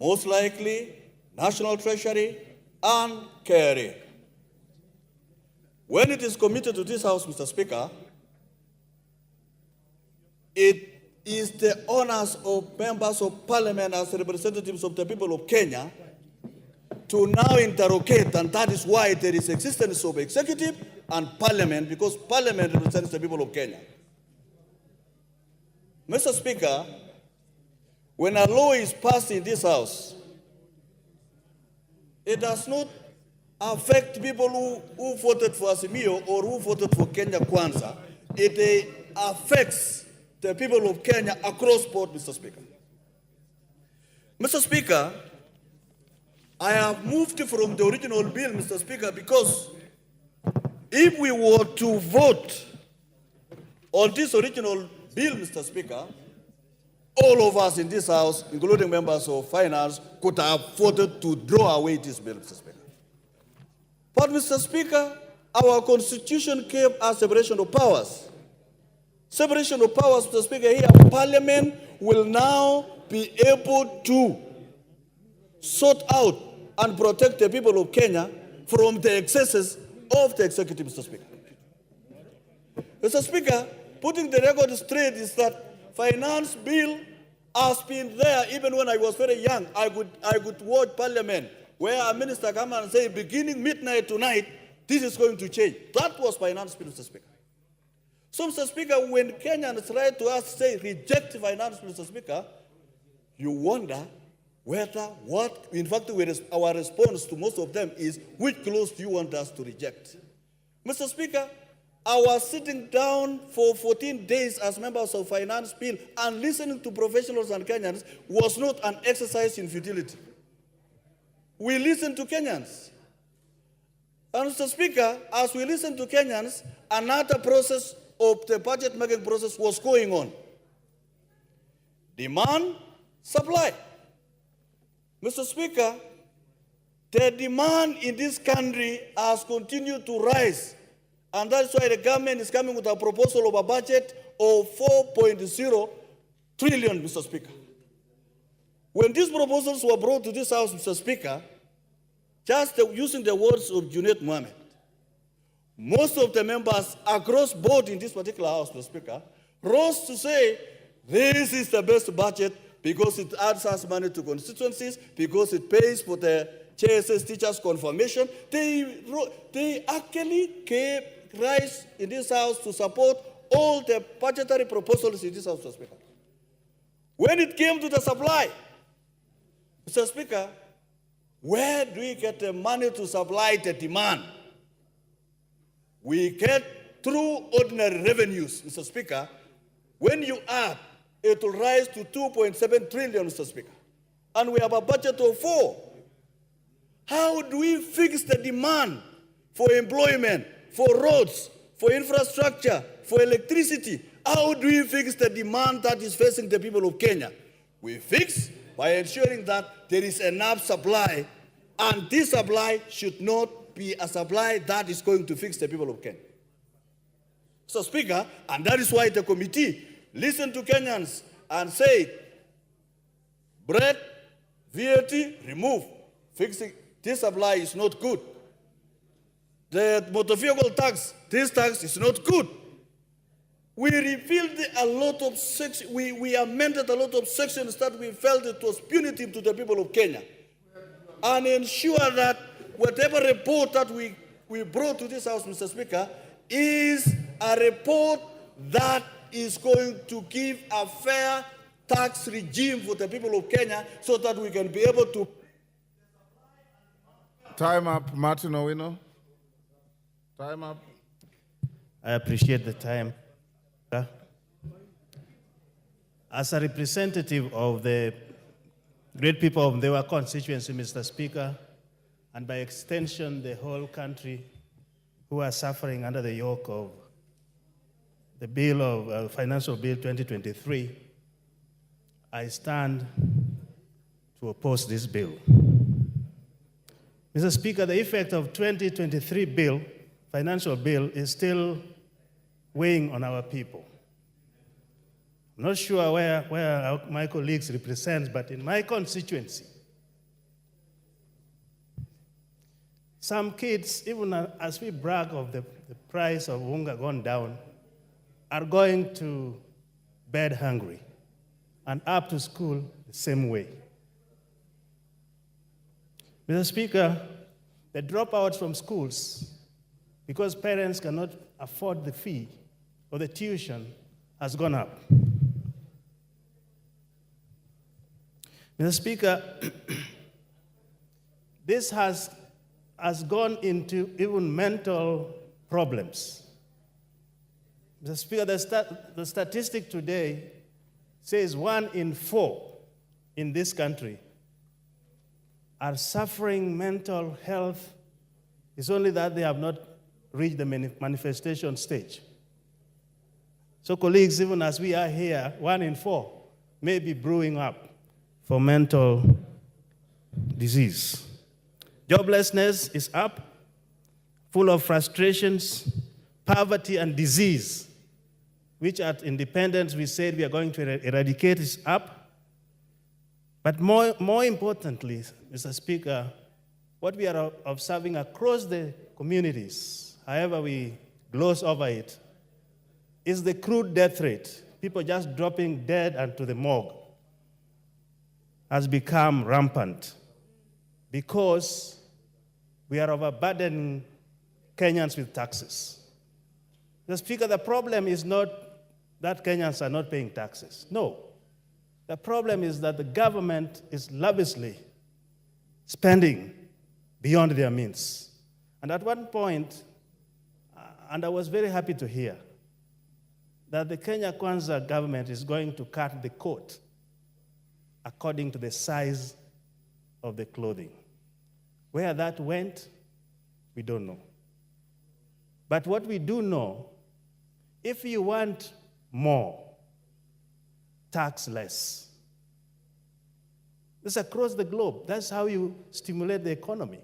Most likely, National Treasury and KRA. When it is committed to this House, Mr. Speaker, it is the honors of members of Parliament as representatives of the people of Kenya to now interrogate, and that is why there is existence of executive and Parliament, because Parliament represents the people of Kenya. Mr. Speaker, when a law is passed in this House, it does not affect people who voted for Azimio or who voted for Kenya Kwanza. It affects the people of Kenya across board, Mr. Speaker. Mr. Speaker, I have moved from the original bill, Mr. Speaker, because if we were to vote on this original bill, Mr. Speaker, all of us in this House, including members of Finance, could have voted to draw away this bill, Mr. Speaker. But, Mr. Speaker, our Constitution gave us separation of powers. Separation of powers, Mr. Speaker, here, Parliament will now be able to sort out and protect the people of Kenya from the excesses of the executive, Mr. Speaker. Mr. Speaker, putting the record straight is that finance bill has been there even when I was very young. I could watch Parliament where a minister come and say, beginning midnight tonight, this is going to change. That was finance bill, Mr. Speaker. So, Mr. Speaker, when Kenyans write to us, say, reject finance bill, Mr. Speaker, you wonder whether in fact, our response to most of them is, which clause do you want us to reject? Mr. Speaker, our sitting down for 14 days as members of finance bill and listening to professionals and Kenyans was not an exercise in futility. We listened to Kenyans. And Mr. Speaker, as we listened to Kenyans, another process of the budget making process was going on. Demand, supply. Mr. Speaker, the demand in this country has continued to rise. And that's why the government is coming with a proposal of a budget of 4.0 trillion, Mr. Speaker. When these proposals were brought to this House, Mr. Speaker, just using the words of Junaid Mohammed, most of the members across board in this particular House, Mr. Speaker, rose to say, this is the best budget because it adds us money to constituencies, because it pays for the JSS teachers' confirmation. They actually gave rise in this House to support all the budgetary proposals in this House, Mr. Speaker. When it came to the supply, Mr. Speaker, where do we get the money to supply the demand? We get through ordinary revenues, Mr. Speaker. When you add, it will rise to 2.7 trillion, Mr. Speaker. And we have a budget of 4. How do we fix the demand for employment, for roads, for infrastructure, for electricity? How do we fix the demand that is facing the people of Kenya? We fix by ensuring that there is enough supply, and this supply should not be a supply that is going to fix the people of Kenya. So, Speaker, and that is why the committee listened to Kenyans and said, bread, VAT, remove. Fixing this supply is not good. The motor vehicle tax, this tax is not good. We repealed a lot of sections, we amended a lot of sections that we felt it was punitive to the people of Kenya. And ensure that whatever report that we brought to this House, Mr. Speaker, is a report that is going to give a fair tax regime for the people of Kenya so that we can be able to... Time up, Martin Owino. Time up. I appreciate the time. As a representative of the great people of Ndewa constituency, Mr. Speaker, and by extension, the whole country who are suffering under the yoke of the bill of Financial Bill 2023, I stand to oppose this bill. Mr. Speaker, the effect of 2023 bill, financial bill, is still weighing on our people. I'm not sure where my colleagues represent, but in my constituency, some kids, even as we brag of the price of unga gone down, are going to bed hungry and up to school the same way. Mr. Speaker, the dropouts from schools, because parents cannot afford the fee or the tuition, has gone up. Mr. Speaker, this has gone into even mental problems. Mr. Speaker, the statistic today says 1 in 4 in this country are suffering mental health. It's only that they have not reached the manifestation stage. So colleagues, even as we are here, 1 in 4 may be brewing up for mental disease. Joblessness is up, full of frustrations, poverty and disease, which at independence we said we are going to eradicate, is up. But more importantly, Mr. Speaker, what we are observing across the communities, however we gloss over it, is the crude death rate. People just dropping dead into the morgue has become rampant because we are overburdening Kenyans with taxes. Mr. Speaker, the problem is not that Kenyans are not paying taxes. No. The problem is that the government is lavishly spending beyond their means. And at one point, and I was very happy to hear, that the Kenya Kwanza government is going to cut the coat according to the size of the clothing. Where that went, we don't know. But what we do know, if you want more, tax less. This is across the globe. That's how you stimulate the economy.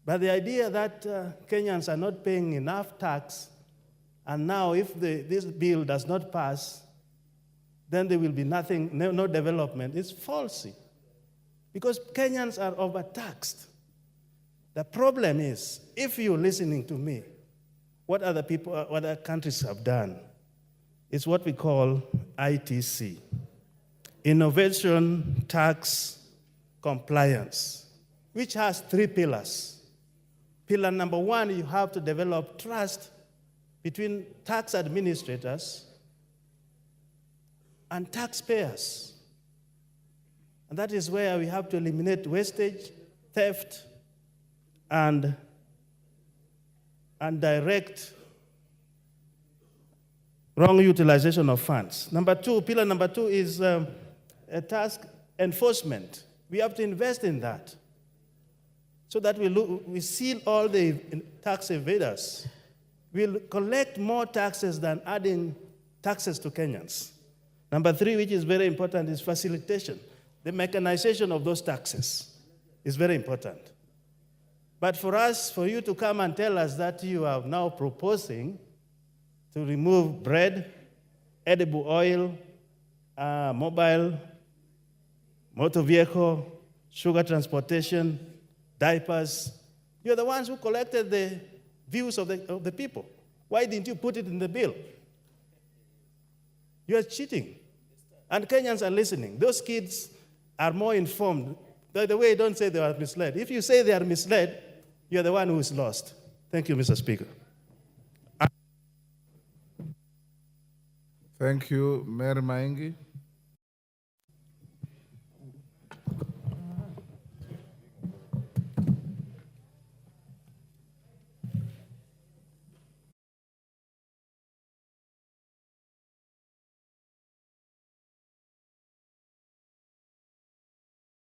But the idea that Kenyans are not paying enough tax, and now if this bill does not pass, then there will be nothing, no development, is false. Because Kenyans are overtaxed. The problem is, if you're listening to me, what other countries have done, is what we call ITC, Innovation Tax Compliance, which has 3 pillars. Pillar number 1, you have to develop trust between tax administrators and taxpayers. And that is where we have to eliminate wastage, theft, and direct wrong utilization of funds. Pillar number 2 is a task enforcement. We have to invest in that so that we seal all the tax evaders. We'll collect more taxes than adding taxes to Kenyans. Number 3, which is very important, is facilitation. The mechanization of those taxes is very important. But for you to come and tell us that you are now proposing to remove bread, edible oil, mobile, motor vehicle, sugar transportation, diapers. You're the ones who collected the views of the people. Why didn't you put it in the bill? You're cheating. And Kenyans are listening. Those kids are more informed. By the way, don't say they are misled. If you say they are misled, you're the one who is lost. Thank you, Mr. Speaker. Thank you, Mayor Maingi.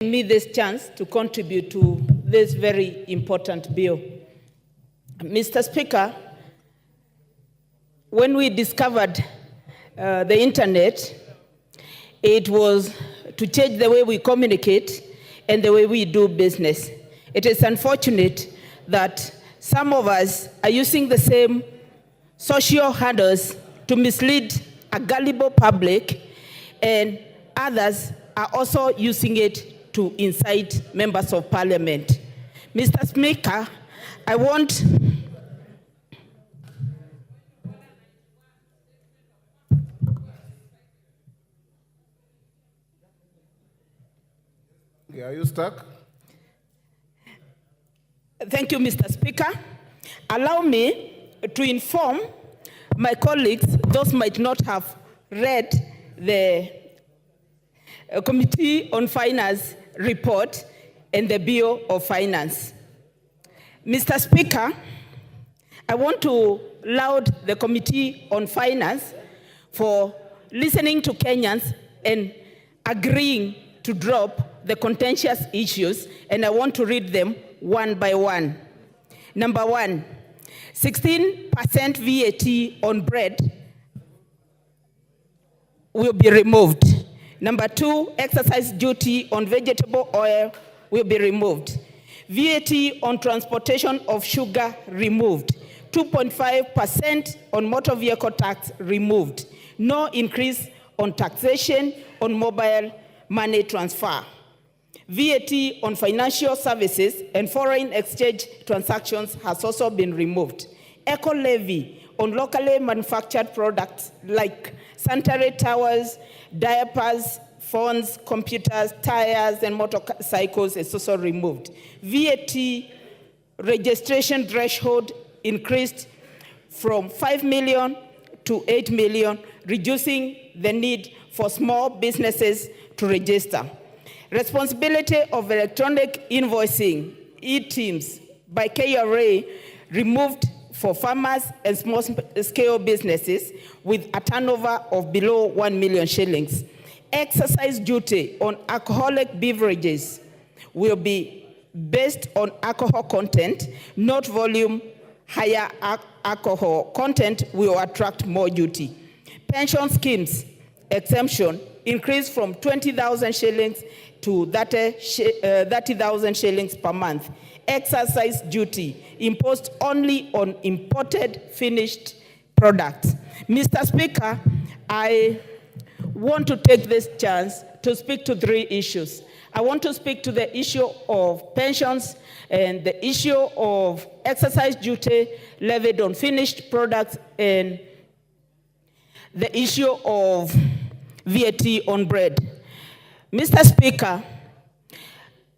Me this chance to contribute to this very important bill. Mr. Speaker, when we discovered the internet, it was to change the way we communicate and the way we do business. It is unfortunate that some of us are using the same social handles to mislead a gullible public, and others are also using it to incite members of parliament. Mr. Speaker, I want Are you stuck? Thank you, Mr. Speaker. Allow me to inform my colleagues, those might not have read the Committee on Finance report and the Bill of Finance. Mr. Speaker, I want to laud the Committee on Finance for listening to Kenyans and agreeing to drop the contentious issues, and I want to read them one by one. Number one, 16% VAT on bread will be removed. Number two, excise duty on vegetable oil will be removed. VAT on transportation of sugar removed. 2.5% on motor vehicle tax removed. No increase on taxation on mobile money transfer. VAT on financial services and foreign exchange transactions has also been removed. Eco levy on locally manufactured products like sanitary towels, diapers, phones, computers, tires, and motorcycles is also removed. VAT registration threshold increased from 5 million to 8 million, reducing the need for small businesses to register. Responsibility of electronic invoicing, e-teams, by KRA removed for farmers and small-scale businesses with a turnover of below 1 million shillings. Excise duty on alcoholic beverages will be based on alcohol content, not volume. Higher alcohol content will attract more duty. Pension schemes exemption increased from 20,000 shillings to 30,000 shillings per month. Excise duty imposed only on imported finished products. Mr. Speaker, I want to take this chance to speak to three issues. I want to speak to the issue of pensions and the issue of excise duty levied on finished products and the issue of VAT on bread. Mr. Speaker,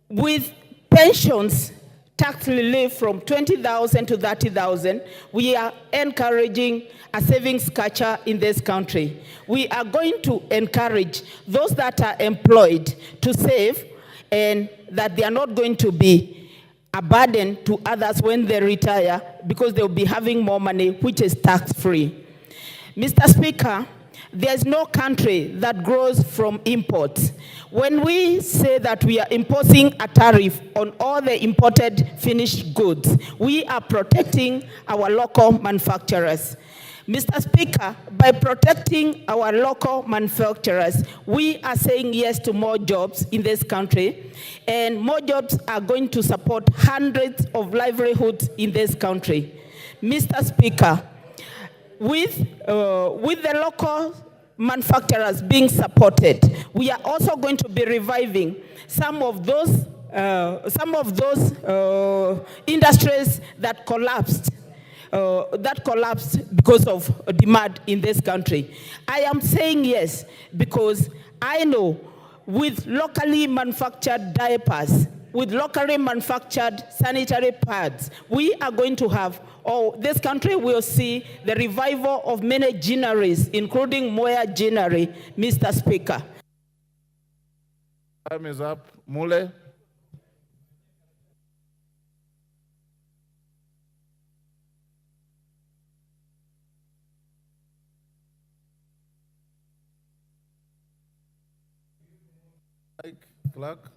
with pensions tax relief from 20,000 to 30,000, we are encouraging a savings culture in this country. We are going to encourage those that are employed to save, and that they are not going to be a burden to others when they retire, because they'll be having more money, which is tax-free. Mr. Speaker, there's no country that grows from imports. When we say that we are imposing a tariff on all the imported finished goods, we are protecting our local manufacturers. Mr. Speaker, by protecting our local manufacturers, we are saying yes to more jobs in this country, and more jobs are going to support hundreds of livelihoods in this country. Mr. Speaker, with the local manufacturers being supported, we are also going to be reviving some of those industries that collapsed because of demand in this country. I am saying yes because I know with locally manufactured diapers, with locally manufactured sanitary pads, we are going to have, this country will see the revival of many gineries, including Moya Ginery, Mr. Speaker. Time is up. Mule. Clerk.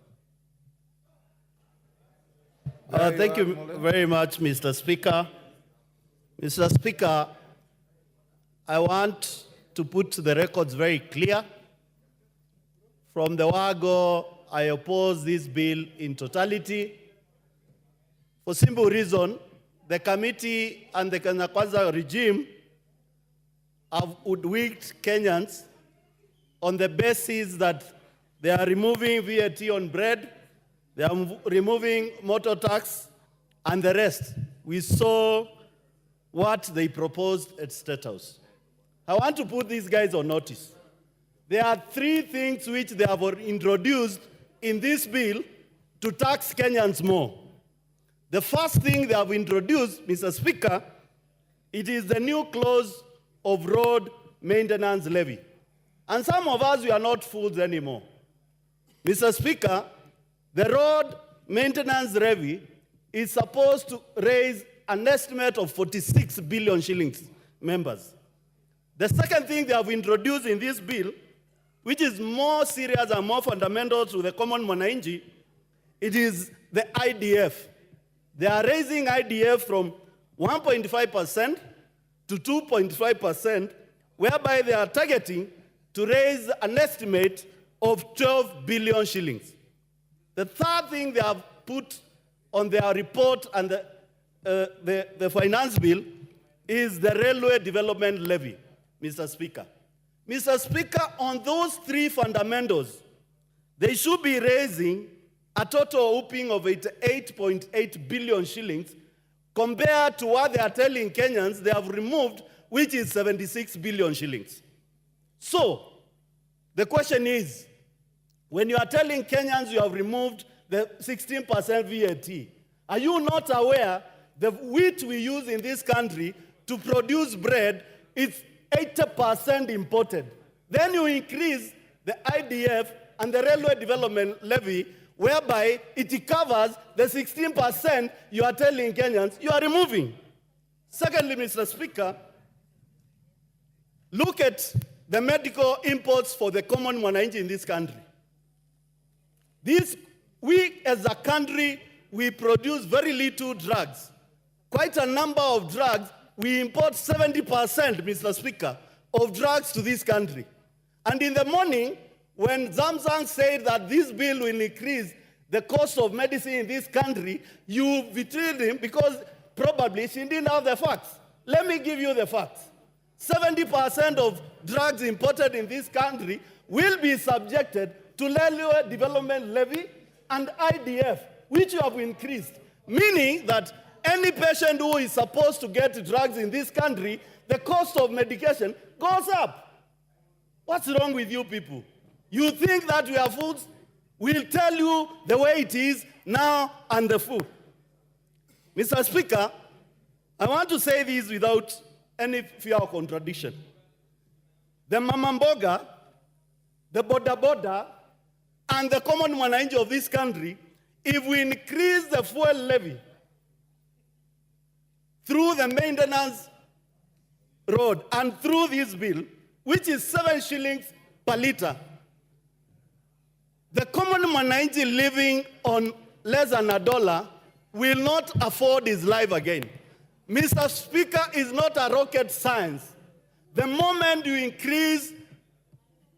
Thank you very much, Mr. Speaker. Mr. Speaker, I want to put the records very clear. From the word-go, I oppose this bill in totality. For simple reason, the committee and the Kenya Kwanza regime have hoodwinked Kenyans on the basis that they are removing VAT on bread, they are removing motor tax, and the rest. We saw what they proposed at State House. I want to put these guys on notice. There are three things which they have introduced in this bill to tax Kenyans more. The first thing they have introduced, Mr. Speaker, it is the new clause of road maintenance levy. And some of us, we are not fools anymore. Mr. Speaker, the road maintenance levy is supposed to raise an estimate of 46 billion shillings, members. The second thing they have introduced in this bill, which is more serious and more fundamental to the common mwananchi, it is the IDF. They are raising IDF from 1.5% to 2.5%, whereby they are targeting to raise an estimate of 12 billion shillings. The third thing they have put on their report and the finance bill is the railway development levy, Mr. Speaker. Mr. Speaker, on those three fundamentals, they should be raising a total whooping of 88.8 billion shillings compared to what they are telling Kenyans they have removed, which is 76 billion shillings. So, the question is, when you are telling Kenyans you have removed the 16% VAT, are you not aware the wheat we use in this country to produce bread is 80% imported? Then you increase the IDF and the railway development levy, whereby it covers the 16% you are telling Kenyans you are removing. Secondly, Mr. Speaker, look at the medical imports for the common mwananchi in this country. We as a country, we produce very little drugs. Quite a number of drugs, we import 70%, Mr. Speaker, of drugs to this country. And in the morning, when Zamzang said that this bill will increase the cost of medicine in this country, you betrayed him because probably she didn't have the facts. Let me give you the facts. 70% of drugs imported in this country will be subjected to railway development levy and IDF, which you have increased, meaning that any patient who is supposed to get drugs in this country, the cost of medication goes up. What's wrong with you people? You think that we are fools? We'll tell you the way it is now and the food. Mr. Speaker, I want to say this without any fear of contradiction. The mamamboga, the boda, and the common mwananchi of this country, if we increase the fuel levy through the maintenance road and through this bill, which is 7 shillings per liter, the common mwananchi living on less than $1 will not afford his life again. Mr. Speaker, is not a rocket science. The moment you increase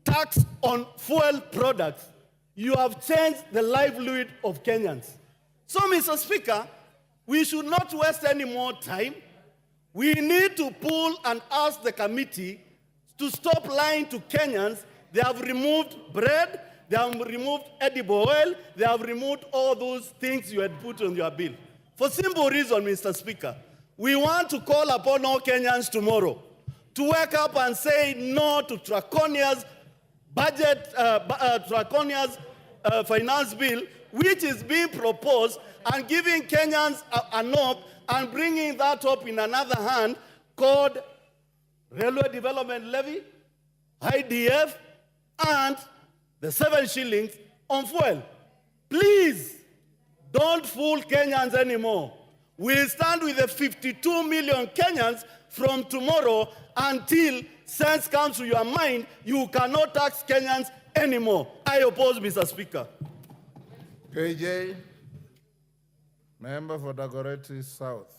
tax on fuel products, you have changed the livelihood of Kenyans. So, Mr. Speaker, we should not waste any more time. We need to pull and ask the committee to stop lying to Kenyans. They have removed bread, they have removed edible oil, they have removed all those things you had put on your bill. For simple reason, Mr. Speaker, we want to call upon all Kenyans tomorrow to wake up and say no to draconia's budget, draconia's finance bill, which is being proposed, and giving Kenyans an hope and bringing that up in another hand called railway development levy, IDF, and the 7 shillings on fuel. Please, don't fool Kenyans anymore. We'll stand with the 52 million Kenyans from tomorrow until sense comes to your mind. You cannot tax Kenyans anymore. I oppose, Mr. Speaker. KJ. Member for Dagoretti South.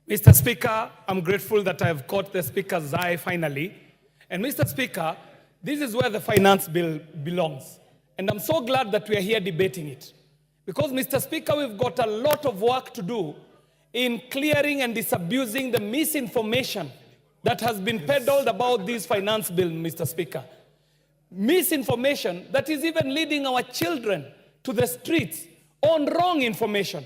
Mr. Speaker, I'm grateful that I've caught the Speaker's eye finally. And Mr. Speaker, this is where the finance bill belongs. And I'm so glad that we are here debating it. Because, Mr. Speaker, we've got a lot of work to do in clearing and disabusing the misinformation that has been peddled about this finance bill, Mr. Speaker. Misinformation that is even leading our children to the streets on wrong information.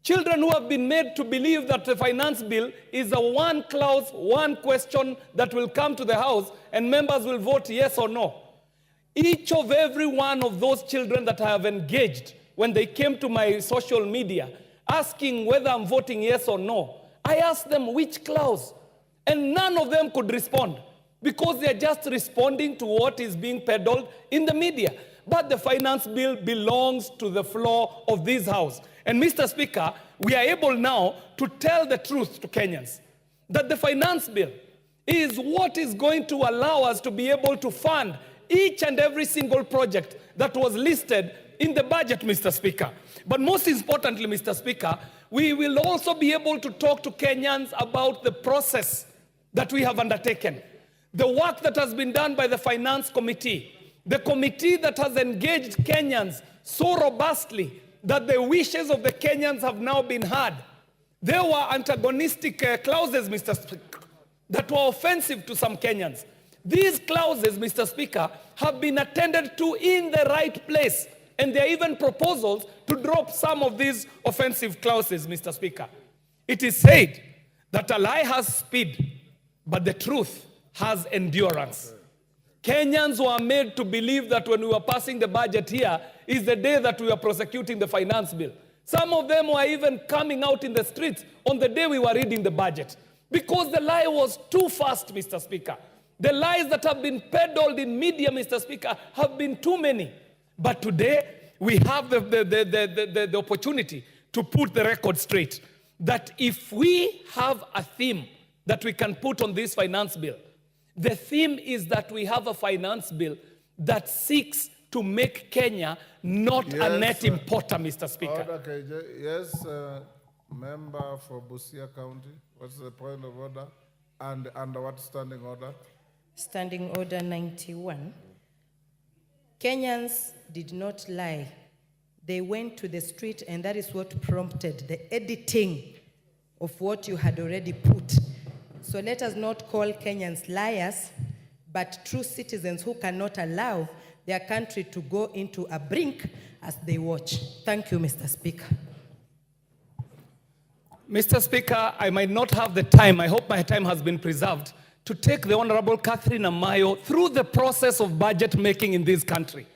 Children who have been made to believe that the finance bill is a one clause, one question that will come to the House and members will vote yes or no. Each of every one of those children that I have engaged when they came to my social media asking whether I'm voting yes or no, I asked them which clause, and none of them could respond because they're just responding to what is being peddled in the media. But the finance bill belongs to the floor of this House. And Mr. Speaker, we are able now to tell the truth to Kenyans that the finance bill is what is going to allow us to be able to fund each and every single project that was listed in the budget, Mr. Speaker. But most importantly, Mr. Speaker, we will also be able to talk to Kenyans about the process that we have undertaken, the work that has been done by the Finance Committee, the committee that has engaged Kenyans so robustly that the wishes of the Kenyans have now been heard. There were antagonistic clauses, Mr. Speaker, that were offensive to some Kenyans. These clauses, Mr. Speaker, have been attended to in the right place. And there are even proposals to drop some of these offensive clauses, Mr. Speaker. It is said that a lie has speed, but the truth has endurance. Kenyans were made to believe that when we were passing the budget here is the day that we were prosecuting the finance bill. Some of them were even coming out in the streets on the day we were reading the budget because the lie was too fast, Mr. Speaker. The lies that have been peddled in media, Mr. Speaker, have been too many. But today, we have the opportunity to put the record straight that if we have a theme that we can put on this finance bill, the theme is that we have a finance bill that seeks to make Kenya not a net importer, Mr. Speaker. Order, KJ. Yes, member for Busia County. What's the point of order? And under what standing order? Standing Order 91. Kenyans did not lie. They went to the street, and that is what prompted the editing of what you had already put. So let us not call Kenyans liars, but true citizens who cannot allow their country to go into a brink as they watch. Thank you, Mr. Speaker. Mr. Speaker, I might not have the time, I hope my time has been preserved, to take the Honorable Catherine Amayo through the process of budget making in this country.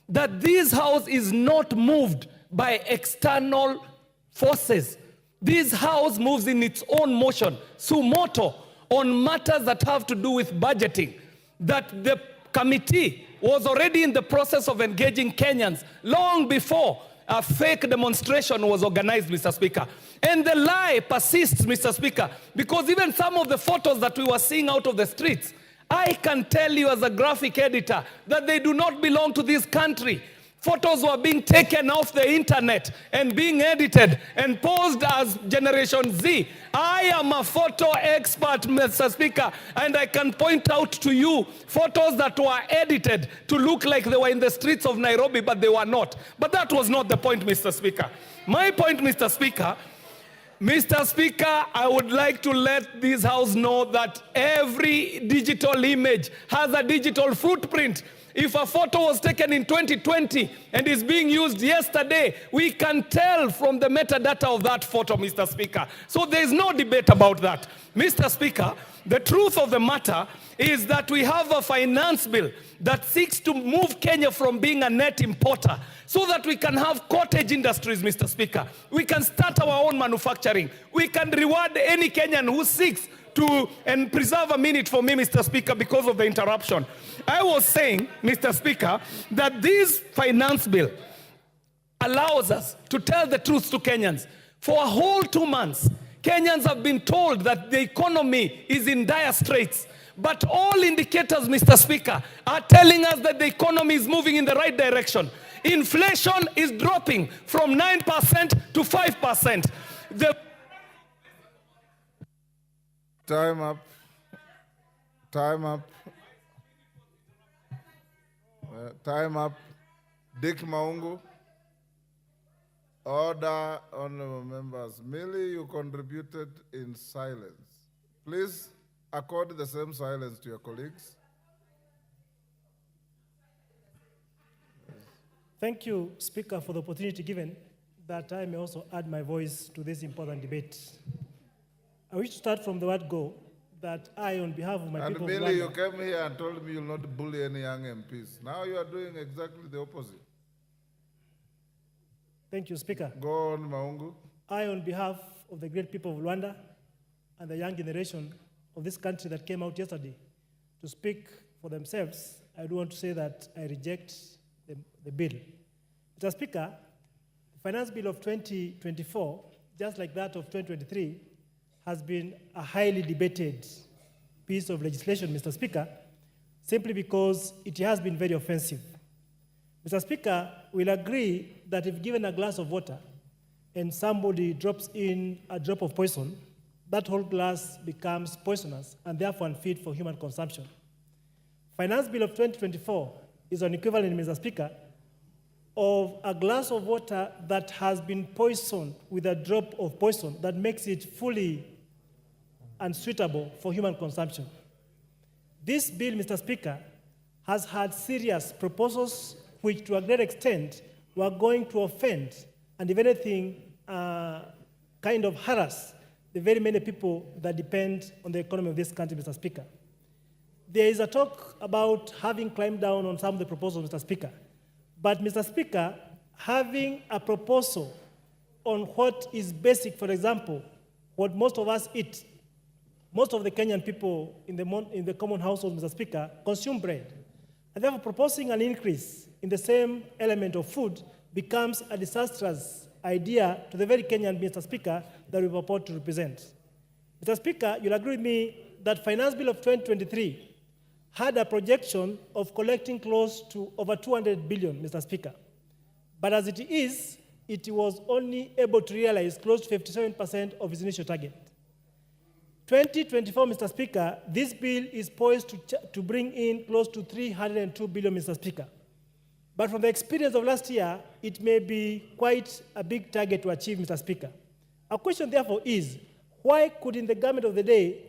That this House is not moved by external forces. This House moves in its own motion, sumoto, on matters that have to do with budgeting. That the committee was already in the process of engaging Kenyans long before a fake demonstration was organized, Mr. Speaker. And the lie persists, Mr. Speaker, because even some of the photos that we were seeing out of the streets, I can tell you as a graphic editor that they do not belong to this country. Photos were being taken off the internet and being edited and posed as Generation Z. I am a photo expert, Mr. Speaker, and I can point out to you photos that were edited to look like they were in the streets of Nairobi, but they were not. But that was not the point, Mr. Speaker. My point, Mr. Speaker, I would like to let this House know that every digital image has a digital footprint. If a photo was taken in 2020 and is being used yesterday, we can tell from the metadata of that photo, Mr. Speaker. So there is no debate about that. Mr. Speaker, the truth of the matter is that we have a finance bill that seeks to move Kenya from being a net importer so that we can have cottage industries, Mr. Speaker. We can start our own manufacturing. We can reward any Kenyan who seeks to, and preserve a minute for me, Mr. Speaker, because of the interruption. I was saying, Mr. Speaker, that this finance bill allows us to tell the truth to Kenyans. For a whole 2 months, Kenyans have been told that the economy is in dire straits. But all indicators, Mr. Speaker, are telling us that the economy is moving in the right direction. Inflation is dropping from 9% to 5%. Time up. Time up. Time up. Dick Maungu. Order, honorable members. Merely you contributed in silence. Please accord the same silence to your colleagues. Thank you, Speaker, for the opportunity given that I may also add my voice to this important debate. I wish to start from the word go, that I, on behalf of my And people of merely you Rwanda, came here and told me you'll not bully any young MPs. Now you are doing exactly the opposite. thank you, Speaker. Go on, Maungu. I, on behalf of the great people of Rwanda and the young generation of this country that came out yesterday to speak for themselves, I do want to say that I reject the bill. Mr. Speaker, the Finance Bill of 2024, just like that of 2023, has been a highly debated piece of legislation, Mr. Speaker, simply because it has been very offensive. Mr. Speaker, we'll agree that if given a glass of water and somebody drops in a drop of poison, that whole glass becomes poisonous and therefore unfit for human consumption. Finance Bill of 2024 is an equivalent, Mr. Speaker, of a glass of water that has been poisoned with a drop of poison that makes it fully unsuitable for human consumption. This bill, Mr. Speaker, has had serious proposals which to a great extent were going to offend and if anything, kind of harass the very many people that depend on the economy of this country, Mr. Speaker. There is a talk about having climbed down on some of the proposals, Mr. Speaker. But, Mr. Speaker, having a proposal on what is basic, for example, what most of us eat, most of the Kenyan people in the common household, Mr. Speaker, consume bread. And therefore, proposing an increase in the same element of food becomes a disastrous idea to the very Kenyan, Mr. Speaker, that we purport to represent. Mr. Speaker, you'll agree with me that Finance Bill of 2023 had a projection of collecting close to over 200 billion, Mr. Speaker. But as it is, it was only able to realize close to 57% of its initial target. 2024, Mr. Speaker, this bill is poised to bring in close to 302 billion, Mr. Speaker. But from the experience of last year, it may be quite a big target to achieve, Mr. Speaker. Our question, therefore, is why couldn't the government of the day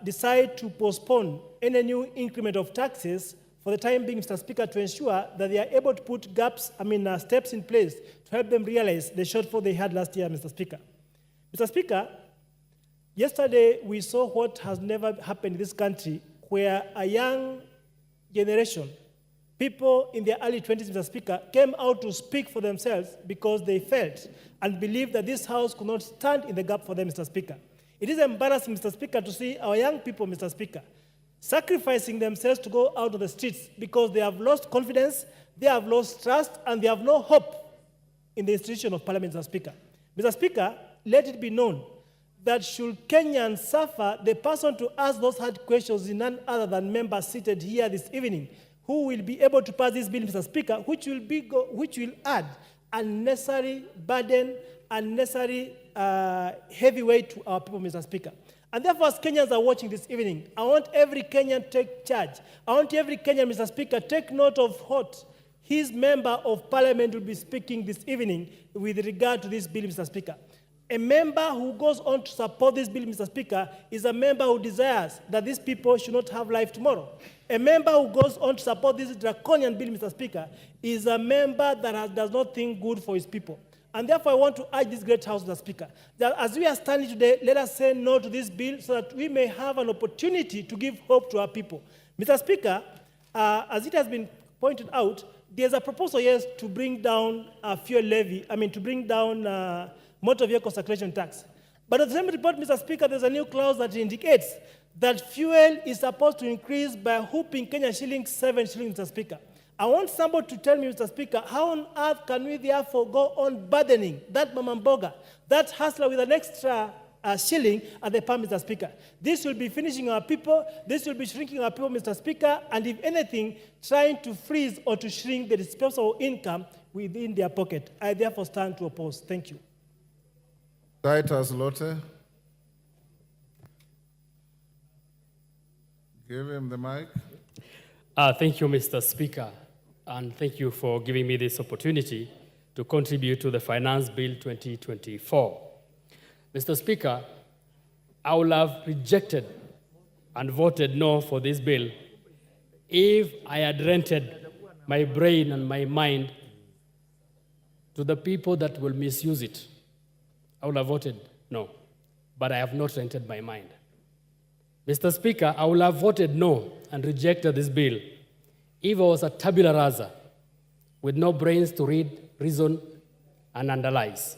decide to postpone any new increment of taxes for the time being, Mr. Speaker, to ensure that they are able to put steps in place to help them realize the shortfall they had last year, Mr. Speaker. Mr. Speaker, yesterday we saw what has never happened in this country, where a young generation, people in their early 20s, Mr. Speaker, came out to speak for themselves because they felt and believed that this House could not stand in the gap for them, Mr. Speaker. It is embarrassing, Mr. Speaker, to see our young people, Mr. Speaker, sacrificing themselves to go out on the streets because they have lost confidence, they have lost trust, and they have no hope in the institution of Parliament, Mr. Speaker. Mr. Speaker, let it be known that should Kenyans suffer, the person to ask those hard questions is none other than members seated here this evening, who will be able to pass this bill, Mr. Speaker, which will add unnecessary burden, unnecessary heavy weight to our people, Mr. Speaker. And therefore, as Kenyans are watching this evening, I want every Kenyan to take charge. I want every Kenyan, Mr. Speaker, take note of what his member of Parliament will be speaking this evening with regard to this bill, Mr. Speaker. A member who goes on to support this bill, Mr. Speaker, is a member who desires that these people should not have life tomorrow. A member who goes on to support this draconian bill, Mr. Speaker, is a member that does not think good for his people. And therefore, I want to urge this great House, Mr. Speaker, that as we are standing today, let us say no to this bill so that we may have an opportunity to give hope to our people. Mr. Speaker, as it has been pointed out, there's a proposal, yes, to bring down fuel levy, to bring down motor vehicle circulation tax. But at the same report, Mr. Speaker, there's a new clause that indicates that fuel is supposed to increase by a whooping Kenya shillings, 7 shillings, Mr. Speaker. I want somebody to tell me, Mr. Speaker, how on earth can we therefore go on burdening that mama mboga, that hustler with an extra shilling at the pump, Mr. Speaker. This will be finishing our people, this will be shrinking our people, Mr. Speaker, and if anything, trying to freeze or to shrink the disposable income within their pocket. I therefore stand to oppose. Thank you. Titus Lotte. Give him the mic. Thank you, Mr. Speaker, and thank you for giving me this opportunity to contribute to the Finance Bill 2024. Mr. Speaker, I would have rejected and voted no for this bill if I had rented my brain and my mind to the people that will misuse it. I would have voted no, but I have not rented my mind. Mr. Speaker, I would have voted no and rejected this bill if I was a tabula rasa with no brains to read, reason, and analyze.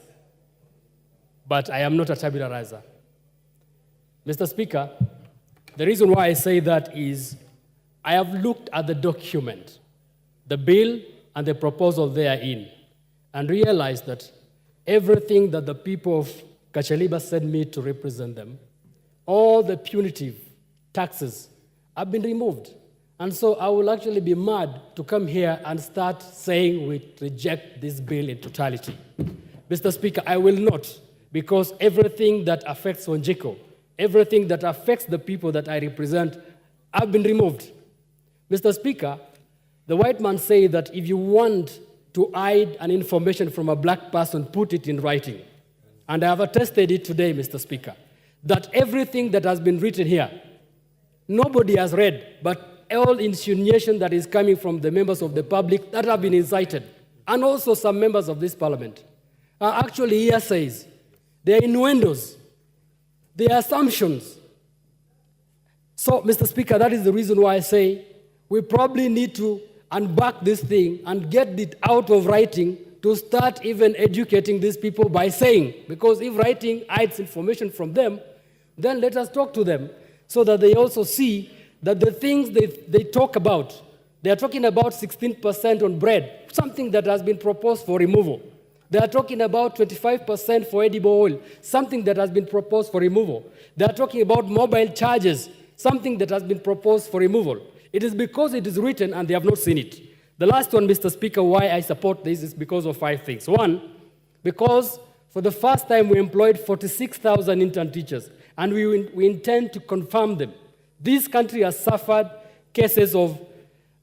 But I am not a tabula rasa. Mr. Speaker, the reason why I say that is I have looked at the document, the bill and the proposal therein, and realized that everything that the people of Kachaliba sent me to represent them, all the punitive taxes have been removed. And so I will actually be mad to come here and start saying we reject this bill in totality. Mr. Speaker, I will not, because everything that affects Wanjiko, everything that affects the people that I represent have been removed. Mr. Speaker, the white man say that if you want to hide an information from a black person, put it in writing. And I have attested it today, Mr. Speaker, that everything that has been written here, nobody has read, but all insinuation that is coming from the members of the public that have been incited, and also some members of this parliament, are actually hearsays. They are innuendos. They are assumptions. So, Mr. Speaker, that is the reason why I say we probably need to unback this thing and get it out of writing to start even educating these people by saying, because if writing hides information from them, then let us talk to them so that they also see that the things they talk about, they are talking about 16% on bread, something that has been proposed for removal. They are talking about 25% for edible oil, something that has been proposed for removal. They are talking about mobile charges, something that has been proposed for removal. It is because it is written and they have not seen it. The last one, Mr. Speaker, why I support this is because of 5 things. One, because for the first time we employed 46,000 intern teachers, and we intend to confirm them. This country has suffered cases of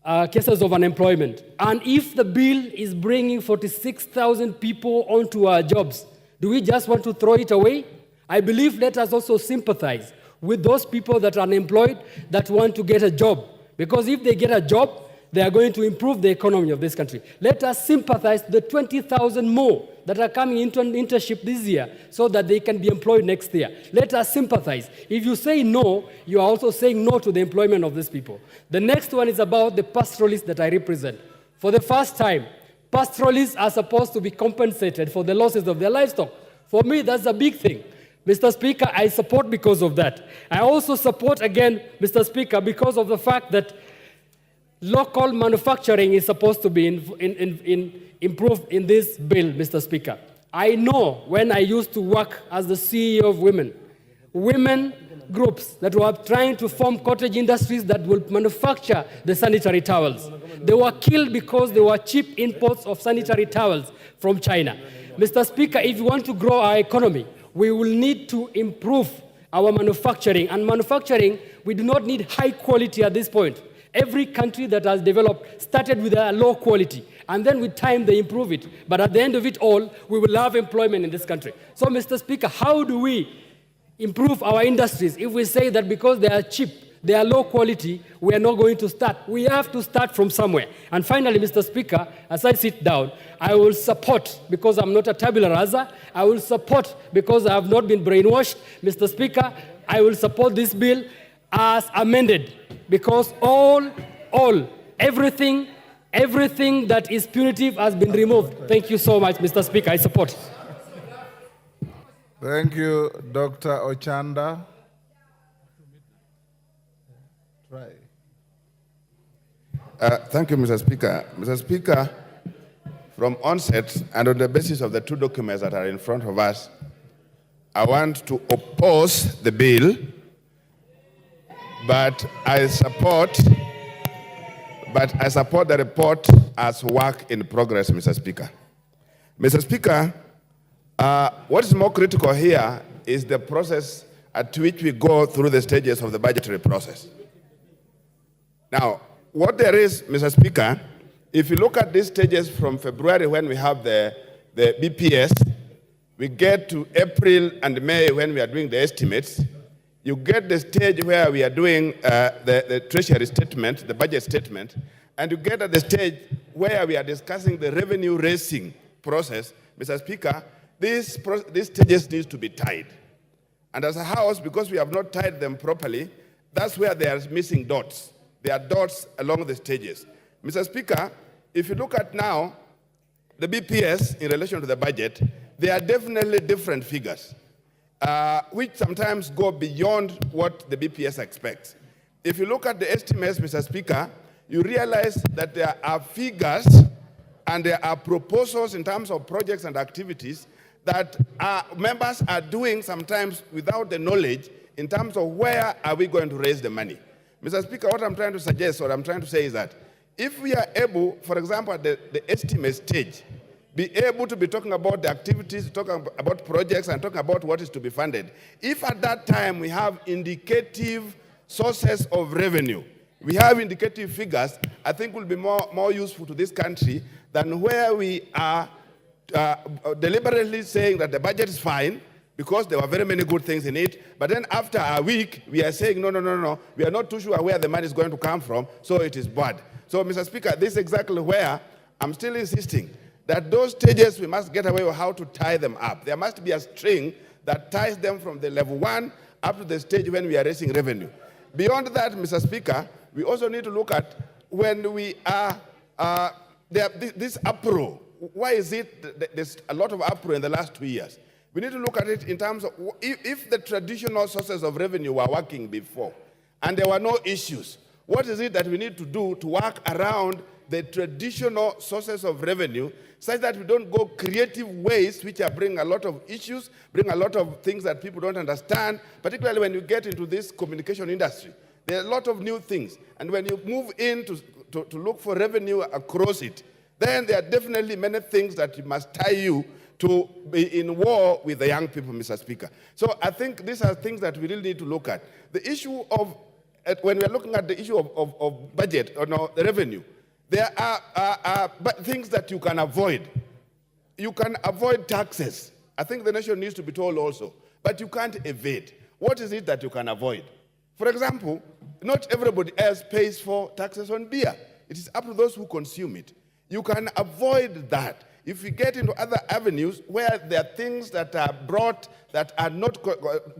unemployment. And if the bill is bringing 46,000 people onto our jobs, do we just want to throw it away? I believe let us also sympathize with those people that are unemployed that want to get a job. Because if they get a job, they are going to improve the economy of this country. Let us sympathize the 20,000 more that are coming into an internship this year so that they can be employed next year. Let us sympathize. If you say no, you are also saying no to the employment of these people. The next one is about the pastoralists that I represent. For the first time, pastoralists are supposed to be compensated for the losses of their livestock. For me, that's a big thing. Mr. Speaker, I support because of that. I also support again, Mr. Speaker, because of the fact that local manufacturing is supposed to be improved in this bill, Mr. Speaker. I know when I used to work as the CEO of women groups that were trying to form cottage industries that will manufacture the sanitary towels. They were killed because they were cheap imports of sanitary towels from China. Mr. Speaker, if you want to grow our economy, we will need to improve our manufacturing. And manufacturing, we do not need high quality at this point. Every country that has developed started with a low quality, and then with time they improve it. But at the end of it all, we will have employment in this country. So, Mr. Speaker, how do we improve our industries if we say that because they are cheap, they are low quality, we are not going to start? We have to start from somewhere. And finally, Mr. Speaker, as I sit down, I will support, because I'm not a tabula rasa, I will support because I have not been brainwashed. Mr. Speaker, I will support this bill as amended, because everything that is punitive has been removed. Thank you so much, Mr. Speaker. I support. Thank you, Dr. Ochanda. Thank you, Mr. Speaker. Mr. Speaker, from onset and on the basis of the 2 documents that are in front of us, I want to oppose the bill, but I support the report as work in progress, Mr. Speaker. Mr. Speaker, what is more critical here is the process at which we go through the stages of the budgetary process. Now, what there is, Mr. Speaker, if you look at these stages from February when we have the BPS, we get to April and May when we are doing the estimates, you get the stage where we are doing the treasury statement, the budget statement, and you get at the stage where we are discussing the revenue raising process. Mr. Speaker, these stages need to be tied. And as a House, because we have not tied them properly, that's where there are missing dots. There are dots along the stages. Mr. Speaker, if you look at now the BPS in relation to the budget, there are definitely different figures, which sometimes go beyond what the BPS expects. If you look at the estimates, Mr. Speaker, you realize that there are figures and there are proposals in terms of projects and activities that members are doing sometimes without the knowledge in terms of where are we going to raise the money. Mr. Speaker, what I'm trying to suggest, what I'm trying to say is that if we are able, for example, at the estimate stage, be able to be talking about the activities, talking about projects, and talking about what is to be funded, if at that time we have indicative sources of revenue, we have indicative figures, I think will be more useful to this country than where we are deliberately saying that the budget is fine because there were very many good things in it, but then after a week, we are saying, no, we are not too sure where the money is going to come from, so it is bad. So, Mr. Speaker, this is exactly where I'm still insisting that those stages, we must get away with how to tie them up. There must be a string that ties them from the level 1 up to the stage when we are raising revenue. Beyond that, Mr. Speaker, we also need to look at when we are, this uproar. Why is it there's a lot of uproar in the last 2 years? We need to look at it in terms of if the traditional sources of revenue were working before and there were no issues, what is it that we need to do to work around the traditional sources of revenue such that we don't go creative ways which are bring a lot of issues, bring a lot of things that people don't understand, particularly when you get into this communication industry. There are a lot of new things. And when you move in to look for revenue across it, then there are definitely many things that you must tie you to be in war with the young people, Mr. Speaker. So I think these are things that we really need to look at. The issue of, when we are looking at the issue of budget or no, the revenue, there are things that you can avoid. You can avoid taxes. I think the nation needs to be told also. But you can't evade. What is it that you can avoid? For example, not everybody else pays for taxes on beer. It is up to those who consume it. You can avoid that if we get into other avenues where there are things that are brought that are not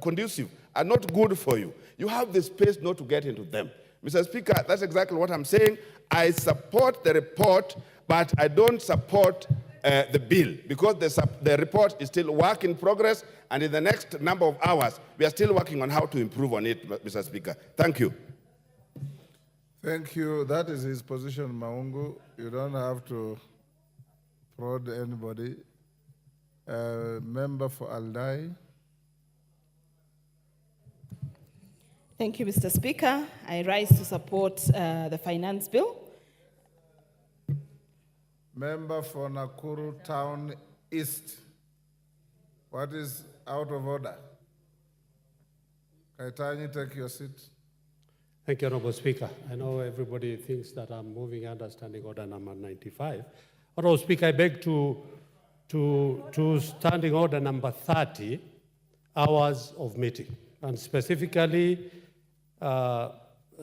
conducive, are not good for you. You have the space not to get into them. Mr. Speaker, that's exactly what I'm saying. I support the report, but I don't support the bill because the report is still work in progress, and in the next number of hours, we are still working on how to improve on it, Mr. Speaker. Thank you. Thank you. That is his position, Maungu. You don't have to prod anybody. Member for Aldai. Thank you, Mr. Speaker. I rise to support the finance bill. Member for Nakuru Town East. What is out of order? Kaitani, take your seat. Thank you, Honorable Speaker. I know everybody thinks that I'm moving under Standing Order number 95. Honorable Speaker, I beg to Standing Order number 30, hours of meeting, and specifically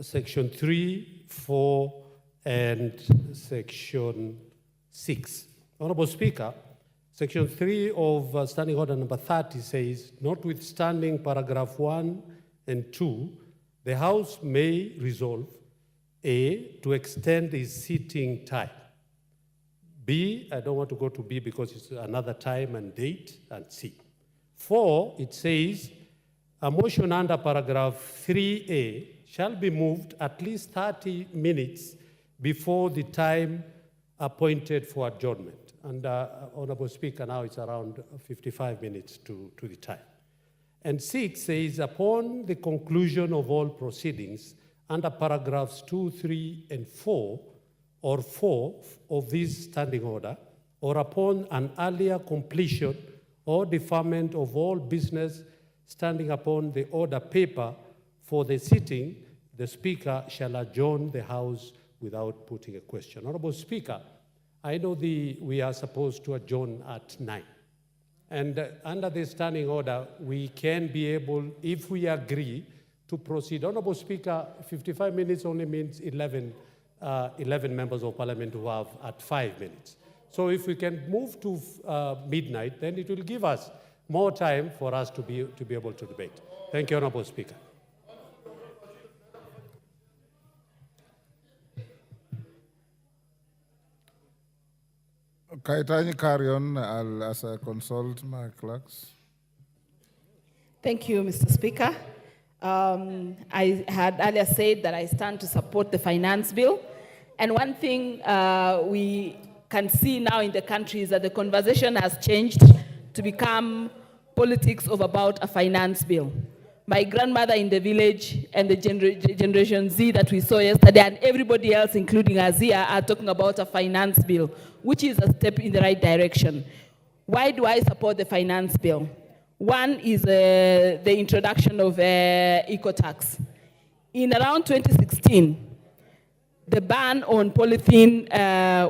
Section 3, 4, and Section 6. Honorable Speaker, Section 3 of Standing Order number 30 says, notwithstanding paragraph 1 and 2, the House may resolve A, to extend its sitting time. B, I don't want to go to B because it's another time and date, and C. 4, it says, a motion under paragraph 3A shall be moved at least 30 minutes before the time appointed for adjournment. And Honorable Speaker, now it's around 55 minutes to the time. And 6 says, upon the conclusion of all proceedings under paragraphs 2, 3, and 4, or 4 of this standing order, or upon an earlier completion or deferment of all business standing upon the order paper for the sitting, the Speaker shall adjourn the House without putting a question. Honorable Speaker, I know we are supposed to adjourn at 9. And under the standing order, we can be able, if we agree, to proceed. Honorable Speaker, 55 minutes only means 11 members of Parliament who have at 5 minutes. So if we can move to midnight, then it will give us more time for us to be able to debate. Thank you, Honorable Speaker. Kaitani, carry on as I consult my clerks. Thank you, Mr. Speaker. I had earlier said that I stand to support the finance bill. And one thing we can see now in the country is that the conversation has changed to become politics of about a finance bill. My grandmother in the village and the Generation Z that we saw yesterday and everybody else, including Azia, are talking about a finance bill, which is a step in the right direction. Why do I support the finance bill? One is the introduction of eco-tax. In around 2016, the ban on polythene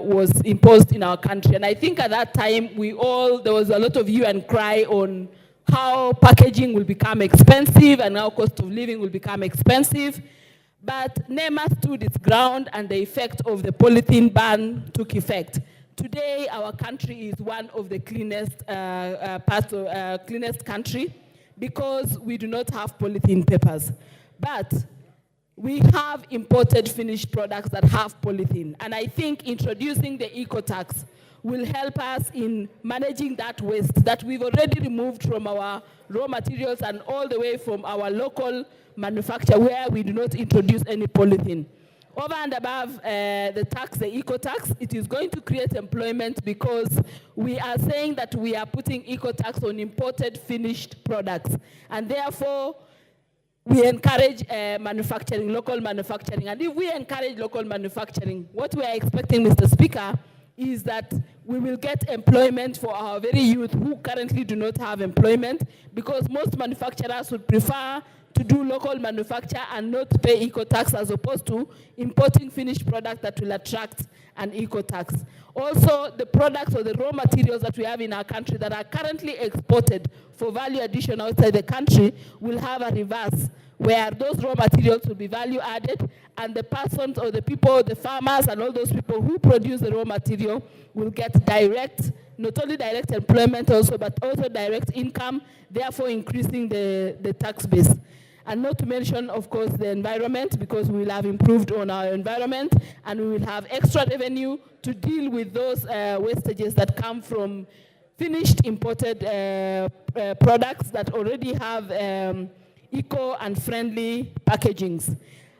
was imposed in our country. And I think at that time, there was a lot of hue and cry on how packaging will become expensive and how cost of living will become expensive. But NEMA stood its ground and the effect of the polythene ban took effect. Today, our country is one of the cleanest cleanest country because we do not have polythene papers. But we have imported finished products that have polythene. And I think introducing the eco-tax will help us in managing that waste that we've already removed from our raw materials and all the way from our local manufacture where we do not introduce any polythene. Over and above the eco-tax, it is going to create employment because we are saying that we are putting eco-tax on imported finished products. And therefore, we encourage manufacturing, local manufacturing. And if we encourage local manufacturing, what we are expecting, Mr. Speaker, is that we will get employment for our very youth who currently do not have employment because most manufacturers would prefer to do local manufacture and not pay eco-tax as opposed to importing finished product that will attract an eco-tax. Also, the products or the raw materials that we have in our country that are currently exported for value addition outside the country will have a reverse, where those raw materials will be value added and the persons or the people, the farmers and all those people who produce the raw material will get direct, not only direct employment also, but also direct income, therefore increasing the tax base. And not to mention, of course, the environment, because we will have improved on our environment and we will have extra revenue to deal with those wastages that come from finished imported products that already have eco and friendly packagings.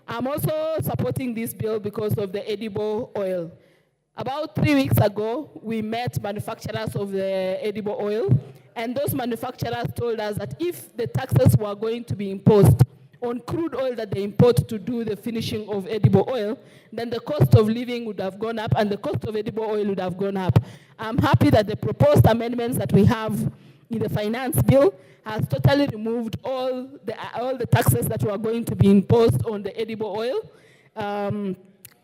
I'm also supporting this bill because of the edible oil. About 3 weeks ago, we met manufacturers of the edible oil, and those manufacturers told us that if the taxes were going to be imposed on crude oil that they import to do the finishing of edible oil, then the cost of living would have gone up and the cost of edible oil would have gone up. I'm happy that the proposed amendments that we have in the finance bill has totally removed all the taxes that were going to be imposed on the edible oil.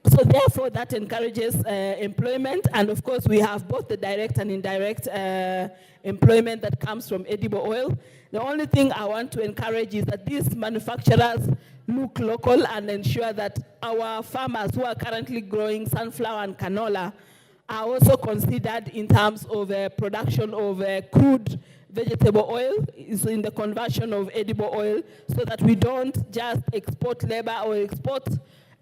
So therefore, that encourages employment, and of course, we have both the direct and indirect employment that comes from edible oil. The only thing I want to encourage is that these manufacturers look local and ensure that our farmers who are currently growing sunflower and canola are also considered in terms of production of crude vegetable oil, is in the conversion of edible oil, so that we don't just export labor or export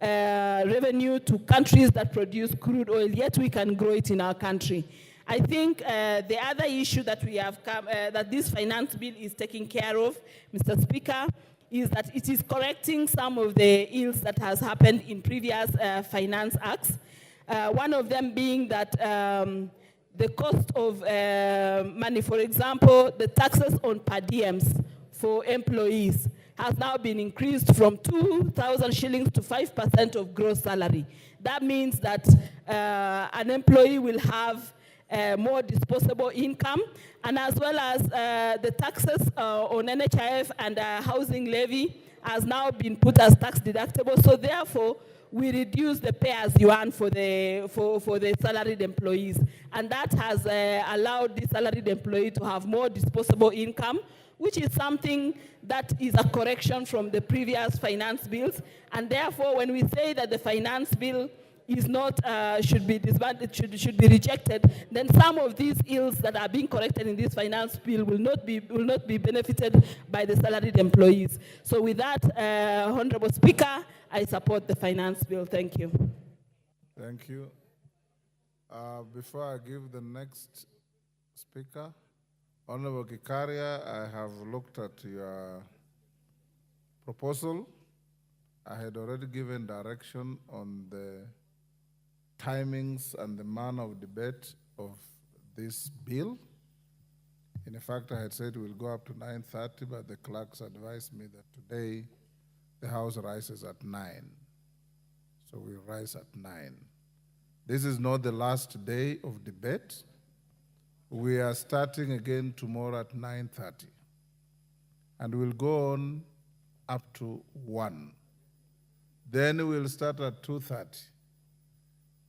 revenue to countries that produce crude oil, yet we can grow it in our country. I think the other issue that we have that this finance bill is taking care of, Mr. Speaker, is that it is correcting some of the ills that has happened in previous finance acts. One of them being that the cost of money, for example, the taxes on per diems for employees has now been increased from 2,000 shillings to 5% of gross salary. That means that an employee will have more disposable income, and as well as the taxes on NHIF and housing levy has now been put as tax deductible. So therefore, we reduce the pay as you earn for the salaried employees, and that has allowed the salaried employee to have more disposable income, which is something that is a correction from the previous finance bills. And therefore, when we say that the finance bill is not, should be disbanded, should be rejected, then some of these ills that are being corrected in this finance bill will not be benefited by the salaried employees. So with that, Honorable Speaker, I support the finance bill. Thank you. Thank you. Before I give the next speaker, Honorable Kikaria, I have looked at your proposal. I had already given direction on the timings and the manner of debate of this bill. In fact, I had said we'll go up to 9:30, but the clerks advised me that today the House rises at 9. So we'll rise at 9. This is not the last day of debate. We are starting again tomorrow at 9:30. And we'll go on up to 1. Then we'll start at 2:30.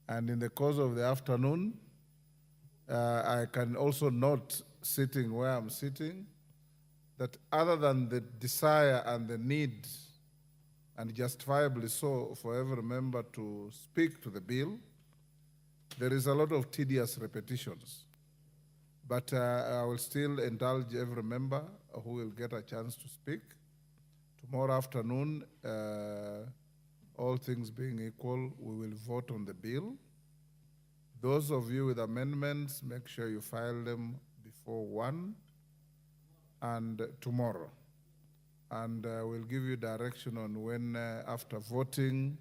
And in the course of the afternoon, I can also note, sitting where I'm sitting, that other than the desire and the need, and justifiably so, for every member to speak to the bill, there is a lot of tedious repetitions. But I will still indulge every member who will get a chance to speak. Tomorrow afternoon, all things being equal, we will vote on the bill. Those of you with amendments, make sure you file them before 1 and tomorrow. And we'll give you direction on when, after voting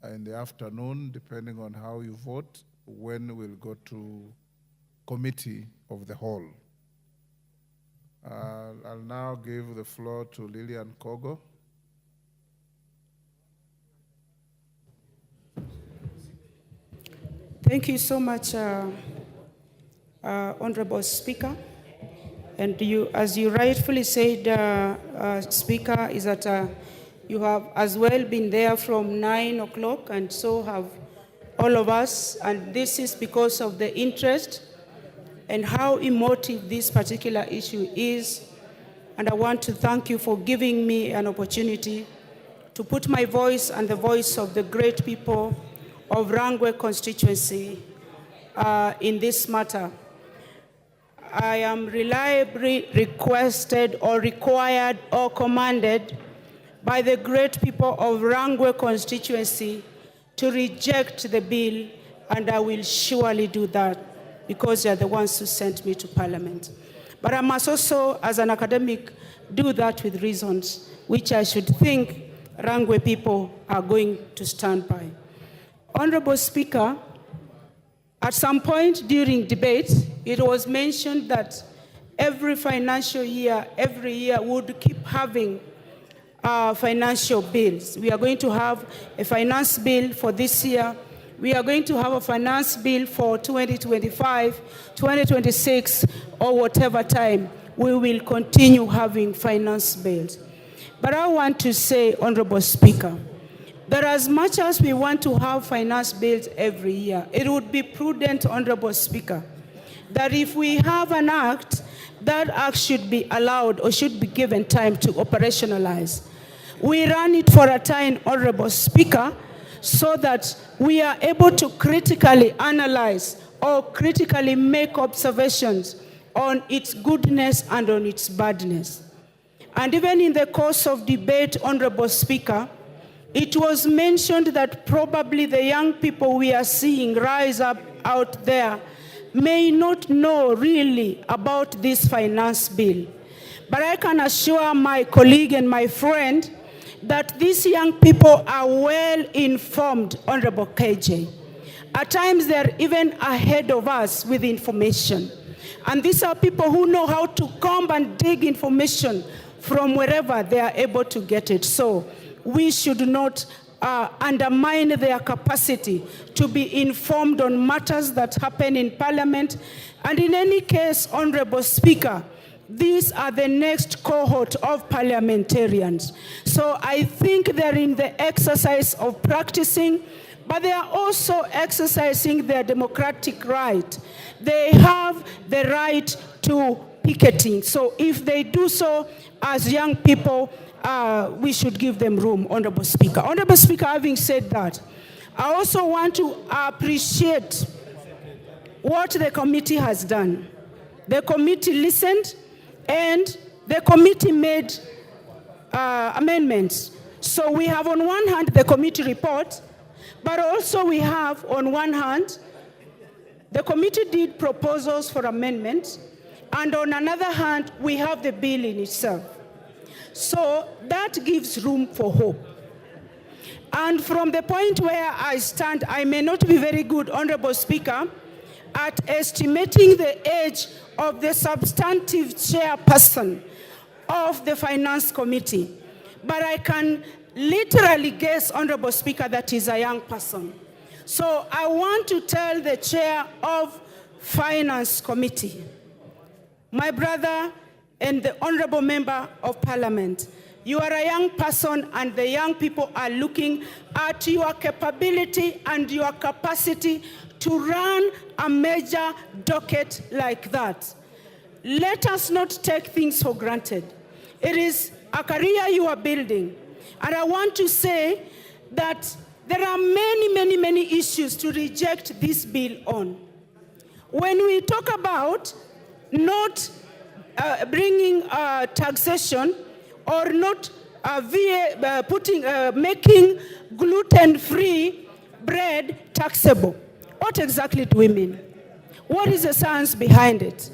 in the afternoon, depending on how you vote, when we'll go to committee of the whole. I'll now give the floor to Lillian Kogo. Thank you so much, Honorable Speaker. And you, as you rightfully said, Speaker, is that you have as well been there from 9 o'clock, and so have all of us. And this is because of the interest and how emotive this particular issue is. And I want to thank you for giving me an opportunity to put my voice and the voice of the great people of Rangwe constituency in this matter. I am reliably requested or required or commanded by the great people of Rangwe constituency to reject the bill, and I will surely do that because they are the ones who sent me to Parliament. But I must also, as an academic, do that with reasons, which I should think Rangwe people are going to stand by. Honorable Speaker, at some point during debate, it was mentioned that every financial year, every year, would keep having financial bills. We are going to have a finance bill for this year. We are going to have a finance bill for 2025, 2026, or whatever time. We will continue having finance bills. But I want to say, Honorable Speaker, that as much as we want to have finance bills every year, it would be prudent, Honorable Speaker, that if we have an act, that act should be allowed or should be given time to operationalize. We run it for a time, Honorable Speaker, so that we are able to critically analyze or critically make observations on its goodness and on its badness. And even in the course of debate, Honorable Speaker, it was mentioned that probably the young people we are seeing rise up out there may not know really about this finance bill. But I can assure my colleague and my friend that these young people are well informed, Honorable KJ. At times they're even ahead of us with information. And these are people who know how to comb and dig information from wherever they are able to get it. So we should not undermine their capacity to be informed on matters that happen in Parliament. And in any case, Honorable Speaker, these are the next cohort of parliamentarians. So I think they're in the exercise of practicing, but they are also exercising their democratic right. They have the right to picketing. So if they do so as young people, we should give them room, Honorable Speaker. Honorable Speaker, having said that, I also want to appreciate what the committee has done. The committee listened, and the committee made amendments. So we have on one hand the committee report, but also we have on one hand, the committee did proposals for amendments, and on another hand, we have the bill in itself. So that gives room for hope. And from the point where I stand, I may not be very good, Honorable Speaker, at estimating the age of the substantive chairperson of the Finance Committee. But I can literally guess, Honorable Speaker, that he's a young person. So I want to tell the chair of Finance Committee, my brother and the Honorable Member of Parliament, you are a young person, and the young people are looking at your capability and your capacity to run a major docket like that. Let us not take things for granted. It is a career you are building. And I want to say that there are many issues to reject this bill on. When we talk about not bringing taxation or not making gluten-free bread taxable, what exactly do we mean? What is the science behind it?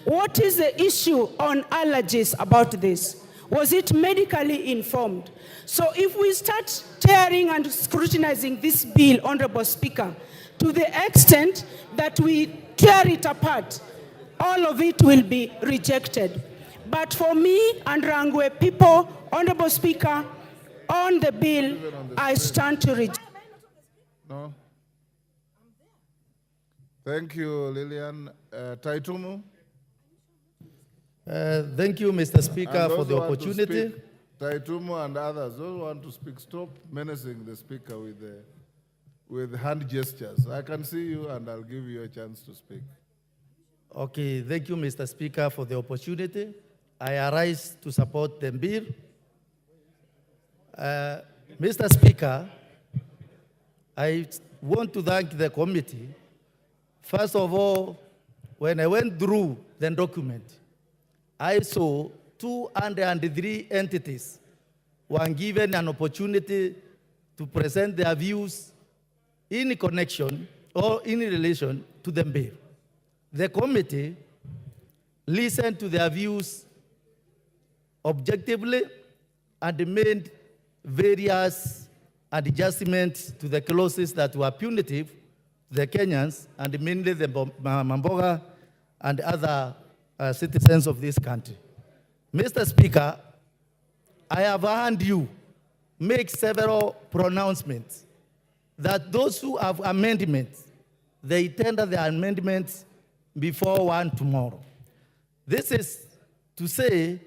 What is the issue on allergies about this? Was it medically informed? So if we start tearing and scrutinizing this bill, Honorable Speaker, to the extent that we tear it apart, all of it will be rejected. But for me and Rangwe people, Honorable Speaker, on the bill, I stand to reject. No. Thank you, Lillian. Taitumu? Thank you, Mr. Speaker, for the opportunity. Taitumu and others, those who want to speak, stop menacing the Speaker with hand gestures. I can see you, and I'll give you a chance to speak. Okay, thank you, Mr. Speaker, for the opportunity. I arise to support the bill. Mr. Speaker, I want to thank the committee. First of all, when I went through the document, I saw 203 entities were given an opportunity to present their views in connection or in relation to the bill. The committee listened to their views objectively and made various adjustments to the clauses that were punitive to the Kenyans and mainly the Mamboga and other citizens of this country. Mr. Speaker, I have heard you make several pronouncements that those who have amendments, they tender their amendments before 1 tomorrow. This is to say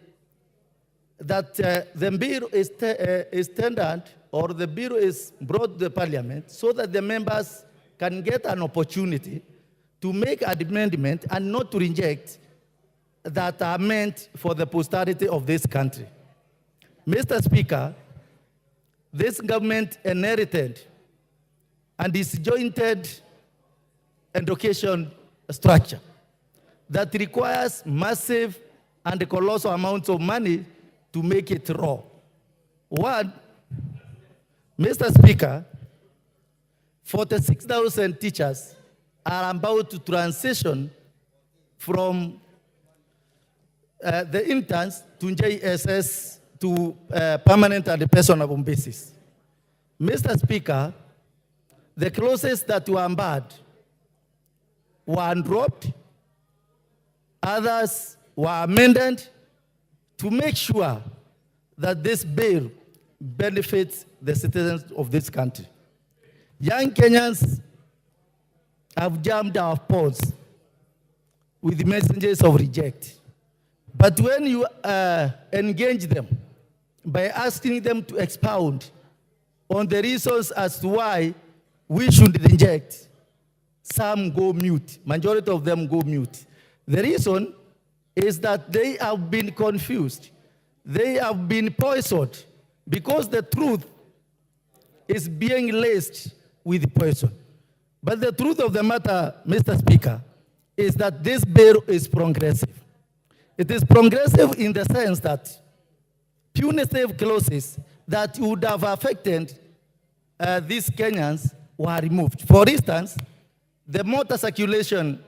that the bill is tendered or the bill is brought to the Parliament so that the members can get an opportunity to make an amendment and not to reject that are meant for the posterity of this country. Mr. Speaker, this government inherited and disjointed education structure that requires massive and colossal amounts of money to make it raw. One, Mr. Speaker, 46,000 teachers are about to transition from the interns to JSS to permanent and personal basis. Mr. Speaker, the clauses that were unbarred were dropped, others were amended, to make sure that this bill benefits the citizens of this country. Young Kenyans have jammed our phones with the messages of reject. But when you engage them by asking them to expound on the reasons as to why we should reject, some go mute. Majority of them go mute. The reason is that they have been confused. They have been poisoned because the truth is being laced with poison. But the truth of the matter, Mr. Speaker, is that this bill is progressive. It is progressive in the sense that punitive clauses that would have affected these Kenyans were removed. For instance, the motor circulation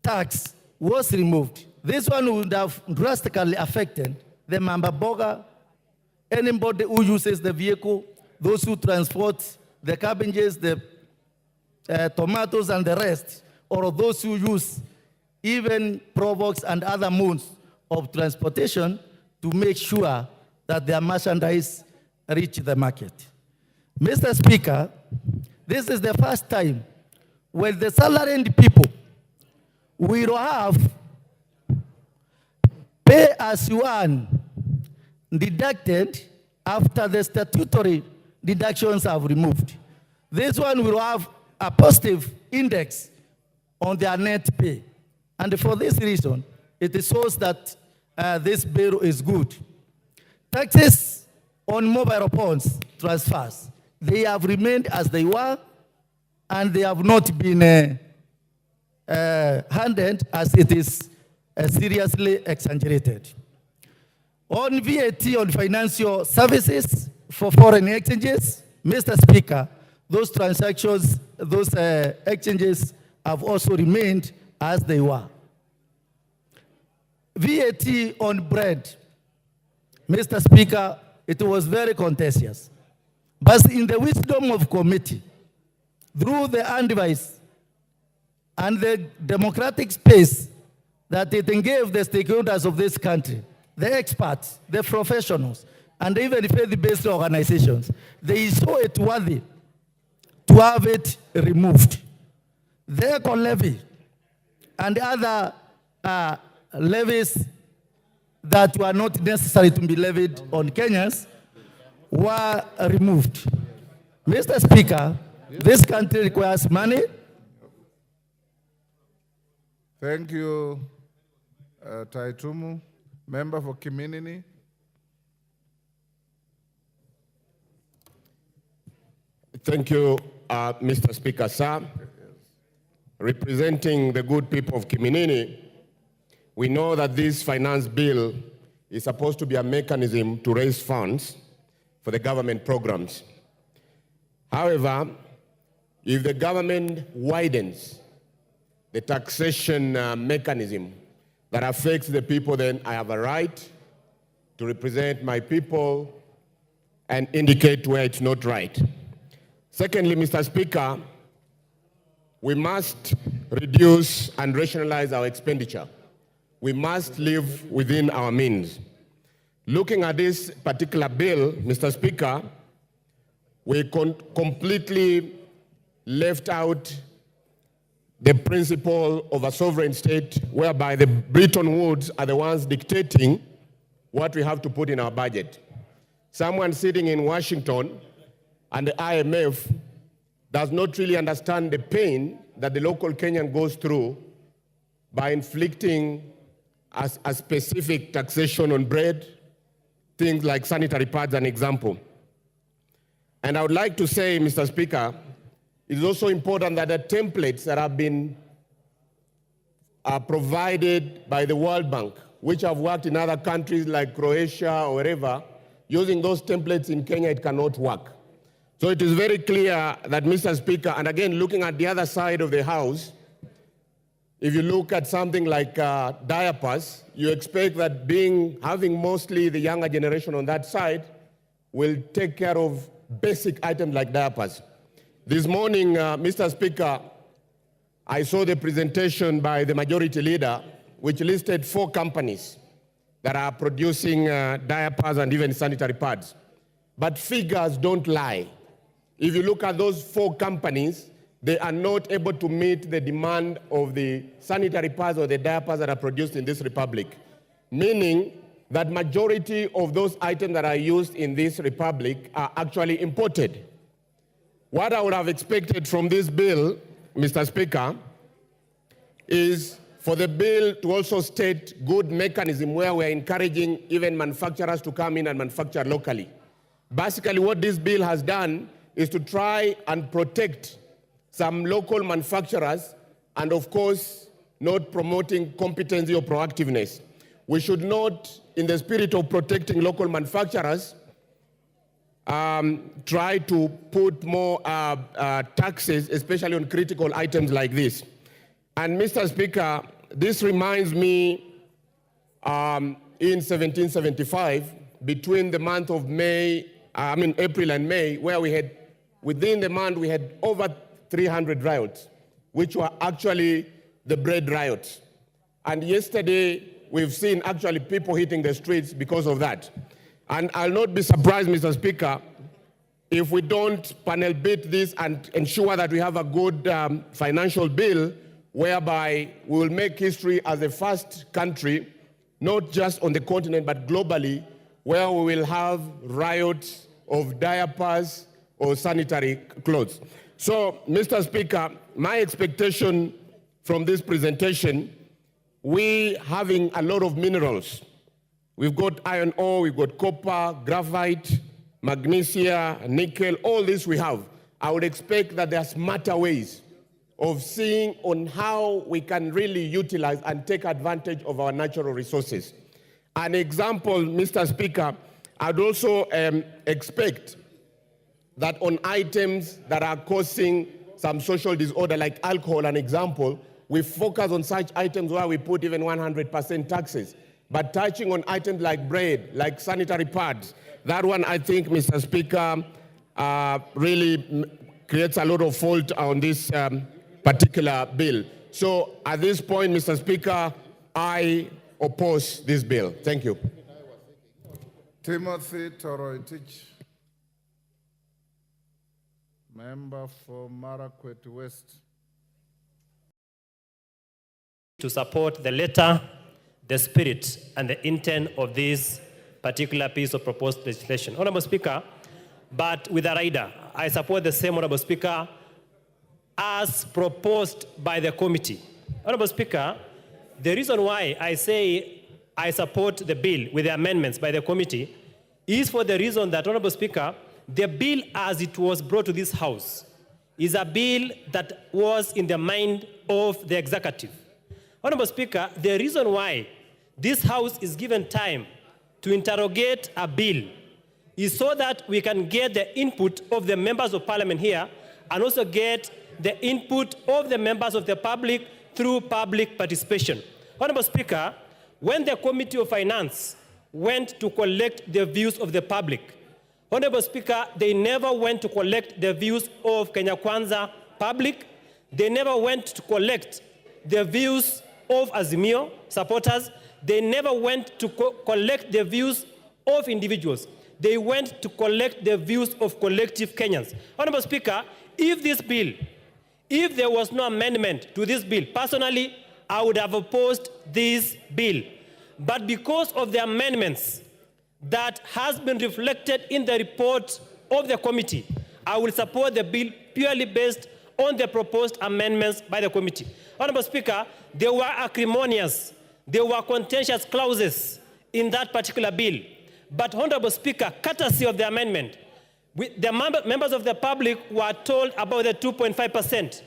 tax was removed. This one would have drastically affected the Mamba Boga, anybody who uses the vehicle, those who transport the cabbages, the tomatoes and the rest, or those who use even provox and other modes of transportation to make sure that their merchandise reach the market. Mr. Speaker, this is the first time when the salaried people will have pay as you earn deducted after the statutory deductions have removed. This one will have a positive index on their net pay. And for this reason, it shows that this bill is good. Taxes on mobile phones transfers, they have remained as they were, and they have not been handled as it is seriously exaggerated. On VAT on financial services for foreign exchanges, Mr. Speaker, those transactions, those exchanges have also remained as they were. VAT on bread, Mr. Speaker, it was very contentious. But in the wisdom of committee, through the advice and the democratic space that it gave the stakeholders of this country, the experts, the professionals, and even faith-based organizations, they saw it worthy to have it removed. The eco levy and other levies that were not necessary to be levied on Kenyans were removed. Mr. Speaker, this country requires money. Thank you, Taitumu. Member for Kiminini. Thank you, Mr. Speaker, sir. Representing the good people of Kiminini, we know that this finance bill is supposed to be a mechanism to raise funds for the government programs. However, if the government widens the taxation mechanism that affects the people, then I have a right to represent my people and indicate where it's not right. Secondly, Mr. Speaker, we must reduce and rationalize our expenditure. We must live within our means. Looking at this particular bill, Mr. Speaker, we completely left out the principle of a sovereign state whereby the Bretton Woods are the ones dictating what we have to put in our budget. Someone sitting in Washington and the IMF does not really understand the pain that the local Kenyan goes through by inflicting a specific taxation on bread, things like sanitary pads, an example. And I would like to say, Mr. Speaker, it is also important that the templates that have been provided by the World Bank, which have worked in other countries like Croatia or wherever, using those templates in Kenya, it cannot work. So it is very clear that, Mr. Speaker, and again, looking at the other side of the House, if you look at something like diapers, you expect that having mostly the younger generation on that side will take care of basic items like diapers. This morning, Mr. Speaker, I saw the presentation by the majority leader which listed 4 companies that are producing diapers and even sanitary pads. But figures don't lie. If you look at those 4 companies, they are not able to meet the demand of the sanitary pads or the diapers that are produced in this republic, meaning that majority of those items that are used in this republic are actually imported. What I would have expected from this bill, Mr. Speaker, is for the bill to also state good mechanism where we're encouraging even manufacturers to come in and manufacture locally. Basically, what this bill has done is to try and protect some local manufacturers and, of course, not promoting competency or proactiveness. We should not, in the spirit of protecting local manufacturers, try to put more taxes, especially on critical items like this. And Mr. Speaker, this reminds me in 1775, between the month of April and May, where we had, within the month, we had over 300 riots, which were actually the bread riots. And yesterday, we've seen actually people hitting the streets because of that. And I'll not be surprised, Mr. Speaker, if we don't panel beat this and ensure that we have a good financial bill whereby we will make history as the first country, not just on the continent, but globally, where we will have riots of diapers or sanitary clothes. So, Mr. Speaker, my expectation from this presentation, we having a lot of minerals. We've got iron ore, we've got copper, graphite, magnesia, nickel, all this we have. I would expect that there are smarter ways of seeing on how we can really utilize and take advantage of our natural resources. An example, Mr. Speaker, I'd also expect that on items that are causing some social disorder like alcohol, an example, we focus on such items where we put even 100% taxes. But touching on items like bread, like sanitary pads, that one I think, Mr. Speaker, really creates a lot of fault on this particular bill. So at this point, Mr. Speaker, I oppose this bill. Thank you. Timothy Toroitich, member for Marakwet West. To support the letter, the spirit, and the intent of this particular piece of proposed legislation. Honorable Speaker, but with a rider, I support the same, Honorable Speaker, as proposed by the committee. Honorable Speaker, the reason why I say I support the bill with the amendments by the committee is for the reason that, Honorable Speaker, the bill as it was brought to this House is a bill that was in the mind of the executive. Honorable Speaker, the reason why this House is given time to interrogate a bill is so that we can get the input of the members of parliament here and also get the input of the members of the public through public participation. Honorable Speaker, when the Committee of Finance went to collect the views of the public, Honorable Speaker, they never went to collect the views of Kenya Kwanza public. They never went to collect the views of Azimio supporters. They never went to collect the views of individuals. They went to collect the views of collective Kenyans. Honorable Speaker, if this bill, if there was no amendment to this bill, personally, I would have opposed this bill. But because of the amendments that has been reflected in the report of the committee, I will support the bill purely based on the proposed amendments by the committee. Honorable Speaker, there were acrimonious, there were contentious clauses in that particular bill. But Honorable Speaker, courtesy of the amendment, the members of the public were told about the 2.5%.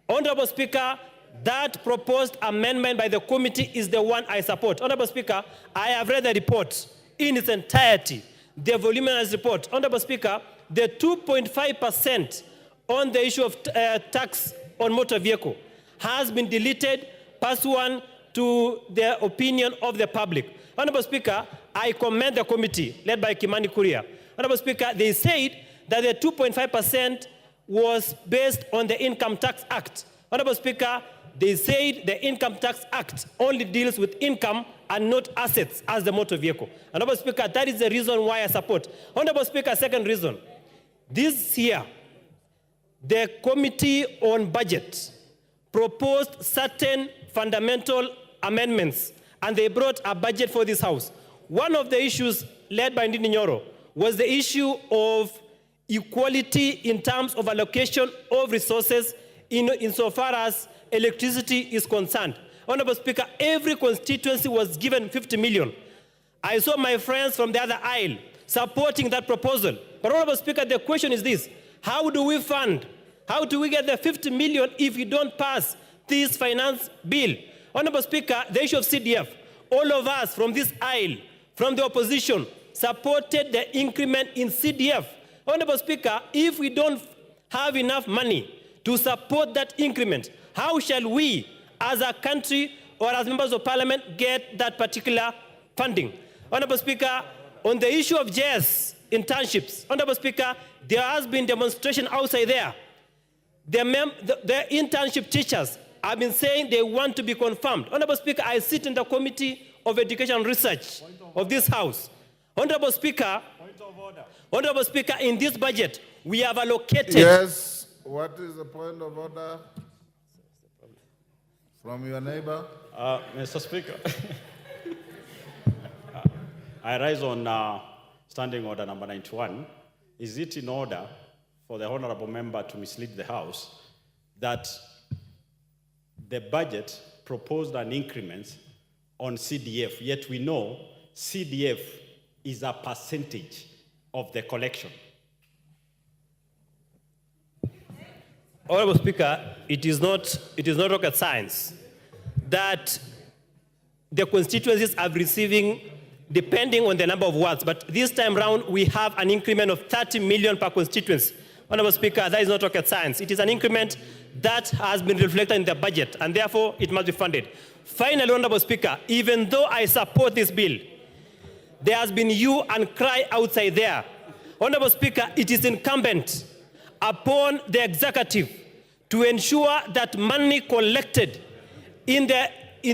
Honorable Speaker, that proposed amendment by the committee is the one I support. Honorable Speaker, I have read the report in its entirety, the voluminous report. Honorable Speaker, the 2.5% on the issue of tax on motor vehicle has been deleted pursuant to the opinion of the public. Honorable Speaker, I commend the committee led by Kimani Kuria. Honorable Speaker, they said that the 2.5% was based on the Income Tax Act. Honorable Speaker, they said the Income Tax Act only deals with income and not assets as the motor vehicle. Honorable Speaker, that is the reason why I support. Honorable Speaker, second reason. This year, the Committee on Budget proposed certain fundamental amendments, and they brought a budget for this House. One of the issues led by Ndindi Nyoro was the issue of equality in terms of allocation of resources insofar as electricity is concerned. Honorable Speaker, every constituency was given 50 million. I saw my friends from the other aisle supporting that proposal. But Honorable Speaker, the question is this: how do we fund? How do we get the 50 million if you don't pass this finance bill? Honorable Speaker, the issue of CDF, all of us from this aisle, from the opposition, supported the increment in CDF. Honorable Speaker, if we don't have enough money to support that increment, how shall we, as a country or as members of parliament, get that particular funding? Honorable Speaker, on the issue of JS internships, Honorable Speaker, there has been demonstration outside there. The internship teachers have been saying they want to be confirmed. Honorable Speaker, I sit in the Committee of Education and Research of this House. Honorable Speaker, Honorable Speaker, in this budget, we have allocated... Yes, what is the point of order from your neighbor? Mr. Speaker, I rise on standing order number 91. Is it in order for the honorable member to mislead the House that the budget proposed an increment on CDF, yet we know CDF is a percentage of the collection? Honorable Speaker, it is not rocket science that the constituencies are receiving depending on the number of wards, but this time round we have an increment of 30 million per constituency. Honorable Speaker, that is not rocket science. It is an increment that has been reflected in the budget, and therefore it must be funded. Finally, Honorable Speaker, even though I support this bill, there has been hue and cry outside there. Honorable Speaker, it is incumbent upon the executive to ensure that money collected in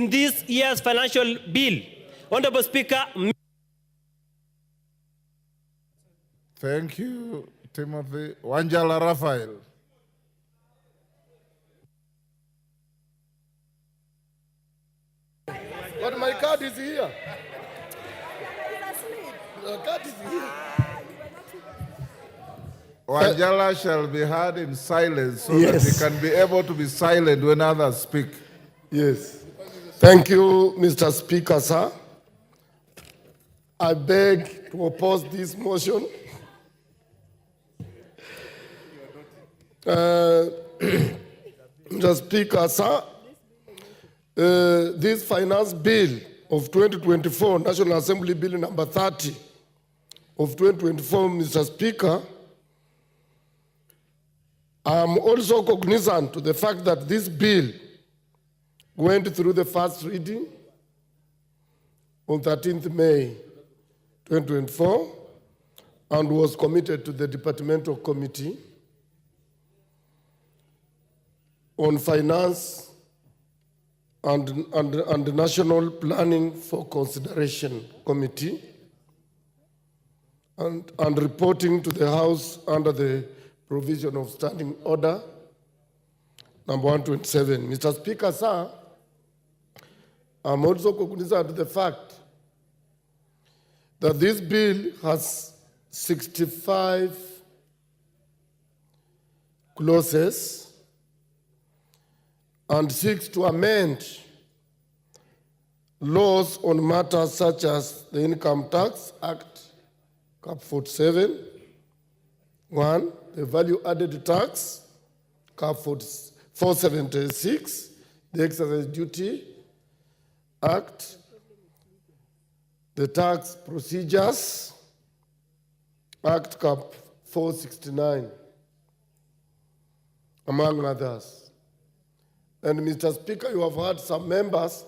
this year's financial bill, Honorable Speaker. Thank you, Timothy. Wanjala Raphael. But my card is here. My card is here. Wanjala shall be heard in silence so that he can be able to be silent when others speak. Yes. Thank you, Mr. Speaker, sir. I beg to oppose this motion. Mr. Speaker, sir, this finance bill of 2024, National Assembly Bill number 30 of 2024, Mr. Speaker, I am also cognizant to the fact that this bill went through the first reading on 13th May 2024 and was committed to the Departmental Committee on Finance and National Planning for Consideration Committee and reporting to the House under the provision of Standing Order number 127. Mr. Speaker, sir, I'm also cognizant of the fact that this bill has 65 clauses and seeks to amend laws on matters such as the Income Tax Act, Cap 47, 1, the Value Added Tax, Cap 476, the Excise Duty Act, the Tax Procedures Act, Cap 469, among others. And Mr. Speaker, you have heard some members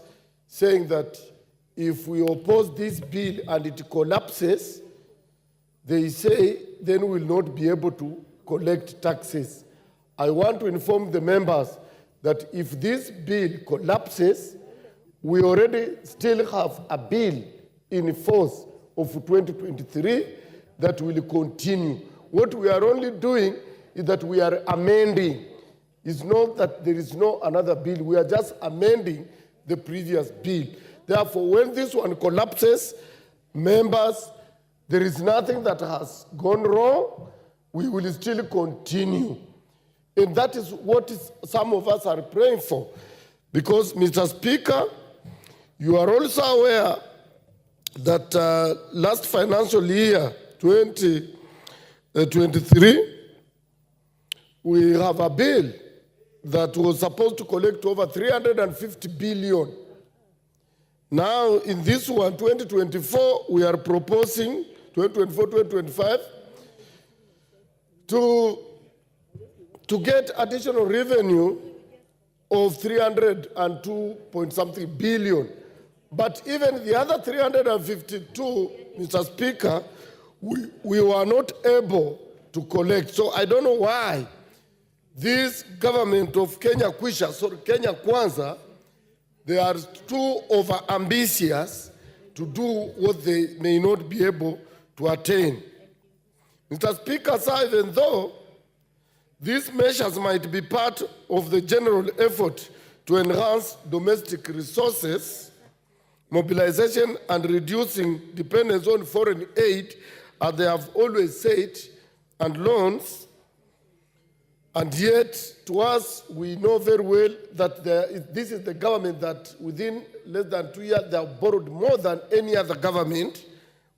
saying that if we oppose this bill and it collapses, they say then we will not be able to collect taxes. I want to inform the members that if this bill collapses, we already still have a bill in force of 2023 that will continue. What we are only doing is that we are amending. It's not that there is no another bill. We are just amending the previous bill. Therefore, when this one collapses, members, there is nothing that has gone wrong. We will still continue. And that is what some of us are praying for. Because, Mr. Speaker, you are also aware that last financial year, 2023, we have a bill that was supposed to collect over 350 billion. Now, in this one, 2024, we are proposing, 2024-2025, to get additional revenue of 302 point something billion. But even the other 352, Mr. Speaker, we were not able to collect. So I don't know why this government of Kenya Kwanza, they are too over-ambitious to do what they may not be able to attain. Mr. Speaker, sir, even though these measures might be part of the general effort to enhance domestic resources, mobilization and reducing dependence on foreign aid, as they have always said, and loans, and yet, to us, we know very well that this is the government that within less than 2 years, they have borrowed more than any other government,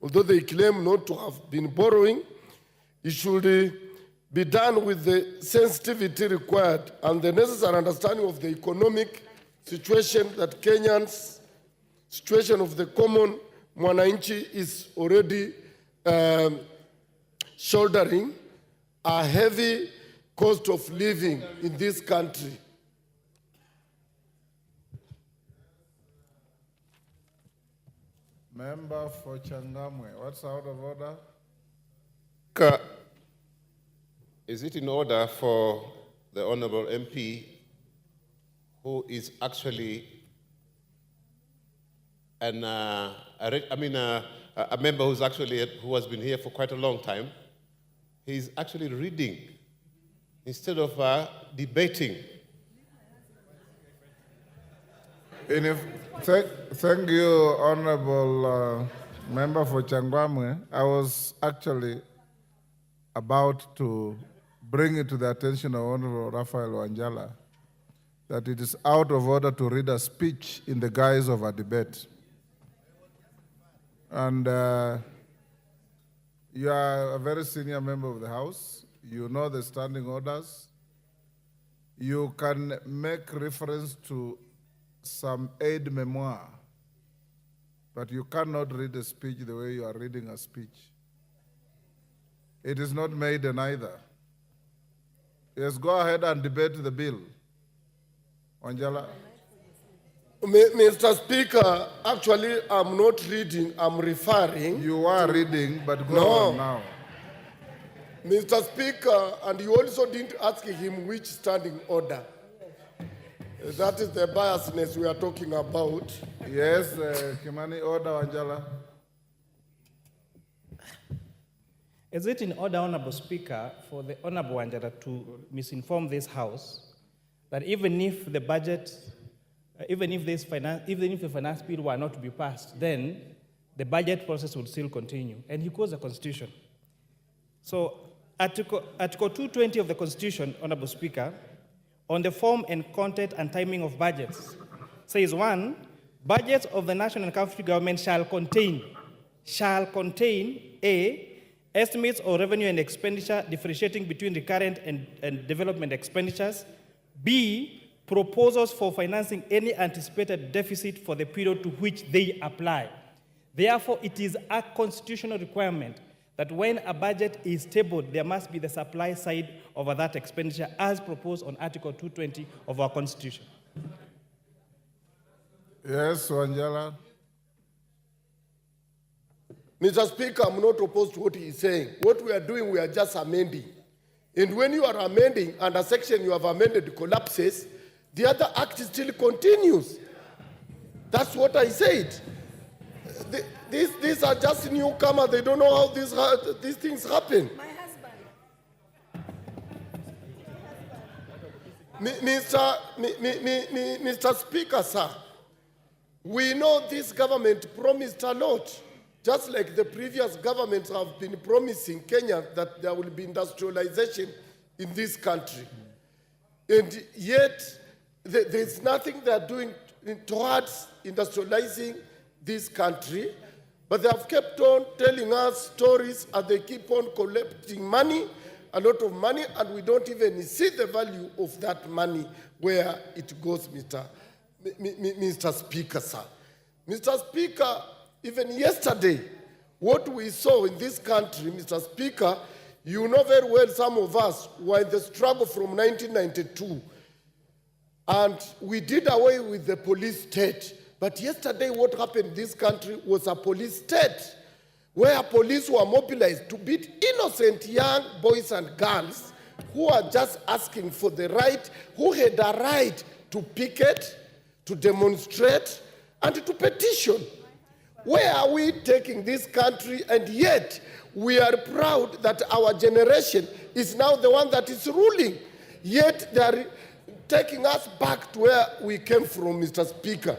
although they claim not to have been borrowing. It should be done with the sensitivity required and the necessary understanding of the economic situation that Kenyans, situation of the common mwananchi is already shouldering a heavy cost of living in this country. Member for Changamwe, what's out of order? Is it in order for the Honorable MP, who is actually a member who has been here for quite a long time, he's actually reading instead of debating? Thank you, Honorable Member for Changamwe. I was actually about to bring it to the attention of Honorable Raphael Wanjala that it is out of order to read a speech in the guise of a debate. And you are a very senior member of the House. You know the standing orders. You can make reference to some aid memoir, but you cannot read a speech the way you are reading a speech. It is not maiden either. Yes, go ahead and debate the bill. Wanjala. Mr. Speaker, actually, I'm not reading, I'm referring. You are reading, but go on now. Mr. Speaker, and you also didn't ask him which standing order. That is the biasness we are talking about. Yes, Kimani, order, Wanjala. Is it in order, Honorable Speaker, for the Honorable Wanjala to misinform this House that even if the budget, even if the finance bill were not to be passed, then the budget process would still continue? And he quotes the Constitution. So, Article 220 of the Constitution, Honorable Speaker, on the form and content and timing of budgets, says 1, budgets of the national and county government shall contain A, estimates of revenue and expenditure differentiating between recurrent and development expenditures, B, proposals for financing any anticipated deficit for the period to which they apply. Therefore, it is a constitutional requirement that when a budget is tabled, there must be the supply side of that expenditure as proposed on Article 220 of our Constitution. Yes, Wanjala. Mr. Speaker, I'm not opposed to what he is saying. What we are doing, we are just amending. And when you are amending, and a section you have amended collapses, the other act still continues. That's what I said. These are just newcomers. They don't know how these things happen. Mr. Speaker, sir, we know this government promised a lot, just like the previous governments have been promising Kenya that there will be industrialization in this country. And yet, there's nothing they're doing towards industrializing this country, but they have kept on telling us stories and they keep on collecting money, a lot of money, and we don't even see the value of that money where it goes, Mr. Speaker, sir. Mr. Speaker, even yesterday, what we saw in this country, Mr. Speaker, you know very well some of us were in the struggle from 1992, and we did away with the police state. But yesterday, what happened in this country was a police state, where police were mobilized to beat innocent young boys and girls who are just asking for the right, who had a right to picket, to demonstrate, and to petition. Where are we taking this country? And yet, we are proud that our generation is now the one that is ruling. Yet, they are taking us back to where we came from, Mr. Speaker.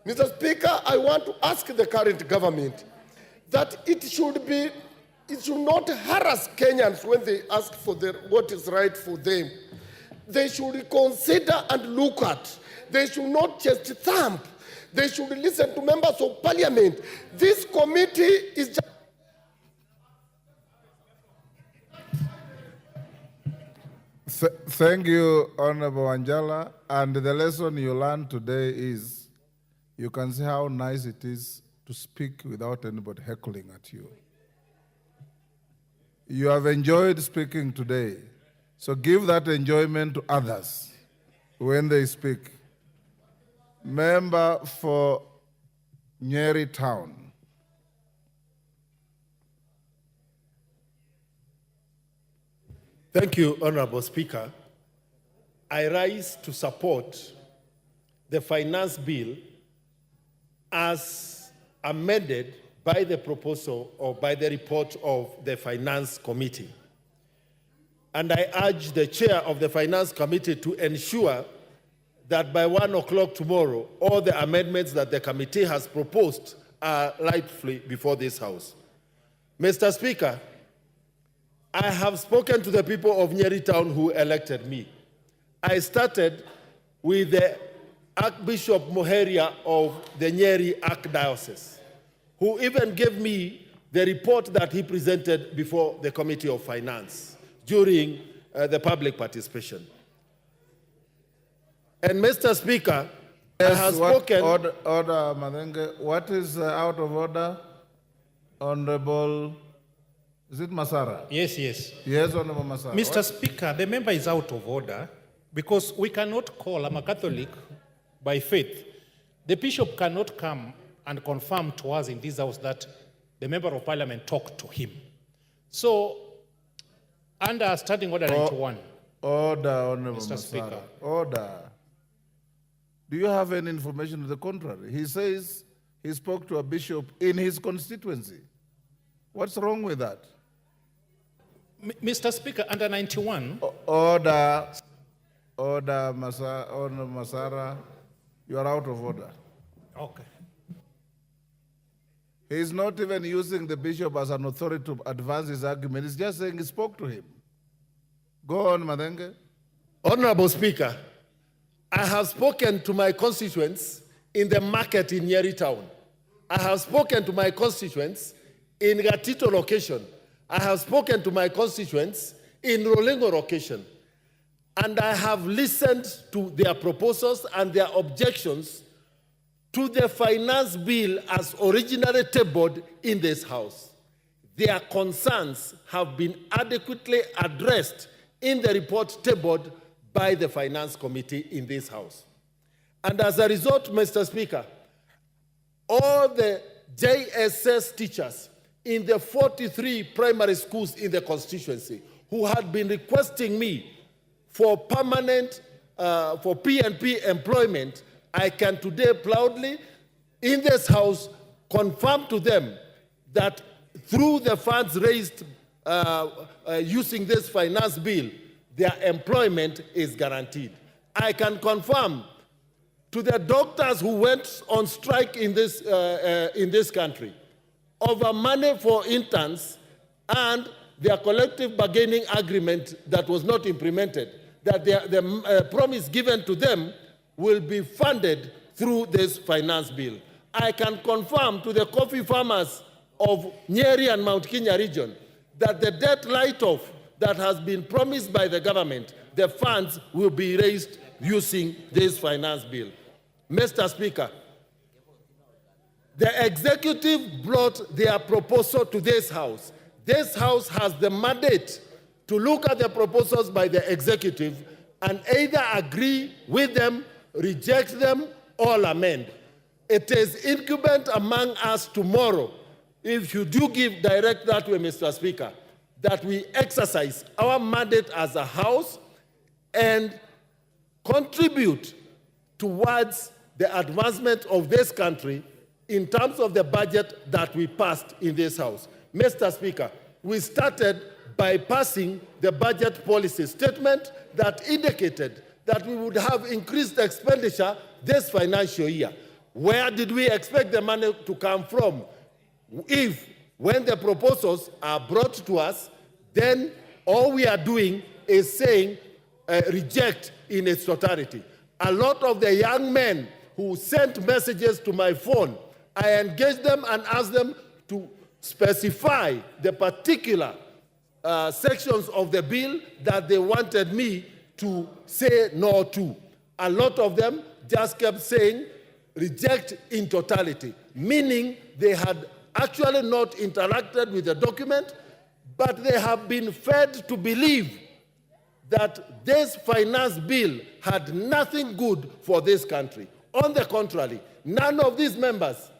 Mr. Speaker, I want to ask the current government that it should not harass Kenyans when they ask for what is right for them. They should consider and look at. They should not just thump. They should listen to members of parliament. This committee is just... Thank you, Honorable Anjala. And the lesson you learned today is you can see how nice it is to speak without anybody heckling at you. You have enjoyed speaking today, so give that enjoyment to others when they speak. Member for Nyeri Town. Thank you, Honorable Speaker. I rise to support the finance bill as amended by the proposal or by the report of the Finance Committee. And I urge the chair of the Finance Committee to ensure that by 1 o'clock tomorrow, all the amendments that the committee has proposed are rightfully before this House. Mr. Speaker, I have spoken to the people of Nyeri Town who elected me. I started with the Archbishop Moheria of the Nyeri Archdiocese, who even gave me the report that he presented before the Committee of Finance during the public participation. And Mr. Speaker, yes, I have spoken... Order, Madenge. What is out of order? Honorable... Is it Masara? Yes, yes. Yes, Honorable Masara. Mr. Speaker, the member is out of order because we cannot call, I'm a Catholic by faith. The bishop cannot come and confirm to us in this house that the member of parliament talked to him. So, under Standing Order 91. Order, Honorable Mr. Masara. Speaker. Order. Do you have any information to the contrary? He says he spoke to a bishop in his constituency. What's wrong with that? Mr. Speaker, under 91. Order, Masara, you are out of order. Okay. He's not even using the bishop as an authority to advance his argument. He's just saying he spoke to him. Go on, Madenge. Honorable Speaker, I have spoken to my constituents in the market in Nyeri Town. I have spoken to my constituents in Gatito location. I have spoken to my constituents in Rolengo location. And I have listened to their proposals and their objections to the finance bill as originally tabled in this House. Their concerns have been adequately addressed in the report tabled by the Finance Committee in this House. And as a result, Mr. Speaker, all the JSS teachers in the 43 primary schools in the constituency who had been requesting me for permanent for P&P employment, I can today proudly in this House confirm to them that through the funds raised using this finance bill, their employment is guaranteed. I can confirm to the doctors who went on strike in this country over money for interns and their collective bargaining agreement that was not implemented, that the promise given to them will be funded through this finance bill. I can confirm to the coffee farmers of Nyeri and Mount Kenya region that the debt write-off that has been promised by the government, the funds will be raised using this finance bill. Mr. Speaker, the executive brought their proposal to this House. This House has the mandate to look at the proposals by the executive and either agree with them, reject them, or amend. It is incumbent among us tomorrow, if you do direct that way, Mr. Speaker, that we exercise our mandate as a House and contribute towards the advancement of this country in terms of the budget that we passed in this House. Mr. Speaker, we started by passing the budget policy statement that indicated that we would have increased expenditure this financial year. Where did we expect the money to come from? If, when the proposals are brought to us, then all we are doing is saying reject in its totality. A lot of the young men who sent messages to my phone, I engaged them and asked them to specify the particular sections of the bill that they wanted me to say no to. A lot of them just kept saying reject in totality, meaning they had actually not interacted with the document, but they have been fed to believe that this finance bill had nothing good for this country. On the contrary, none of these members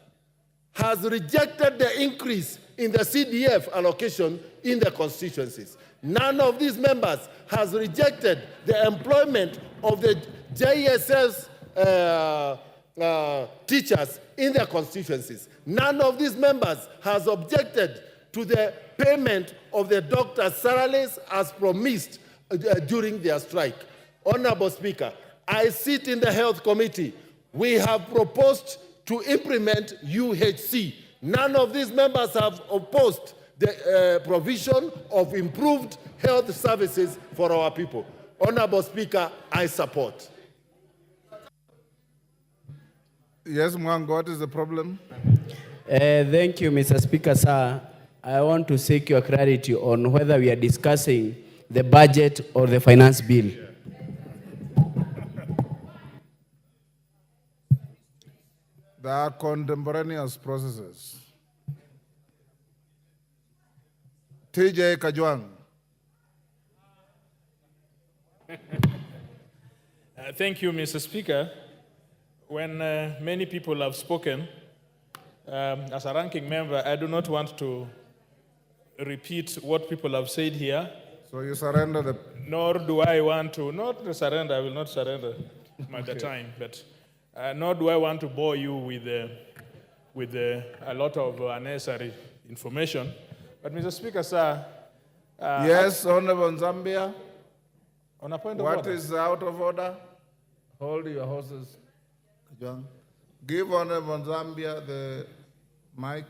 has rejected the increase in the CDF allocation in the constituencies. None of these members has rejected the employment of the JSS teachers in their constituencies. None of these members has objected to the payment of the doctors' salaries as promised during their strike. Honorable Speaker, I sit in the Health Committee. We have proposed to implement UHC. None of these members have opposed the provision of improved health services for our people. Honorable Speaker, I support. Yes, Mwang, what is the problem? Thank you, Mr. Speaker, sir. I want to seek your clarity on whether we are discussing the budget or the finance bill. There are contemporaneous processes. TJ Kajwang. Thank you, Mr. Speaker. When many people have spoken, as a ranking member, I do not want to repeat what people have said here. So you surrender the... Nor do I want to, not surrender, I will not surrender at the time, but nor do I want to bore you with a lot of unnecessary information. But Mr. Speaker, sir... yes, Honorable Zambia. On a point of What order. is out of order? Hold your horses. Give Honorable Zambia the mic.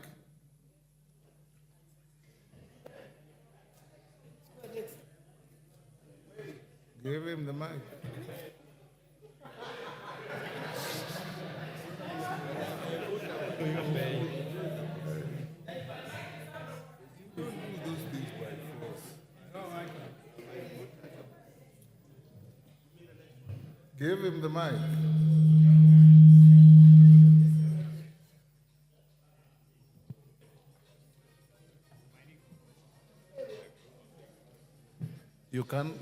Give him the mic. Give him the mic. You can.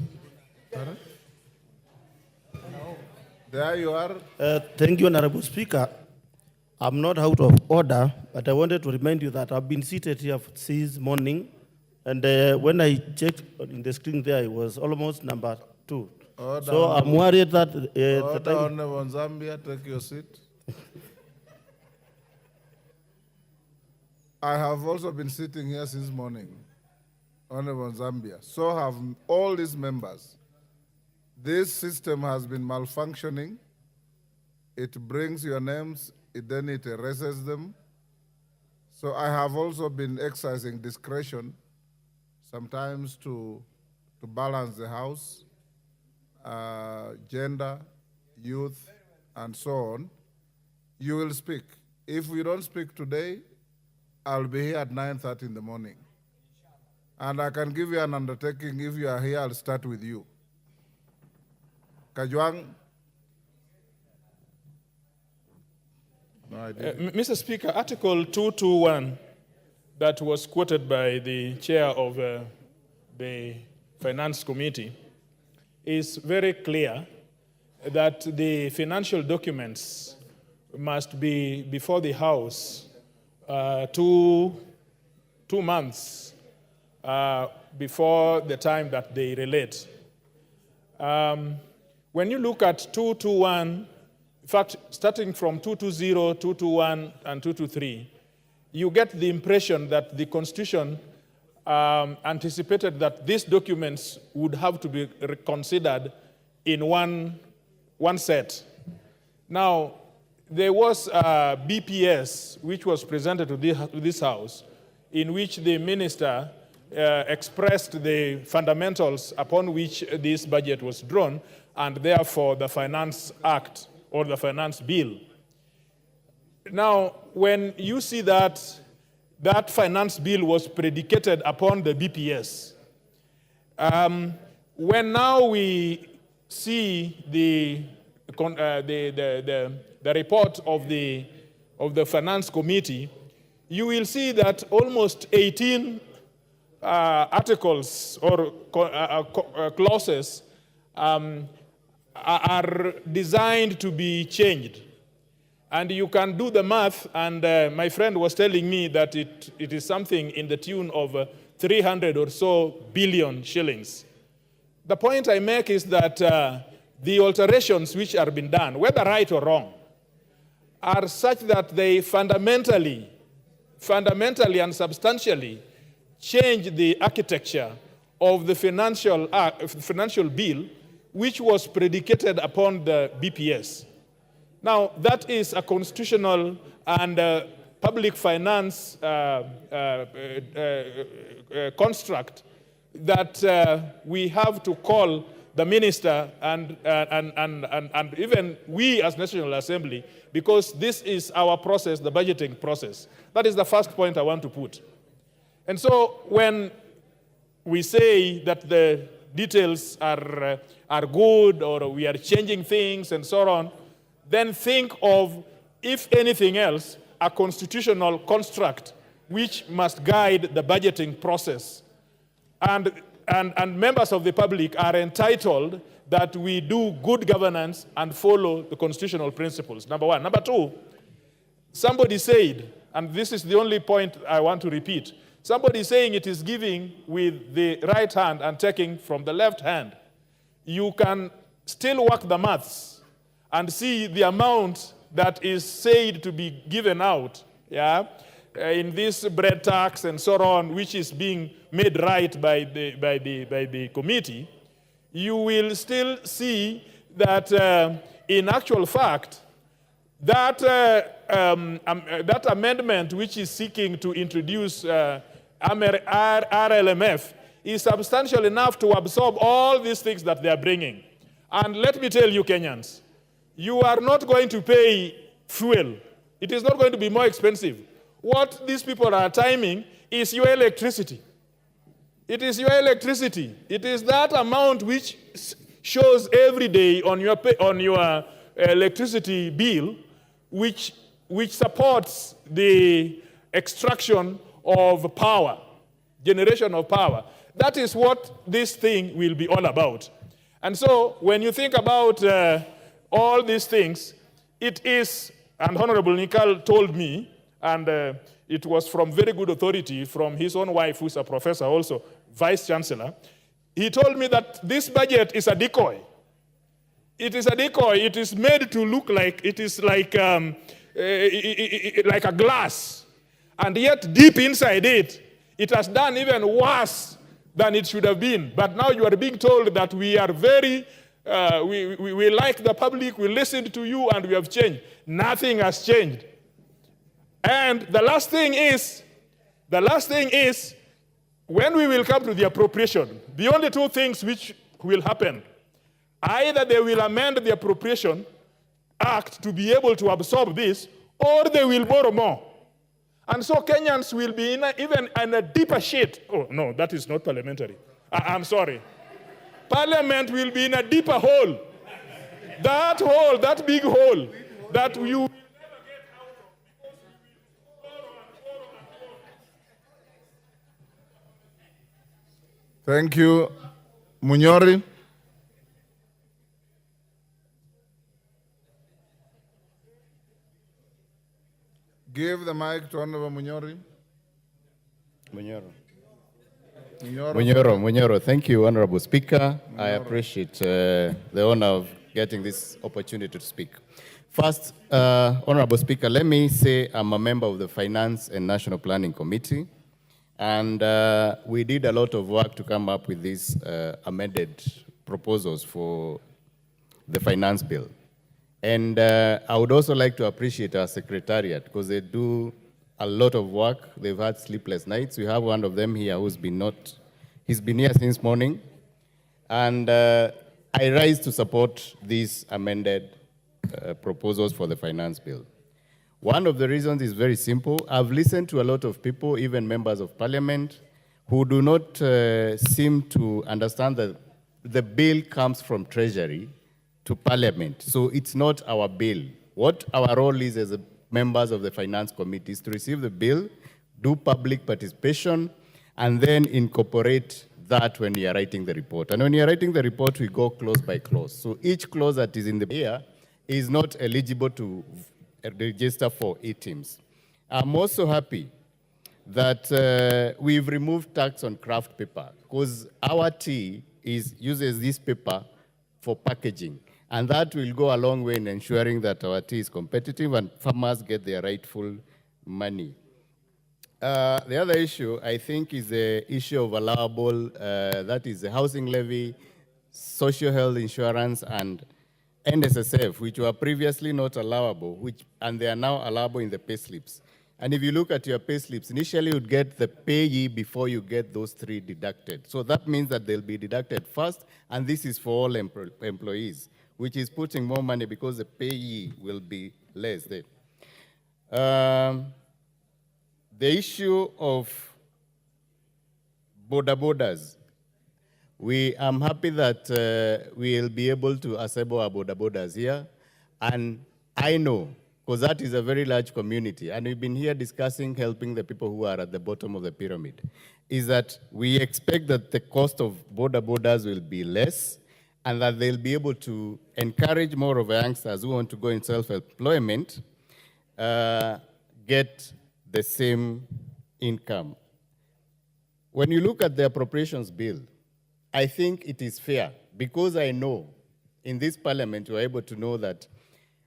There you are. Thank you, Honorable Speaker. I'm not out of order, but I wanted to remind you that I've been seated here since morning, and when I checked in the screen there, it was almost number 2. So I'm worried that the Order, time. Honorable Zambia, take your seat. I have also been sitting here since morning, Honorable Zambia. So have all these members. This system has been malfunctioning. It brings your names, then it erases them. So I have also been exercising discretion, sometimes to balance the house, gender, youth, and so on. You will speak. If we don't speak today, I'll be here at 9:30 in the morning. And I can give you an undertaking. If you are here, I'll start with you. Kajwang? No idea. Mr. Speaker, Article 221 that was quoted by the chair of the Finance Committee is very clear that the financial documents must be before the House 2 months before the time that they relate. When you look at 221, in fact, starting from 220, 221, and 223, you get the impression that the Constitution anticipated that these documents would have to be considered in one set. Now, there was a BPS which was presented to this House, in which the minister expressed the fundamentals upon which this budget was drawn, and therefore the Finance Act or the Finance Bill. Now, when you see that Finance Bill was predicated upon the BPS, when now we see the report of the Finance Committee, you will see that almost 18 articles or clauses are designed to be changed. And you can do the math, and my friend was telling me that it is something in the tune of 300 or so billion shillings. The point I make is that the alterations which are being done, whether right or wrong, are such that they fundamentally and substantially change the architecture of the financial bill, which was predicated upon the BPS. Now, that is a constitutional and public finance construct that we have to call the minister and even we as National Assembly, because this is our process, the budgeting process. That is the first point I want to put. And so when we say that the details are good, or we are changing things and so on, then think of, if anything else, a constitutional construct which must guide the budgeting process. And members of the public are entitled that we do good governance and follow the constitutional principles, number one. Number two, somebody said, and this is the only point I want to repeat, somebody saying it is giving with the right hand and taking from the left hand. You can still work the maths and see the amount that is said to be given out, in this bread tax and so on, which is being made right by the committee. You will still see that in actual fact, that amendment which is seeking to introduce RLMF is substantial enough to absorb all these things that they are bringing. And let me tell you, Kenyans, you are not going to pay fuel. It is not going to be more expensive. What these people are timing is your electricity. It is your electricity. It is that amount which shows every day on your electricity bill, which supports the extraction of power, generation of power. That is what this thing will be all about. And so when you think about all these things, it is, and Honorable Nikal told me, and it was from very good authority from his own wife, who's a professor also, Vice Chancellor. He told me that this budget is a decoy. it is a decoy. It is made to look like it is like a glass. And yet deep inside it, it has done even worse than it should have been. But now you are being told that we are very, we like the public, we listened to you, and we have changed. Nothing has changed. And the last thing is, when we will come to the appropriation, the only two things which will happen, either they will amend the Appropriation Act to be able to absorb this, or they will borrow more. And so Kenyans will be even in a deeper shit. Oh, no, that is not parliamentary. I'm sorry. Parliament will be in a deeper hole. That hole, that big hole, that you will never get out of because we will borrow and borrow and borrow. Thank you. Munyori. Give the mic to Honorable Munyori. Munyoro. Thank you, Honorable Speaker. I appreciate the honor of getting this opportunity to speak. First, Honorable Speaker, let me say I'm a member of the Finance and National Planning Committee, and we did a lot of work to come up with these amended proposals for the finance bill. And I would also like to appreciate our secretariat because they do a lot of work. They've had sleepless nights. We have one of them here who's he's been here since morning. And I rise to support these amended proposals for the finance bill. One of the reasons is very simple. I've listened to a lot of people, even members of parliament, who do not seem to understand that the bill comes from Treasury to Parliament. So it's not our bill. What our role is as members of the Finance Committee is to receive the bill, do public participation, and then incorporate that when we are writing the report. And when we are writing the report, we go clause by clause. So each clause that is in the bill is not eligible to register for e-teams. I'm also happy that we've removed tax on craft paper because our tea uses this paper for packaging. And that will go a long way in ensuring that our tea is competitive and farmers get their rightful money. The other issue, I think, is the issue of allowable, that is the housing levy, social health insurance, and NSSF, which were previously not allowable, and they are now allowable in the pay slips. And if you look at your pay slips, initially you'd get the payee before you get those three deducted. So that means that they'll be deducted first, and this is for all employees, which is putting more money because the payee will be less there. The issue of borders. I'm happy that we'll be able to assemble our borders here. And I know, because that is a very large community, and we've been here discussing helping the people who are at the bottom of the pyramid, is that we expect that the cost of borders will be less, and that they'll be able to encourage more of youngsters who want to go in self-employment, get the same income. When you look at the appropriations bill, I think it is fair, because I know in this parliament we're able to know that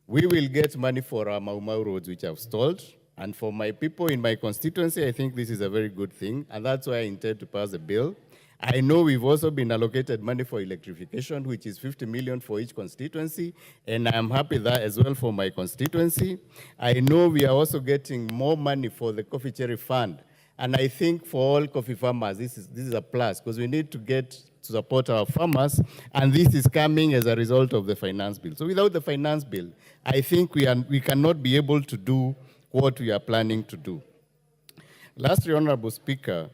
we will get money for our Mau Mau roads which have stalled, and for my people in my constituency, I think this is a very good thing, and that's why I intend to pass the bill. I know we've also been allocated money for electrification, which is 50 million for each constituency, and I'm happy that as well for my constituency. I know we are also getting more money for the coffee cherry fund, and I think for all coffee farmers, this is a plus, because we need to support our farmers, and this is coming as a result of the finance bill. So without the finance bill, I think we cannot be able to do what we are planning to do. Lastly, Honorable Speaker,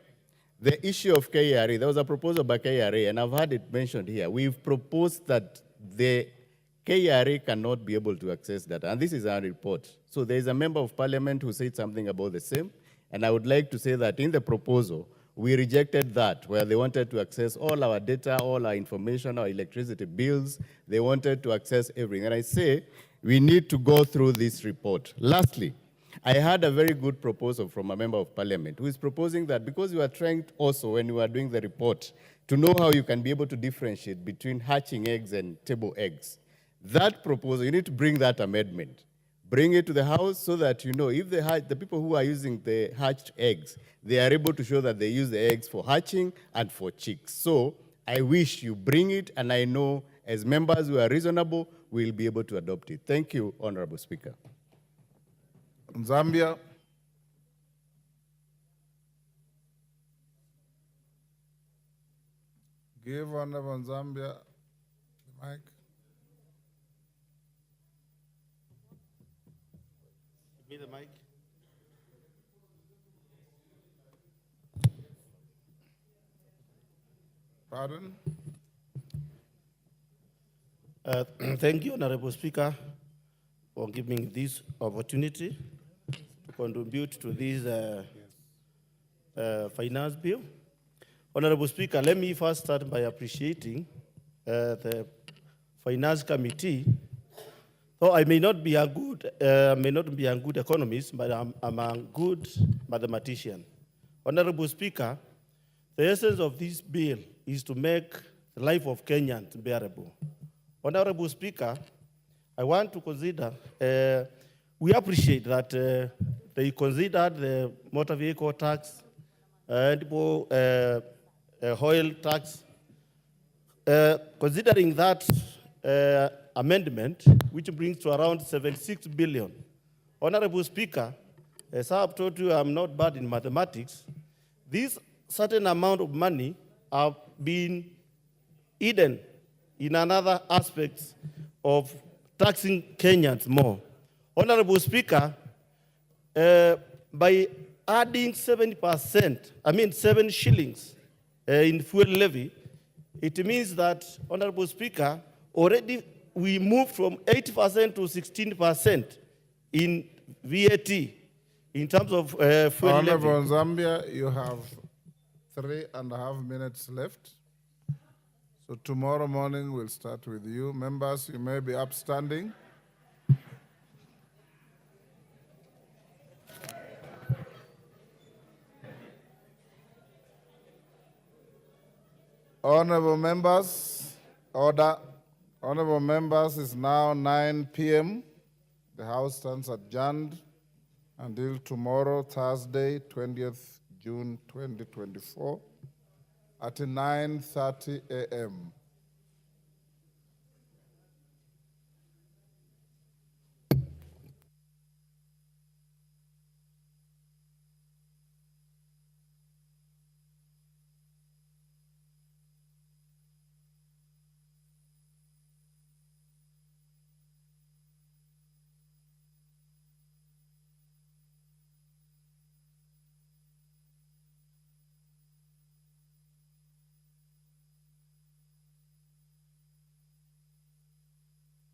the issue of KRA, there was a proposal by KRA, and I've had it mentioned here. We've proposed that the KRA cannot be able to access data, and this is our report. So there is a member of parliament who said something about the same, and I would like to say that in the proposal, we rejected that, where they wanted to access all our data, all our information, our electricity bills. They wanted to access everything. And I say, we need to go through this report. Lastly, I had a very good proposal from a member of parliament who is proposing that because you are trying also, when you are doing the report, to know how you can be able to differentiate between hatching eggs and table eggs, That proposal, you need to bring that amendment. Bring it to the House so that you know if the people who are using the hatched eggs, they are able to show that they use the eggs for hatching and for chicks. So I wish you bring it, and I know as members who are reasonable, we'll be able to adopt it. Thank you, Honorable Speaker. Zambia. Give Honorable Zambia the mic. Give me the mic. Pardon? Thank you, Honorable Speaker, for giving this opportunity to contribute to this finance bill. Honorable Speaker, let me first start by appreciating the Finance Committee. Though I may not be a good economist, but I'm a good mathematician. Honorable Speaker, the essence of this bill is to make the life of Kenyans bearable. Honorable Speaker, I want to consider, we appreciate that they considered the motor vehicle tax, edible oil tax. Considering that amendment, which brings to around 76 billion. Honorable Speaker, as I've told you, I'm not bad in mathematics. This certain amount of money have been hidden in another aspects of taxing Kenyans more. Honorable Speaker, by adding 70%, 7 shillings in fuel levy, it means that, Honorable Speaker, already we moved from 8% to 16% in VAT in terms of fuel Honorable levy. Zambia, you have 3.5 minutes left. So tomorrow morning we'll start with you. Members, you may be upstanding. Honorable members, order. Honorable members, it's now 9 p.m. The House stands adjourned until tomorrow, Thursday, 20th June 2024, at 9:30 a.m.